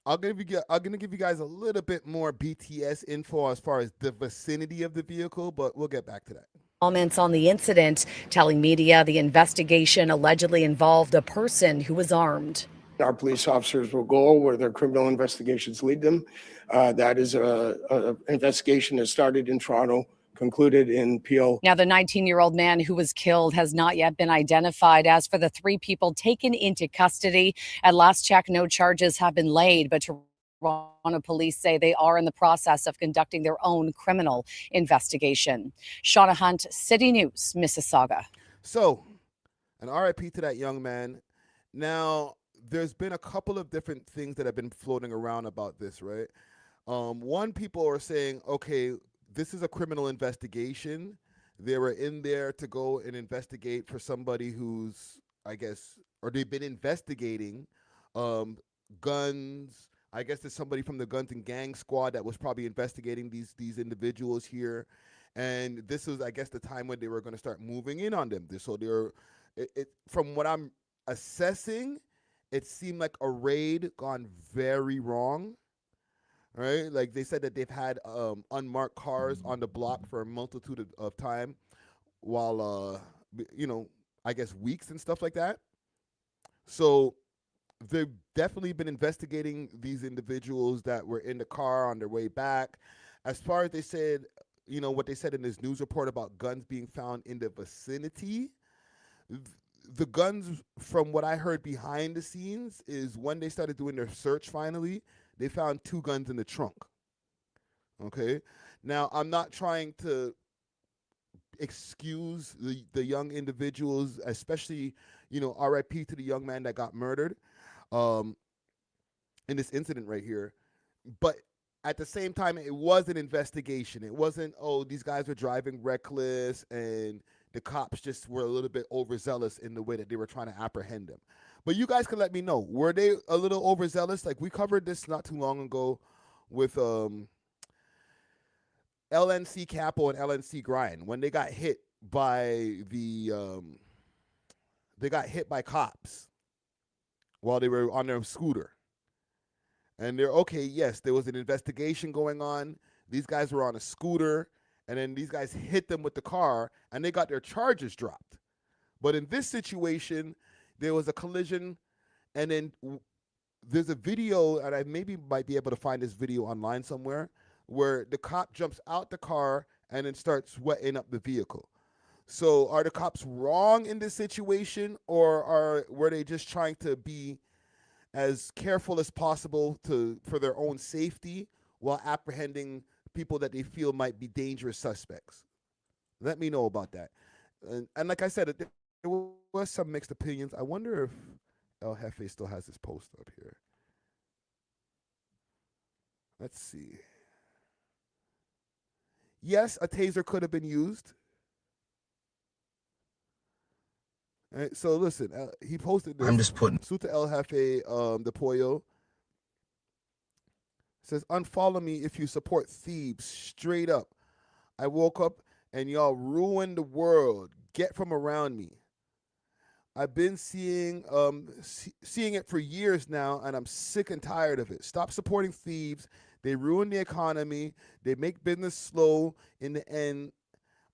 I'm gonna give you guys a little bit more BTS info as far as the vicinity of the vehicle, but we'll get back to that. Comments on the incident, telling media the investigation allegedly involved a person who was armed. Our police officers will go where their criminal investigations lead them. That is an investigation that started in Toronto concluded in Peel. Now, the 19-year-old man who was killed has not yet been identified. As for the 3 people taken into custody, at last check, no charges have been laid, but Toronto police say they are in the process of conducting their own criminal investigation. Shauna Hunt, City News, Mississauga. So, an RIP to that young man. Now, there's been a couple of different things that have been floating around about this, right? One, people are saying, okay, this is a criminal investigation. They were in there to go and investigate for somebody who's, I guess, or they've been investigating guns. I guess there's somebody from the Guns and Gang Squad that was probably investigating these individuals here. And this was, I guess, the time when they were going to start moving in on them. So from what I'm assessing, it seemed like a raid gone very wrong. Right, like they said that they've had unmarked cars on the block for a multitude of time, while I guess weeks and stuff like that. So they've definitely been investigating these individuals that were in the car on their way back. As far as they said, what they said in this news report about guns being found in the vicinity, the guns, from what I heard behind the scenes, is when they started doing their search finally, they found 2 guns in the trunk. Okay? Now, I'm not trying to excuse the young individuals, especially, RIP to the young man that got murdered in this incident right here. But at the same time, it was an investigation. It wasn't, these guys were driving reckless and the cops just were a little bit overzealous in the way that they were trying to apprehend them. But you guys can let me know. Were they a little overzealous? Like, we covered this not too long ago with LNC Capo and LNC Grind when they got hit by cops while they were on their scooter. And they're okay, yes, there was an investigation going on. These guys were on a scooter, and then these guys hit them with the car, and they got their charges dropped. But in this situation, there was a collision, and then there's a video, and I might be able to find this video online somewhere, where the cop jumps out the car and then starts wetting up the vehicle. So are the cops wrong in this situation, or were they just trying to be as careful as possible for their own safety while apprehending people that they feel might be dangerous suspects? Let me know about that. And like I said, there was some mixed opinions. I wonder if El Jefe still has his post up here. Let's see. Yes, a taser could have been used. All right, so listen, he posted this. I'm just putting. Suta El Jefe, the Pollo. Says, unfollow me if you support thieves. Straight up. I woke up and y'all ruined the world. Get from around me. I've been seeing it for years now, and I'm sick and tired of it. Stop supporting thieves. They ruin the economy. They make business slow in the end,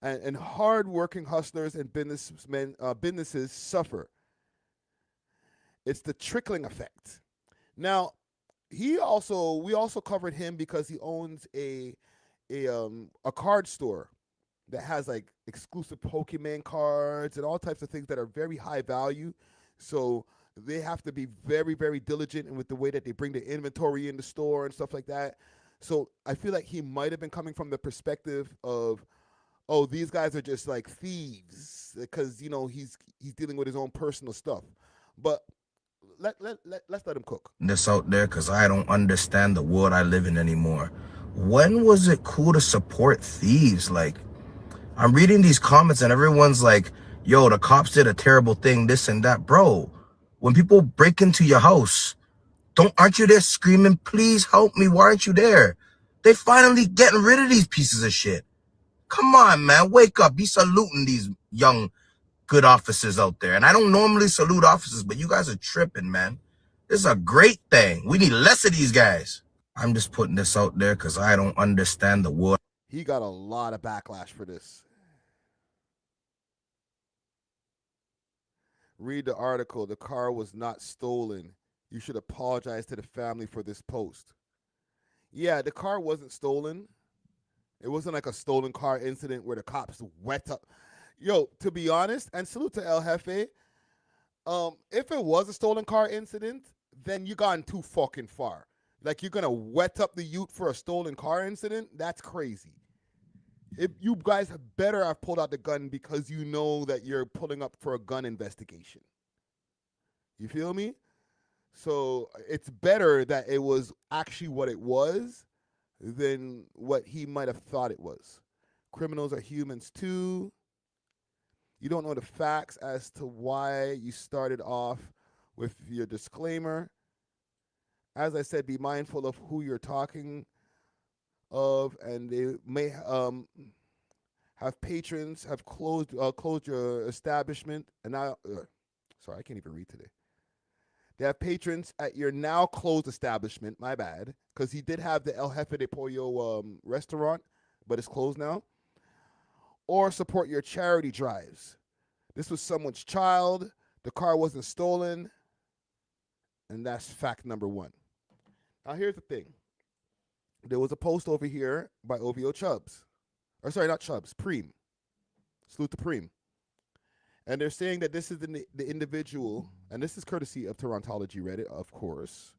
and hard-working hustlers and businesses suffer. It's the trickling effect. Now, we also covered him because he owns a card store that has like exclusive Pokemon cards and all types of things that are very high value. So they have to be very, very diligent with the way that they bring the inventory in the store and stuff like that. So I feel like he might have been coming from the perspective of, oh, these guys are just like thieves because, he's dealing with his own personal stuff. But let's let him cook. This out there because I don't understand the world I live in anymore. When was it cool to support thieves? Like, I'm reading these comments and everyone's like, yo, the cops did a terrible thing, this and that. Bro, when people break into your house, aren't you there screaming, please help me? Why aren't you there? They finally getting rid of these pieces of shit. Come on, man, wake up. Be saluting these young, good officers out there. And I don't normally salute officers, but you guys are tripping, man. This is a great thing. We need less of these guys. I'm just putting this out there because I don't understand the world. He got a lot of backlash for this. Read the article. The car was not stolen. You should apologize to the family for this post. Yeah, the car wasn't stolen. It wasn't like a stolen car incident where the cops wet up. Yo, to be honest, and salute to El Jefe, if it was a stolen car incident, then you gone too fucking far. Like, you're gonna wet up the youth for a stolen car incident? That's crazy. If you guys better have pulled out the gun because you know that you're pulling up for a gun investigation. You feel me? So it's better that it was actually what it was than what he might have thought it was. Criminals are humans too. You don't know the facts as to why you started off with your disclaimer. As I said, be mindful of who you're talking of, and they may have patrons have closed your establishment, and now sorry, I can't even read today. They have patrons at your now closed establishment. My bad, because he did have the El Jefe de Pollo restaurant, but it's closed now. Or support your charity drives. This was someone's child. The car wasn't stolen, and that's fact number one. Now here's the thing. There was a post over here by A.W.O.L Chubbs. Or sorry, not Chubbs, Preem. Salute to Preem. And they're saying that this is the individual, and this is courtesy of Torontology Reddit, of course.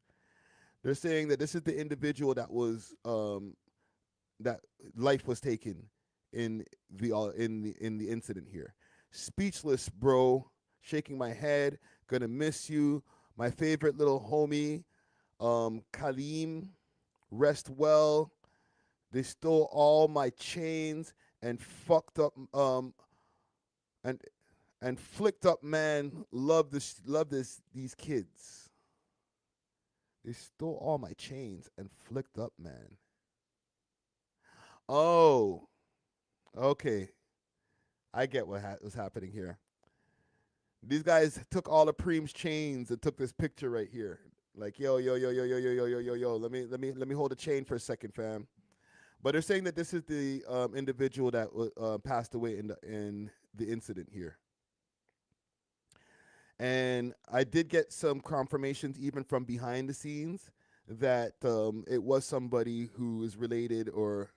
They're saying that this is the individual that was that life was taken in the incident here. Speechless, bro. Shaking my head. Gonna miss you. My favorite little homie, Kaleem. Rest well. They stole all my chains and fucked up and flicked up, man. Love these kids. They stole all my chains and flicked up, man. Oh, okay. I get what was happening here. These guys took all the Preem's chains and took this picture right here. Like, yo, let me hold the chain for a second, fam. But they're saying that this is the individual that passed away in the incident here. And I did get some confirmations even from behind the scenes that it was somebody who is related, or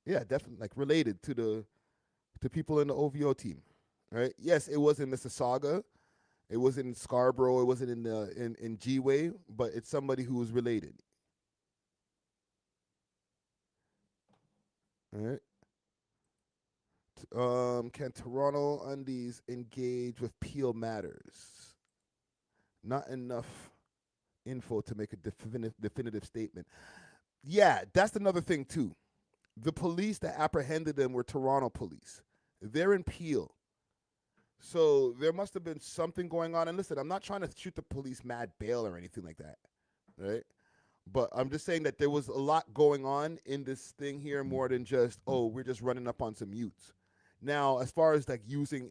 yeah, definitely like related to people in the OVO team. Right? Yes, it was in Mississauga. It was in Scarborough. It wasn't in G-Way, but it's somebody who was related. All right. Can Toronto Undies engage with Peel matters? Not enough info to make a definitive statement. Yeah, that's another thing too. The police that apprehended them were Toronto police. They're in Peel. So there must have been something going on. And listen, I'm not trying to shoot the police mad bail or anything like that, right? But I'm just saying that there was a lot going on in this thing here, more than just, oh, we're just running up on some youths. Now, as far as like using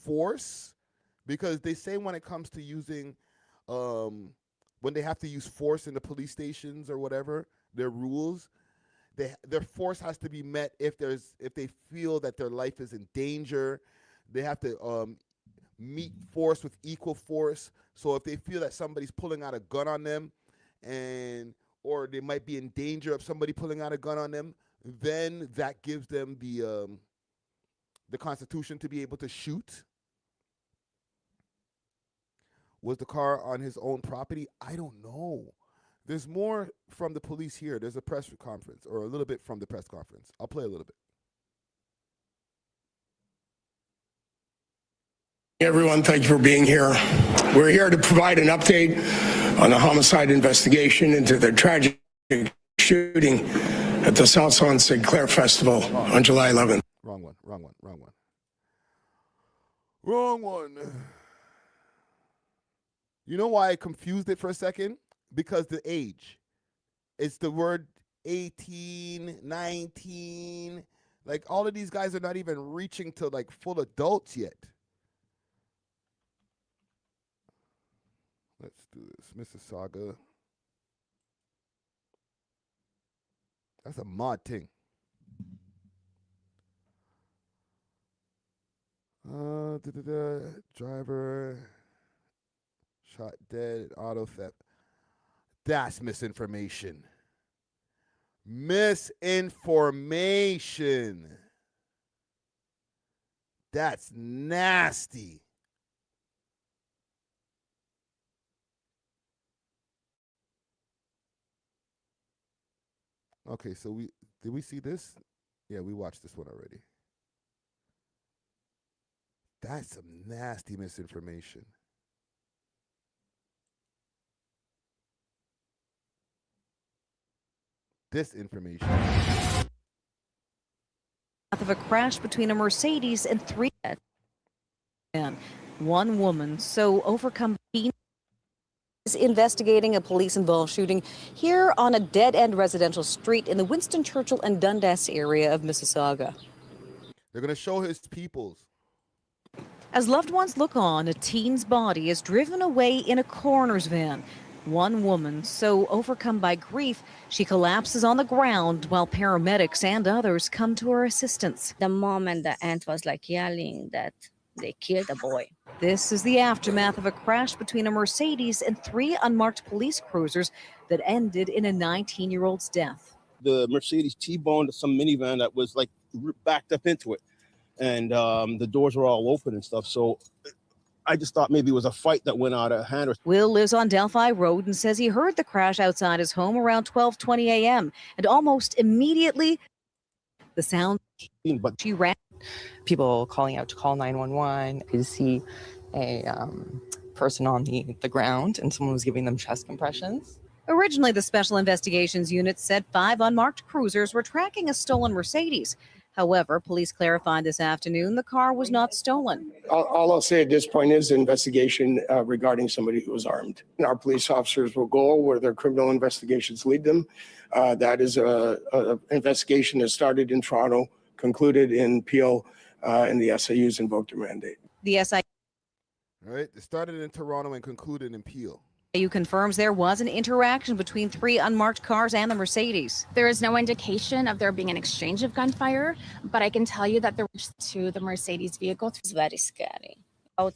force, because they say when it comes to using, when they have to use force in the police stations or whatever, their rules, their force has to be met if they feel that their life is in danger. They have to meet force with equal force. So if they feel that somebody's pulling out a gun on them, or they might be in danger of somebody pulling out a gun on them, then that gives them the Constitution to be able to shoot. Was the car on his own property? I don't know. There's more from the police here. There's a press conference, or a little bit from the press conference. I'll play a little bit. Everyone, thank you for being here. We're here to provide an update on the homicide investigation into the tragic shooting at the Salsa and St. Clair Festival on July 11th. Wrong one. You know why I confused it for a second? Because the age. It's the word 18, 19. Like, all of these guys are not even reaching to like full adults yet. Let's do this. Mississauga. That's a mod thing. Driver shot dead, auto theft. That's misinformation. Misinformation. That's nasty. Okay, so did we see this? Yeah, we watched this one already. That's some nasty misinformation. Disinformation. Of a crash between a Mercedes and three men. One woman so overcome is investigating a police-involved shooting here on a dead-end residential street in the Winston Churchill and Dundas area of Mississauga. They're gonna show his peoples. As loved ones look on, a teen's body is driven away in a coroner's van. One woman so overcome by grief, she collapses on the ground while paramedics and others come to her assistance. The mom and the aunt was like yelling that they killed the boy. This is the aftermath of a crash between a Mercedes and three unmarked police cruisers that ended in a 19-year-old's death. The Mercedes T-boned some minivan that was like backed up into it. And the doors were all open and stuff. So I just thought maybe it was a fight that went out of hand. Will lives on Delphi Road and says he heard the crash outside his home around 12:20 a.m. and almost immediately the sound but she ran. People calling out to call 911. I could see a person on the ground and someone was giving them chest compressions. Originally, the Special Investigations Unit said 5 unmarked cruisers were tracking a stolen Mercedes. However, police clarified this afternoon the car was not stolen. All I'll say at this point is investigation regarding somebody who was armed. And our police officers will go where their criminal investigations lead them. That is an investigation that started in Toronto, concluded in Peel, and the SIUs invoked their mandate. The SIU All right, it started in Toronto and concluded in Peel. confirms there was an interaction between 3 unmarked cars and the Mercedes. There is no indication of there being an exchange of gunfire, but I can tell you that there was to the Mercedes vehicle. It's very scary. About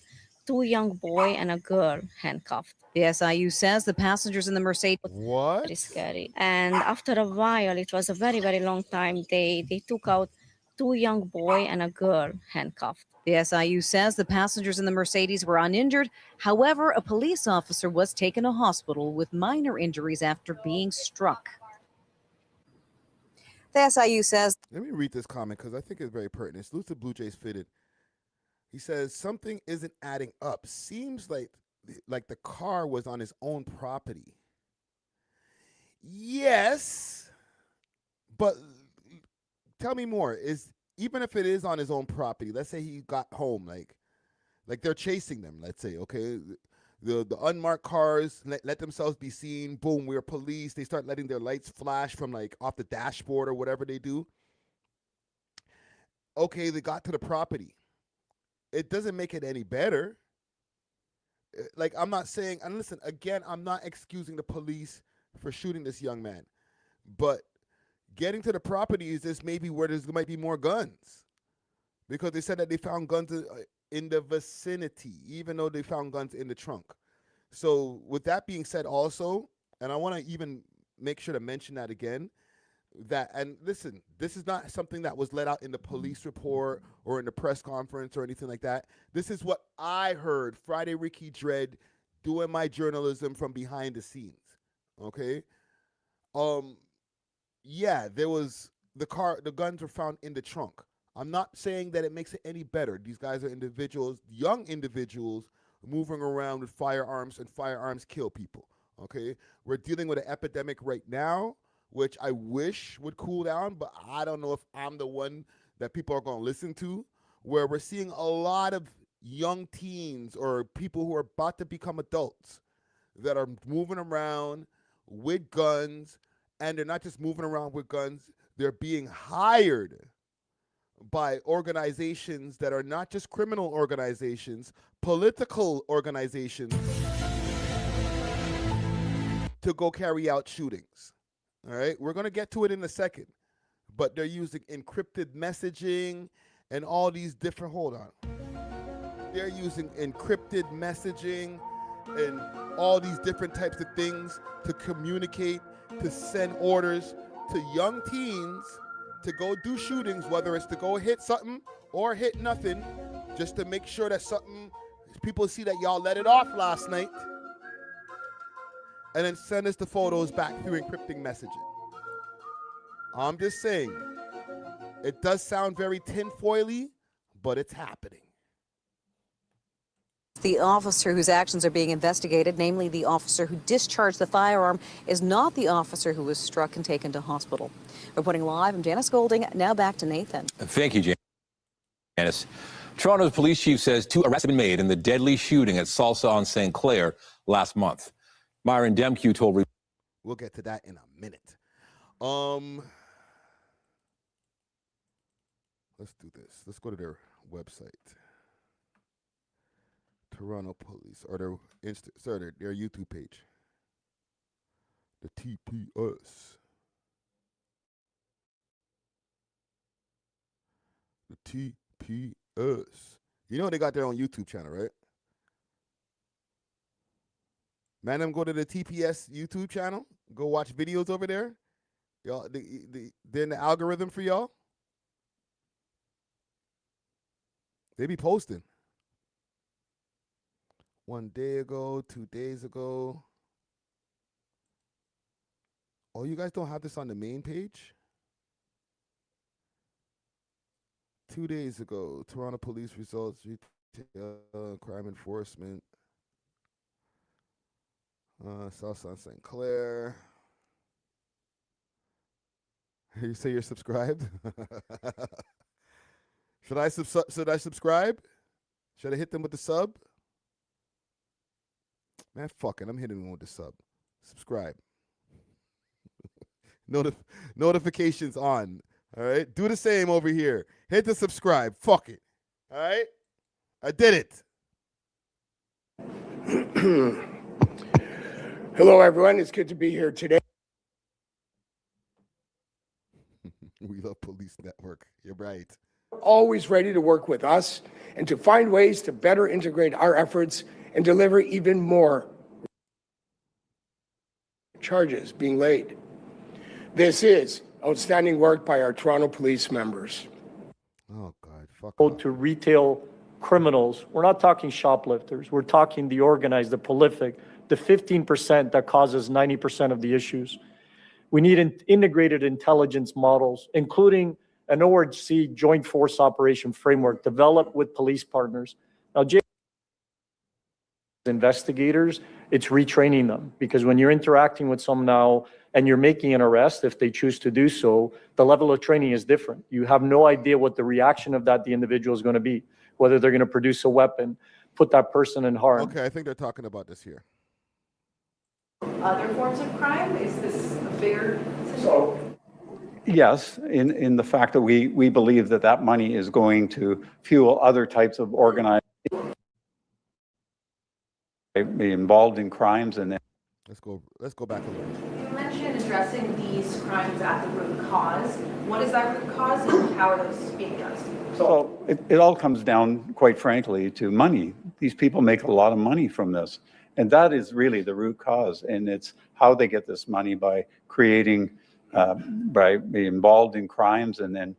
2 young boy and a girl handcuffed. The SIU says the passengers in the Mercedes. What? Very scary. And after a while, it was a very, very long time, they took out 2 young boy and a girl handcuffed. The SIU says the passengers in the Mercedes were uninjured. However, a police officer was taken to hospital with minor injuries after being struck. The SIU says. Let me read this comment because I think it's very pertinent. Salute to Blue Jays Fitted. He says something isn't adding up. Seems like the car was on his own property. Yes, but tell me more. Even if it is on his own property, let's say he got home, like they're chasing them, let's say, okay? The unmarked cars let themselves be seen. Boom, we're police. They start letting their lights flash from like off the dashboard or whatever they do. Okay, they got to the property. It doesn't make it any better. Like, I'm not saying, and listen, again, I'm not excusing the police for shooting this young man, but getting to the property is this maybe where there might be more guns, because they said that they found guns in the vicinity, even though they found guns in the trunk. So with that being said also, and I want to even make sure to mention that again, that, and listen, this is not something that was let out in the police report or in the press conference or anything like that. This is what I heard Friday Ricky Dread doing my journalism from behind the scenes. Okay. Yeah, there was the guns were found in the trunk. I'm not saying that it makes it any better. These guys are individuals, young individuals, moving around with firearms, and firearms kill people. Okay. We're dealing with an epidemic right now, which I wish would cool down, but I don't know if I'm the one that people are going to listen to, where we're seeing a lot of young teens or people who are about to become adults that are moving around with guns, and they're not just moving around with guns, they're being hired by organizations that are not just criminal organizations, political organizations, to go carry out shootings. All right, we're going to get to it in a second, but they're using encrypted messaging and all these different, hold on. They're using encrypted messaging and all these different types of things to communicate, to send orders to young teens to go do shootings, whether it's to go hit something or hit nothing, just to make sure that something, people see that y'all let it off last night, and then send us the photos back through encrypting messaging. I'm just saying, it does sound very tinfoily, but it's happening. The officer whose actions are being investigated, namely the officer who discharged the firearm, is not the officer who was struck and taken to hospital. Reporting live, I'm Janice Golding. Now back to Nathan. Thank you, Janice. Toronto's police chief says 2 arrests have been made in the deadly shooting at Salsa on St. Clair last month. Myron Demkew told... We'll get to that in a minute. Let's do this. Let's go to their website. Toronto Police, or their YouTube page. The TPS. The TPS. You know they got their own YouTube channel, right? Man, them go to the TPS YouTube channel. Go watch videos over there. Y'all, they're in the algorithm for y'all. They be posting. 1 day ago, 2 days ago. Oh, you guys don't have this on the main page? 2 days ago, Toronto Police results, retail, crime enforcement. Salsa on St. Clair. You say you're subscribed? Should I subscribe? Should I hit them with the sub? Man, fuck it. I'm hitting them with the sub. Subscribe. Notifications on. All right? Do the same over here. Hit the subscribe. Fuck it. All right? I did it. Hello, everyone. It's good to be here today. We love Police Network. You're right. Always ready to work with us and to find ways to better integrate our efforts and deliver even more charges being laid. This is outstanding work by our Toronto Police members. Oh, God. Fuck. To retail criminals, we're not talking shoplifters. We're talking the organized, the prolific, the 15% that causes 90% of the issues. We need integrated intelligence models, including an ORC joint force operation framework developed with police partners. Now, investigators, it's retraining them, because when you're interacting with someone now and you're making an arrest, if they choose to do so, the level of training is different. You have no idea what the reaction of the individual is going to be, whether they're going to produce a weapon, put that person in harm. Okay, I think they're talking about this here. Other forms of crime? Is this a bigger situation? Yes, in the fact that we believe that money is going to fuel other types of organized, be involved in crimes. And then let's go back a little. You mentioned addressing these crimes at the root cause. What is that root cause, and how are those being addressed? So it all comes down, quite frankly, to money. These people make a lot of money from this. And that is really the root cause. And it's how they get this money by creating, by being involved in crimes and then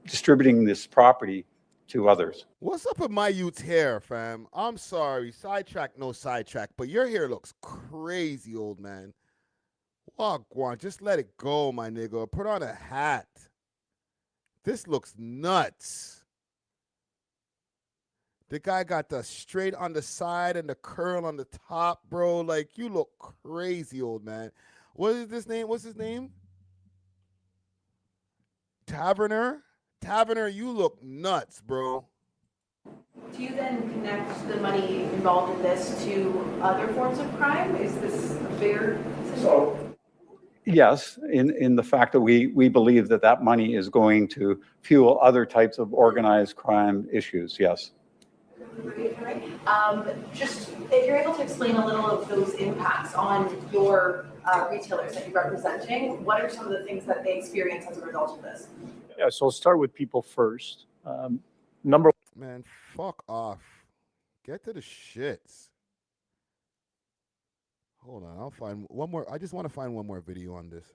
distributing this property to others. What's up with my youth's hair, fam? I'm sorry. Sidetrack, no sidetrack. But your hair looks crazy, old man. Wagwan, just let it go, my nigga. Put on a hat. This looks nuts. The guy got the straight on the side and the curl on the top, bro. Like, you look crazy, old man. What is this name? What's his name? Taverner? Taverner, you look nuts, bro. Do you then connect the money involved in this to other forms of crime? Is this a bigger situation? Yes, in the fact that we believe that money is going to fuel other types of organized crime issues, yes. Just if you're able to explain a little of those impacts on your retailers that you're representing, what are some of the things that they experience as a result of this? Yeah, so I'll start with people first. Number one. Man, fuck off. Get to the shits. Hold on, I'll find one more. I just want to find one more video on this.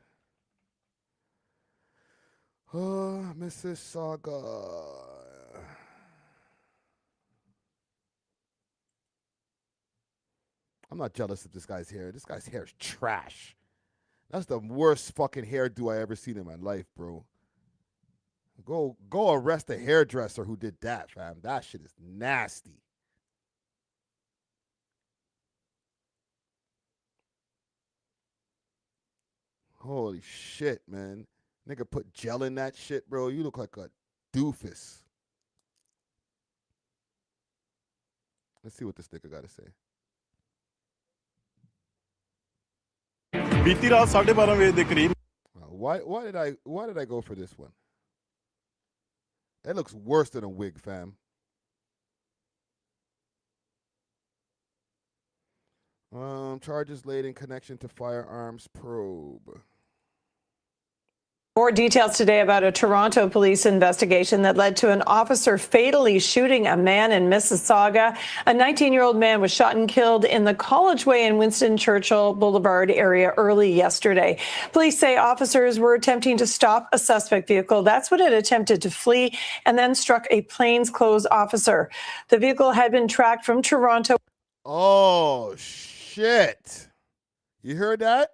Mississauga. I'm not jealous of this guy's hair. This guy's hair is trash. That's the worst fucking hairdo I ever seen in my life, bro. Go arrest a hairdresser who did that, fam. That shit is nasty. Holy shit, man. Nigga put gel in that shit, bro. You look like a doofus. Let's see what this nigga got to say. बीती रात 12:30 बजे के करीब Why did I go for this one? That looks worse than a wig, fam. Charges laid in connection to firearms probe. More details today about a Toronto police investigation that led to an officer fatally shooting a man in Mississauga. A 19-year-old man was shot and killed in the College Way and Winston Churchill Boulevard area early yesterday. Police say officers were attempting to stop a suspect vehicle. That's when it attempted to flee and then struck a plainclothes officer. The vehicle had been tracked from Toronto. Oh, shit. You heard that?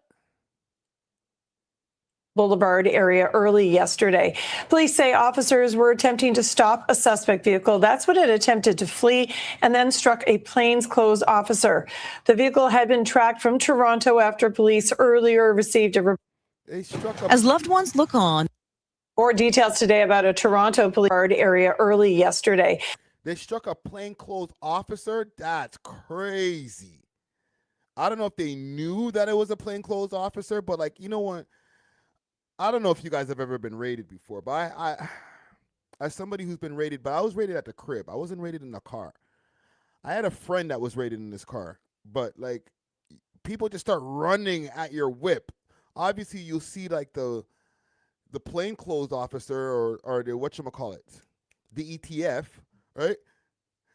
Boulevard area early yesterday. Police say officers were attempting to stop a suspect vehicle. That's when it attempted to flee and then struck a plainclothes officer. The vehicle had been tracked from Toronto after police earlier received a report. As loved ones look on. More details today about a Toronto police area early yesterday. They struck a plainclothes officer? That's crazy. I don't know if they knew that it was a plainclothes officer, but like, you know what? I don't know if you guys have ever been raided before, but I as somebody who's been raided, but I was raided at the crib. I wasn't raided in the car. I had a friend that was raided in this car, but like people just start running at your whip. Obviously, you'll see like the plainclothes officer or the whatchamacallit, the ETF, right?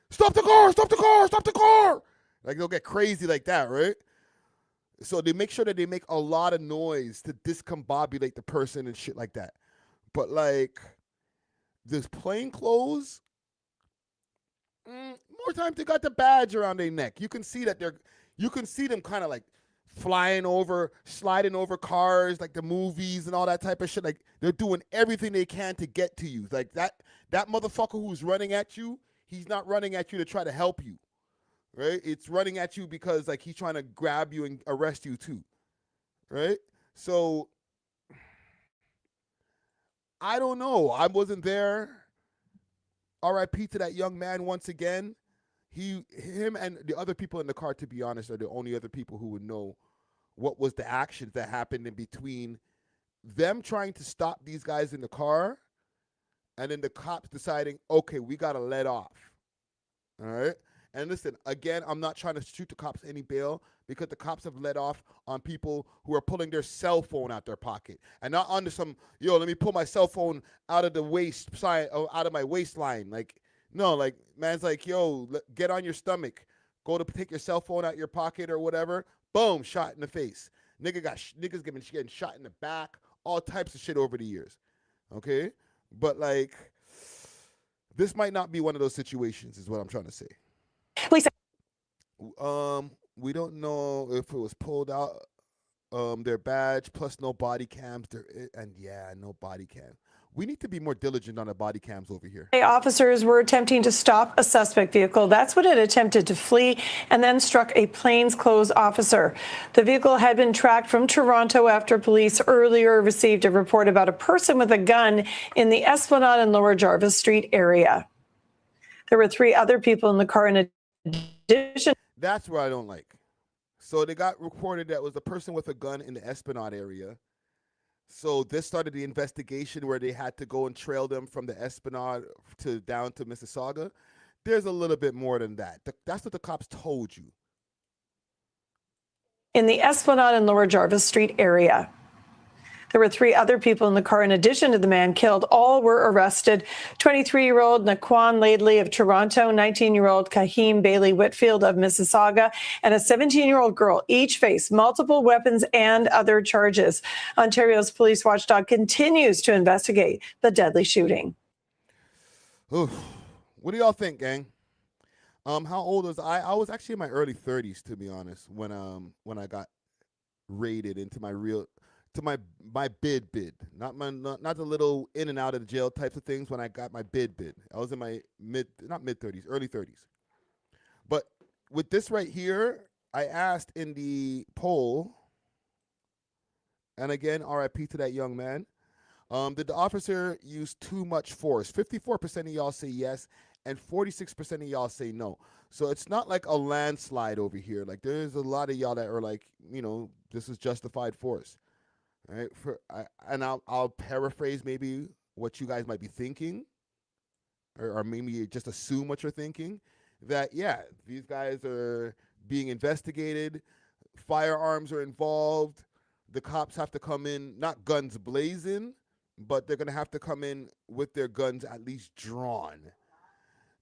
Stop the car! Stop the car! Stop the car! Like they'll get crazy like that, right? So they make sure that they make a lot of noise to discombobulate the person and shit like that. But like this plainclothes, more times they got the badge around their neck. You can see that you can see them kind of like flying over, sliding over cars, like the movies and all that type of shit. Like they're doing everything they can to get to you. Like that motherfucker who's running at you, he's not running at you to try to help you. Right? It's running at you because like he's trying to grab you and arrest you too. Right? So I don't know. I wasn't there. RIP to that young man once again. Him and the other people in the car, to be honest, are the only other people who would know what was the actions that happened in between them trying to stop these guys in the car and then the cops deciding, okay, we got to let off. All right? And listen, again, I'm not trying to shoot the cops any bail because the cops have let off on people who are pulling their cell phone out their pocket and not under some, let me pull my cell phone out of the waist side, out of my waistline. Like, no, like, man's like, get on your stomach. Go to take your cell phone out your pocket or whatever. Boom, shot in the face. Niggas getting shot in the back, all types of shit over the years. Okay? But like, this might not be one of those situations is what I'm trying to say. Please. We don't know if it was pulled out, their badge, plus no body cams. No body cam. We need to be more diligent on the body cams over here. Officers were attempting to stop a suspect vehicle. That's when it attempted to flee and then struck a plainclothes officer. The vehicle had been tracked from Toronto after police earlier received a report about a person with a gun in the Esplanade and Lower Jarvis Street area. There were 3 other people in the car in addition. That's what I don't like. So they got reported that it was a person with a gun in the Esplanade area. So this started the investigation where they had to go and trail them from the Esplanade down to Mississauga. There's a little bit more than that. That's what the cops told you. In the Esplanade and Lower Jarvis Street area. There were 3 other people in the car in addition to the man killed. All were arrested. 23-year-old Naquan Laidley of Toronto, 19-year-old Kahim Bailey Whitfield of Mississauga, and a 17-year-old girl each face multiple weapons and other charges. Ontario's police watchdog continues to investigate the deadly shooting. Oof. What do y'all think, gang? How old was I? I was actually in my early 30s, to be honest, when I got raided into my bid, not the little in and out of the jail types of things. When I got my bid, I was in my not mid 30s, early 30s. But with this right here, I asked in the poll, and again, RIP to that young man. Did the officer use too much force? 54% of y'all say yes, and 46% of y'all say no. So it's not like a landslide over here. Like, there's a lot of y'all that are like, this is justified force. All right? I'll paraphrase maybe what you guys might be thinking, or maybe just assume what you're thinking, that, yeah, these guys are being investigated, firearms are involved, the cops have to come in, not guns blazing, but they're going to have to come in with their guns at least drawn.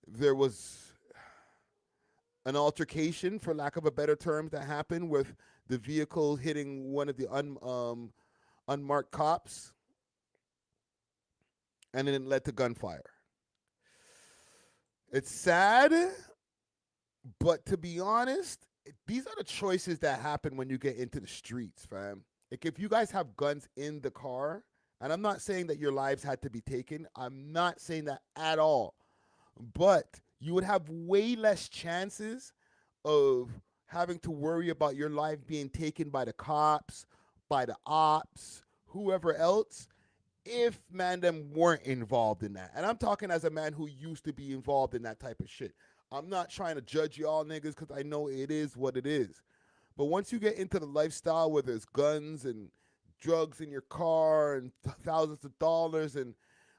There was an altercation, for lack of a better term, that happened with the vehicle hitting one of the unmarked cops, and then it led to gunfire. It's sad, but to be honest, these are the choices that happen when you get into the streets, fam. Like, if you guys have guns in the car, and I'm not saying that your lives had to be taken. I'm not saying that at all. But you would have way less chances of having to worry about your life being taken by the cops, by the ops, whoever else, if them weren't involved in that. And I'm talking as a man who used to be involved in that type of shit. I'm not trying to judge y'all niggas because I know it is what it is. But once you get into the lifestyle where there's guns and drugs in your car and thousands of dollars, and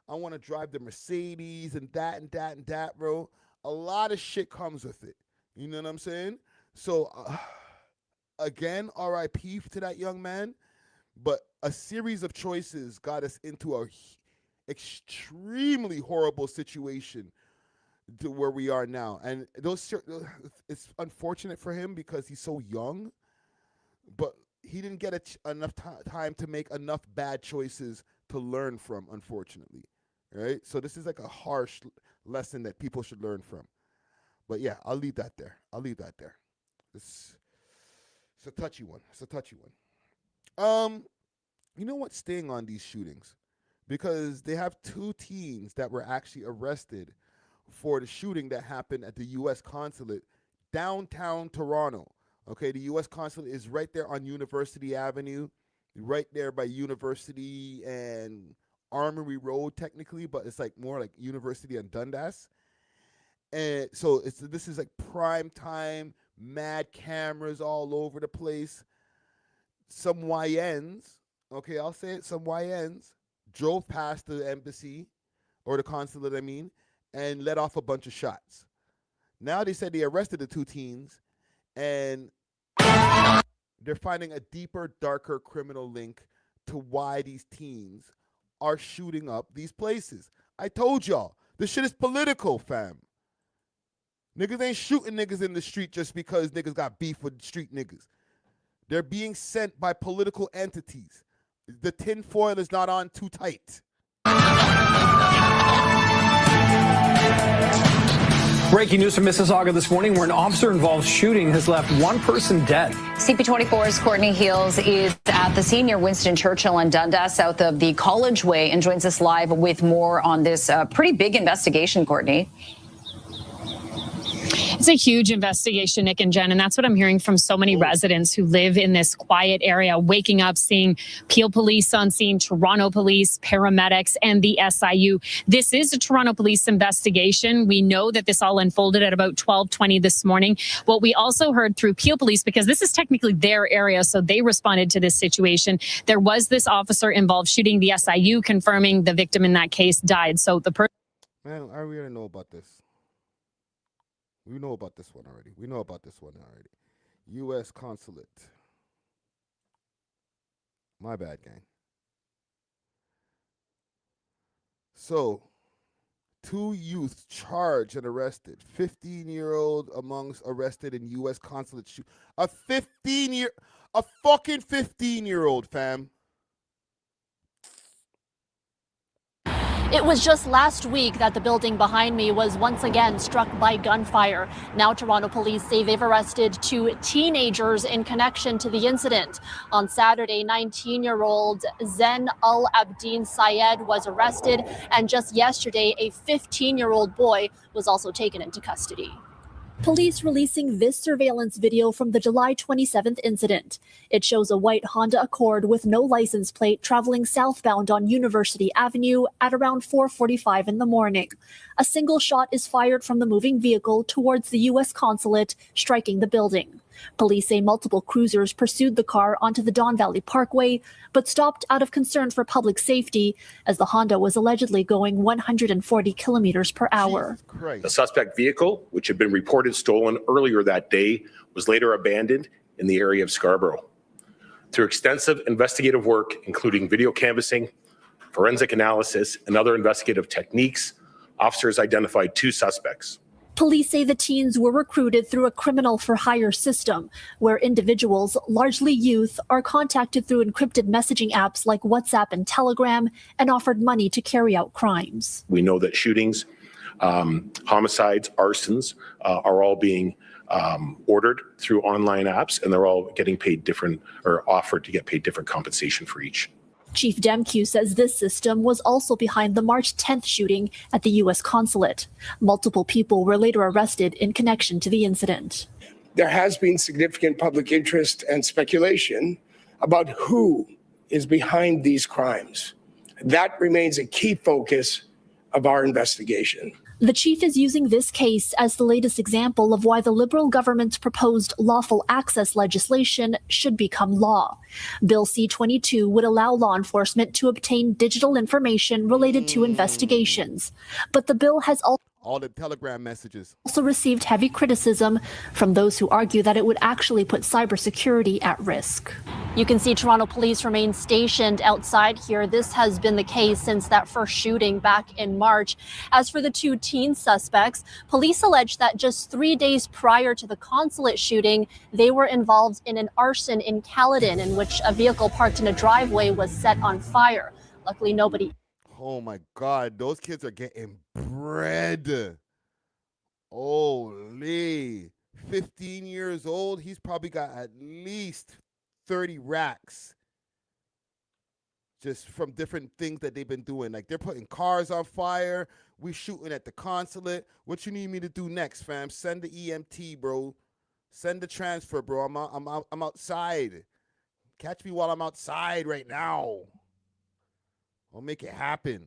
I want to drive the Mercedes and that, bro, a lot of shit comes with it. You know what I'm saying? So, again, RIP to that young man, but a series of choices got us into a extremely horrible situation to where we are now. And it's unfortunate for him because he's so young, but he didn't get enough time to make enough bad choices to learn from, unfortunately, right? So this is like a harsh lesson that people should learn from. But yeah, I'll leave that there. It's a touchy one. You know what's staying on these shootings? Because they have 2 teens that were actually arrested for the shooting that happened at the U.S. consulate downtown Toronto. Okay, the U.S. consulate is right there on University Avenue, right there by University and Armory Road, technically, but it's like more like University and Dundas. And so this is like prime time, mad cameras all over the place. Some YNs, okay, I'll say it, some YNs drove past the embassy, or the consulate, I mean, and let off a bunch of shots. Now they said they arrested the 2 teens, and they're finding a deeper, darker criminal link to why these teens are shooting up these places. I told y'all, this shit is political, fam. Niggas ain't shooting niggas in the street just because niggas got beef with street niggas. They're being sent by political entities. The tin foil is not on too tight. Breaking news from Mississauga this morning, where an officer-involved shooting has left 1 person dead. CP24's Courtney Heels is at the senior Winston Churchill and Dundas, south of the College Way, and joins us live with more on this pretty big investigation, Courtney. It's a huge investigation, Nick and Jen, and that's what I'm hearing from so many residents who live in this quiet area, waking up, seeing Peel Police on scene, Toronto Police, paramedics, and the SIU. This is a Toronto Police investigation. We know that this all unfolded at about 12:20 this morning. What we also heard through Peel Police, because this is technically their area, so they responded to this situation, there was this officer involved shooting. The SIU confirming the victim in that case died. So the person... Man, I really know about this. We know about this one already. U.S. consulate. My bad, gang. So, 2 youths charged and arrested. 15-year-old amongst arrested in U.S. consulate shoot. A fucking 15-year-old, fam. It was just last week that the building behind me was once again struck by gunfire. Now Toronto police say they've arrested 2 teenagers in connection to the incident. On Saturday, 19-year-old Zen Al-Abdin Syed was arrested, and just yesterday, a 15-year-old boy was also taken into custody. Police releasing this surveillance video from the July 27th incident. It shows a white Honda Accord with no license plate traveling southbound on University Avenue at around 4:45 in the morning. A single shot is fired from the moving vehicle towards the U.S. consulate, striking the building. Police say multiple cruisers pursued the car onto the Don Valley Parkway, but stopped out of concern for public safety as the Honda was allegedly going 140 kilometers per hour. The suspect vehicle, which had been reported stolen earlier that day, was later abandoned in the area of Scarborough. Through extensive investigative work, including video canvassing, forensic analysis, and other investigative techniques, officers identified 2 suspects. Police say the teens were recruited through a criminal for hire system, where individuals, largely youth, are contacted through encrypted messaging apps like WhatsApp and Telegram and offered money to carry out crimes. We know that shootings, homicides, arsons are all being ordered through online apps, and they're all getting paid different, or offered to get paid different compensation for each. Chief Demkew says this system was also behind the March 10th shooting at the U.S. consulate. Multiple people were later arrested in connection to the incident. There has been significant public interest and speculation about who is behind these crimes. That remains a key focus of our investigation. The chief is using this case as the latest example of why the Liberal government's proposed lawful access legislation should become law. Bill C-22 would allow law enforcement to obtain digital information related to investigations. But the bill has all the Telegram messages also received heavy criticism from those who argue that it would actually put cybersecurity at risk. You can see Toronto police remain stationed outside here. This has been the case since that first shooting back in March. As for the 2 teen suspects, police allege that just 3 days prior to the consulate shooting, they were involved in an arson in Caledon in which a vehicle parked in a driveway was set on fire. Luckily, nobody. Oh my God, those kids are getting bread. Holy, 15 years old. He's probably got at least 30 racks just from different things that they've been doing. Like they're putting cars on fire. We shooting at the consulate. What you need me to do next, fam? Send the EMT, bro. Send the transfer, bro. I'm outside. Catch me while I'm outside right now. I'll make it happen.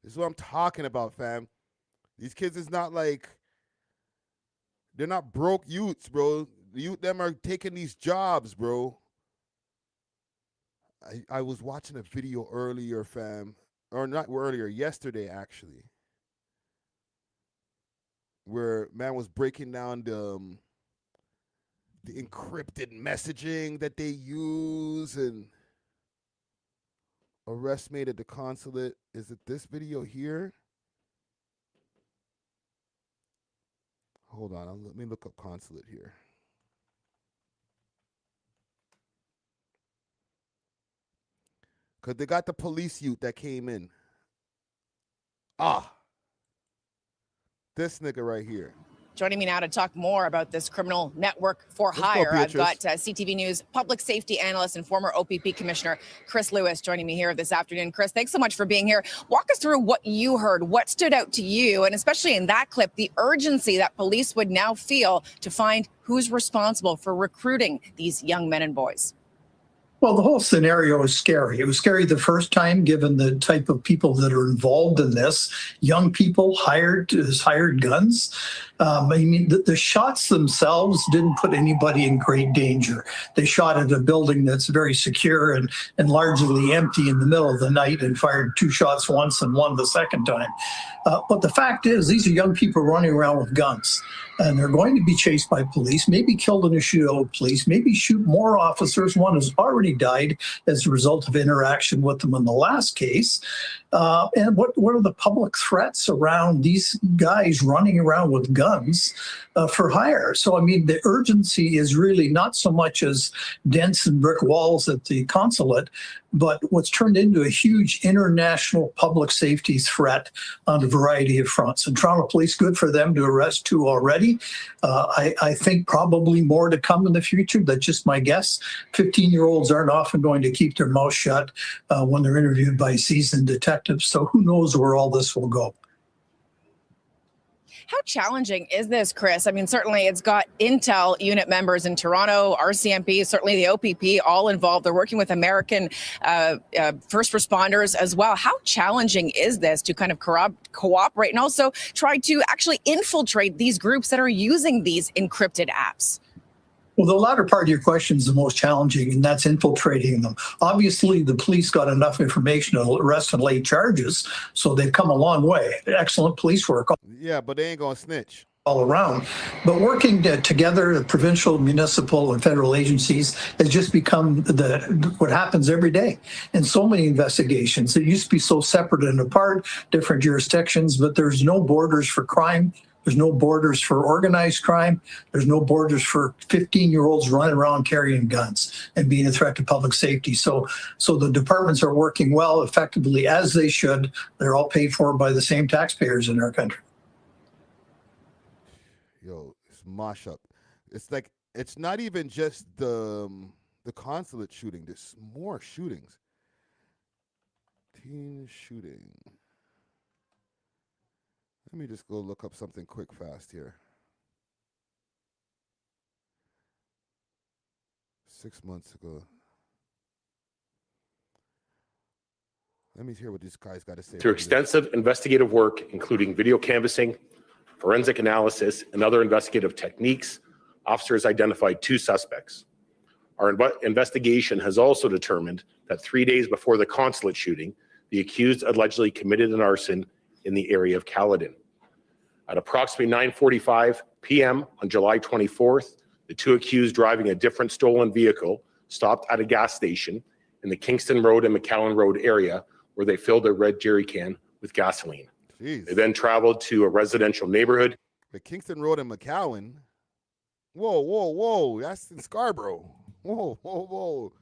This is what I'm talking about, fam. These kids is not like, they're not broke youths, bro. The youth them are taking these jobs, bro. I was watching a video earlier, fam. Or not earlier, yesterday actually. Where man was breaking down the encrypted messaging that they use and arrest made at the consulate. Is it this video here? Hold on, let me look up consulate here. Because they got the police youth that came in. This nigga right here. Joining me now to talk more about this criminal network for hire, I've got CTV News public safety analyst and former OPP commissioner Chris Lewis joining me here this afternoon. Chris, thanks so much for being here. Walk us through what you heard, what stood out to you, and especially in that clip, the urgency that police would now feel to find who's responsible for recruiting these young men and boys. Well, the whole scenario is scary. It was scary the first time, given the type of people that are involved in this. Young people hired guns. I mean, the shots themselves didn't put anybody in great danger. They shot at a building that's very secure and largely empty in the middle of the night and fired 2 shots once and 1 the second time. But the fact is, these are young people running around with guns, and they're going to be chased by police, maybe killed in a shootout with police, maybe shoot more officers. One has already died as a result of interaction with them in the last case. And what are the public threats around these guys running around with guns for hire? So, I mean, the urgency is really not so much as dense and brick walls at the consulate, but what's turned into a huge international public safety threat on a variety of fronts. And Toronto Police, good for them to arrest 2 already. I think probably more to come in the future. That's just my guess. 15-year-olds aren't often going to keep their mouth shut when they're interviewed by seasoned detectives. So who knows where all this will go. How challenging is this, Chris? I mean, certainly it's got Intel unit members in Toronto, RCMP, certainly the OPP, all involved. They're working with American first responders as well. How challenging is this to kind of cooperate and also try to actually infiltrate these groups that are using these encrypted apps? Well, the latter part of your question is the most challenging, and that's infiltrating them. Obviously, the police got enough information to arrest and lay charges, so they've come a long way. Excellent police work. Yeah, but they ain't gonna snitch. All around. But working together, the provincial, municipal, and federal agencies has just become what happens every day in so many investigations. It used to be so separate and apart, different jurisdictions, but there's no borders for crime. There's no borders for organized crime. There's no borders for 15-year-olds running around carrying guns and being a threat to public safety. So the departments are working well, effectively, as they should. They're all paid for by the same taxpayers in our country. Yo, it's mosh up. It's like, it's not even just the consulate shooting. There's more shootings. Teen shooting. Let me just go look up something quick, fast here. 6 months ago. Let me hear what these guys got to say. Through extensive investigative work, including video canvassing, forensic analysis, and other investigative techniques, officers identified 2 suspects. Our investigation has also determined that 3 days before the consulate shooting, the accused allegedly committed an arson in the area of Caledon. At approximately 9:45 p.m. on July 24th, the 2 accused driving a different stolen vehicle stopped at a gas station in the Kingston Road and McCowan Road area where they filled a red jerry can with gasoline. Jeez. They then traveled to a residential neighborhood. The Kingston Road and McCowan. Whoa. That's in Scarborough. Whoa.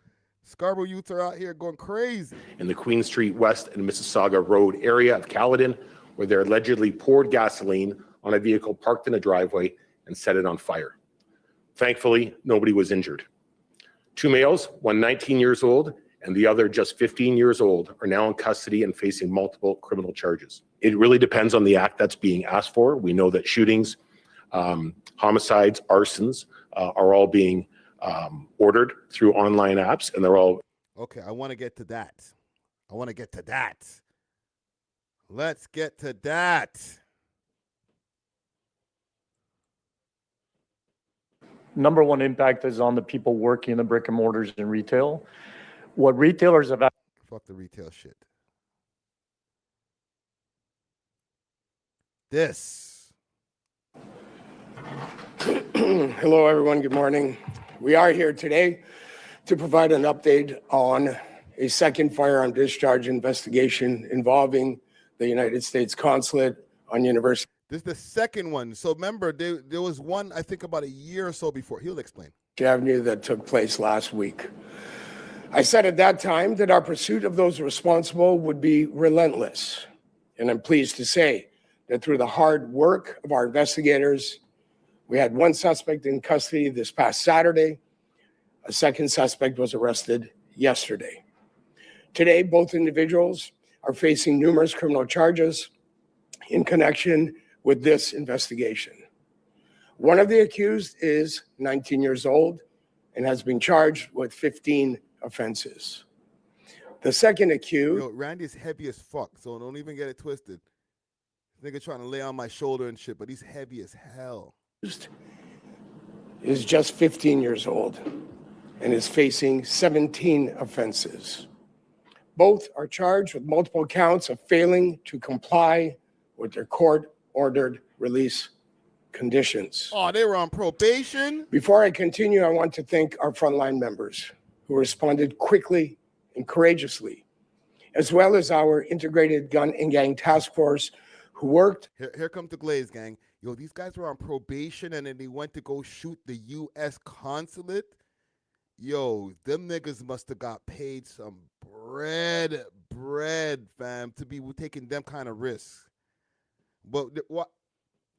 Scarborough youths are out here going crazy. In the Queen Street West and Mississauga Road area of Caledon, where they allegedly poured gasoline on a vehicle parked in a driveway and set it on fire. Thankfully, nobody was injured. 2 males, one 19 years old and the other just 15 years old, are now in custody and facing multiple criminal charges. It really depends on the act that's being asked for. We know that shootings, homicides, arsons are all being ordered through online apps, and they're all... Okay, I want to get to that. Let's get to that. Number one impact is on the people working in the brick and mortars and retail. What retailers have... Fuck the retail shit. This. Hello, everyone. Good morning. We are here today to provide an update on a second firearm discharge investigation involving the United States Consulate on University. This is the second one. So remember, there was one, I think, about a year or so before. He'll explain. Avenue that took place last week. I said at that time that our pursuit of those responsible would be relentless. And I'm pleased to say that through the hard work of our investigators, we had 1 suspect in custody this past Saturday. A second suspect was arrested yesterday. Today, both individuals are facing numerous criminal charges in connection with this investigation. One of the accused is 19 years old and has been charged with 15 offenses. The second accused... Yo, Randy's heavy as fuck, so don't even get it twisted. Nigga trying to lay on my shoulder and shit, but he's heavy as hell. Is just 15 years old and is facing 17 offenses. Both are charged with multiple counts of failing to comply with their court-ordered release conditions. Oh, they were on probation? Before I continue, I want to thank our frontline members who responded quickly and courageously, as well as our integrated gun and gang task force who worked. Here comes the Glaze gang. Yo, these guys were on probation and then they went to go shoot the U.S. consulate. Yo, them niggas must have got paid some bread, fam, to be taking them kind of risks. But what?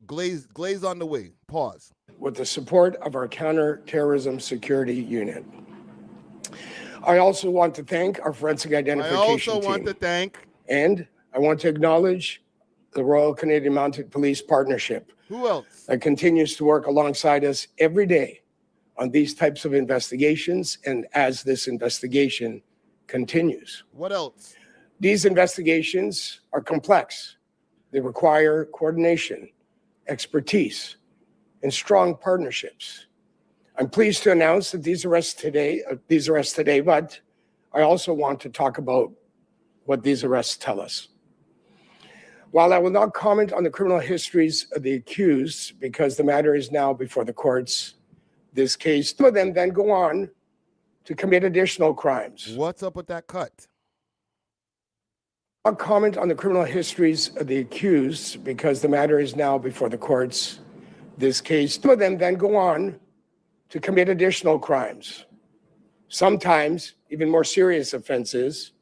Glaze on the way. Pause. With the support of our counterterrorism security unit. I also want to thank our forensic identification team. And I want to acknowledge the Royal Canadian Mounted Police Partnership. Who else? That continues to work alongside us every day on these types of investigations and as this investigation continues. What else? These investigations are complex. They require coordination, expertise, and strong partnerships. I'm pleased to announce that these arrests today, but I also want to talk about what these arrests tell us. While I will not comment on the criminal histories of the accused because the matter is now before the courts, this case, some of them then go on to commit additional crimes. What's up with that cut? I'll comment on the criminal histories of the accused because the matter is now before the courts. This case, some of them then go on to commit additional crimes, sometimes even more serious offenses,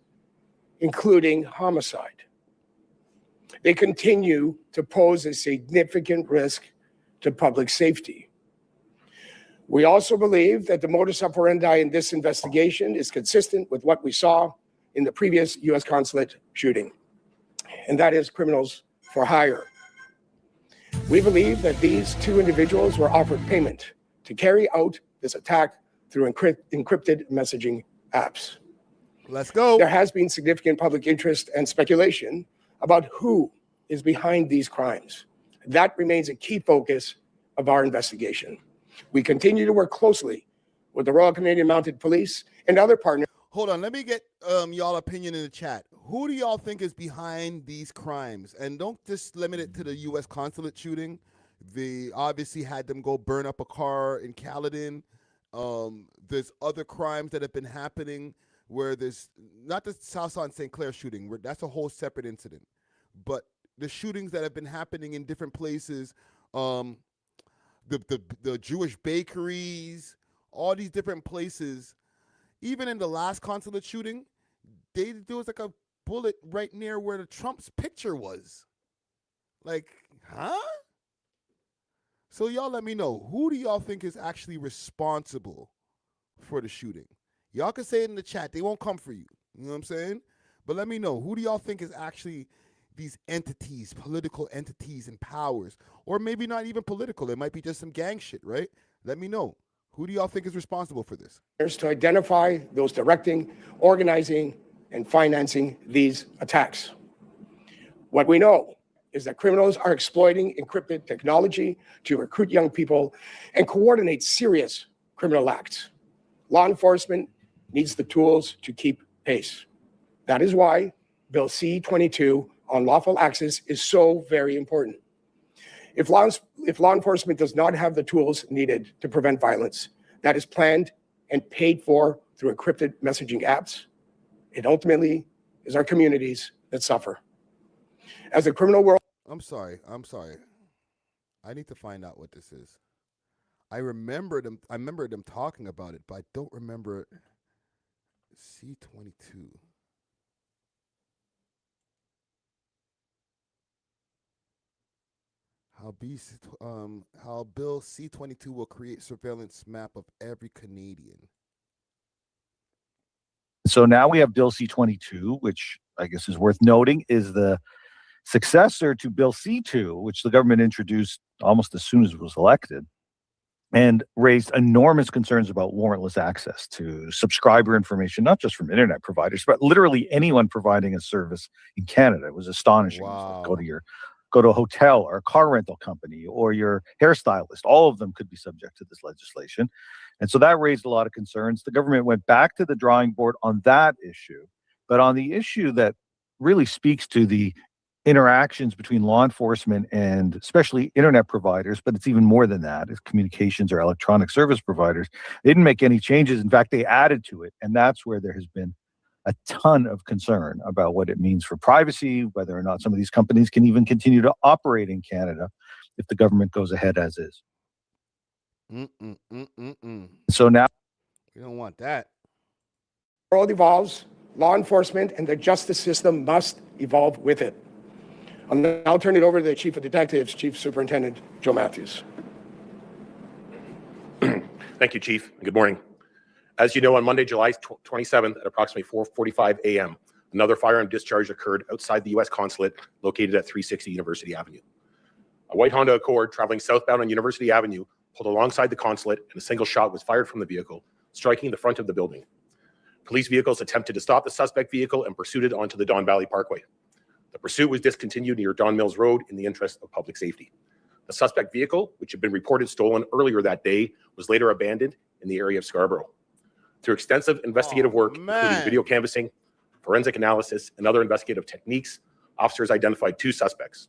including homicide. They continue to pose a significant risk to public safety. We also believe that the modus operandi in this investigation is consistent with what we saw in the previous U.S. consulate shooting, and that is criminals for hire. We believe that these two individuals were offered payment to carry out this attack through encrypted messaging apps. Let's go. There has been significant public interest and speculation about who is behind these crimes. That remains a key focus of our investigation. We continue to work closely with the Royal Canadian Mounted Police and other partners. Hold on, let me get y'all opinion in the chat. Who do y'all think is behind these crimes? And don't just limit it to the U.S. consulate shooting. They obviously had them go burn up a car in Caledon. There's other crimes that have been happening where there's not the Salsa on St. Clair shooting, where that's a whole separate incident, but the shootings that have been happening in different places, the Jewish bakeries, all these different places. Even in the last consulate shooting, there was like a bullet right near where the Trump's picture was. Like, huh? So y'all let me know, who do y'all think is actually responsible for the shooting? Y'all can say it in the chat. They won't come for you. You know what I'm saying? But let me know, who do y'all think is actually these entities, political entities and powers? Or maybe not even political. It might be just some gang shit, right? Let me know. Who do y'all think is responsible for this? To identify those directing, organizing, and financing these attacks. What we know is that criminals are exploiting encrypted technology to recruit young people and coordinate serious criminal acts. Law enforcement needs the tools to keep pace. That is why Bill C-22 on lawful access is so very important. If law enforcement does not have the tools needed to prevent violence that is planned and paid for through encrypted messaging apps, it ultimately is our communities that suffer. As the criminal world... I'm sorry. I need to find out what this is. I remember them talking about it, but I don't remember C-22. How Bill C-22 will create surveillance map of every Canadian. So now we have Bill C-22, which I guess is worth noting is the successor to Bill C-2, which the government introduced almost as soon as it was elected, and raised enormous concerns about warrantless access to subscriber information, not just from internet providers, but literally anyone providing a service in Canada. It was astonishing. Wow. Go to your go to a hotel or a car rental company or your hairstylist. All of them could be subject to this legislation. And so that raised a lot of concerns. The government went back to the drawing board on that issue. But on the issue that really speaks to the interactions between law enforcement and especially internet providers, but it's even more than that, is communications or electronic service providers. They didn't make any changes. In fact, they added to it. And that's where there has been a ton of concern about what it means for privacy, whether or not some of these companies can even continue to operate in Canada if the government goes ahead as is. So now you don't want that. The world evolves. Law enforcement and the justice system must evolve with it. I'll turn it over to the Chief of Detectives, Chief Superintendent Joe Matthews. Thank you, Chief. Good morning. As you know, on Monday, July 27th at approximately 4:45 a.m., another firearm discharge occurred outside the U.S. consulate located at 360 University Avenue. A white Honda Accord traveling southbound on University Avenue pulled alongside the consulate, and a single shot was fired from the vehicle, striking the front of the building. Police vehicles attempted to stop the suspect vehicle and pursued it onto the Don Valley Parkway. The pursuit was discontinued near Don Mills Road in the interest of public safety. The suspect vehicle, which had been reported stolen earlier that day, was later abandoned in the area of Scarborough. Through extensive investigative work, including video canvassing, forensic analysis, and other investigative techniques, officers identified 2 suspects.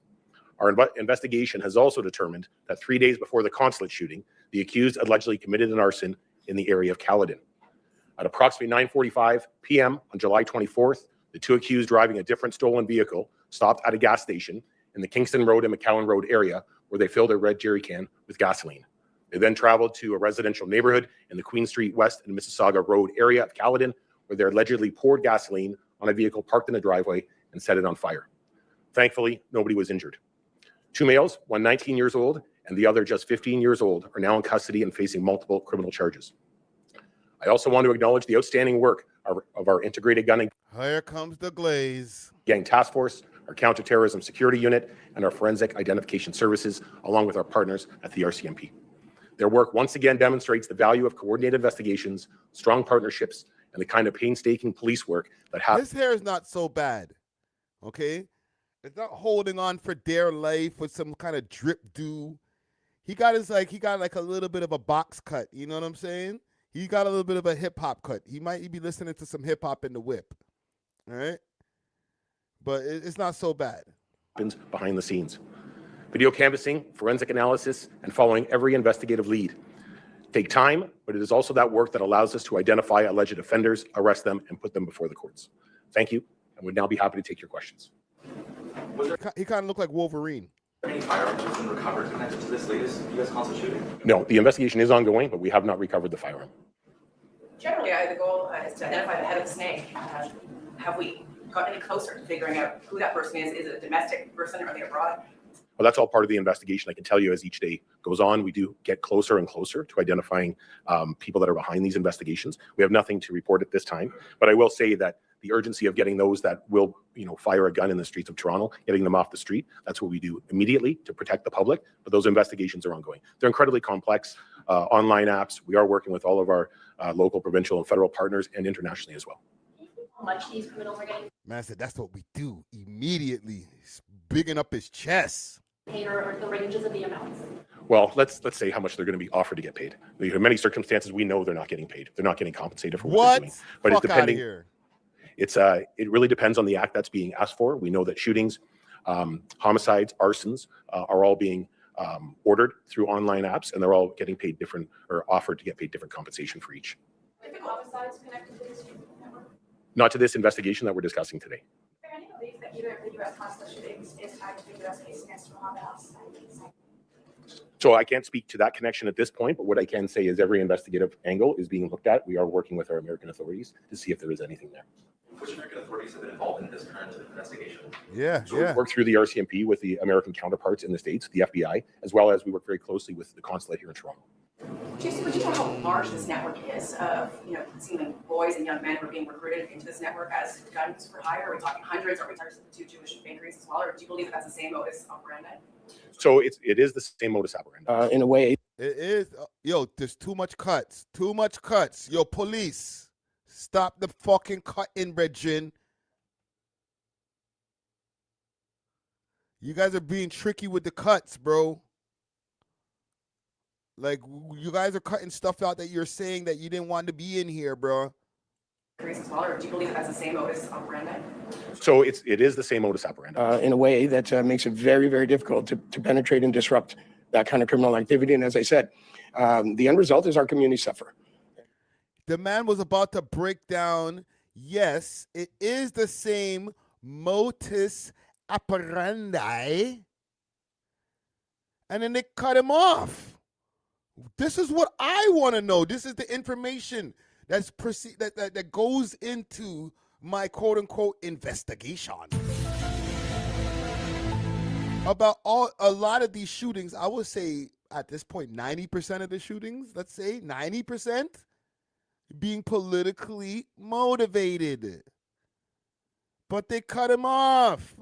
Our investigation has also determined that 3 days before the consulate shooting, the accused allegedly committed an arson in the area of Caledon. At approximately 9:45 p.m. on July 24th, the 2 accused driving a different stolen vehicle stopped at a gas station in the Kingston Road and McCowan Road area where they filled a red jerry can with gasoline. They then traveled to a residential neighborhood in the Queen Street West and Mississauga Road area of Caledon where they allegedly poured gasoline on a vehicle parked in the driveway and set it on fire. Thankfully, nobody was injured. 2 males, one 19 years old and the other just 15 years old, are now in custody and facing multiple criminal charges. I also want to acknowledge the outstanding work of our integrated gun and Here comes the glaze. gang task force, our counterterrorism security unit, and our forensic identification services, along with our partners at the RCMP. Their work once again demonstrates the value of coordinated investigations, strong partnerships, and the kind of painstaking police work that happens. His hair is not so bad, okay? It's not holding on for dear life with some kind of drip do. He got like a little bit of a box cut. You know what I'm saying? He got a little bit of a hip hop cut. He might be listening to some hip hop in the whip. All right, but it's not so bad. Behind the scenes. Video canvassing, forensic analysis, and following every investigative lead take time, but it is also that work that allows us to identify alleged offenders, arrest them, and put them before the courts. Thank you, and would now be happy to take your questions. He kind of looked like Wolverine. Any firearms have been recovered connected to this latest U.S. consul shooting? No, the investigation is ongoing, but we have not recovered the firearm. Generally, the goal is to identify the head of the snake. Have we got any closer to figuring out who that person is? Is it a domestic person? Are they abroad? Well, that's all part of the investigation. I can tell you as each day goes on, we do get closer and closer to identifying people that are behind these investigations. We have nothing to report at this time, but I will say that the urgency of getting those that will, fire a gun in the streets of Toronto, getting them off the street, that's what we do immediately to protect the public, but those investigations are ongoing. They're incredibly complex online apps. We are working with all of our local, provincial, and federal partners and internationally as well. How much these criminals are getting Man said that's what we do immediately. He's bigging up his chest. paid or the ranges of the amounts? Well, let's say how much they're going to be offered to get paid. In many circumstances, we know they're not getting paid. They're not getting compensated for what they're doing. But it's depending. Here. It really depends on the act that's being asked for. We know that shootings, homicides, arsons are all being ordered through online apps, and they're all getting paid different or offered to get paid different compensation for each. Are the homicides connected to this network? Not to this investigation that we're discussing today. Is there any belief that either of the U.S. consulate shootings is tied to the U.S. case against Muhammad al-Sadi? So I can't speak to that connection at this point, but what I can say is every investigative angle is being looked at. We are working with our American authorities to see if there is anything there. Which American authorities have been involved in this current investigation? So we work through the RCMP with the American counterparts in the States, the FBI, as well as we work very closely with the consulate here in Toronto. Jason, would you know how large this network is of, seeming boys and young men who are being recruited into this network as guns for hire? Are we talking hundreds? Are we talking the two Jewish bakeries as well? Or do you believe that that's the same modus operandi? So it is the same modus operandi. In a way. It is. Yo, there's too much cuts. Too much cuts. Yo, police, stop the fucking cutting, Regin. You guys are being tricky with the cuts, bro. Like, you guys are cutting stuff out that you're saying that you didn't want to be in here, bro. As well, or do you believe that that's the same modus operandi? So it is the same modus operandi. In a way that makes it very, very difficult to penetrate and disrupt that kind of criminal activity. And as I said, the end result is our communities suffer. The man was about to break down, yes, it is the same modus operandi. And then they cut him off. This is what I want to know. This is the information that goes into my quote unquote investigation about a lot of these shootings. I would say at this point 90% of the shootings, let's say 90%, being politically motivated. But they cut him off.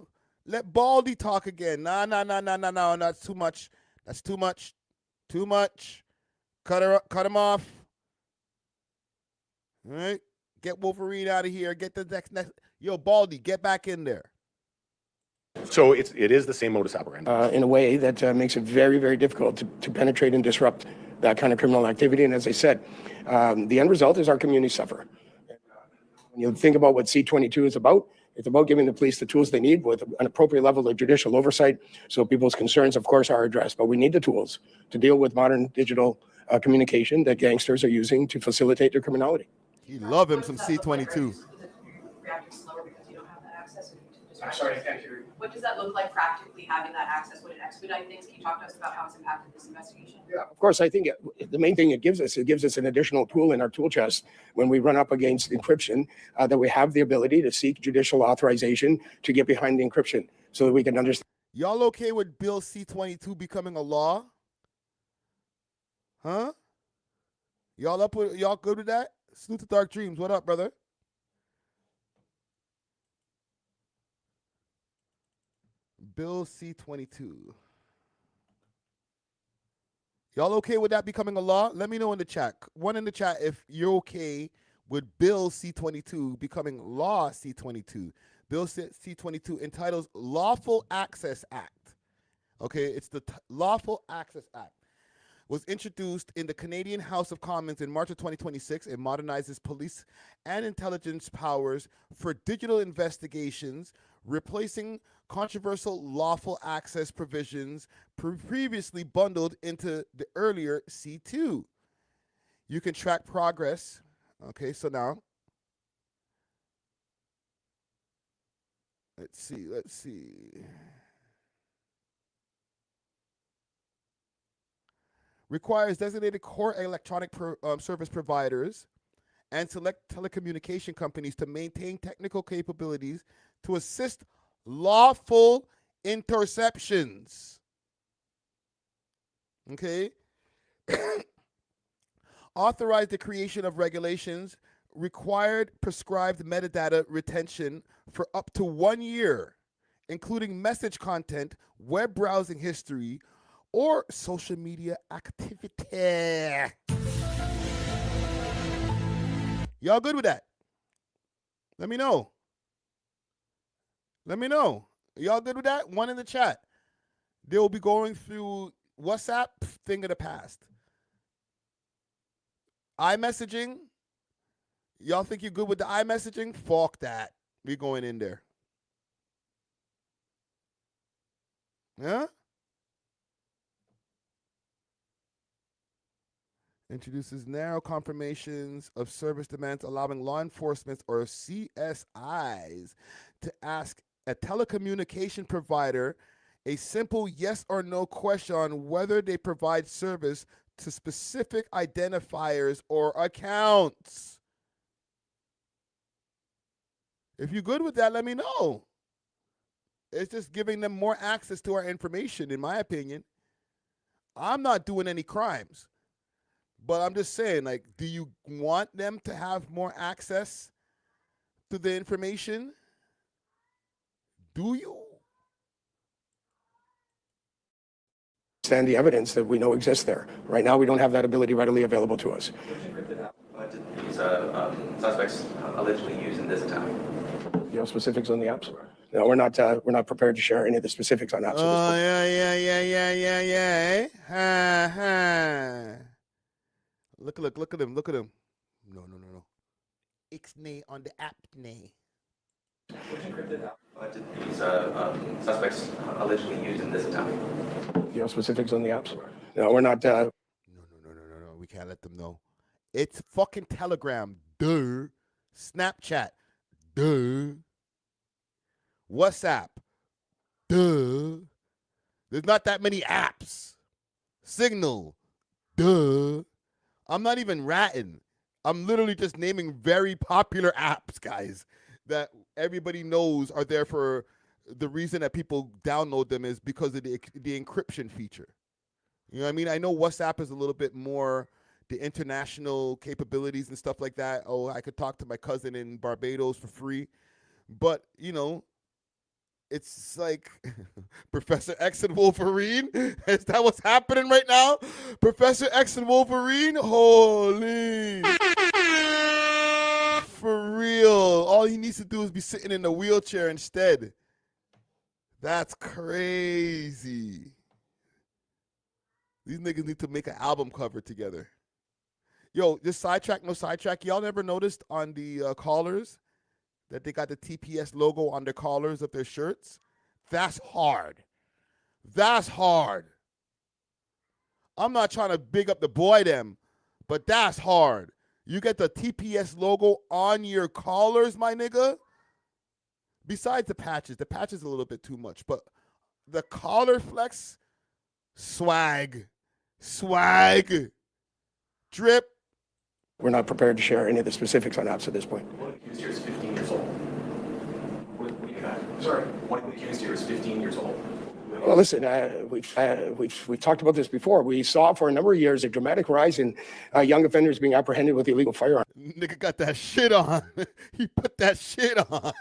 Let Baldy talk again. No, that's too much. That's too much. Too much. Cut him off. All right, get Wolverine out of here. Get the next. Yo, Baldy, get back in there. So it is the same modus operandi. In a way that makes it very, very difficult to penetrate and disrupt that kind of criminal activity. And as I said, the end result is our communities suffer. When you think about what C-22 is about, it's about giving the police the tools they need with an appropriate level of judicial oversight. So people's concerns, of course, are addressed, but we need the tools to deal with modern digital communication that gangsters are using to facilitate their criminality. You love him some C-22. Reacting slower because you don't have that access. I'm sorry, I can't hear you. What does that look like practically, having that access? Would it expedite things? Can you talk to us about how it's impacted this investigation? Yeah, of course. I think the main thing it gives us an additional tool in our tool chest when we run up against encryption, that we have the ability to seek judicial authorization to get behind the encryption so that we can understand. Y'all okay with Bill C-22 becoming a law? Huh? Y'all good with that? Salute to Dark Dreams. What up, brother? Bill C-22. Y'all okay with that becoming a law? Let me know in the chat. One in the chat if you're okay with Bill C-22 becoming law C-22. Bill C-22 entitles Lawful Access Act. Okay, it's the Lawful Access Act. Was introduced in the Canadian House of Commons in March of 2026. It modernizes police and intelligence powers for digital investigations, replacing controversial lawful access provisions previously bundled into the earlier C2. You can track progress. Okay, so now, let's see. Requires designated core electronic service providers and select telecommunication companies to maintain technical capabilities to assist lawful interceptions. Okay? Authorize the creation of regulations, required prescribed metadata retention for up to 1 year, including message content, web browsing history, or social media activity. Y'all good with that? Let me know. Let me know. Y'all good with that? One in the chat. They will be going through WhatsApp, thing of the past. iMessaging. Y'all think you're good with the iMessaging? Fuck that. We going in there. Yeah? Introduces narrow confirmations of service demands, allowing law enforcement or CSIs to ask a telecommunication provider a simple yes or no question on whether they provide service to specific identifiers or accounts. If you're good with that, let me know. It's just giving them more access to our information, in my opinion. I'm not doing any crimes. But I'm just saying, like, do you want them to have more access to the information? Do you? Stand the evidence that we know exists there. Right now, we don't have that ability readily available to us. These suspects allegedly used in this attack. You have specifics on the apps? No, we're not prepared to share any of the specifics on that. Oh, yeah. Ha, ha. Look at him. No. Ixnay on the app, nay. Which encrypted app did these suspects allegedly use in this attack? You know specifics on the apps? No, we're not. No. We can't let them know. It's fucking Telegram. Duh. Snapchat. Duh. WhatsApp. Duh. There's not that many apps. Signal. Duh. I'm not even ratting. I'm literally just naming very popular apps, guys, that everybody knows are there for the reason that people download them is because of the encryption feature. You know what I mean? I know WhatsApp is a little bit more the international capabilities and stuff like that. Oh, I could talk to my cousin in Barbados for free. But, you know, it's like Professor X and Wolverine. Is that what's happening right now? Professor X and Wolverine? Holy. For real. All he needs to do is be sitting in a wheelchair instead. That's crazy. These niggas need to make an album cover together. Yo, this sidetrack, no sidetrack. Y'all never noticed on the collars that they got the TPS logo on their collars of their shirts? That's hard. That's hard. I'm not trying to big up the boy them, but that's hard. You get the TPS logo on your collars, my nigga. Besides the patches a little bit too much, but the collar flex, swag, drip. We're not prepared to share any of the specifics on apps at this point. One accused here is 15 years old. Sorry, one accused here is 15 years old. Well, listen, we've talked about this before. We saw for a number of years a dramatic rise in young offenders being apprehended with illegal firearms. Nigga got that shit on. He put that shit on.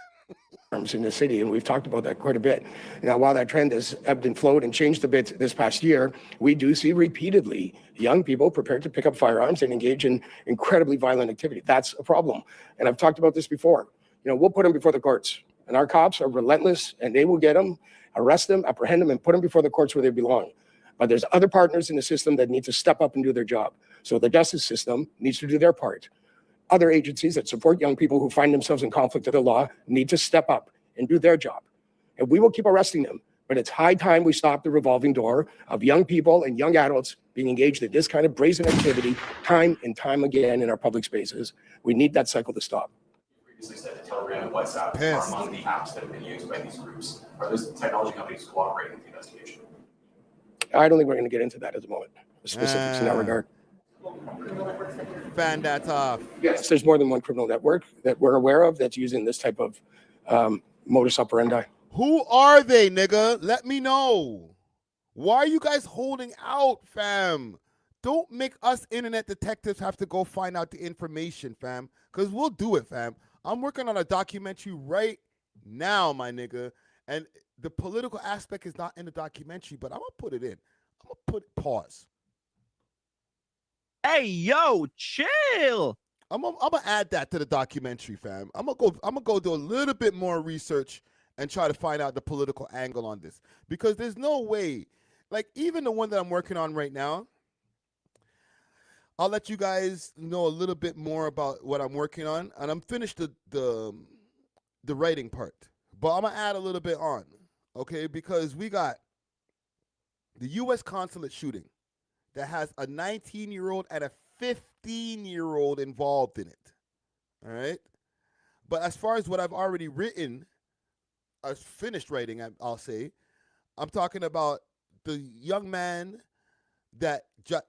In the city, and we've talked about that quite a bit. Now, while that trend has ebbed and flowed and changed a bit this past year, we do see repeatedly young people prepared to pick up firearms and engage in incredibly violent activity. That's a problem. And I've talked about this before. You know, we'll put them before the courts, and our cops are relentless, and they will get them, arrest them, apprehend them, and put them before the courts where they belong. But there's other partners in the system that need to step up and do their job. So the justice system needs to do their part. Other agencies that support young people who find themselves in conflict with the law need to step up and do their job. And we will keep arresting them, but it's high time we stop the revolving door of young people and young adults being engaged in this kind of brazen activity time and time again in our public spaces. We need that cycle to stop. You previously said that Telegram and WhatsApp are among the apps that have been used by these groups. Are those technology companies cooperating with the investigation? I don't think we're going to get into that at the moment, the specifics in that regard. Fan that off. Yes, there's more than one criminal network that we're aware of that's using this type of modus operandi. Who are they, nigga? Let me know. Why are you guys holding out, fam? Don't make us internet detectives have to go find out the information, fam, because we'll do it, fam. I'm working on a documentary right now, my nigga, and the political aspect is not in the documentary, but I'm going to put it in. I'm going to put pause. Hey, yo, chill. I'm gonna add that to the documentary, fam. I'm gonna go do a little bit more research and try to find out the political angle on this, because there's no way, like even the one that I'm working on right now, I'll let you guys know a little bit more about what I'm working on, and I'm finished the writing part, but I'm gonna add a little bit on, okay? Because we got the U.S. consulate shooting that has a 19-year-old and a 15-year-old involved in it, all right? But as far as what I've already written, finished writing, I'll say, I'm talking about the young man that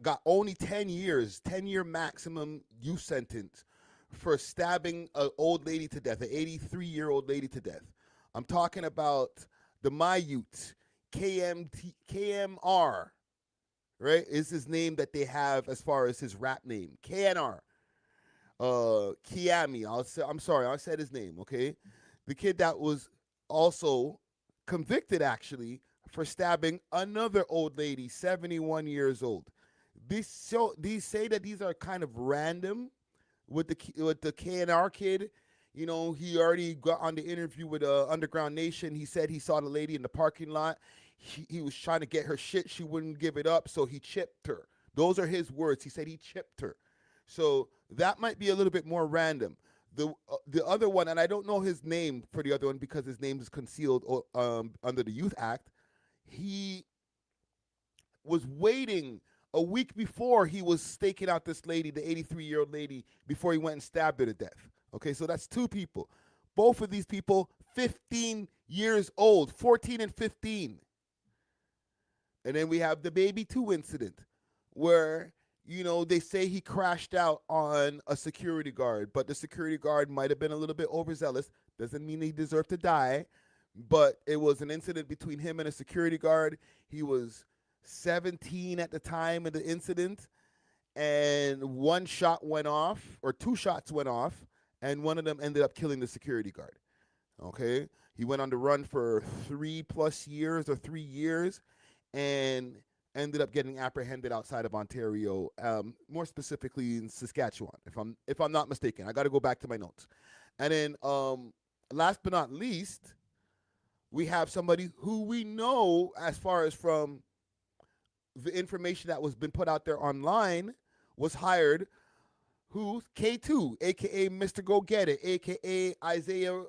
got only 10 years, 10-year maximum youth sentence for stabbing an old lady to death, an 83-year-old lady to death. I'm talking about the Mayute, KMR, right, is his name that they have as far as his rap name. KNR. Kiami. I'm sorry, I said his name, okay? The kid that was also convicted, actually, for stabbing another old lady, 71 years old. These say that these are kind of random with the KNR kid You know, he already got on the interview with Underground Nation. He said he saw the lady in the parking lot. He was trying to get her shit. She wouldn't give it up, so he chipped her. Those are his words. He said he chipped her. So that might be a little bit more random. The other one, and I don't know his name for the other one because his name is concealed under the Youth Act. He was waiting a week before he was staking out this lady, the 83-year-old lady, before he went and stabbed her to death. Okay, so that's two people. Both of these people, 15 years old, 14 and 15. And then we have the Baby 2 incident where, you know, they say he crashed out on a security guard, but the security guard might have been a little bit overzealous. Doesn't mean he deserved to die, but it was an incident between him and a security guard. He was 17 at the time of the incident, and one shot went off, or two shots went off, and one of them ended up killing the security guard. Okay? He went on the run for 3+ years or 3 years, and ended up getting apprehended outside of Ontario, more specifically in Saskatchewan, if I'm not mistaken. I got to go back to my notes. And then last but not least, we have somebody who we know, as far as from the information that was been put out there online, was hired, who's K2, aka Mr. Go Get It, aka Isaiah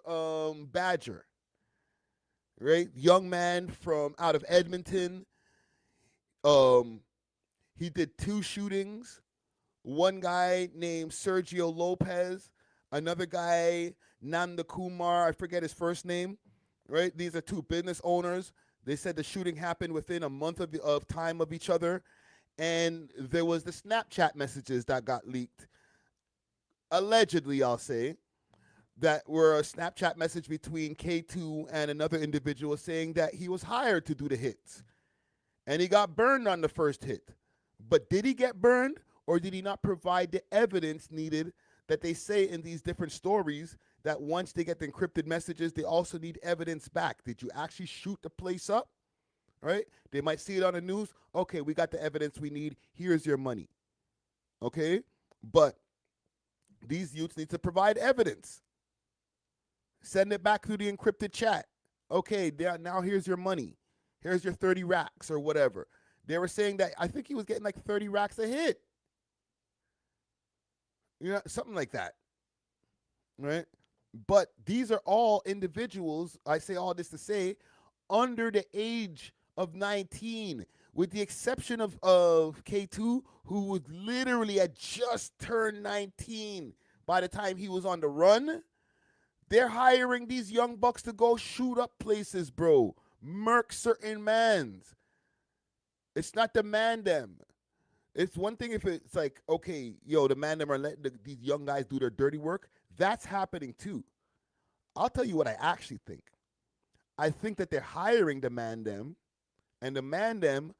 Badger, right? Young man from out of Edmonton. He did 2 shootings. One guy named Sergio Lopez, another guy Nanda Kumar, I forget his first name, right? These are 2 business owners. They said the shooting happened within a month of time of each other, and there was the Snapchat messages that got leaked, allegedly, I'll say, that were a Snapchat message between K2 and another individual saying that he was hired to do the hits. And he got burned on the first hit. But did he get burned, or did he not provide the evidence needed that they say in these different stories, that once they get the encrypted messages, they also need evidence back? Did you actually shoot the place up? Right? They might see it on the news. Okay, we got the evidence we need. Here's your money. Okay? But these youths need to provide evidence. Send it back through the encrypted chat. Okay, now here's your money. Here's your 30 racks or whatever. They were saying that I think he was getting like 30 racks a hit. You know, something like that. Right? But these are all individuals, I say all this to say, under the age of 19, with the exception of K2, who was literally had just turned 19 by the time he was on the run. They're hiring these young bucks to go shoot up places, bro. Murk certain mans. It's not the man them. It's one thing if it's like, okay, yo, the man them are letting these young guys do their dirty work. That's happening too. I'll tell you what I actually think. I think that they're hiring the man them, and the man them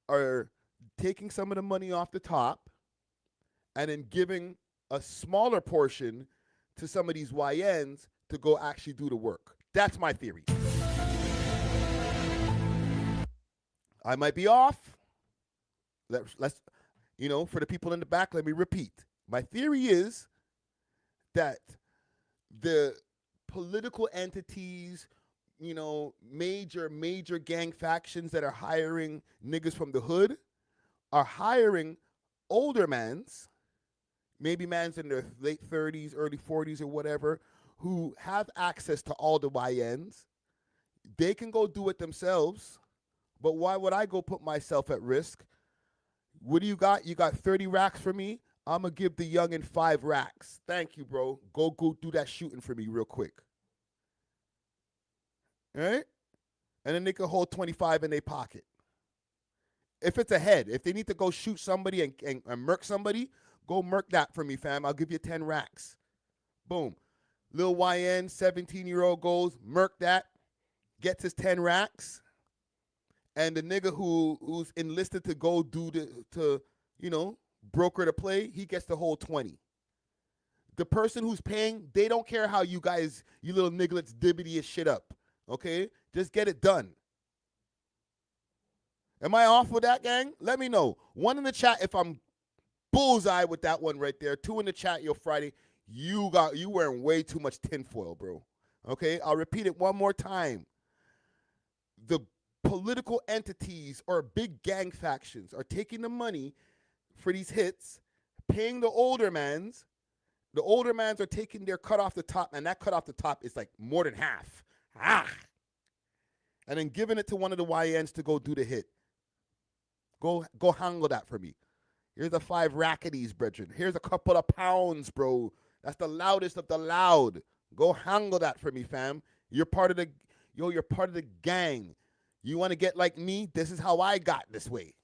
are taking some of the money off the top and then giving a smaller portion to some of these YNs to go actually do the work. That's my theory. I might be off. Let's, you know, for the people in the back, let me repeat. My theory is that the political entities, you know, major gang factions that are hiring niggas from the hood are hiring older mans, maybe mans in their late 30s, early 40s or whatever, who have access to all the YNs. They can go do it themselves, but why would I go put myself at risk? What do you got? You got 30 racks for me? I'm going to give the youngin' 5 racks. Thank you, bro. Go do that shooting for me real quick. All right? And then they can hold 25 in their pocket. If it's a head, if they need to go shoot somebody and murk somebody, go murk that for me, fam. I'll give you 10 racks. Boom. Lil YN, 17-year-old goes, murk that, gets his 10 racks. And the nigga who's enlisted to go do to broker the play, he gets the whole 20. The person who's paying, they don't care how you guys, you little nigglets, dibbity your shit up. Okay? Just get it done. Am I off with that, gang? Let me know. 1 in the chat if I'm bullseye with that one right there. 2 in the chat, yo, Friday. you wearing way too much tinfoil, bro. Okay, I'll repeat it one more time. The political entities or big gang factions are taking the money for these hits, paying the older mans. The older mans are taking their cut off the top, and that cut off the top is like more than half. And then giving it to one of the YNs to go do the hit. Go handle that for me. Here's the 5 racketies, brethren. Here's a couple of pounds, bro. That's the loudest of the loud. Go handle that for me, fam. You're part of the gang. You want to get like me? This is how I got this way.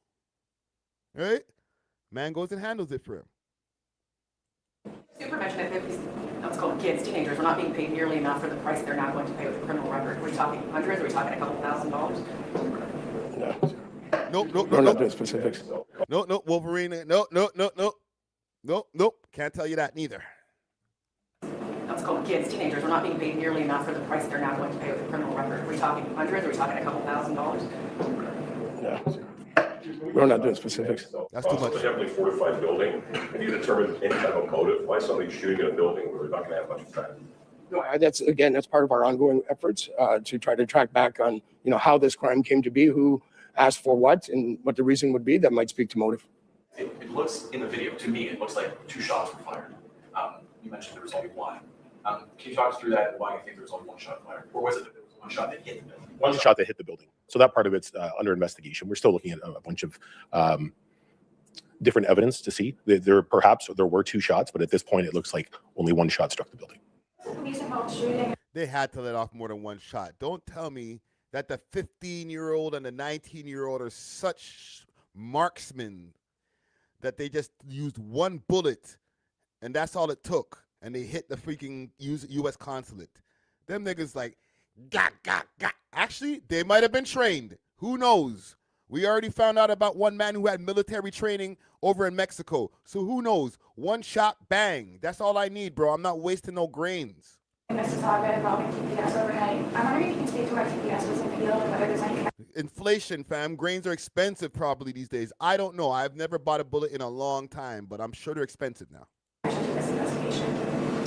All right? Man goes and handles it for him. Super mentioned that let's call them kids, teenagers, are not being paid nearly enough for the price they're now going to pay with a criminal record. Are we talking hundreds? Are we talking a couple $1,000s? No. We're not doing specifics. No, Wolverine. No. Can't tell you that neither. Let's call them kids, teenagers, are not being paid nearly enough for the price they're now going to pay with a criminal record. Are we talking hundreds? Are we talking a couple $1,000s? We're not doing specifics. That's too much. It's a heavily fortified building. Have you determined any type of motive why somebody's shooting at a building where they're not going to have much effect? No, that's part of our ongoing efforts to try to track back on, how this crime came to be, who asked for what, and what the reason would be. That might speak to motive. It looks in the video, to me, it looks like 2 shots were fired. You mentioned there was only 1. Can you talk us through that and why you think there was only 1 shot fired? Or was it that there was 1 shot that hit the building? One shot that hit the building. So that part of it's under investigation. We're still looking at a bunch of different evidence to see. There were 2 shots, but at this point, it looks like only 1 shot struck the building. They had to let off more than 1 shot. Don't tell me that the 15-year-old and the 19-year-old are such marksmen that they just used 1 bullet and that's all it took. And they hit the freaking U.S. consulate. Them niggas like, got. Actually, they might have been trained. Who knows? We already found out about one man who had military training over in Mexico. So who knows? 1 shot, bang. That's all I need, bro. I'm not wasting no grains. Mississauga involving TPS overnight. I'm wondering if you can speak to what TPS was appealed and whether there's any. Inflation, fam. Grains are expensive probably these days. I don't know. I've never bought a bullet in a long time, but I'm sure they're expensive now.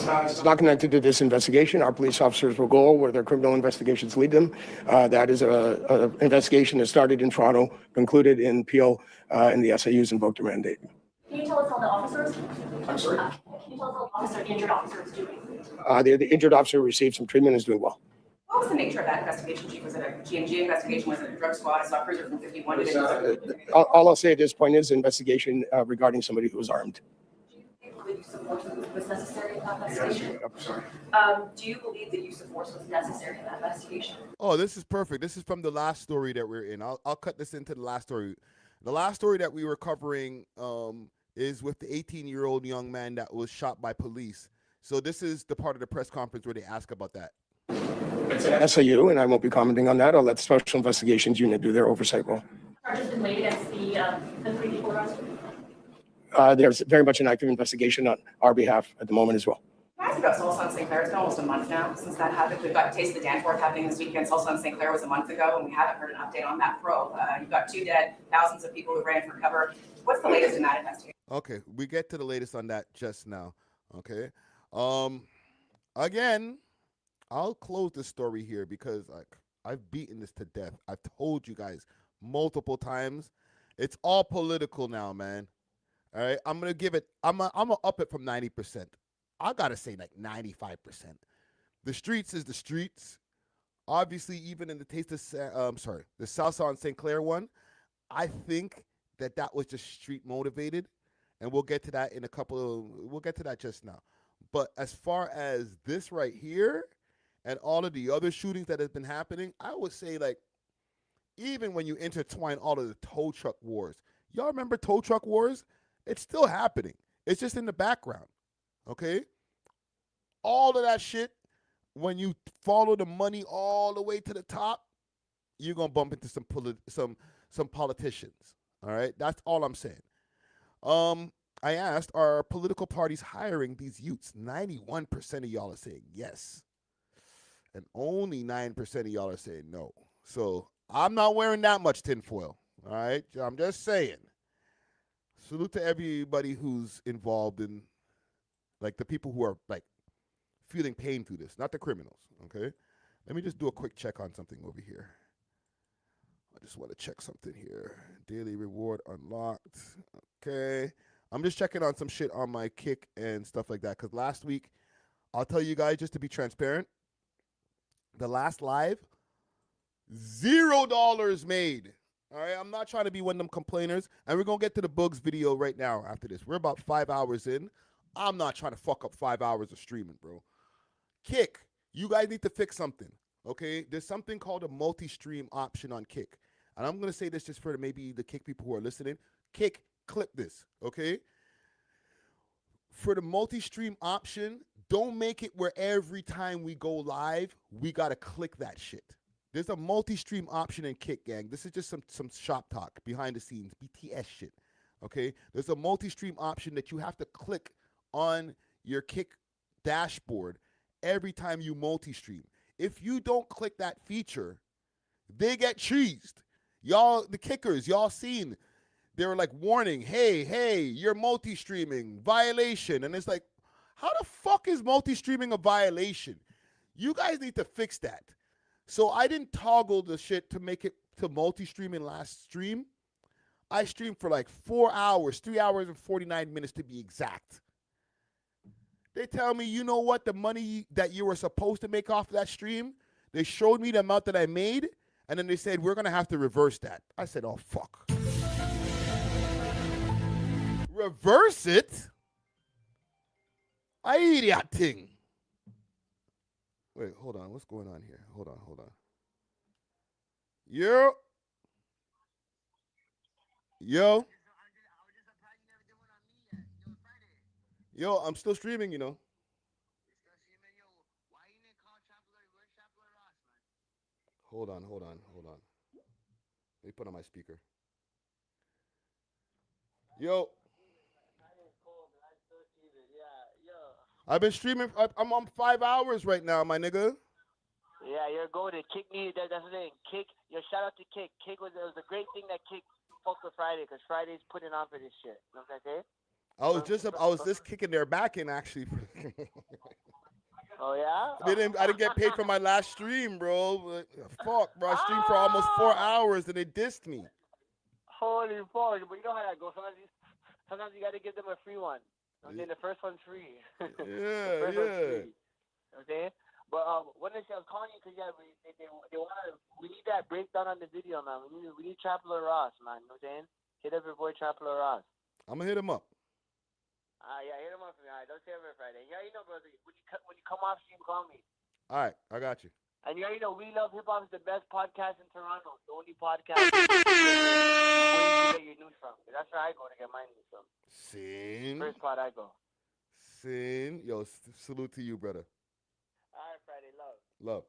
It's not connected to this investigation. Our police officers will go where their criminal investigations lead them. That is an investigation that started in Toronto, concluded in Peel, and the SIU's invoked their mandate. Can you tell us how the officers? I'm sorry? Can you tell us how the injured officer is doing? The injured officer received some treatment and is doing well. What was the nature of that investigation, Chief? Was it a G&G investigation? Was it a drug squad? I saw a cruiser from 51. All I'll say at this point is investigation regarding somebody who was armed. Do you believe use of force was necessary in that investigation? I'm sorry. Do you believe that use of force was necessary in that investigation? Oh, this is perfect. This is from the last story that we're in. I'll cut this into the last story. The last story that we were covering is with the 18-year-old young man that was shot by police. So this is the part of the press conference where they ask about that. It's an SIU, and I won't be commenting on that. I'll let the Special Investigations Unit do their oversight role. Charges been laid against the 3 people arrested? There's very much an active investigation on our behalf at the moment as well. Can I ask about Salsa on St. Clair? It's been almost a month now since that happened. We've got Taste of the Danforth happening this weekend. Salsa on St. Clair was a month ago, and we haven't heard an update on that probe. You've got 2 dead, thousands of people who ran for cover. What's the latest in that investigation? Okay, we get to the latest on that just now. Okay. Again, I'll close this story here because I've beaten this to death. I've told you guys multiple times. It's all political now, man. All right, I'm gonna give it. I'm gonna up it from 90%. I gotta say like 95%. The streets is the streets. Obviously, even in the the Salsa on St. Clair one, I think that was just street motivated, and we'll get to that in a couple. We'll get to that just now. But as far as this right here, and all of the other shootings that have been happening, I would say like, even when you intertwine all of the tow truck wars, y'all remember tow truck wars? It's still happening. It's just in the background, okay? All of that shit, when you follow the money all the way to the top, you're going to bump into some politicians, all right? That's all I'm saying. I asked, are political parties hiring these youths? 91% of y'all are saying yes. And only 9% of y'all are saying no. So I'm not wearing that much tinfoil, all right? I'm just saying. Salute to everybody who's involved in Like the people who are like feeling pain through this, not the criminals, okay? Let me just do a quick check on something over here. I just want to check something here. Daily reward unlocked. Okay. I'm just checking on some shit on my Kick and stuff like that. Because last week, I'll tell you guys, just to be transparent, the last live, $0 made. All right. I'm not trying to be one of them complainers. And we're going to get to the Booggz video right now after this. We're about 5 hours in. I'm not trying to fuck up 5 hours of streaming, bro. Kick, you guys need to fix something. Okay. There's something called a multi-stream option on Kick. And I'm going to say this just for maybe the Kick people who are listening. Kick, clip this, okay? For the multi-stream option, don't make it where every time we go live, we got to click that shit. There's a multi-stream option in Kick, gang. This is just some shop talk, behind the scenes, BTS shit, okay? There's a multi-stream option that you have to click on your Kick dashboard every time you multi-stream. If you don't click that feature, they get cheesed. Y'all, the kickers, y'all seen, they were like, warning, hey, you're multi-streaming, violation. And it's like, how the fuck is multi-streaming a violation? You guys need to fix that. So I didn't toggle the shit to make it to multi-streaming last stream. I streamed for like 4 hours, 3 hours and 49 minutes to be exact. They tell me, you know what, the money that you were supposed to make off of that stream, they showed me the amount that I made, and then they said, we're going to have to reverse that. I said, oh, fuck. Reverse it? I eat that thing. Wait, hold on. What's going on here? Hold on. Yo, I'm still streaming, you know. Hold on. Let me put on my speaker. Yo. I've been streaming. I'm on 5 hours right now, my nigga. Yeah, you're going to Kick me. That's the thing. Kick. Yo, shout out to Kick. Kick was a great thing that Kick fucked with Friday because Friday's putting on for this shit. You know what I'm saying? I was just kicking their back in actually. Oh yeah? I didn't get paid for my last stream, bro. Fuck, bro. I streamed for almost 4 hours and they dissed me. Holy fuck! But you know how that goes. Sometimes you got to give them a free one. Okay, the first one's free. Yeah. One's free. Okay, but what I was calling you because they want to. We need that breakdown on the video, man. We need Trapler Ross, man. You know what I'm saying? Hit up your boy Trapler Ross. I'm gonna hit him up. Yeah, hit him up for me. All right, don't say every Friday. Yeah, you know, brother. When you come off stream, call me. All right, I got you. And you know, We Love Hip Hop is the best podcast in Toronto. The only podcast where you get your news from. That's where I go to get my news from. Sin. First spot I go. Sin. Yo, salute to you, brother. All right, Friday. Love.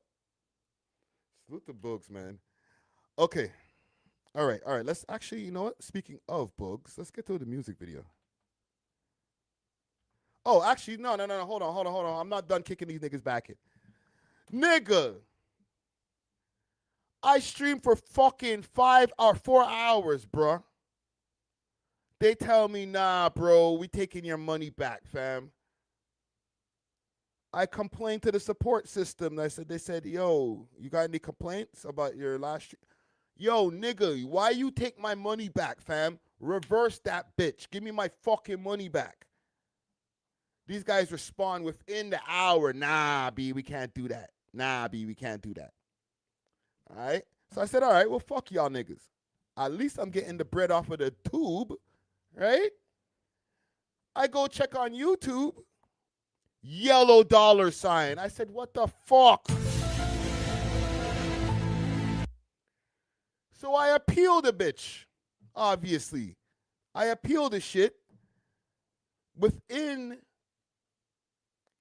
Salute to Booggz, man. Okay. All right. Let's actually, you know what? Speaking of Booggz, let's get to the music video. Oh, actually, no. Hold on. I'm not done kicking these niggas back in. Nigga, I streamed for fucking 4 hours, bruh. They tell me, nah, bro, we taking your money back, fam. I complained to the support system. They said, yo, you got any complaints about your last stream? Yo, nigga, why you take my money back, fam? Reverse that bitch. Give me my fucking money back. These guys respond within the hour. Nah, B, we can't do that. All right? So I said, all right, well, fuck y'all niggas. At least I'm getting the bread off of the tube, right? I go check on YouTube. Yellow $sign. I said, what the fuck? So I appealed the bitch, obviously. I appealed the shit. Within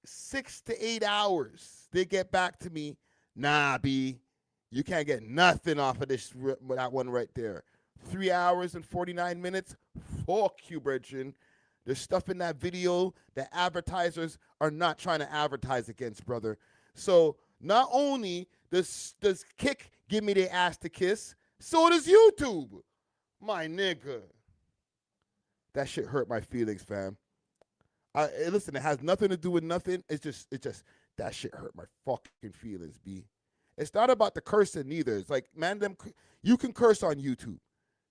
6 to 8 hours, they get back to me. Nah, B, you can't get nothing off of that one right there. 3 hours and 49 minutes. Fuck you, brethren. There's stuff in that video that advertisers are not trying to advertise against, brother. So not only does Kick give me their ass to kiss, so does YouTube. My nigga. That shit hurt my feelings, fam. Listen, it has nothing to do with nothing. It's just that shit hurt my fucking feelings, B. It's not about the cursing neither. It's like, man, you can curse on YouTube.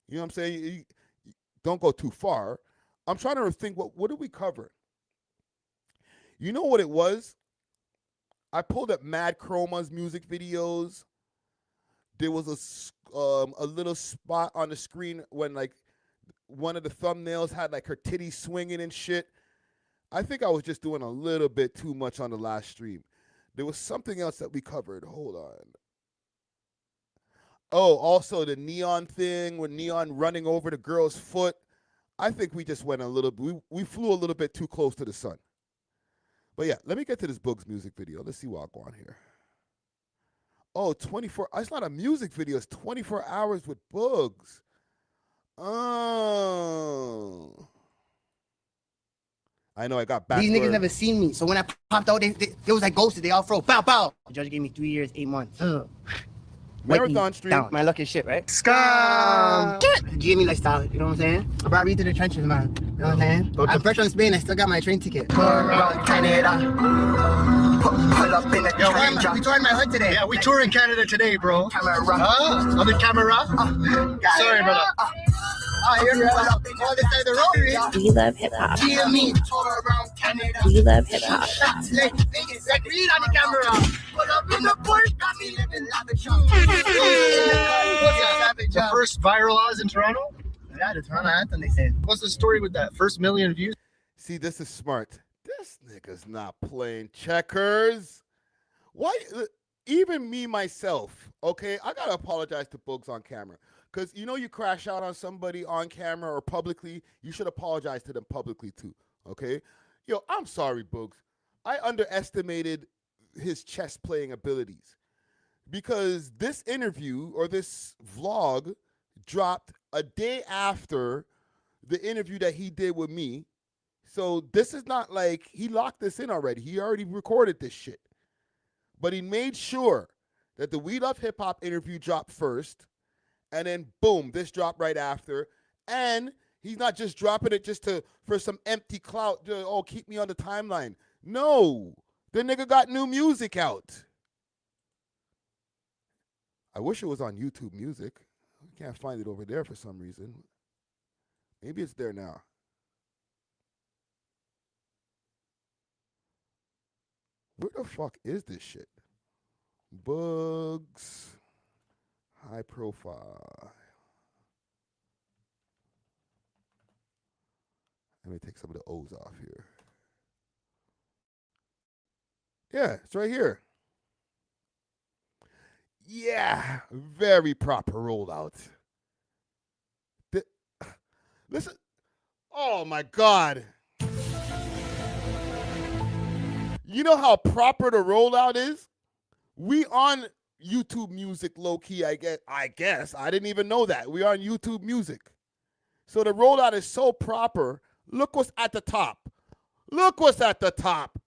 You know what I'm saying? You don't go too far. I'm trying to think, what did we cover? You know what it was? I pulled up mad Chromazz music videos. There was a little spot on the screen when like one of the thumbnails had like her titties swinging and shit. I think I was just doing a little bit too much on the last stream. There was something else that we covered. Hold on. Oh, also the neon thing with neon running over the girl's foot. I think we just went we flew a little bit too close to the sun. But yeah, let me get to this Booggz music video. Let's see what I go on here. Oh, 24. It's not a music video. It's 24 hours with Booggz. Oh. I know I got back. These niggas never seen me. So when I popped out, they was like ghosted. They all froze. Bow, bow. The judge gave me 3 years, 8 months. Marathon stream. My lucky shit, right? Scum. Give me lifestyle, you know what I'm saying? I brought me to the trenches, man. You know what I'm saying? I'm fresh on Spain. I still got my train ticket. Pull up in the train. We touring my hood today. Yeah, we touring Canada today, bro. Camera. On the camera. Sorry, brother. You're on this side of the road. Do you love hip hop? Do you love hip hop? Like read on the camera. Pull up in the Porsche, got me living lavish. The first viral Oz in Toronto? Yeah, the Toronto anthem, they said. What's the story with that? First million views? See, this is smart. This nigga's not playing checkers. Why? Even me, myself, okay? I got to apologize to Booggz on camera. Because, you know, you crash out on somebody on camera or publicly, you should apologize to them publicly too, okay? Yo, I'm sorry, Booggz. I underestimated his chess playing abilities because this interview or this vlog dropped a day after the interview that he did with me. So this is not like he locked this in already. He already recorded this shit. But he made sure that the We Love Hip Hop interview dropped first. And then, boom, this dropped right after. And he's not just dropping it just for some empty clout. Keep me on the timeline. No, the nigga got new music out. I wish it was on YouTube Music. I can't find it over there for some reason. Maybe it's there now. Where the fuck is this shit? Booggz. High profile. Let me take some of the O's off here. Yeah, it's right here. Yeah, very proper rollout. Listen. Oh my God. You know how proper the rollout is? We on YouTube Music low key, I guess. I didn't even know that. We are on YouTube Music. So the rollout is so proper. Look what's at the top. Look what's at the top.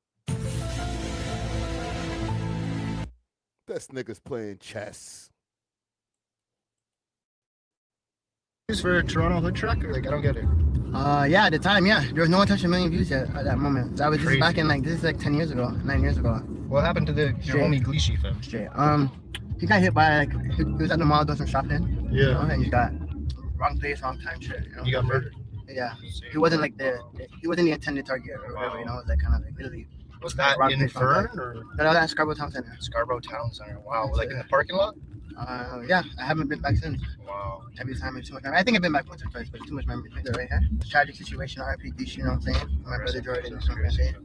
This nigga's playing chess. For Toronto hood truck, or like I don't get it. Yeah, at the time, yeah, there was no one touching 1 million views yet at that moment. That was just back in this is like 10 years ago, 9 years ago. What happened to your homie Gleeshy fam? Straight. He got hit by he was at the mall doing some shopping. Yeah. You know, and he got wrong place, wrong time shit. You know? He got murdered. Yeah. He wasn't like he wasn't the intended target or whatever. You know, it was like kind of like literally. Was that in Fern or? No, that's Scarborough Town Center. Scarborough Town Center. Wow. Like in the parking lot? Yeah, I haven't been back since. Wow. Every time it's too much memory. I think I've been back once or twice, but too much memory right here. Tragic situation, RIP, you know what I'm saying? My brother Jordan, you know what I'm saying?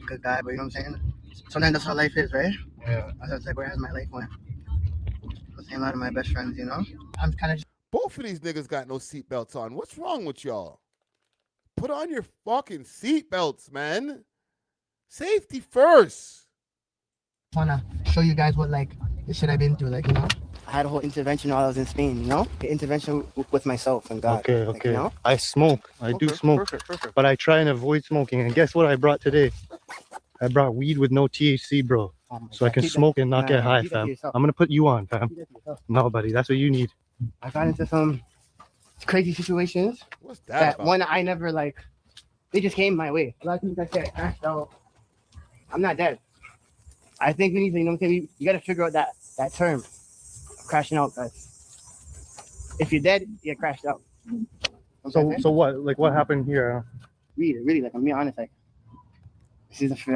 Good guy, but you know what I'm saying? Sometimes that's how life is, right? Yeah. I was like, where has my life went? I'm saying a lot of my best friends, you know? I'm kind of. Both of these niggas got no seatbelts on. What's wrong with y'all? Put on your fucking seatbelts, man. Safety first. Wanna show you guys what like the shit I've been through, like, you know? I had a whole intervention while I was in Spain, you know? The intervention with myself and God. Okay, like, you know? I smoke. I do smoke. Perfect. But I try and avoid smoking. And guess what I brought today? I brought weed with no THC, bro. So I can smoke and not get high, fam. I'm going to put you on, fam. No, buddy. That's what you need. I got into some crazy situations. What's that about? One I never like They just came my way. A lot of people that said, crashed out. I'm not dead. I think we need to, you know what I'm saying? You got to figure out that term, crashing out, guys. If you're dead, you're crashed out. So what? Like, what happened here? Really, like, I'm being honest, like, this is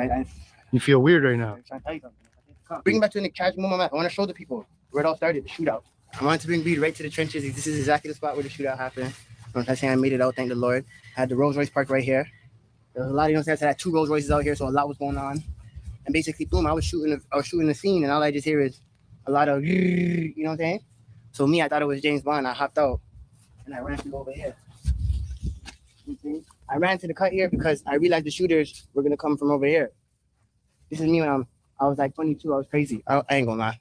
You feel weird right now. I'm trying to tell you something. Bring it back to the casual moment map. I want to show the people where it all started, the shootout. I wanted to bring Booggz right to the trenches. This is exactly the spot where the shootout happened. You know I'm saying? I made it out, thank the Lord. I had the Rolls Royce parked right here. There was a lot, you know what I'm saying? I had 2 Rolls Royces out here, so a lot was going on. And basically, boom, I was shooting the scene, and all I just hear is a lot of, you know what I'm saying? So me, I thought it was James Bond. I hopped out, and I ran to over here. I ran to the cut here because I realized the shooters were gonna come from over here. This is me when I was like 22. I was crazy. I ain't gonna lie.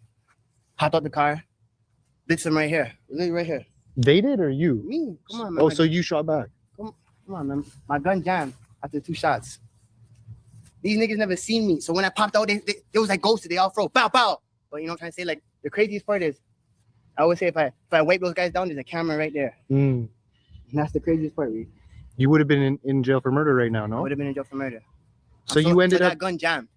Hopped out the car, blitzed them right here, literally right here. They did or you? Me, come on, man. Oh, so you shot back? Come on, man. My gun jammed after 2 shots. These niggas never seen me. So when I popped out, they was like ghosted. They all froze. Bow, bow. But you know what I'm trying to say? Like, the craziest part is, I always say if I wipe those guys down, there's a camera right there. And that's the craziest part, Reed. You would have been in jail for murder right now, no? I would have been in jail for murder. So you ended up... that gun jammed.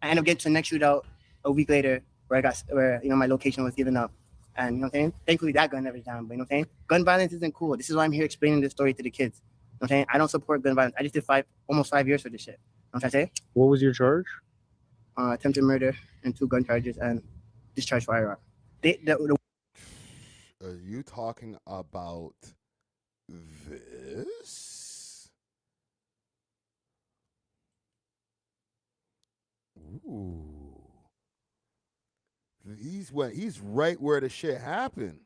I ended up getting to the next shootout a week later where you know, my location was given up. And you know what I'm saying? Thankfully, that gun never jammed. But you know what I'm saying? Gun violence isn't cool. This is why I'm here explaining this story to the kids. You know what I'm saying? I don't support gun violence. I just did almost 5 years for this shit. You know what I'm trying to say? What was your charge? Attempted murder and 2 gun charges and discharge firearm. Are you talking about this? Ooh. He's right where the shit happened.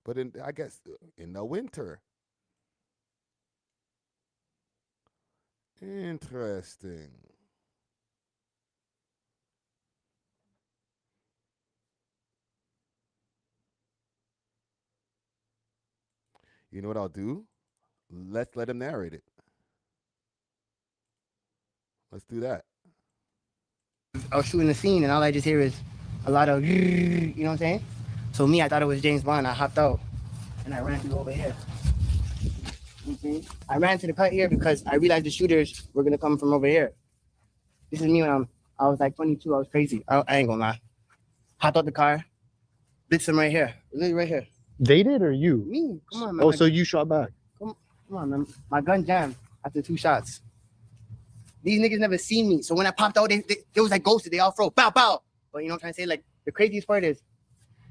But I guess in the winter. Interesting. You know what I'll do? Let's let him narrate it. Let's do that. I was shooting the scene, and all I just hear is a lot of, you know what I'm saying? So me, I thought it was James Bond. I hopped out, and I ran to over here. I ran to the cut here because I realized the shooters were gonna come from over here. This is me when I was like 22. I was crazy. I ain't gonna lie. Hopped out the car, blitzed them right here, literally right here. They did or you? Me, come on, man. Oh, so you shot back? Come on, man. My gun jammed after 2 shots. These niggas never seen me. So when I popped out, they was like ghosted. They all froze. Bow, bow. But you know what I'm trying to say? Like, the craziest part is,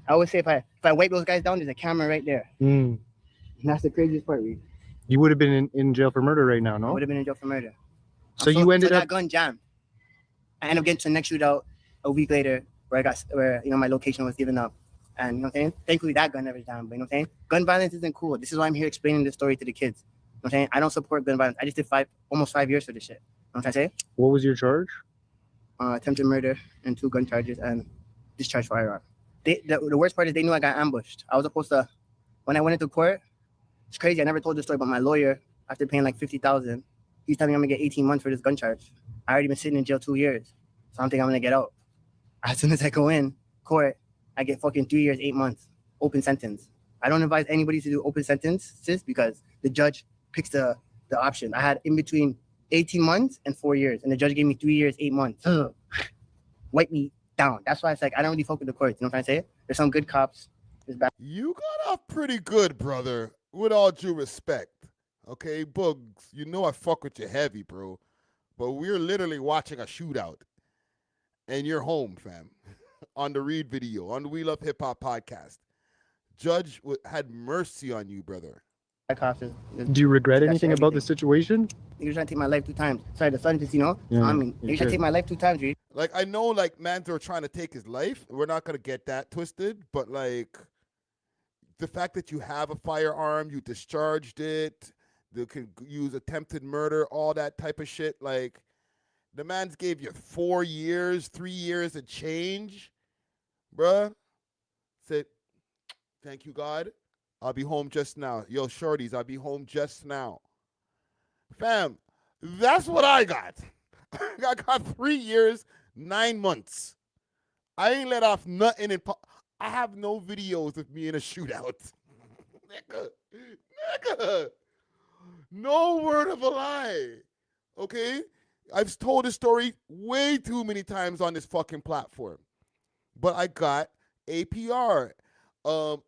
I always say if I wipe those guys down, there's a camera right there. And that's the craziest part, Reed. You would have been in jail for murder right now, no? I would have been in jail for murder. So you ended up... that gun jammed. I ended up getting to the next shootout a week later where you know, my location was given up. And you know what I'm saying? Thankfully, that gun never jammed. But you know what I'm saying? Gun violence isn't cool. This is why I'm here explaining this story to the kids. You know what I'm saying? I don't support gun violence. I just did almost 5 years for this shit. You know what I'm trying to say? What was your charge? Attempted murder and 2 gun charges and discharge firearm. The worst part is they knew I got ambushed. I was supposed to, when I went into court, it's crazy. I never told this story, but my lawyer, after paying like $50,000, he's telling me I'm gonna get 18 months for this gun charge. I already been sitting in jail 2 years, so I'm thinking I'm gonna get out. As soon as I go in court, I get fucking 3 years, 8 months, open sentence. I don't advise anybody to do open sentences because the judge picks the option. I had in between 18 months and 4 years, and the judge gave me 3 years, 8 months. Wipe me down. That's why it's like I don't really fuck with the courts. You know what I'm trying to say? There's some good cops. There's bad. You got off pretty good, brother. With all due respect. Okay, Booggz, you know I fuck with you heavy, bro. But we're literally watching a shootout. And you're home, fam. On the Reed video, on the We Love Hip Hop podcast. Judge had mercy on you, brother. Do you regret anything about the situation? You're trying to take my life 2 times. Sorry, the sun just, you know? Yeah, I mean, you're trying to take my life 2 times, dude. Like, I know, like, mans are trying to take his life. We're not going to get that twisted. But, like, the fact that you have a firearm, you discharged it, they can use attempted murder, all that type of shit. Like, the man's gave you 4 years, 3 years of change. Bruh. Said, thank you, God. I'll be home just now. Yo, shorties, I'll be home just now. Fam, that's what I got. I got 3 years, 9 months. I ain't let off nothing. I have no videos of me in a shootout. Nigga. No word of a lie. Okay? I've told this story way too many times on this fucking platform. But I got APR,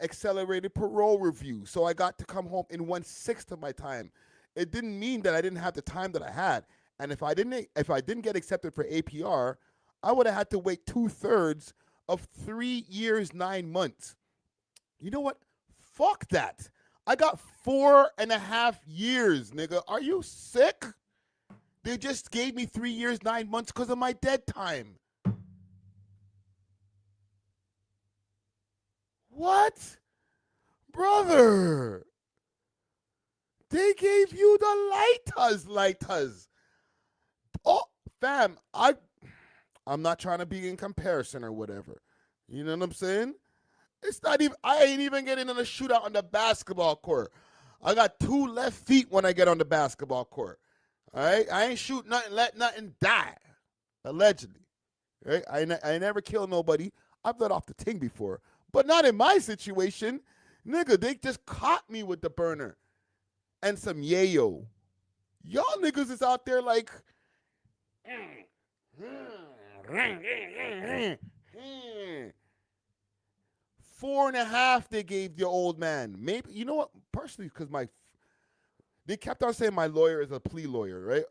accelerated parole review. So I got to come home in 1/6 of my time. It didn't mean that I didn't have the time that I had. And if I didn't get accepted for APR, I would have had to wait 2/3 of 3 years, 9 months. You know what? Fuck that. I got 4.5 years, nigga. Are you sick? They just gave me 3 years, 9 months because of my dead time. What? Brother. They gave you the lighters. Oh, fam, I'm not trying to be in comparison or whatever. You know what I'm saying? It's not even, I ain't even getting in a shootout on the basketball court. I got 2 left feet when I get on the basketball court. All right? I ain't shoot nothing, let nothing die. Allegedly. Right? I never killed nobody. I've let off the ting before. But not in my situation. Nigga, they just caught me with the burner. And some yayo. Y'all niggas is out there like... 4.5 they gave the old man. Maybe, you know what? Personally, because they kept on saying my lawyer is a plea lawyer, right?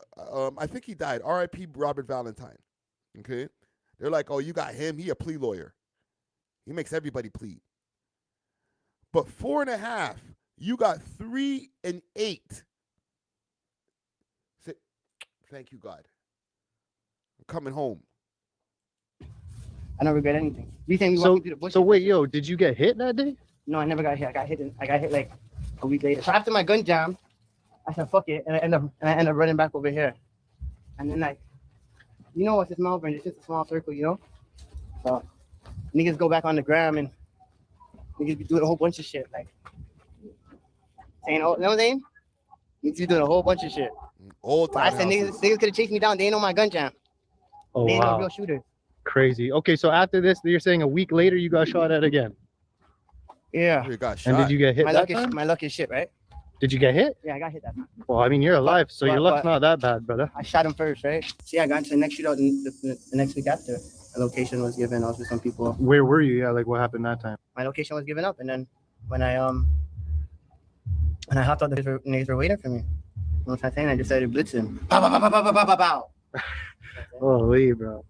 I think he died. R.I.P. Robert Valentine. Okay? They're like, oh, you got him. He a plea lawyer. He makes everybody plead. But 4.5, you got 3 and 8. Say, thank you, God. I'm coming home. I don't regret anything. You think So wait, yo, did you get hit that day? No, I never got hit. I got hit like a week later. So after my gun jam, I said fuck it, and I end up running back over here. And then like, you know what's this Melbourne? It's just a small circle, you know. So niggas go back on the gram and niggas be doing a whole bunch of shit, like saying, oh, you know what I'm saying? Niggas be doing a whole bunch of shit. I said niggas could have chased me down. They ain't know my gun jam. Oh, they ain't no wow. real shooters. Crazy. Okay, so after this, you're saying a week later you got shot at again. Yeah. You got shot. And did you get hit My that luck time? my luck is shit, right? Did you get hit? Yeah, I got hit that time. Well, I mean, you're alive, so your luck's not that bad, brother. I shot him first, right? See, I got into the next shootout the next week after. A location was given. I was with some people. Where were you? Yeah, like what happened that time? My location was given up, and then when I hopped out, the niggas were waiting for me. You know what I'm saying? I just started blitzing. Pow, pow, pow, pow, pow, pow, pow, pow. Holy, bro.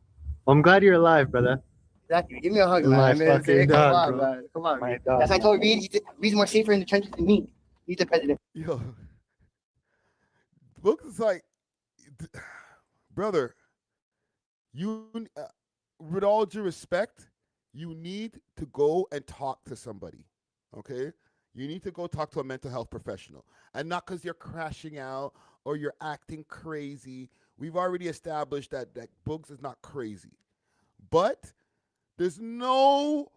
Well, I'm glad you're alive, brother. Exactly. Give me a hug, My man. fucking Come dog, on, bro. man. Come on, My man. dog. That's why I told Reed. Reed's more safer in the trenches than me. He's the president. Yo. Booggz is like, brother, you, with all due respect, you need to go and talk to somebody, okay? You need to go talk to a mental health professional. And not because you're crashing out or you're acting crazy. We've already established that Booggz is not crazy. But there's no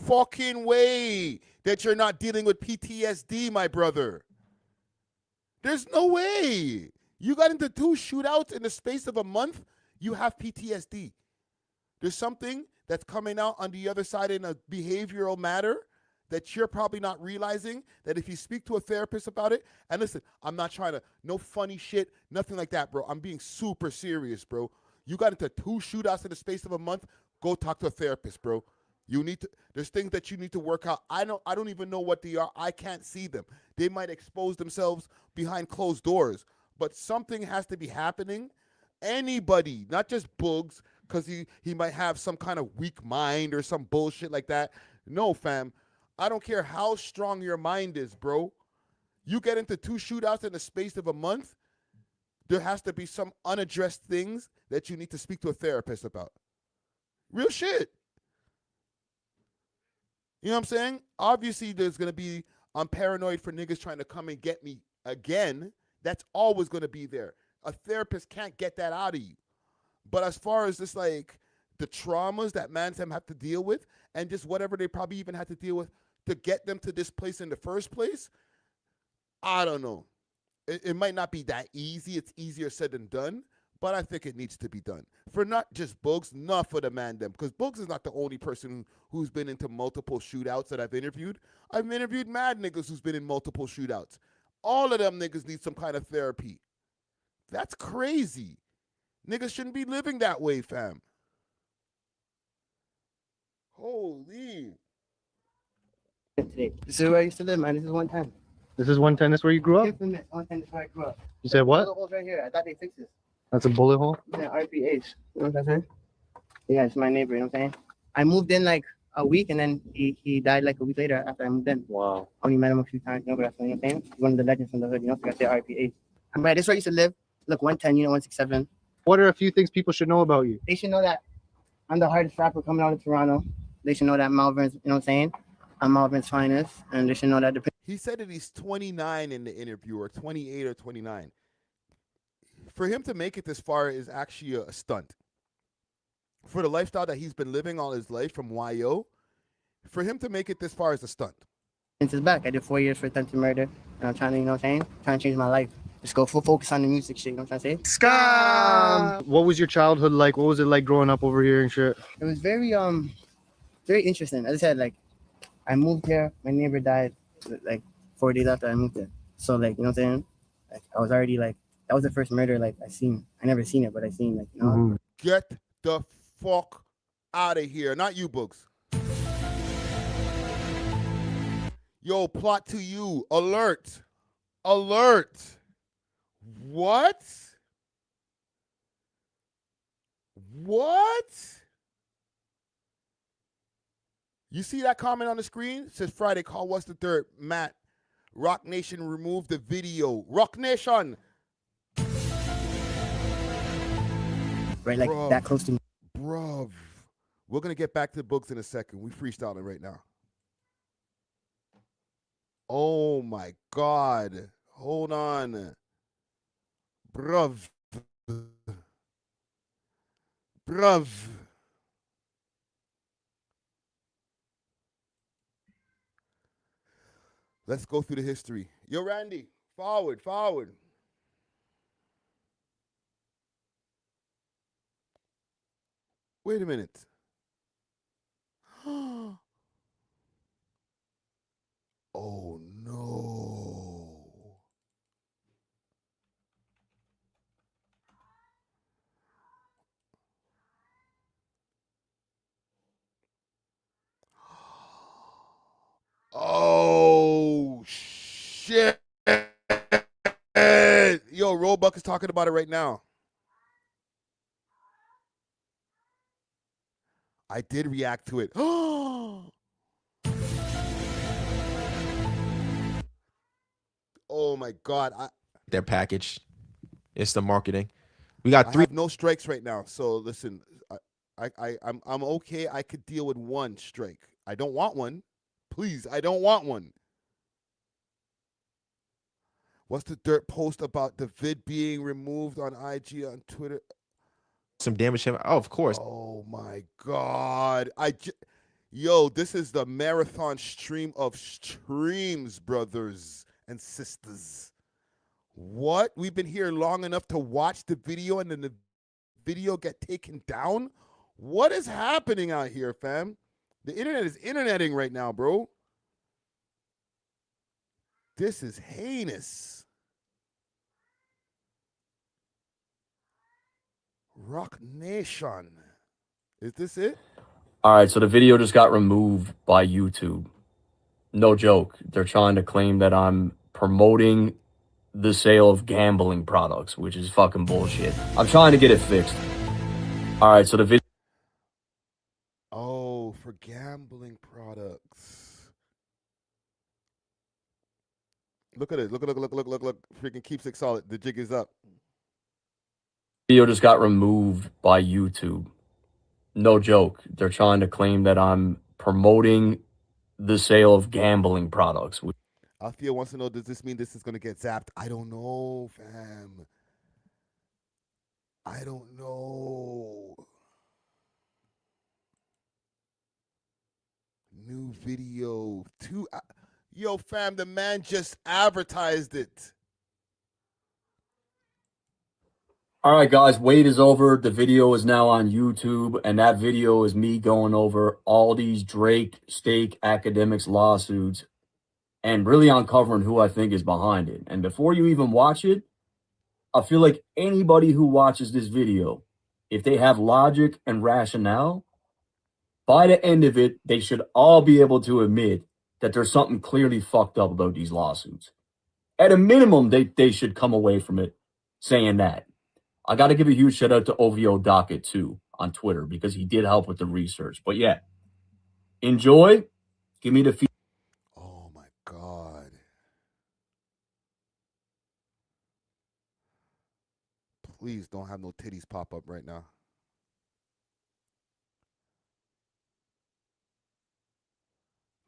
fucking way that you're not dealing with PTSD, my brother. There's no way. You got into 2 shootouts in the space of a month, you have PTSD. There's something that's coming out on the other side in a behavioral matter that you're probably not realizing, that if you speak to a therapist about it, and listen, I'm not trying to, no funny shit, nothing like that, bro. I'm being super serious, bro. You got into 2 shootouts in the space of a month, go talk to a therapist, bro. You need to, there's things that you need to work out. I don't even know what they are. I can't see them. They might expose themselves behind closed doors, but something has to be happening. Anybody, not just Booggz, because he might have some kind of weak mind or some bullshit like that. No, fam. I don't care how strong your mind is, bro. You get into 2 shootouts in the space of a month, there has to be some unaddressed things that you need to speak to a therapist about. Real shit. You know what I'm saying? Obviously, there's going to be, I'm paranoid for niggas trying to come and get me again. That's always going to be there. A therapist can't get that out of you. But as far as just like the traumas that mans them have to deal with, and just whatever they probably even had to deal with to get them to this place in the first place, I don't know. It might not be that easy. It's easier said than done, but I think it needs to be done. For not just Booggz, not for the man them. Because Booggz is not the only person who's been into multiple shootouts that I've interviewed. I've interviewed mad niggas who's been in multiple shootouts. All of them niggas need some kind of therapy. That's crazy. Niggas shouldn't be living that way, fam. Holy. This is where I used to live, man. This is 110. This is 110. This is where you grew up? 110 is where I grew up. You said what? Bullet holes right here. I thought they fixed this. That's a bullet hole? Yeah, RPH. You know what I'm saying? Yeah, it's my neighbor, you know what I'm saying? I moved in like a week and then he died like a week later after I moved in. Wow. Only met him a few times, you know, but that's what I'm saying? He's one of the legends from the hood, you know, so I got the RPH. I'm right, this is where I used to live. Look, 110, you know, 167. What are a few things people should know about you? They should know that I'm the hardest rapper coming out of Toronto. They should know that Malvern's, you know what I'm saying? I'm Malvern's finest, and they should know that He said that he's 29 in the interview, or 28 or 29. For him to make it this far is actually a stunt. For the lifestyle that he's been living all his life from YO, for him to make it this far is a stunt. Since it's back, I did 4 years for attempted murder, and I'm trying to, you know what I'm saying? Trying to change my life. Just go full focus on the music shit, you know what I'm trying to say? Scam! What was your childhood like? What was it like growing up over here and shit? It was very interesting. As I said, like, I moved here, my neighbor died like 4 days after I moved here. So, like, you know what I'm saying? Like, I was already like, that was the first murder like I seen. I never seen it, but I seen, like, you know. Get the fuck out of here. Not you, Booggz. Yo, plot to you. Alert. Alert. What? What? You see that comment on the screen? It says Friday, call what's the third? Matt, Rock Nation removed the video. Rock Nation. Right, like Bruv, that close to me. Bruv. We're going to get back to Booggz in a second. We freestyling right now. Oh my God. Hold on. Bruv. Bruv. Let's go through the history. Yo, Randy, forward. Wait a minute. Oh no. Oh shit. Yo, Roebuck is talking about it right now. I did react to it. Oh my God. Their package. It's the marketing. We got I three. have no strikes right now. So listen, I'm okay. I could deal with one strike. I don't want one. Please, I don't want one. What's the dirt post about the vid being removed on IG, on Twitter? Some damage. Oh, of course. Oh my God. Yo, this is the marathon stream of streams, brothers and sisters. What? We've been here long enough to watch the video and then the video get taken down? What is happening out here, fam? The internet is interneting right now, bro. This is heinous. Rock Nation. Is this it? All right, so the video just got removed by YouTube. No joke. They're trying to claim that I'm promoting the sale of gambling products, which is fucking bullshit. I'm trying to get it fixed. All right, so the video. Oh, for gambling products. Look at it. Look. Freaking keeps it solid. The jig is up. Video just got removed by YouTube. No joke. They're trying to claim that I'm promoting the sale of gambling products. Althea wants to know, does this mean this is going to get zapped? I don't know, fam. I don't know. New video. Yo, fam, the man just advertised it. All right, guys, wait is over. The video is now on YouTube, and that video is me going over all these Drake Steak Academics lawsuits and really uncovering who I think is behind it. And before you even watch it, I feel like anybody who watches this video, if they have logic and rationale, by the end of it, they should all be able to admit that there's something clearly fucked up about these lawsuits. At a minimum, they should come away from it saying that. I got to give a huge shout out to O.V.O. Docket too on Twitter because he did help with the research. But yeah, enjoy. Give me the feedback. Oh my God. Please don't have no titties pop up right now.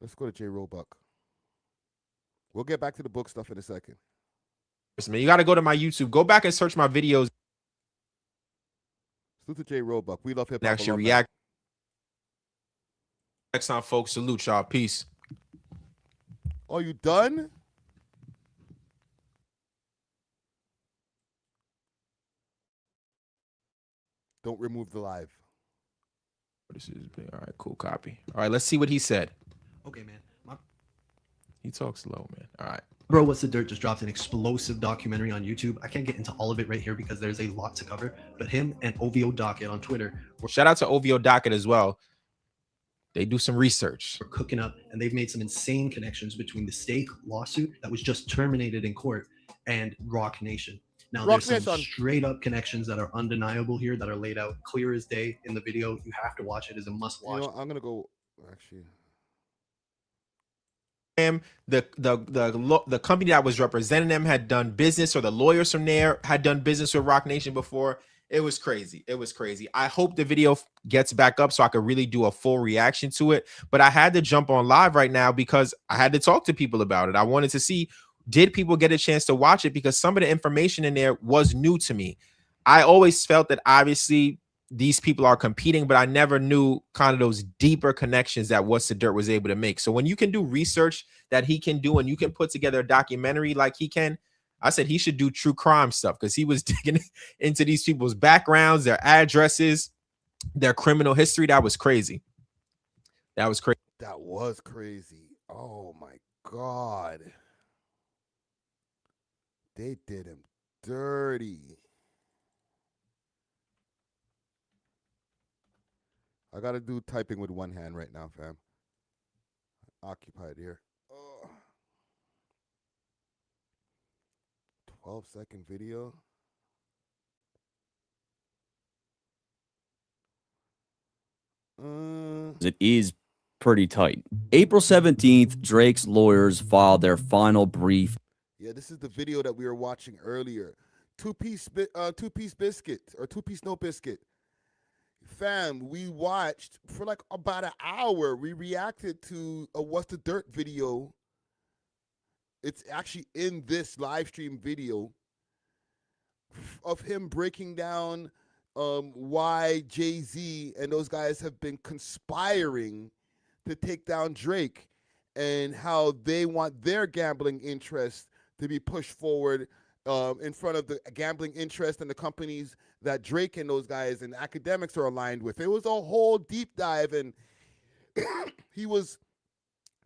Let's go to J. Roebuck. We'll get back to the book stuff in a second. Man, you got to go to my YouTube. Go back and search my videos. Salute to J. Roebuck. We love hip hop. Actually react. Next time, folks. Salute y'all. Peace. Oh, you done? Don't remove the live. This is all right. Cool copy. All right, let's see what he said. Okay, man. He talks slow, man. All right. Bro, What's the Dirt just dropped an explosive documentary on YouTube. I can't get into all of it right here because there's a lot to cover. But him and O.V.O. Docket on Twitter. Shout out to O.V.O. Docket as well. They do some research. We're cooking up, and they've made some insane connections between the Stake lawsuit that was just terminated in court and Rock Nation. Now, there's some straight up connections that are undeniable here that are laid out clear as day in the video. You have to watch it. It's a must watch. You know, I'm going to go, actually. The company that was representing them had done business, or the lawyers from there had done business with Rock Nation before. It was crazy. It was crazy. I hope the video gets back up so I could really do a full reaction to it. But I had to jump on live right now because I had to talk to people about it. I wanted to see, did people get a chance to watch it? Because some of the information in there was new to me. I always felt that obviously these people are competing, but I never knew kind of those deeper connections that What's the Dirt was able to make. So when you can do research that he can do and you can put together a documentary like he can, I said he should do true crime stuff because he was digging into these people's backgrounds, their addresses, their criminal history. That was crazy. That was crazy. That was crazy. Oh my God. They did him dirty. I got to do typing with one hand right now, fam. Occupied here. 12-second video. It is pretty tight. April 17th, Drake's lawyers filed their final brief. Yeah, this is the video that we were watching earlier. Two-piece biscuit or two-piece no biscuit. Fam, we watched for like about an hour. We reacted to a What's the Dirt video. It's actually in this live stream video of him breaking down why Jay-Z and those guys have been conspiring to take down Drake and how they want their gambling interests to be pushed forward in front of the gambling interest and the companies that Drake and those guys and academics are aligned with. It was a whole deep dive, and he was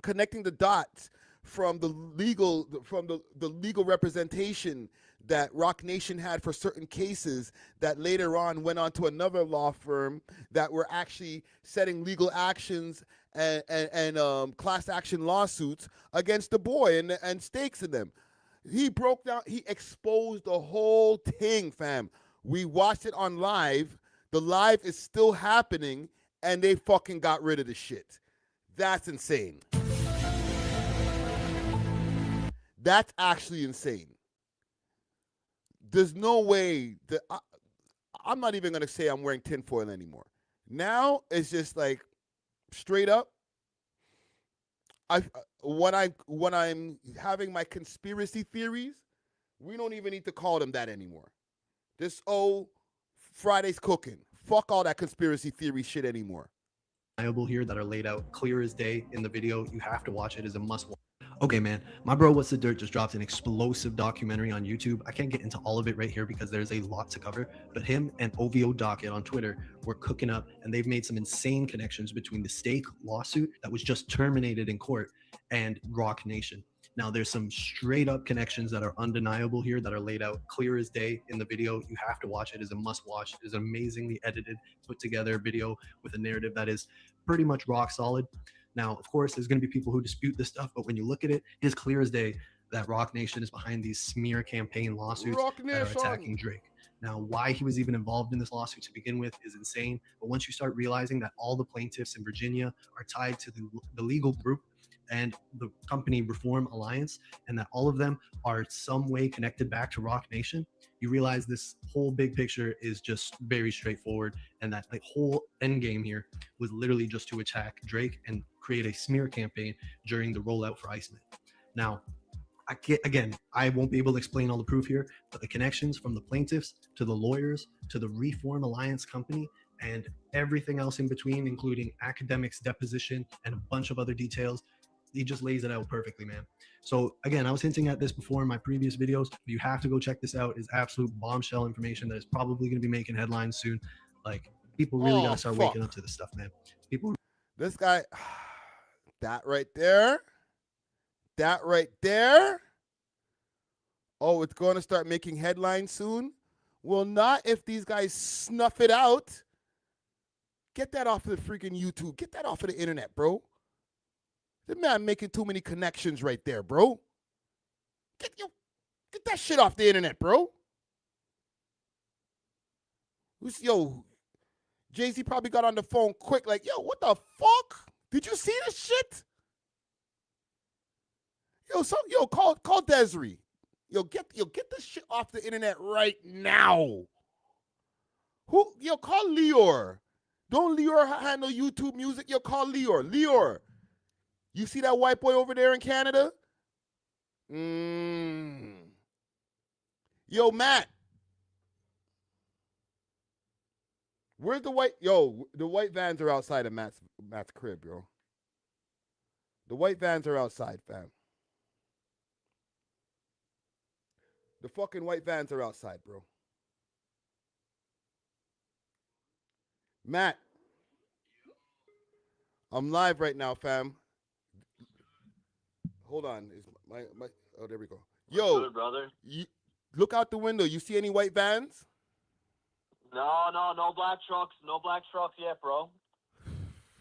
connecting the dots from the legal representation that Rock Nation had for certain cases that later on went on to another law firm that were actually setting legal actions and class action lawsuits against the boy and stakes in them. He broke down, he exposed the whole thing, fam. We watched it on live. The live is still happening, and they fucking got rid of the shit. That's insane. That's actually insane. There's no way that I'm not even going to say I'm wearing tinfoil anymore. Now it's just like straight up. When I'm having my conspiracy theories, we don't even need to call them that anymore. This Friday's cooking. Fuck all that conspiracy theory shit anymore. Here that are laid out clear as day in the video. You have to watch it. It's a must watch. Okay, man. My bro, What's the Dirt just dropped an explosive documentary on YouTube. I can't get into all of it right here because there's a lot to cover. But him and O.V.O. Docket on Twitter were cooking up, and they've made some insane connections between the Stake lawsuit that was just terminated in court and Rock Nation. Now, there's some straight up connections that are undeniable here that are laid out clear as day in the video. You have to watch it. It's a must watch. It is an amazingly edited, put together video with a narrative that is pretty much rock solid. Now, of course, there's going to be people who dispute this stuff, but when you look at it, it is clear as day that Rock Nation is behind these smear campaign lawsuits that are attacking Drake. Now, why he was even involved in this lawsuit to begin with is insane. But once you start realizing that all the plaintiffs in Virginia are tied to the legal group and the company Reform Alliance, and that all of them are some way connected back to Rock Nation, you realize this whole big picture is just very straightforward, and that the whole end game here was literally just to attack Drake and create a smear campaign during the rollout for Iceman. Now, I won't be able to explain all the proof here, but the connections from the plaintiffs to the lawyers to the Reform Alliance company and everything else in between, including academics deposition and a bunch of other details, he just lays it out perfectly, man. So again, I was hinting at this before in my previous videos, but you have to go check this out. It's absolute bombshell information that is probably going to be making headlines soon. Like, people really got to start waking up to this stuff, man. People. This guy, that right there. Oh, it's going to start making headlines soon? Well, not if these guys snuff it out. Get that off of the freaking YouTube. Get that off of the internet, bro. The man making too many connections right there, bro. Get that shit off the internet, bro. Yo, Jay-Z probably got on the phone quick, like, yo, what the fuck? Did you see this shit? Call Desiree. Get this shit off the internet right now. Call Lior. Don't Lior handle YouTube music? Call Lior. Lior, you see that white boy over there in Canada? Yo, Matt. Where's the white? The white vans are outside of Matt's crib, yo. The white vans are outside, fam. The fucking white vans are outside, bro. Matt. I'm live right now, fam. Hold on. Is my oh, there we go. Yo, good, brother. Look out the window. You see any white vans? No black trucks. No black trucks yet, bro.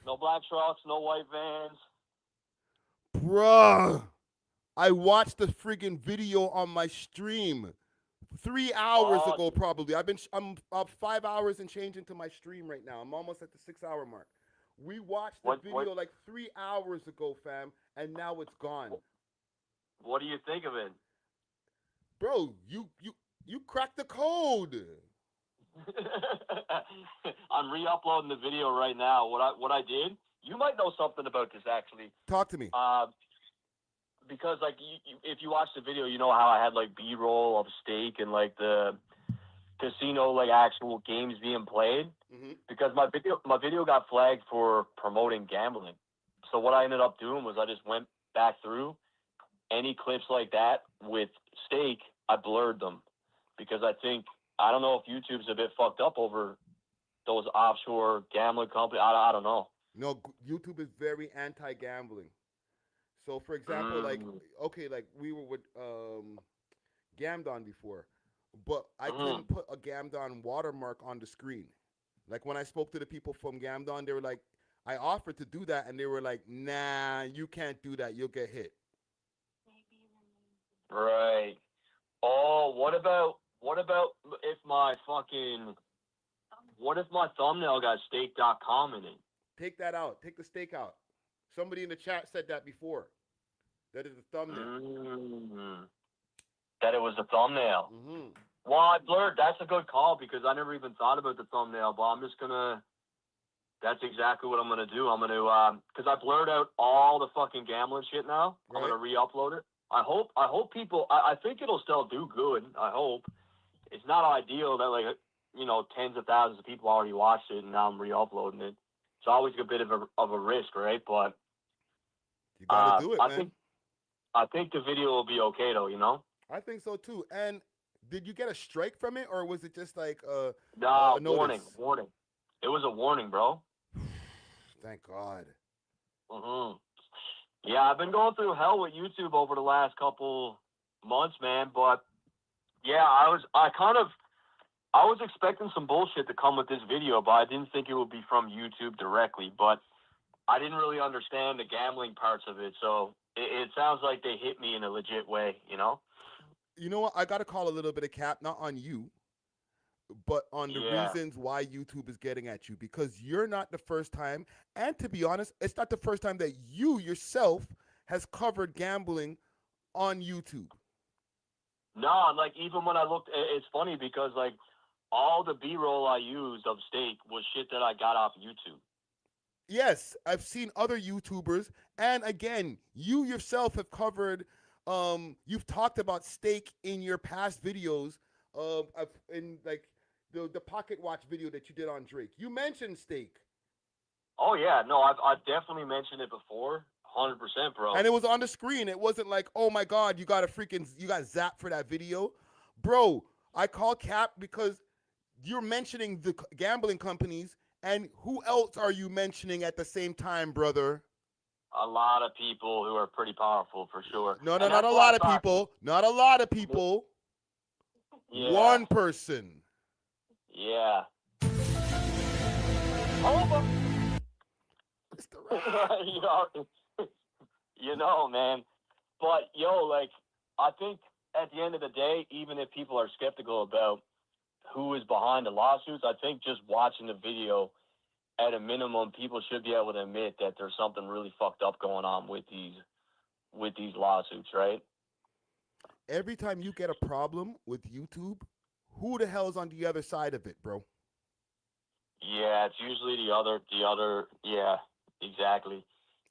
No black trucks, no white vans. Bruh. I watched the friggin' video on my stream 3 hours ago, probably. I'm up 5 hours and change into my stream right now. I'm almost at the 6 hour mark. We watched the video like 3 hours ago, fam, and now it's gone. What do you think of it? Bro, you cracked the code. I'm re-uploading the video right now. What I did, you might know something about this actually. Talk to me. Because like if you watch the video, you know how I had like B-roll of steak and like the casino like actual games being played. Mm-hmm. Because my video got flagged for promoting gambling. So what I ended up doing was I just went back through any clips like that with steak. I blurred them because I don't know if YouTube's a bit fucked up over those offshore gambling companies. I don't know. No, YouTube is very anti-gambling. So, for example, like we were with Gamdon before, but I couldn't put a Gamdon watermark on the screen. Like, when I spoke to the people from Gamdon, they were like, I offered to do that, and they were like, nah, you can't do that. You'll get hit. Right. Oh, what about if my thumbnail got steak.com in it? Take that out. Take the steak out. Somebody in the chat said that before. That is a thumbnail. That it was a thumbnail. Mm-hmm. Well, I blurred. That's a good call because I never even thought about the thumbnail, but I'm just gonna. That's exactly what I'm gonna do. I'm gonna because I blurred out all the fucking gambling shit now. Right. I'm gonna re-upload it. I hope people. I think it'll still do good. I hope. It's not ideal that tens of thousands of people already watched it and now I'm re-uploading it. It's always a bit of a risk, right? But you gotta do it, man. I think the video will be okay, though. You know. I think so too. And did you get a strike from it, or was it just like a warning? Warning. It was a warning, bro. Thank God. Yeah, I've been going through hell with YouTube over the last couple months, man. But yeah, I was expecting some bullshit to come with this video, but I didn't think it would be from YouTube directly. But I didn't really understand the gambling parts of it, so it sounds like they hit me in a legit way, you know? You know what? I got to call a little bit of cap, not on you, but on the reasons why YouTube is getting at you, because you're not the first time. And to be honest, it's not the first time that you yourself has covered gambling on YouTube. No, like even when I looked, it's funny because like all the B-roll I used of Stake was shit that I got off YouTube. Yes, I've seen other YouTubers, and again, you yourself have covered. You've talked about Stake in your past videos. In like the pocket watch video that you did on Drake. You mentioned Stake. Oh yeah, no, I've definitely mentioned it before, 100%, bro. And it was on the screen. It wasn't like, oh my God, you got zapped for that video, bro. I call cap because you're mentioning the gambling companies, and who else are you mentioning at the same time, brother? A lot of people who are pretty powerful for sure. No, not a lot of people. Not a lot of people. Yeah. One person. Yeah. Oh, you know, man. But yo, like, I think at the end of the day, even if people are skeptical about who is behind the lawsuits, I think just watching the video, at a minimum, people should be able to admit that there's something really fucked up going on with these lawsuits, right? Every time you get a problem with YouTube, who the hell's on the other side of it, bro? Yeah, it's usually the other. Yeah, exactly.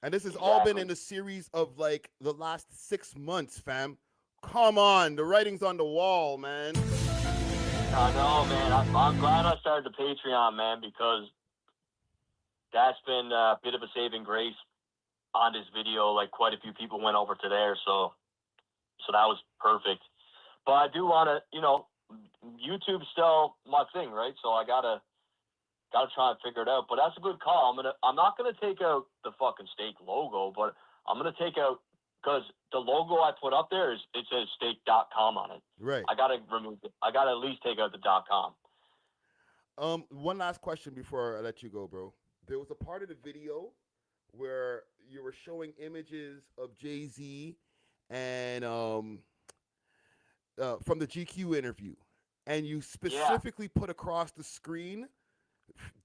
And this has all been in a series of like the last 6 months, fam. Come on, the writing's on the wall, man. I know, man. I'm glad I started the Patreon, man, because that's been a bit of a saving grace on this video. Like quite a few people went over to there, so that was perfect. But I do want to, YouTube's still my thing, right? So I gotta try and figure it out. But that's a good call. I'm not gonna take out the fucking Stake logo, but I'm gonna take out, because the logo I put up there it says stake.com on it. Right. I gotta remove it. I gotta at least take out the .com. One last question before I let you go, bro. There was a part of the video where you were showing images of Jay-Z and from the GQ interview, and you specifically put across the screen,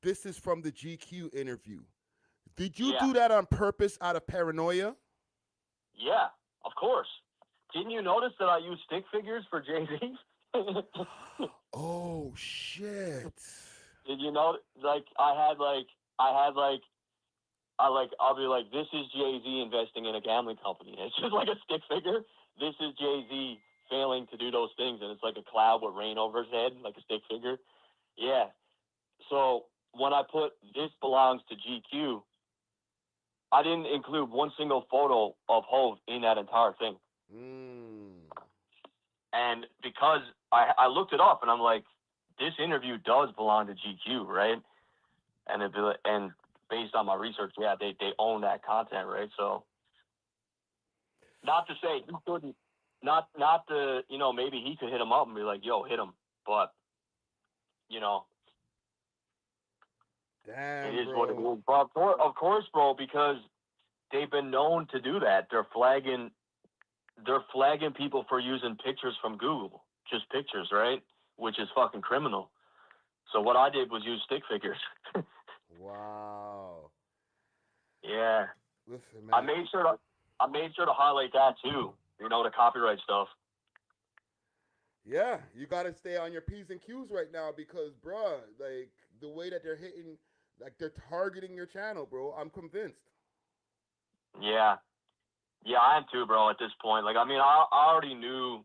this is from the GQ interview. Did you do that on purpose out of paranoia? Yeah, of course. Didn't you notice that I used stick figures for Jay-Z? Oh shit! Did you know? Like I'll be like, this is Jay-Z investing in a gambling company. It's just like a stick figure. This is Jay-Z failing to do those things, and it's like a cloud with rain over his head, like a stick figure. Yeah. So when I put this belongs to GQ, I didn't include one single photo of Hov in that entire thing. And because I looked it up, and I'm like, this interview does belong to GQ, right? And based on my research, yeah, they own that content, right? So, not to say he couldn't, not to, maybe he could hit him up and be like, yo, hit him, but, Damn, it is bro. what it is. But of course, bro, because they've been known to do that. They're flagging people for using pictures from Google, just pictures, right? Which is fucking criminal. So what I did was use stick figures. Wow. Yeah. Listen, man. I made sure to highlight that too. The copyright stuff. Yeah, you got to stay on your P's and Q's right now because, bruh, like the way that they're hitting, like they're targeting your channel, bro. I'm convinced. Yeah. Yeah, I am too, bro, at this point. Like, I mean, I already knew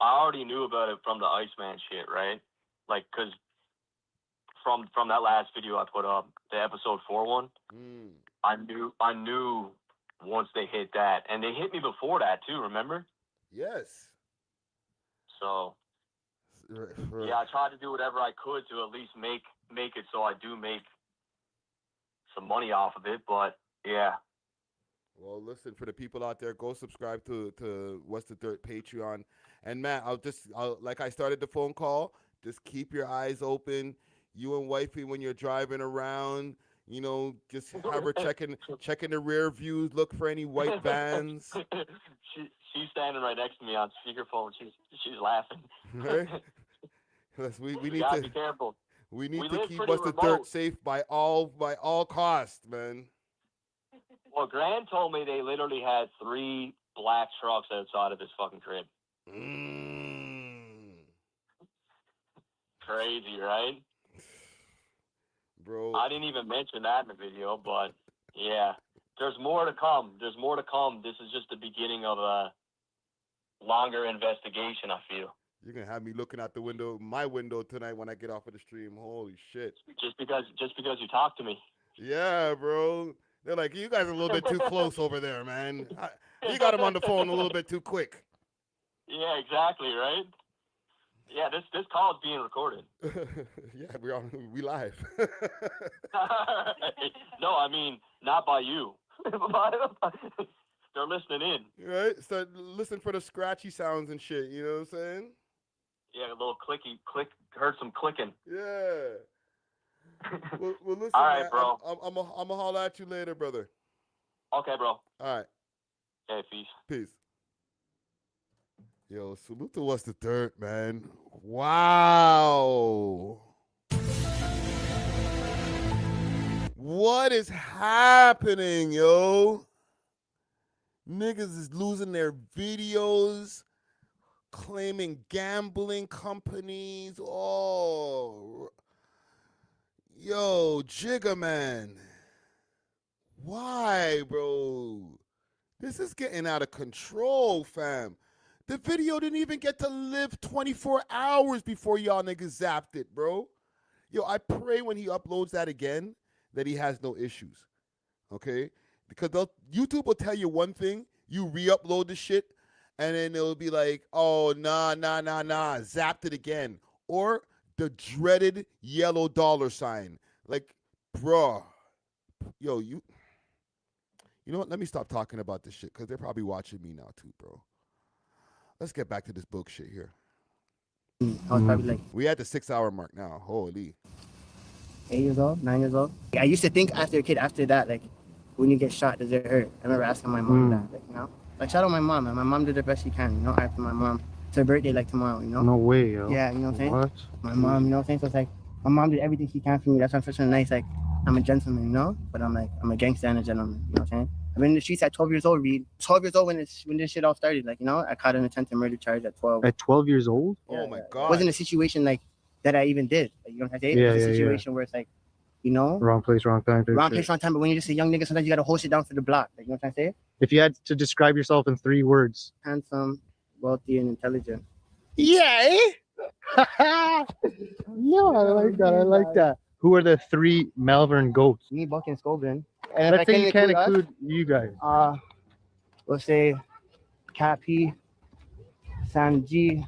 about it from the Iceman shit, right? Like, because from that last video I put up, the episode 4 one, I knew once they hit that. And they hit me before that too, remember? Yes. So, yeah, I tried to do whatever I could to at least make it so I do make some money off of it, but yeah. Well, listen, for the people out there, go subscribe to What's the Dirt Patreon. And Matt, like I started the phone call, just keep your eyes open. You and wifey, when you're driving around, you know, just have her checking the rear views, look for any white vans. She's standing right next to me on speakerphone. She's laughing. Right? We need to to be careful. We need We to live keep pretty What's the remote. Dirt safe by all costs, man. Well, Grant told me they literally had 3 black trucks outside of his fucking crib. Crazy, right? Bro. I didn't even mention that in the video, but yeah. There's more to come. There's more to come. This is just the beginning of a longer investigation, I feel. You're going to have me looking out the window, my window tonight when I get off of the stream. Holy shit. Just because you talked to me. Yeah, bro. They're like, you guys are a little bit too close over there, man. You got him on the phone a little bit too quick. Yeah, exactly, right? Yeah, this call is being recorded. Yeah, we live. No, I mean, not by you. They're listening in. Right? So listen for the scratchy sounds and shit, you know what I'm saying? Yeah, a little clicky click. Heard some clicking. Yeah. Well, listen, all right, man, bro. I'm gonna holler at you later, brother. Okay, bro. All right. Okay, peace. Peace. Yo, salute to What's the Dirt, man. Wow. What is happening, yo? Niggas is losing their videos, claiming gambling companies. Oh, yo, Jigga Man. Why, bro? This is getting out of control, fam. The video didn't even get to live 24 hours before y'all niggas zapped it, bro. Yo, I pray when he uploads that again that he has no issues, okay? Because YouTube will tell you one thing, you re-upload the shit, and then it'll be like, oh, nah, zapped it again. Or the dreaded yellow $sign. Like, bruh, yo, you know what? Let me stop talking about this shit because they're probably watching me now too, bro. Let's get back to this book shit here. I was probably like, we at the 6-hour mark now. Holy. 8 years old, 9 years old. I used to think after a kid, after that, like, when you get shot, does it hurt? I remember asking my mom that, like, you know? Like, shout out my mom, man. My mom did the best she can, you know? After my mom, it's her birthday, like, tomorrow, you know? No way, yo. Yeah, you know what I'm saying? What? My mom, you know what I'm saying? So it's like, my mom did everything she can for me. That's why I'm such a nice, like, I'm a gentleman, you know? But I'm a gangster and a gentleman, you know what I'm saying? I've been in the streets at 12 years old, Reed. 12 years old when this shit all started, like, you know? I caught an attempted murder charge at 12. At 12 years old? Yeah, oh, my God. It wasn't a situation, like, that I even did. Like, you know what I'm saying? Yeah, It was a situation where it's like, you know? Wrong place, wrong time. Wrong place, wrong time. But when you're just a young nigga, sometimes you got to hold shit down for the block. Like, you know what I'm saying? If you had to describe yourself in 3 words. Handsome, wealthy, and intelligent. Yeah, yeah, I like that. I like that. Who are the 3 Malvern goats? Me, Buck, and Scobin. And Let's say you can't include you guys. We'll say Cappy, Sanji.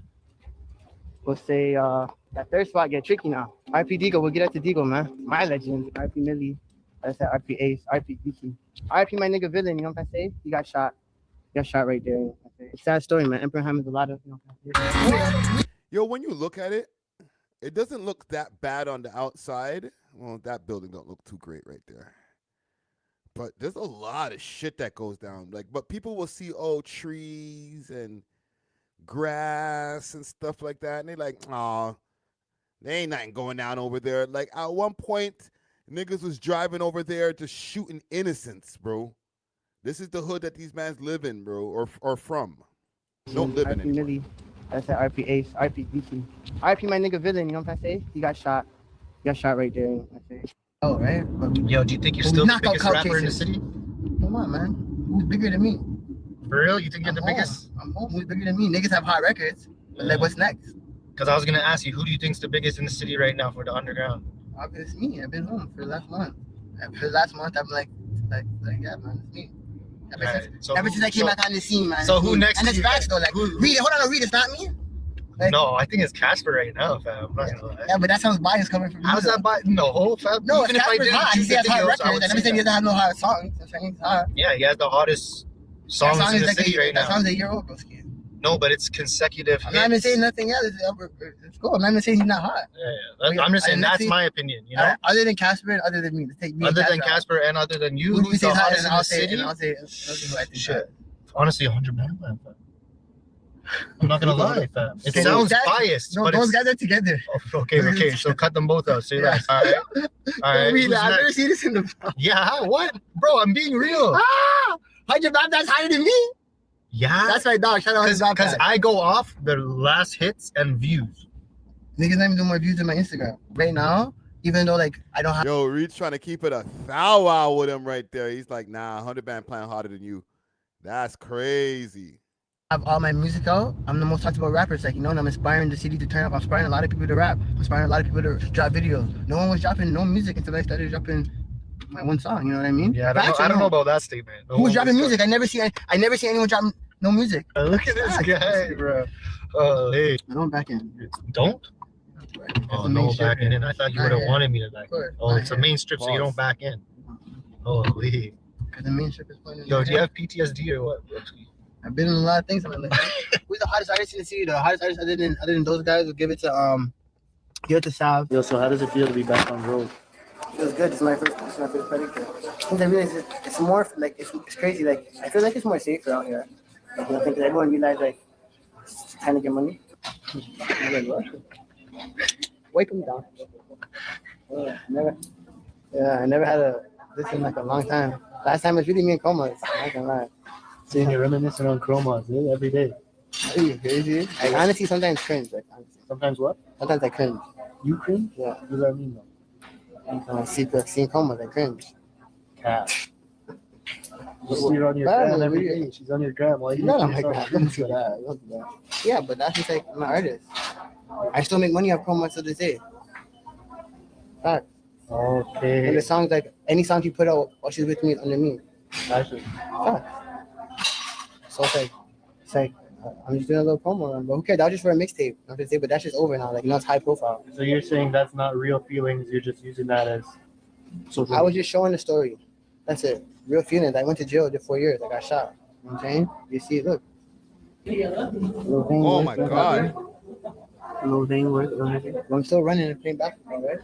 We'll say that third spot get tricky now. RP Digo, we'll get at the Digo, man. My legend. RP Millie. I said RP Ace, RP Geeky. RP my nigga Villain, you know what I'm saying? He got shot. He got shot right there. You know what I'm saying? It's a sad story, man. Emperor Ham is a lot of, you know what I'm saying? Yo, when you look at it, it doesn't look that bad on the outside. Well, that building don't look too great right there. But there's a lot of shit that goes down. Like, but people will see, oh, trees and grass and stuff like that. And they're like, oh, there ain't nothing going down over there. Like, at one point, niggas was driving over there just shooting innocents, bro. This is the hood that these mans live in, bro, or from. Don't live in it. I said RP Ace, RP Geeky. RP my nigga Villain, you know what I'm saying? He got shot. He got shot right there. You know what I'm saying? Oh, right? Yo, do you think you're still the biggest rapper in the city? Come on, man. Who's bigger than me? For real? You think you're the biggest? I'm home. Who's bigger than me? Niggas have hot records. But like, what's next? Because I was going to ask you, who do you think's the biggest in the city right now for the underground? It's me. I've been home for the last month. For the last month, I'm like, yeah, man, it's me. Ever since I came back on the scene, man. So who next? And it's facts though. Like, read it. Hold on, read it. It's not me. Like, No, I think it's Casper right now, fam. I'm not gonna lie. yeah, but that sounds biased coming from you. How's that biased? No, fam. No, Even if if I Casper's didn't hot, he choose the has hot videos, I records. would I never say said he that. doesn't have no hot songs. I'm saying he's hot. Yeah, he has the hottest That songs song in is the like city right that now. song's a year old, broski. No, but it's consecutive I'm not even hits. saying nothing else. It's cool. I'm not even saying he's not hot. Yeah. I'm just saying that's my opinion, you know? Other than Casper and other than me. Let's take me Other and than Casper and other than you, Who who's says the hot, hottest and in I'll the say, city? and I'll say who I think Shit. Honestly, 100 man, fam. I'm not gonna Keep lie, going. fam. It Okay, sounds those guys- biased, No, but those it's... guys are together. Okay, so cut them both out. Say Yeah. less. All right. All right. I mean, who's I've never next? seen this in the. Yeah, what? Bro, I'm being real. Ah! 100 Bap, that's higher than me. Yeah? That's my dog. Shout out 100 Bap. Because I go off the last hits and views. Niggas not even doing more views than my Instagram. Right now, even though, like, I don't have. Yo, Reed's trying to keep it a thou wow with him right there. He's like, nah, 100 Band playing harder than you. That's crazy. Have all my music out. I'm the most talked about rappers, like, you know, and I'm inspiring the city to turn up. I'm inspiring a lot of people to rap. I'm inspiring a lot of people to drop videos. No one was dropping no music until I started dropping my one song. You know what I mean? Yeah, I don't know about that statement. Who was dropping music? I never see anyone dropping no music. Look at this guy, bro. Oh, hey. I don't back in. Don't? Oh, no backing in. I thought you would have wanted me to back in. Oh, it's a main strip, so you don't back in. Holy. Because the main strip is playing. Yo, do you have PTSD or what? I've been in a lot of things in my life. Who's the hottest artist in the city? The hottest artist other than those guys will give it to Sav. Yo, so how does it feel to be back on the road? It feels good. This is my first predictor. I realize it's more like it's crazy. Like I feel like it's more safer out here. Like, I think everyone realized like it's trying to get money. Wake them down. I never had this in like a long time. Last time was really me and Chromazz. I'm not gonna lie. Seeing you reminiscing on Chromazz every day. Are you crazy? I honestly sometimes cringe. Like, honestly. Sometimes what? Sometimes I cringe. You cringe? Yeah. You let me know. When I see Chromazz, I cringe. Cat. You see her on your gram every day. She's on your gram. Why you not on my gram? Don't do that. Don't do that. Yeah, but that's just like I'm an artist. I still make money off Chromazz to this day. Fact. Okay. And the songs, like any song she put out while she's with me is under me. Actually. Fact. So it's like I'm just doing a little promo run, but who cares? That was just for a mixtape. Not to say, but that's just over now. Like, you know, it's high profile. So you're saying that's not real feelings, you're just using that as social. I was just showing the story. That's it. Real feelings. I went to jail for 4 years. I got shot. You know what I'm saying? You see, look. Oh my God. I'm still running and playing basketball, right?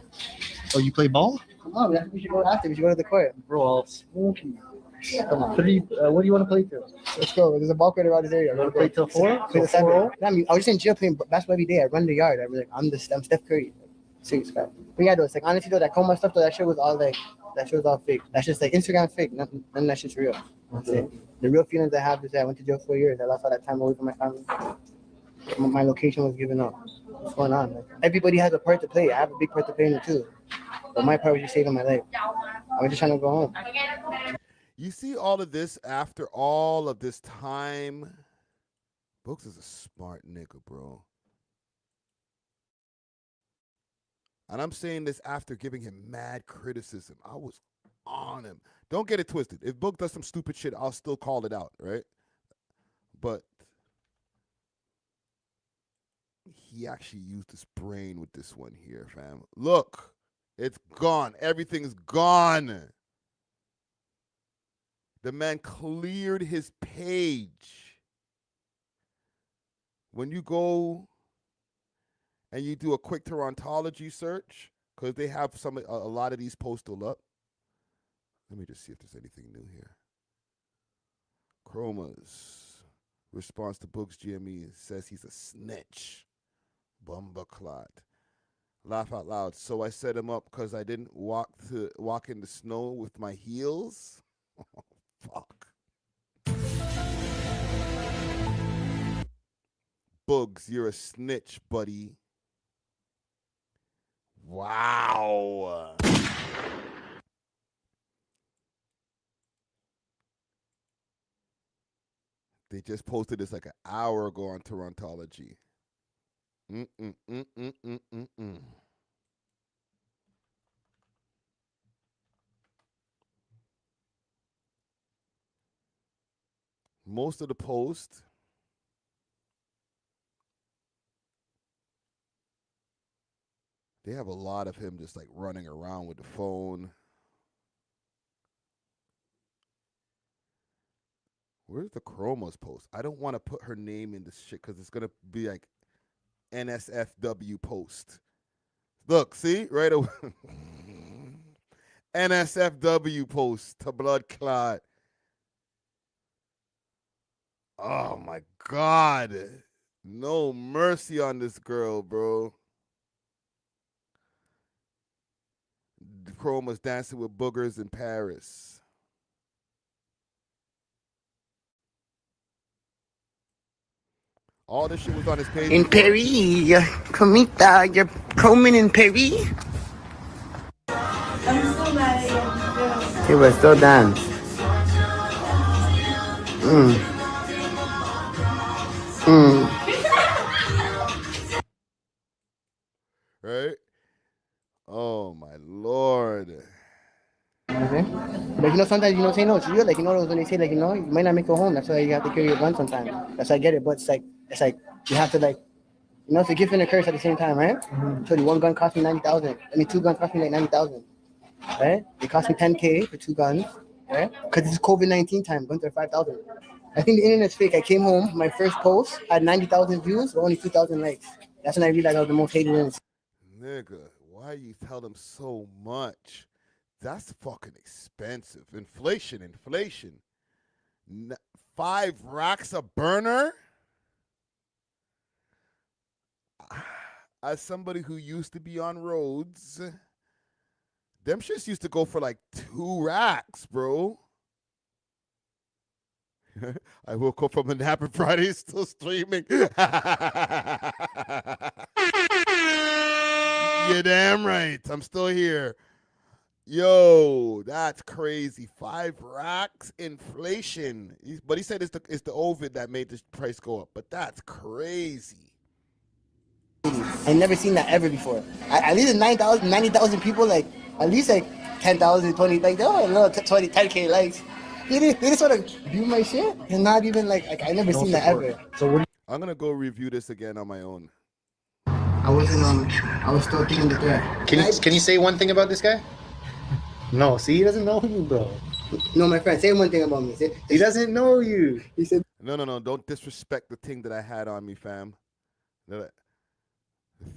Oh, you play ball? Come on, we should go after. We should go to the court. Bro, I'll smoke you. Come on. What do you want to play till? Let's go. There's a ball court around this area. You want to play till 4? Play the 7. I mean, I was just in jail playing basketball every day. I run the yard. I'm Steph Curry. Serious guy. But yeah, though, it's like honestly though, that Chromazz stuff though, that shit was all fake. That's just like Instagram fake. None of that shit's real. That's it. The real feelings I have is that I went to jail 4 years. I lost all that time away from my family. My location was given up. What's going on? Like, everybody has a part to play. I have a big part to play in it too. But my part was just saving my life. I was just trying to go home. You see all of this after all of this time. Booggz is a smart nigga, bro. And I'm saying this after giving him mad criticism. I was on him. Don't get it twisted. If Booggz does some stupid shit, I'll still call it out, right? But he actually used his brain with this one here, fam. Look, it's gone. Everything's gone. The man cleared his page. When you go and you do a quick Torontology search, because they have a lot of these postal up. Let me just see if there's anything new here. Chromazz response to Booggz GME says he's a snitch. Bumba clot. Laugh out loud. So I set him up because I didn't walk in the snow with my heels. Oh, fuck. Booggz, you're a snitch, buddy. Wow. They just posted this like an hour ago on Torontology. Most of the post They have a lot of him just like running around with the phone. Where's the Chromazz post? I don't want to put her name in this shit because it's going to be like NSFW post. Look, see? Right away. NSFW post to blood clot. Oh, my God. No mercy on this girl, bro. Chromazz dancing with Booggz in Paris. All this shit was on his page. In Paris, Comita, you're combing in Paris. He was so dance. Right? Oh my Lord. Okay. But you know, sometimes say no. It's real. Like when they say you might not make it home. That's why you have to carry your gun sometimes. That's why I get it. But it's like you have to it's a gift and a curse at the same time, right? So one gun cost me 90,000. I mean, 2 guns cost me like 90,000. Right? It cost me 10K for 2 guns. Right? Because it's COVID-19 time. Guns are 5,000. I think the internet's fake. I came home. My first post had 90,000 views, but only 2,000 likes. That's when I realized I was the most hated in. Nigga, why you tell them so much? That's fucking expensive. Inflation. 5 racks a burner? As somebody who used to be on roads, them shits used to go for like 2 racks, bro. I woke up from a nap on Friday, still streaming. You're damn right. I'm still here. Yo, that's crazy. 5 racks, inflation. But he said it's the Ovid that made this price go up. But that's crazy. I never seen that ever before. At least 90,000 people, at least 10,000, 20, they don't know 20, 10K likes. They just want to view my shit and not even I never seen that ever. So I'm gonna go review this again on my own. I was still thinking the threat. Can you say one thing about this guy? No, see, he doesn't know you, bro. No, my friend, say one thing about me. He doesn't know you. He said, No, don't disrespect the thing that I had on me, fam. The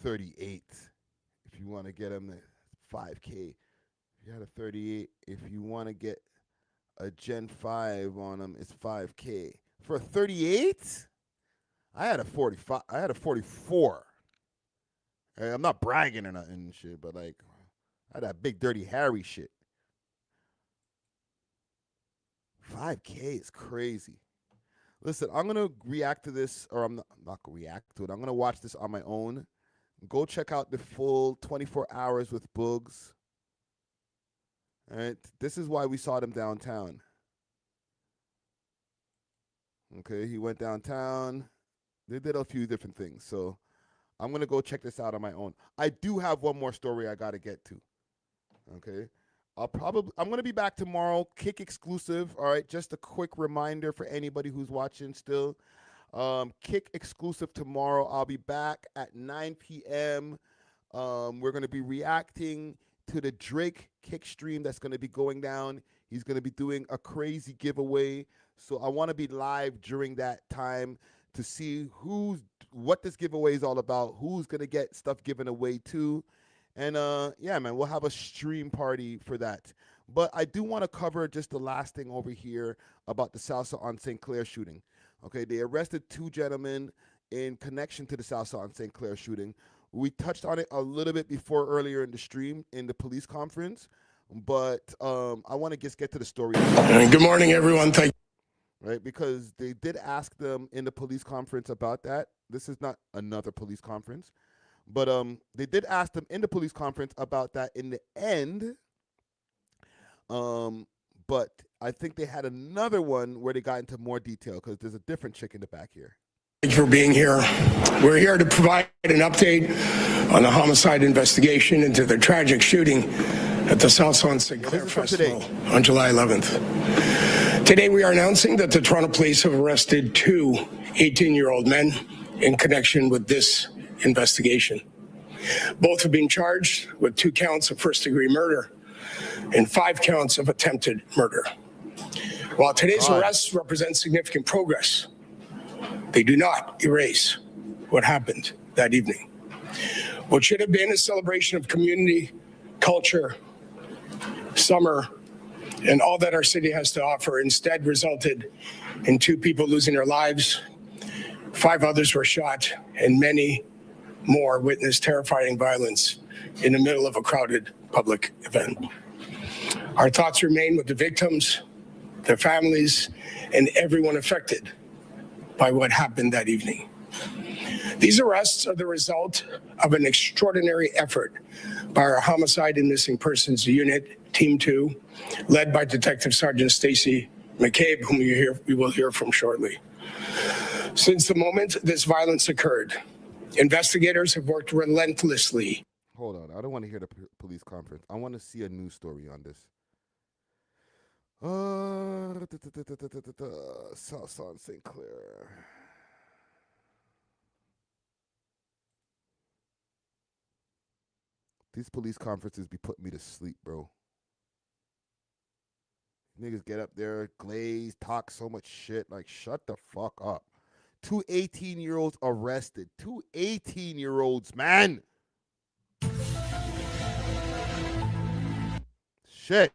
38. If you want to get him to 5K. If you had a 38, if you want to get a Gen 5 on him, it's 5K. For a 38? I had a 45. I had a 44. Hey, I'm not bragging or nothing and shit, but I had that big dirty Harry shit. 5K is crazy. Listen, I'm gonna react to this, or I'm not gonna react to it. I'm gonna watch this on my own. Go check out the full 24 hours with Booggz. All right, this is why we saw them downtown. Okay, he went downtown. They did a few different things, so I'm gonna go check this out on my own. I do have one more story I gotta get to. Okay, I'm gonna be back tomorrow, Kick exclusive. All right, just a quick reminder for anybody who's watching still. Kick exclusive tomorrow. I'll be back at 9 p.m. We're gonna be reacting to the Drake Kick stream that's gonna be going down. He's gonna be doing a crazy giveaway, so I want to be live during that time to see what this giveaway is all about, who's gonna get stuff given away to. And yeah, man, we'll have a stream party for that. But I do want to cover just the last thing over here about the Salsa on St. Clair shooting. Okay, they arrested 2 gentlemen in connection to the Salsa on St. Clair shooting. We touched on it a little bit before earlier in the stream in the police conference, but I want to just get to the story. Good morning, everyone. Thank you. Right, because they did ask them in the police conference about that. This is not another police conference. But they did ask them in the police conference about that in the end. But I think they had another one where they got into more detail because there's a different chick in the back here. Thank you for being here. We're here to provide an update on the homicide investigation into the tragic shooting at the Salsa on St. Clair Festival on July 11th. Today we are announcing that the Toronto Police have arrested 2 18-year-old men in connection with this investigation. Both have been charged with 2 counts of first-degree murder and 5 counts of attempted murder. While today's arrests represent significant progress, they do not erase what happened that evening. What should have been a celebration of community, culture, summer, and all that our city has to offer instead resulted in 2 people losing their lives, 5 others were shot, and many more witnessed terrifying violence in the middle of a crowded public event. Our thoughts remain with the victims, their families, and everyone affected by what happened that evening. These arrests are the result of an extraordinary effort by our Homicide and Missing Persons Unit, Team 2, led by Detective Sergeant Stacy McCabe, whom we will hear from shortly. Since the moment this violence occurred, investigators have worked relentlessly. Hold on, I don't want to hear the police conference. I want to see a news story on this. Salsa and St. Clair. These police conferences be putting me to sleep, bro. Niggas get up there, glaze, talk so much shit. Like, shut the fuck up. 2 18-year-olds arrested. 2 18-year-olds, man. Shit.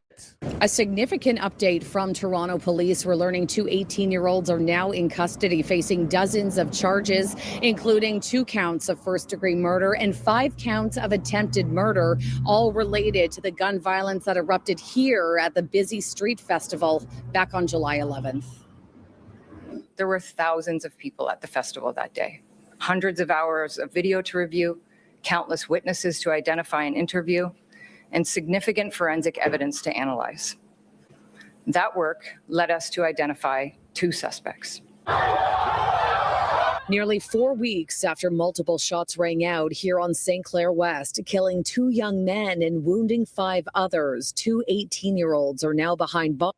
A significant update from Toronto police. We're learning 2 18-year-olds are now in custody facing dozens of charges, including 2 counts of first-degree murder and 5 counts of attempted murder, all related to the gun violence that erupted here at the busy street festival back on July 11th. There were thousands of people at the festival that day, hundreds of hours of video to review, countless witnesses to identify and interview, and significant forensic evidence to analyze. That work led us to identify 2 suspects. Nearly 4 weeks after multiple shots rang out here on St. Clair West, killing 2 young men and wounding 5 others, 2 18-year-olds are now behind bars.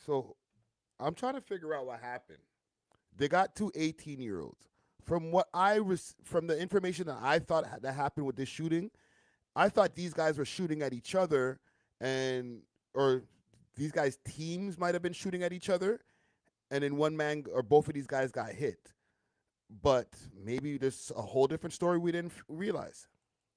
So I'm trying to figure out what happened. They got 2 18-year-olds. From what from the information that I thought that happened with this shooting, I thought these guys were shooting at each other, or these guys' teams might have been shooting at each other, and then one man or both of these guys got hit. But maybe there's a whole different story we didn't realize.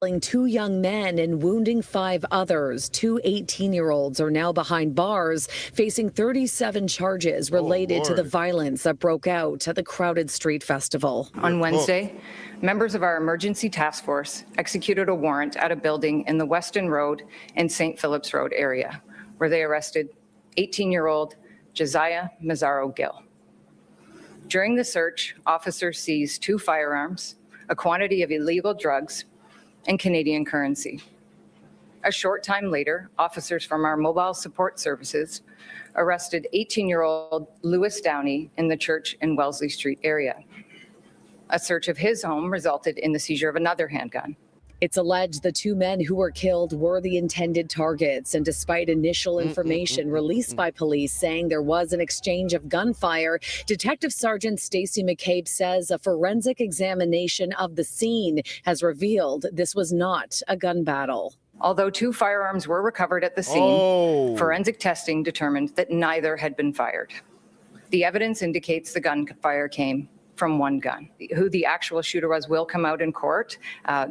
Killing 2 young men and wounding 5 others. 2 18-year-olds are now behind bars, facing 37 charges related to the violence that broke out at the crowded street festival. On Wednesday, members of our emergency task force executed a warrant at a building in the Weston Road and St. Phillips Road area, where they arrested 18-year-old Josiah Mazzaro Gill. During the search, officers seized 2 firearms, a quantity of illegal drugs, and Canadian currency. A short time later, officers from our mobile support services arrested 18-year-old Lewis Downey in the Church and Wellesley Street area. A search of his home resulted in the seizure of another handgun. It's alleged the 2 men who were killed were the intended targets, and despite initial information released by police saying there was an exchange of gunfire, Detective Sergeant Stacy McCabe says a forensic examination of the scene has revealed this was not a gun battle. Although 2 firearms were recovered at the scene, forensic testing determined that neither had been fired. The evidence indicates the gunfire came from 1 gun. Who the actual shooter was will come out in court.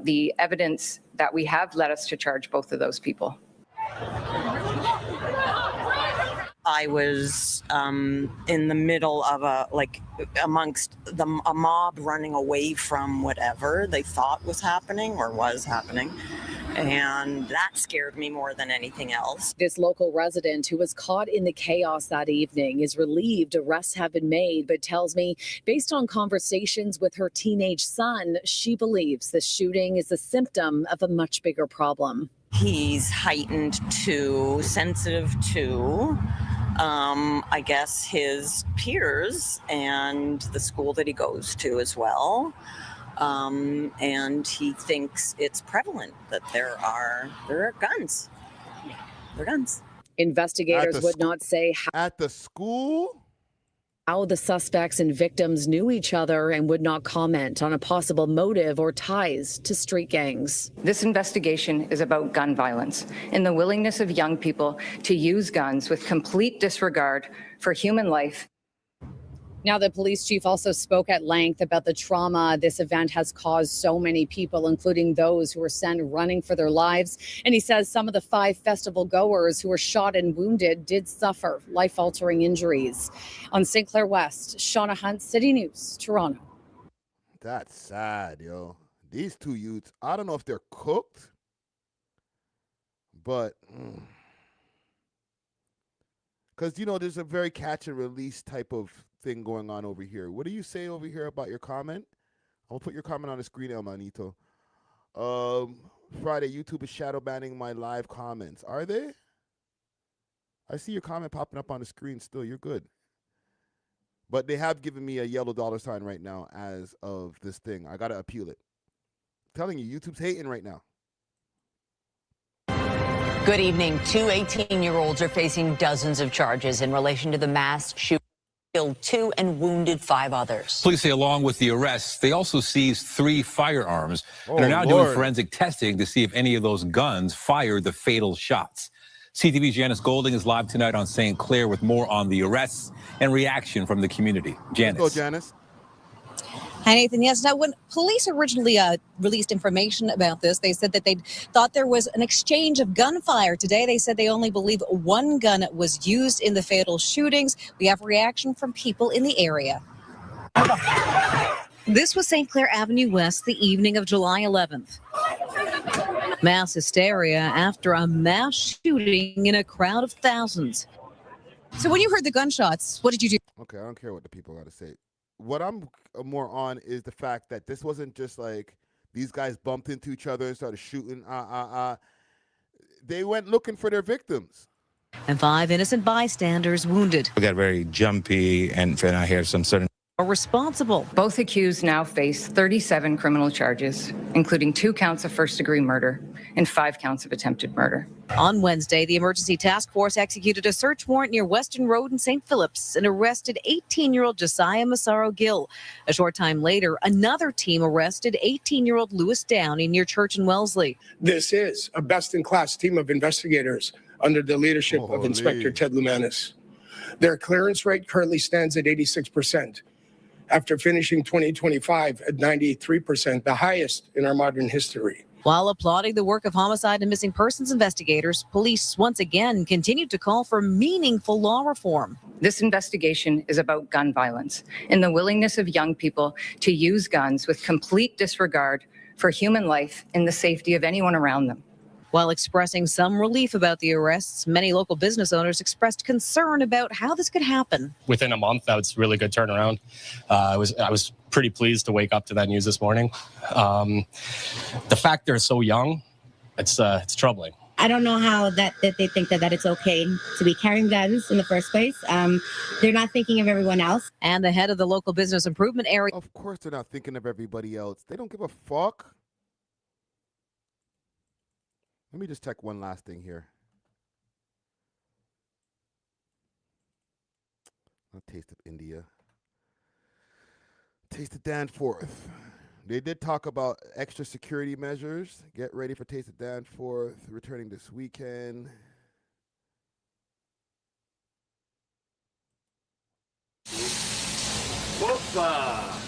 The evidence that we have led us to charge both of those people. I was in the middle of amongst a mob running away from whatever they thought was happening or was happening. And that scared me more than anything else. This local resident who was caught in the chaos that evening is relieved arrests have been made, but tells me, based on conversations with her teenage son, she believes the shooting is a symptom of a much bigger problem. He's heightened to, sensitive to, I guess, his peers and the school that he goes to as well. And he thinks it's prevalent that there are guns. There are guns. Investigators would not say how. At the school? How the suspects and victims knew each other and would not comment on a possible motive or ties to street gangs. This investigation is about gun violence and the willingness of young people to use guns with complete disregard for human life. Now, the police chief also spoke at length about the trauma this event has caused so many people, including those who were sent running for their lives. And he says some of the 5 festival goers who were shot and wounded did suffer life-altering injuries. On St. Clair West, Shauna Hunt, City News, Toronto. That's sad, yo. These 2 youths, I don't know if they're cooked, but because, you know, there's a very catch and release type of thing going on over here. What do you say over here about your comment? I'll put your comment on the screen, El Manito. Friday, YouTube is shadow banning my live comments. Are they? I see your comment popping up on the screen still. You're good. But they have given me a yellow $sign right now as of this thing. I got to appeal it. I'm telling you, YouTube's hating right now. Good evening. 2 18-year-olds are facing dozens of charges in relation to the mass shooting. Killed 2 and wounded 5 others. Police say along with the arrests, they also seized 3 firearms and are now Lord. doing forensic testing to see if any of those guns fired the fatal shots. CTV's Janice Golding is live tonight on St. Clair with more on the arrests and reaction from the community. Janice. Let's go, Janice. Hi, Nathan. Yes. Now, when police originally released information about this, they said that they thought there was an exchange of gunfire. Today, they said they only believe 1 gun was used in the fatal shootings. We have reaction from people in the area. This was St. Clair Avenue West the evening of July 11th. Mass hysteria after a mass shooting in a crowd of thousands. So when you heard the gunshots, what did you do? Okay, I don't care what the people got to say. What I'm more on is the fact that this wasn't just like these guys bumped into each other and started shooting. They went looking for their victims. And 5 innocent bystanders wounded. We got very jumpy, and then I hear some certain. Are responsible. Both accused now face 37 criminal charges, including 2 counts of first-degree murder and 5 counts of attempted murder. On Wednesday, the emergency task force executed a search warrant near Western Road in St. Phillips and arrested 18-year-old Josiah Massaro Gill. A short time later, another team arrested 18-year-old Lewis Downey near Church and Wellesley. This is a best-in-class team of investigators under the leadership of Inspector Ted Lumanis. Their clearance rate currently stands at 86%. After finishing 2025 at 93%, the highest in our modern history. While applauding the work of homicide and missing persons investigators, police once again continued to call for meaningful law reform. This investigation is about gun violence and the willingness of young people to use guns with complete disregard for human life and the safety of anyone around them. While expressing some relief about the arrests, many local business owners expressed concern about how this could happen. Within a month, that was a really good turnaround. I was pretty pleased to wake up to that news this morning. The fact they're so young, it's troubling. I don't know how that they think that it's okay to be carrying guns in the first place. They're not thinking of everyone else. And the head of the local business improvement area. Of course they're not thinking of everybody else. They don't give a fuck. Let me just check one last thing here. A taste of India. Taste of Danforth. They did talk about extra security measures. Get ready for Taste of Danforth returning this weekend.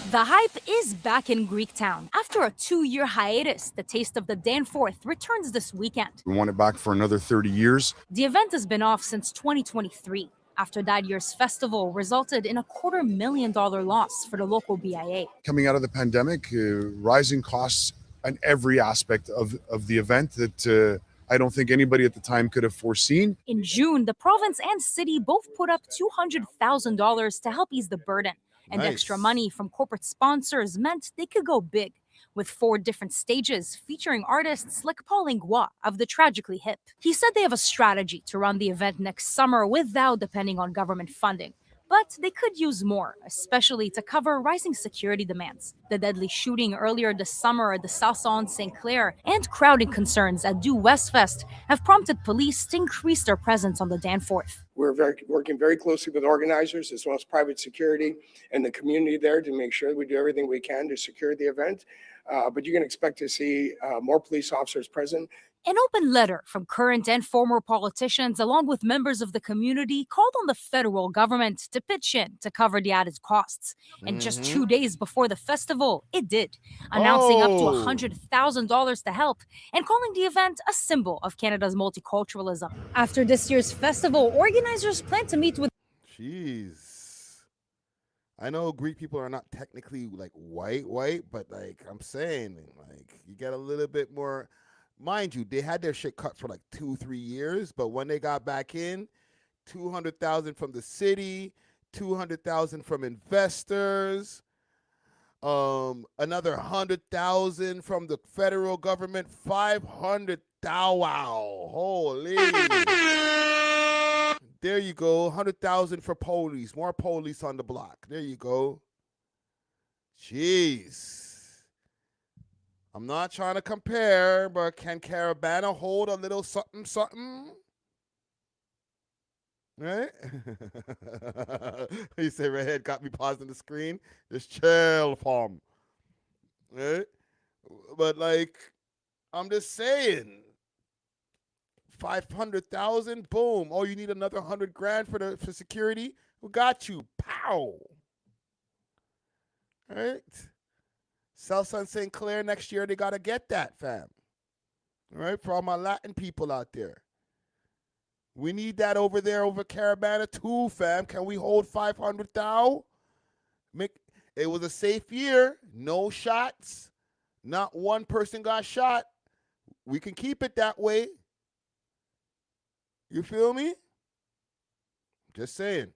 The hype is back in Greektown. After a 2-year hiatus, the Taste of the Danforth returns this weekend. We want it back for another 30 years. The event has been off since 2023, after that year's festival resulted in a $250,000 loss for the local BIA. Coming out of the pandemic, rising costs on every aspect of the event that I don't think anybody at the time could have foreseen. In June, the province and city both put up $200,000 to help ease the burden. And Nice. extra money from corporate sponsors meant they could go big, with 4 different stages featuring artists like Paul Ingwa of the Tragically Hip. He said they have a strategy to run the event next summer without depending on government funding. But they could use more, especially to cover rising security demands. The deadly shooting earlier this summer at the Salsa in St. Clair and crowding concerns at Do West Fest have prompted police to increase their presence on the Danforth. We're working very closely with organizers as well as private security and the community there to make sure we do everything we can to secure the event. But you can expect to see more police officers present. An open letter from current and former politicians, along with members of the community, called on the federal government to pitch in to cover the added costs. And just 2 days before the festival, it did, announcing up to $100,000 to help and calling the event a symbol of Canada's multiculturalism. After this year's festival, organizers plan to meet with... Jeez. I know Greek people are not technically like white, but like I'm saying, like you get a little bit more... Mind you, they had their shit cut for like 2-3 years, but when they got back in, 200,000 from the city, 200,000 from investors, another 100,000 from the federal government, 500,000. Wow, holy! There you go, 100,000 for police, more police on the block. There you go. Jeez. I'm not trying to compare, but can Caravana hold a little something? Right? He said, Redhead got me pausing the screen. Just chill, fam. Right? But, like, I'm just saying, 500,000, boom. Oh, you need another 100 grand for security? We got you. Pow. Right? Salsa and St. Clair next year, they got to get that, fam. All right, for all my Latin people out there. We need that over there, over Caravana too, fam. Can we hold 500,000? It was a safe year. No shots. Not one person got shot. We can keep it that way. You feel me? Just saying.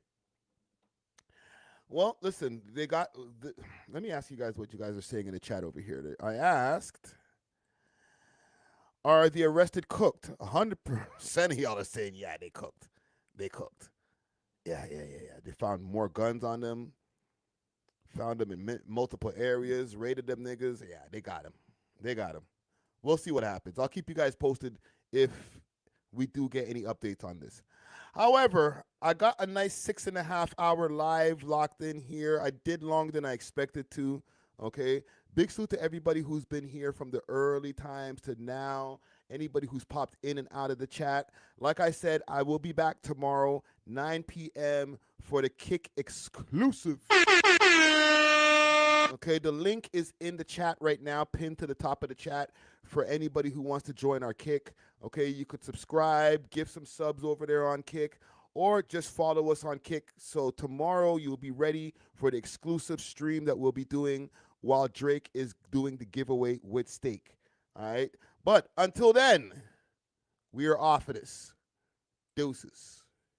Well, listen, let me ask you guys what you guys are saying in the chat over here. I asked, are the arrested cooked? 100% of y'all are saying, yeah, they cooked. They cooked. Yeah. They found more guns on them. Found them in multiple areas. Raided them niggas. Yeah, they got them. We'll see what happens. I'll keep you guys posted if we do get any updates on this. However, I got a nice 6.5 hour live locked in here. I did longer than I expected to. Okay. Big salute to everybody who's been here from the early times to now. Anybody who's popped in and out of the chat. Like I said, I will be back tomorrow, 9 p.m. for the Kick exclusive. Okay, the link is in the chat right now, pinned to the top of the chat for anybody who wants to join our Kick. Okay, you could subscribe, give some subs over there on Kick, or just follow us on Kick. So tomorrow you'll be ready for the exclusive stream that we'll be doing while Drake is doing the giveaway with Steak. All right, but until then, we are off of this. Deuces.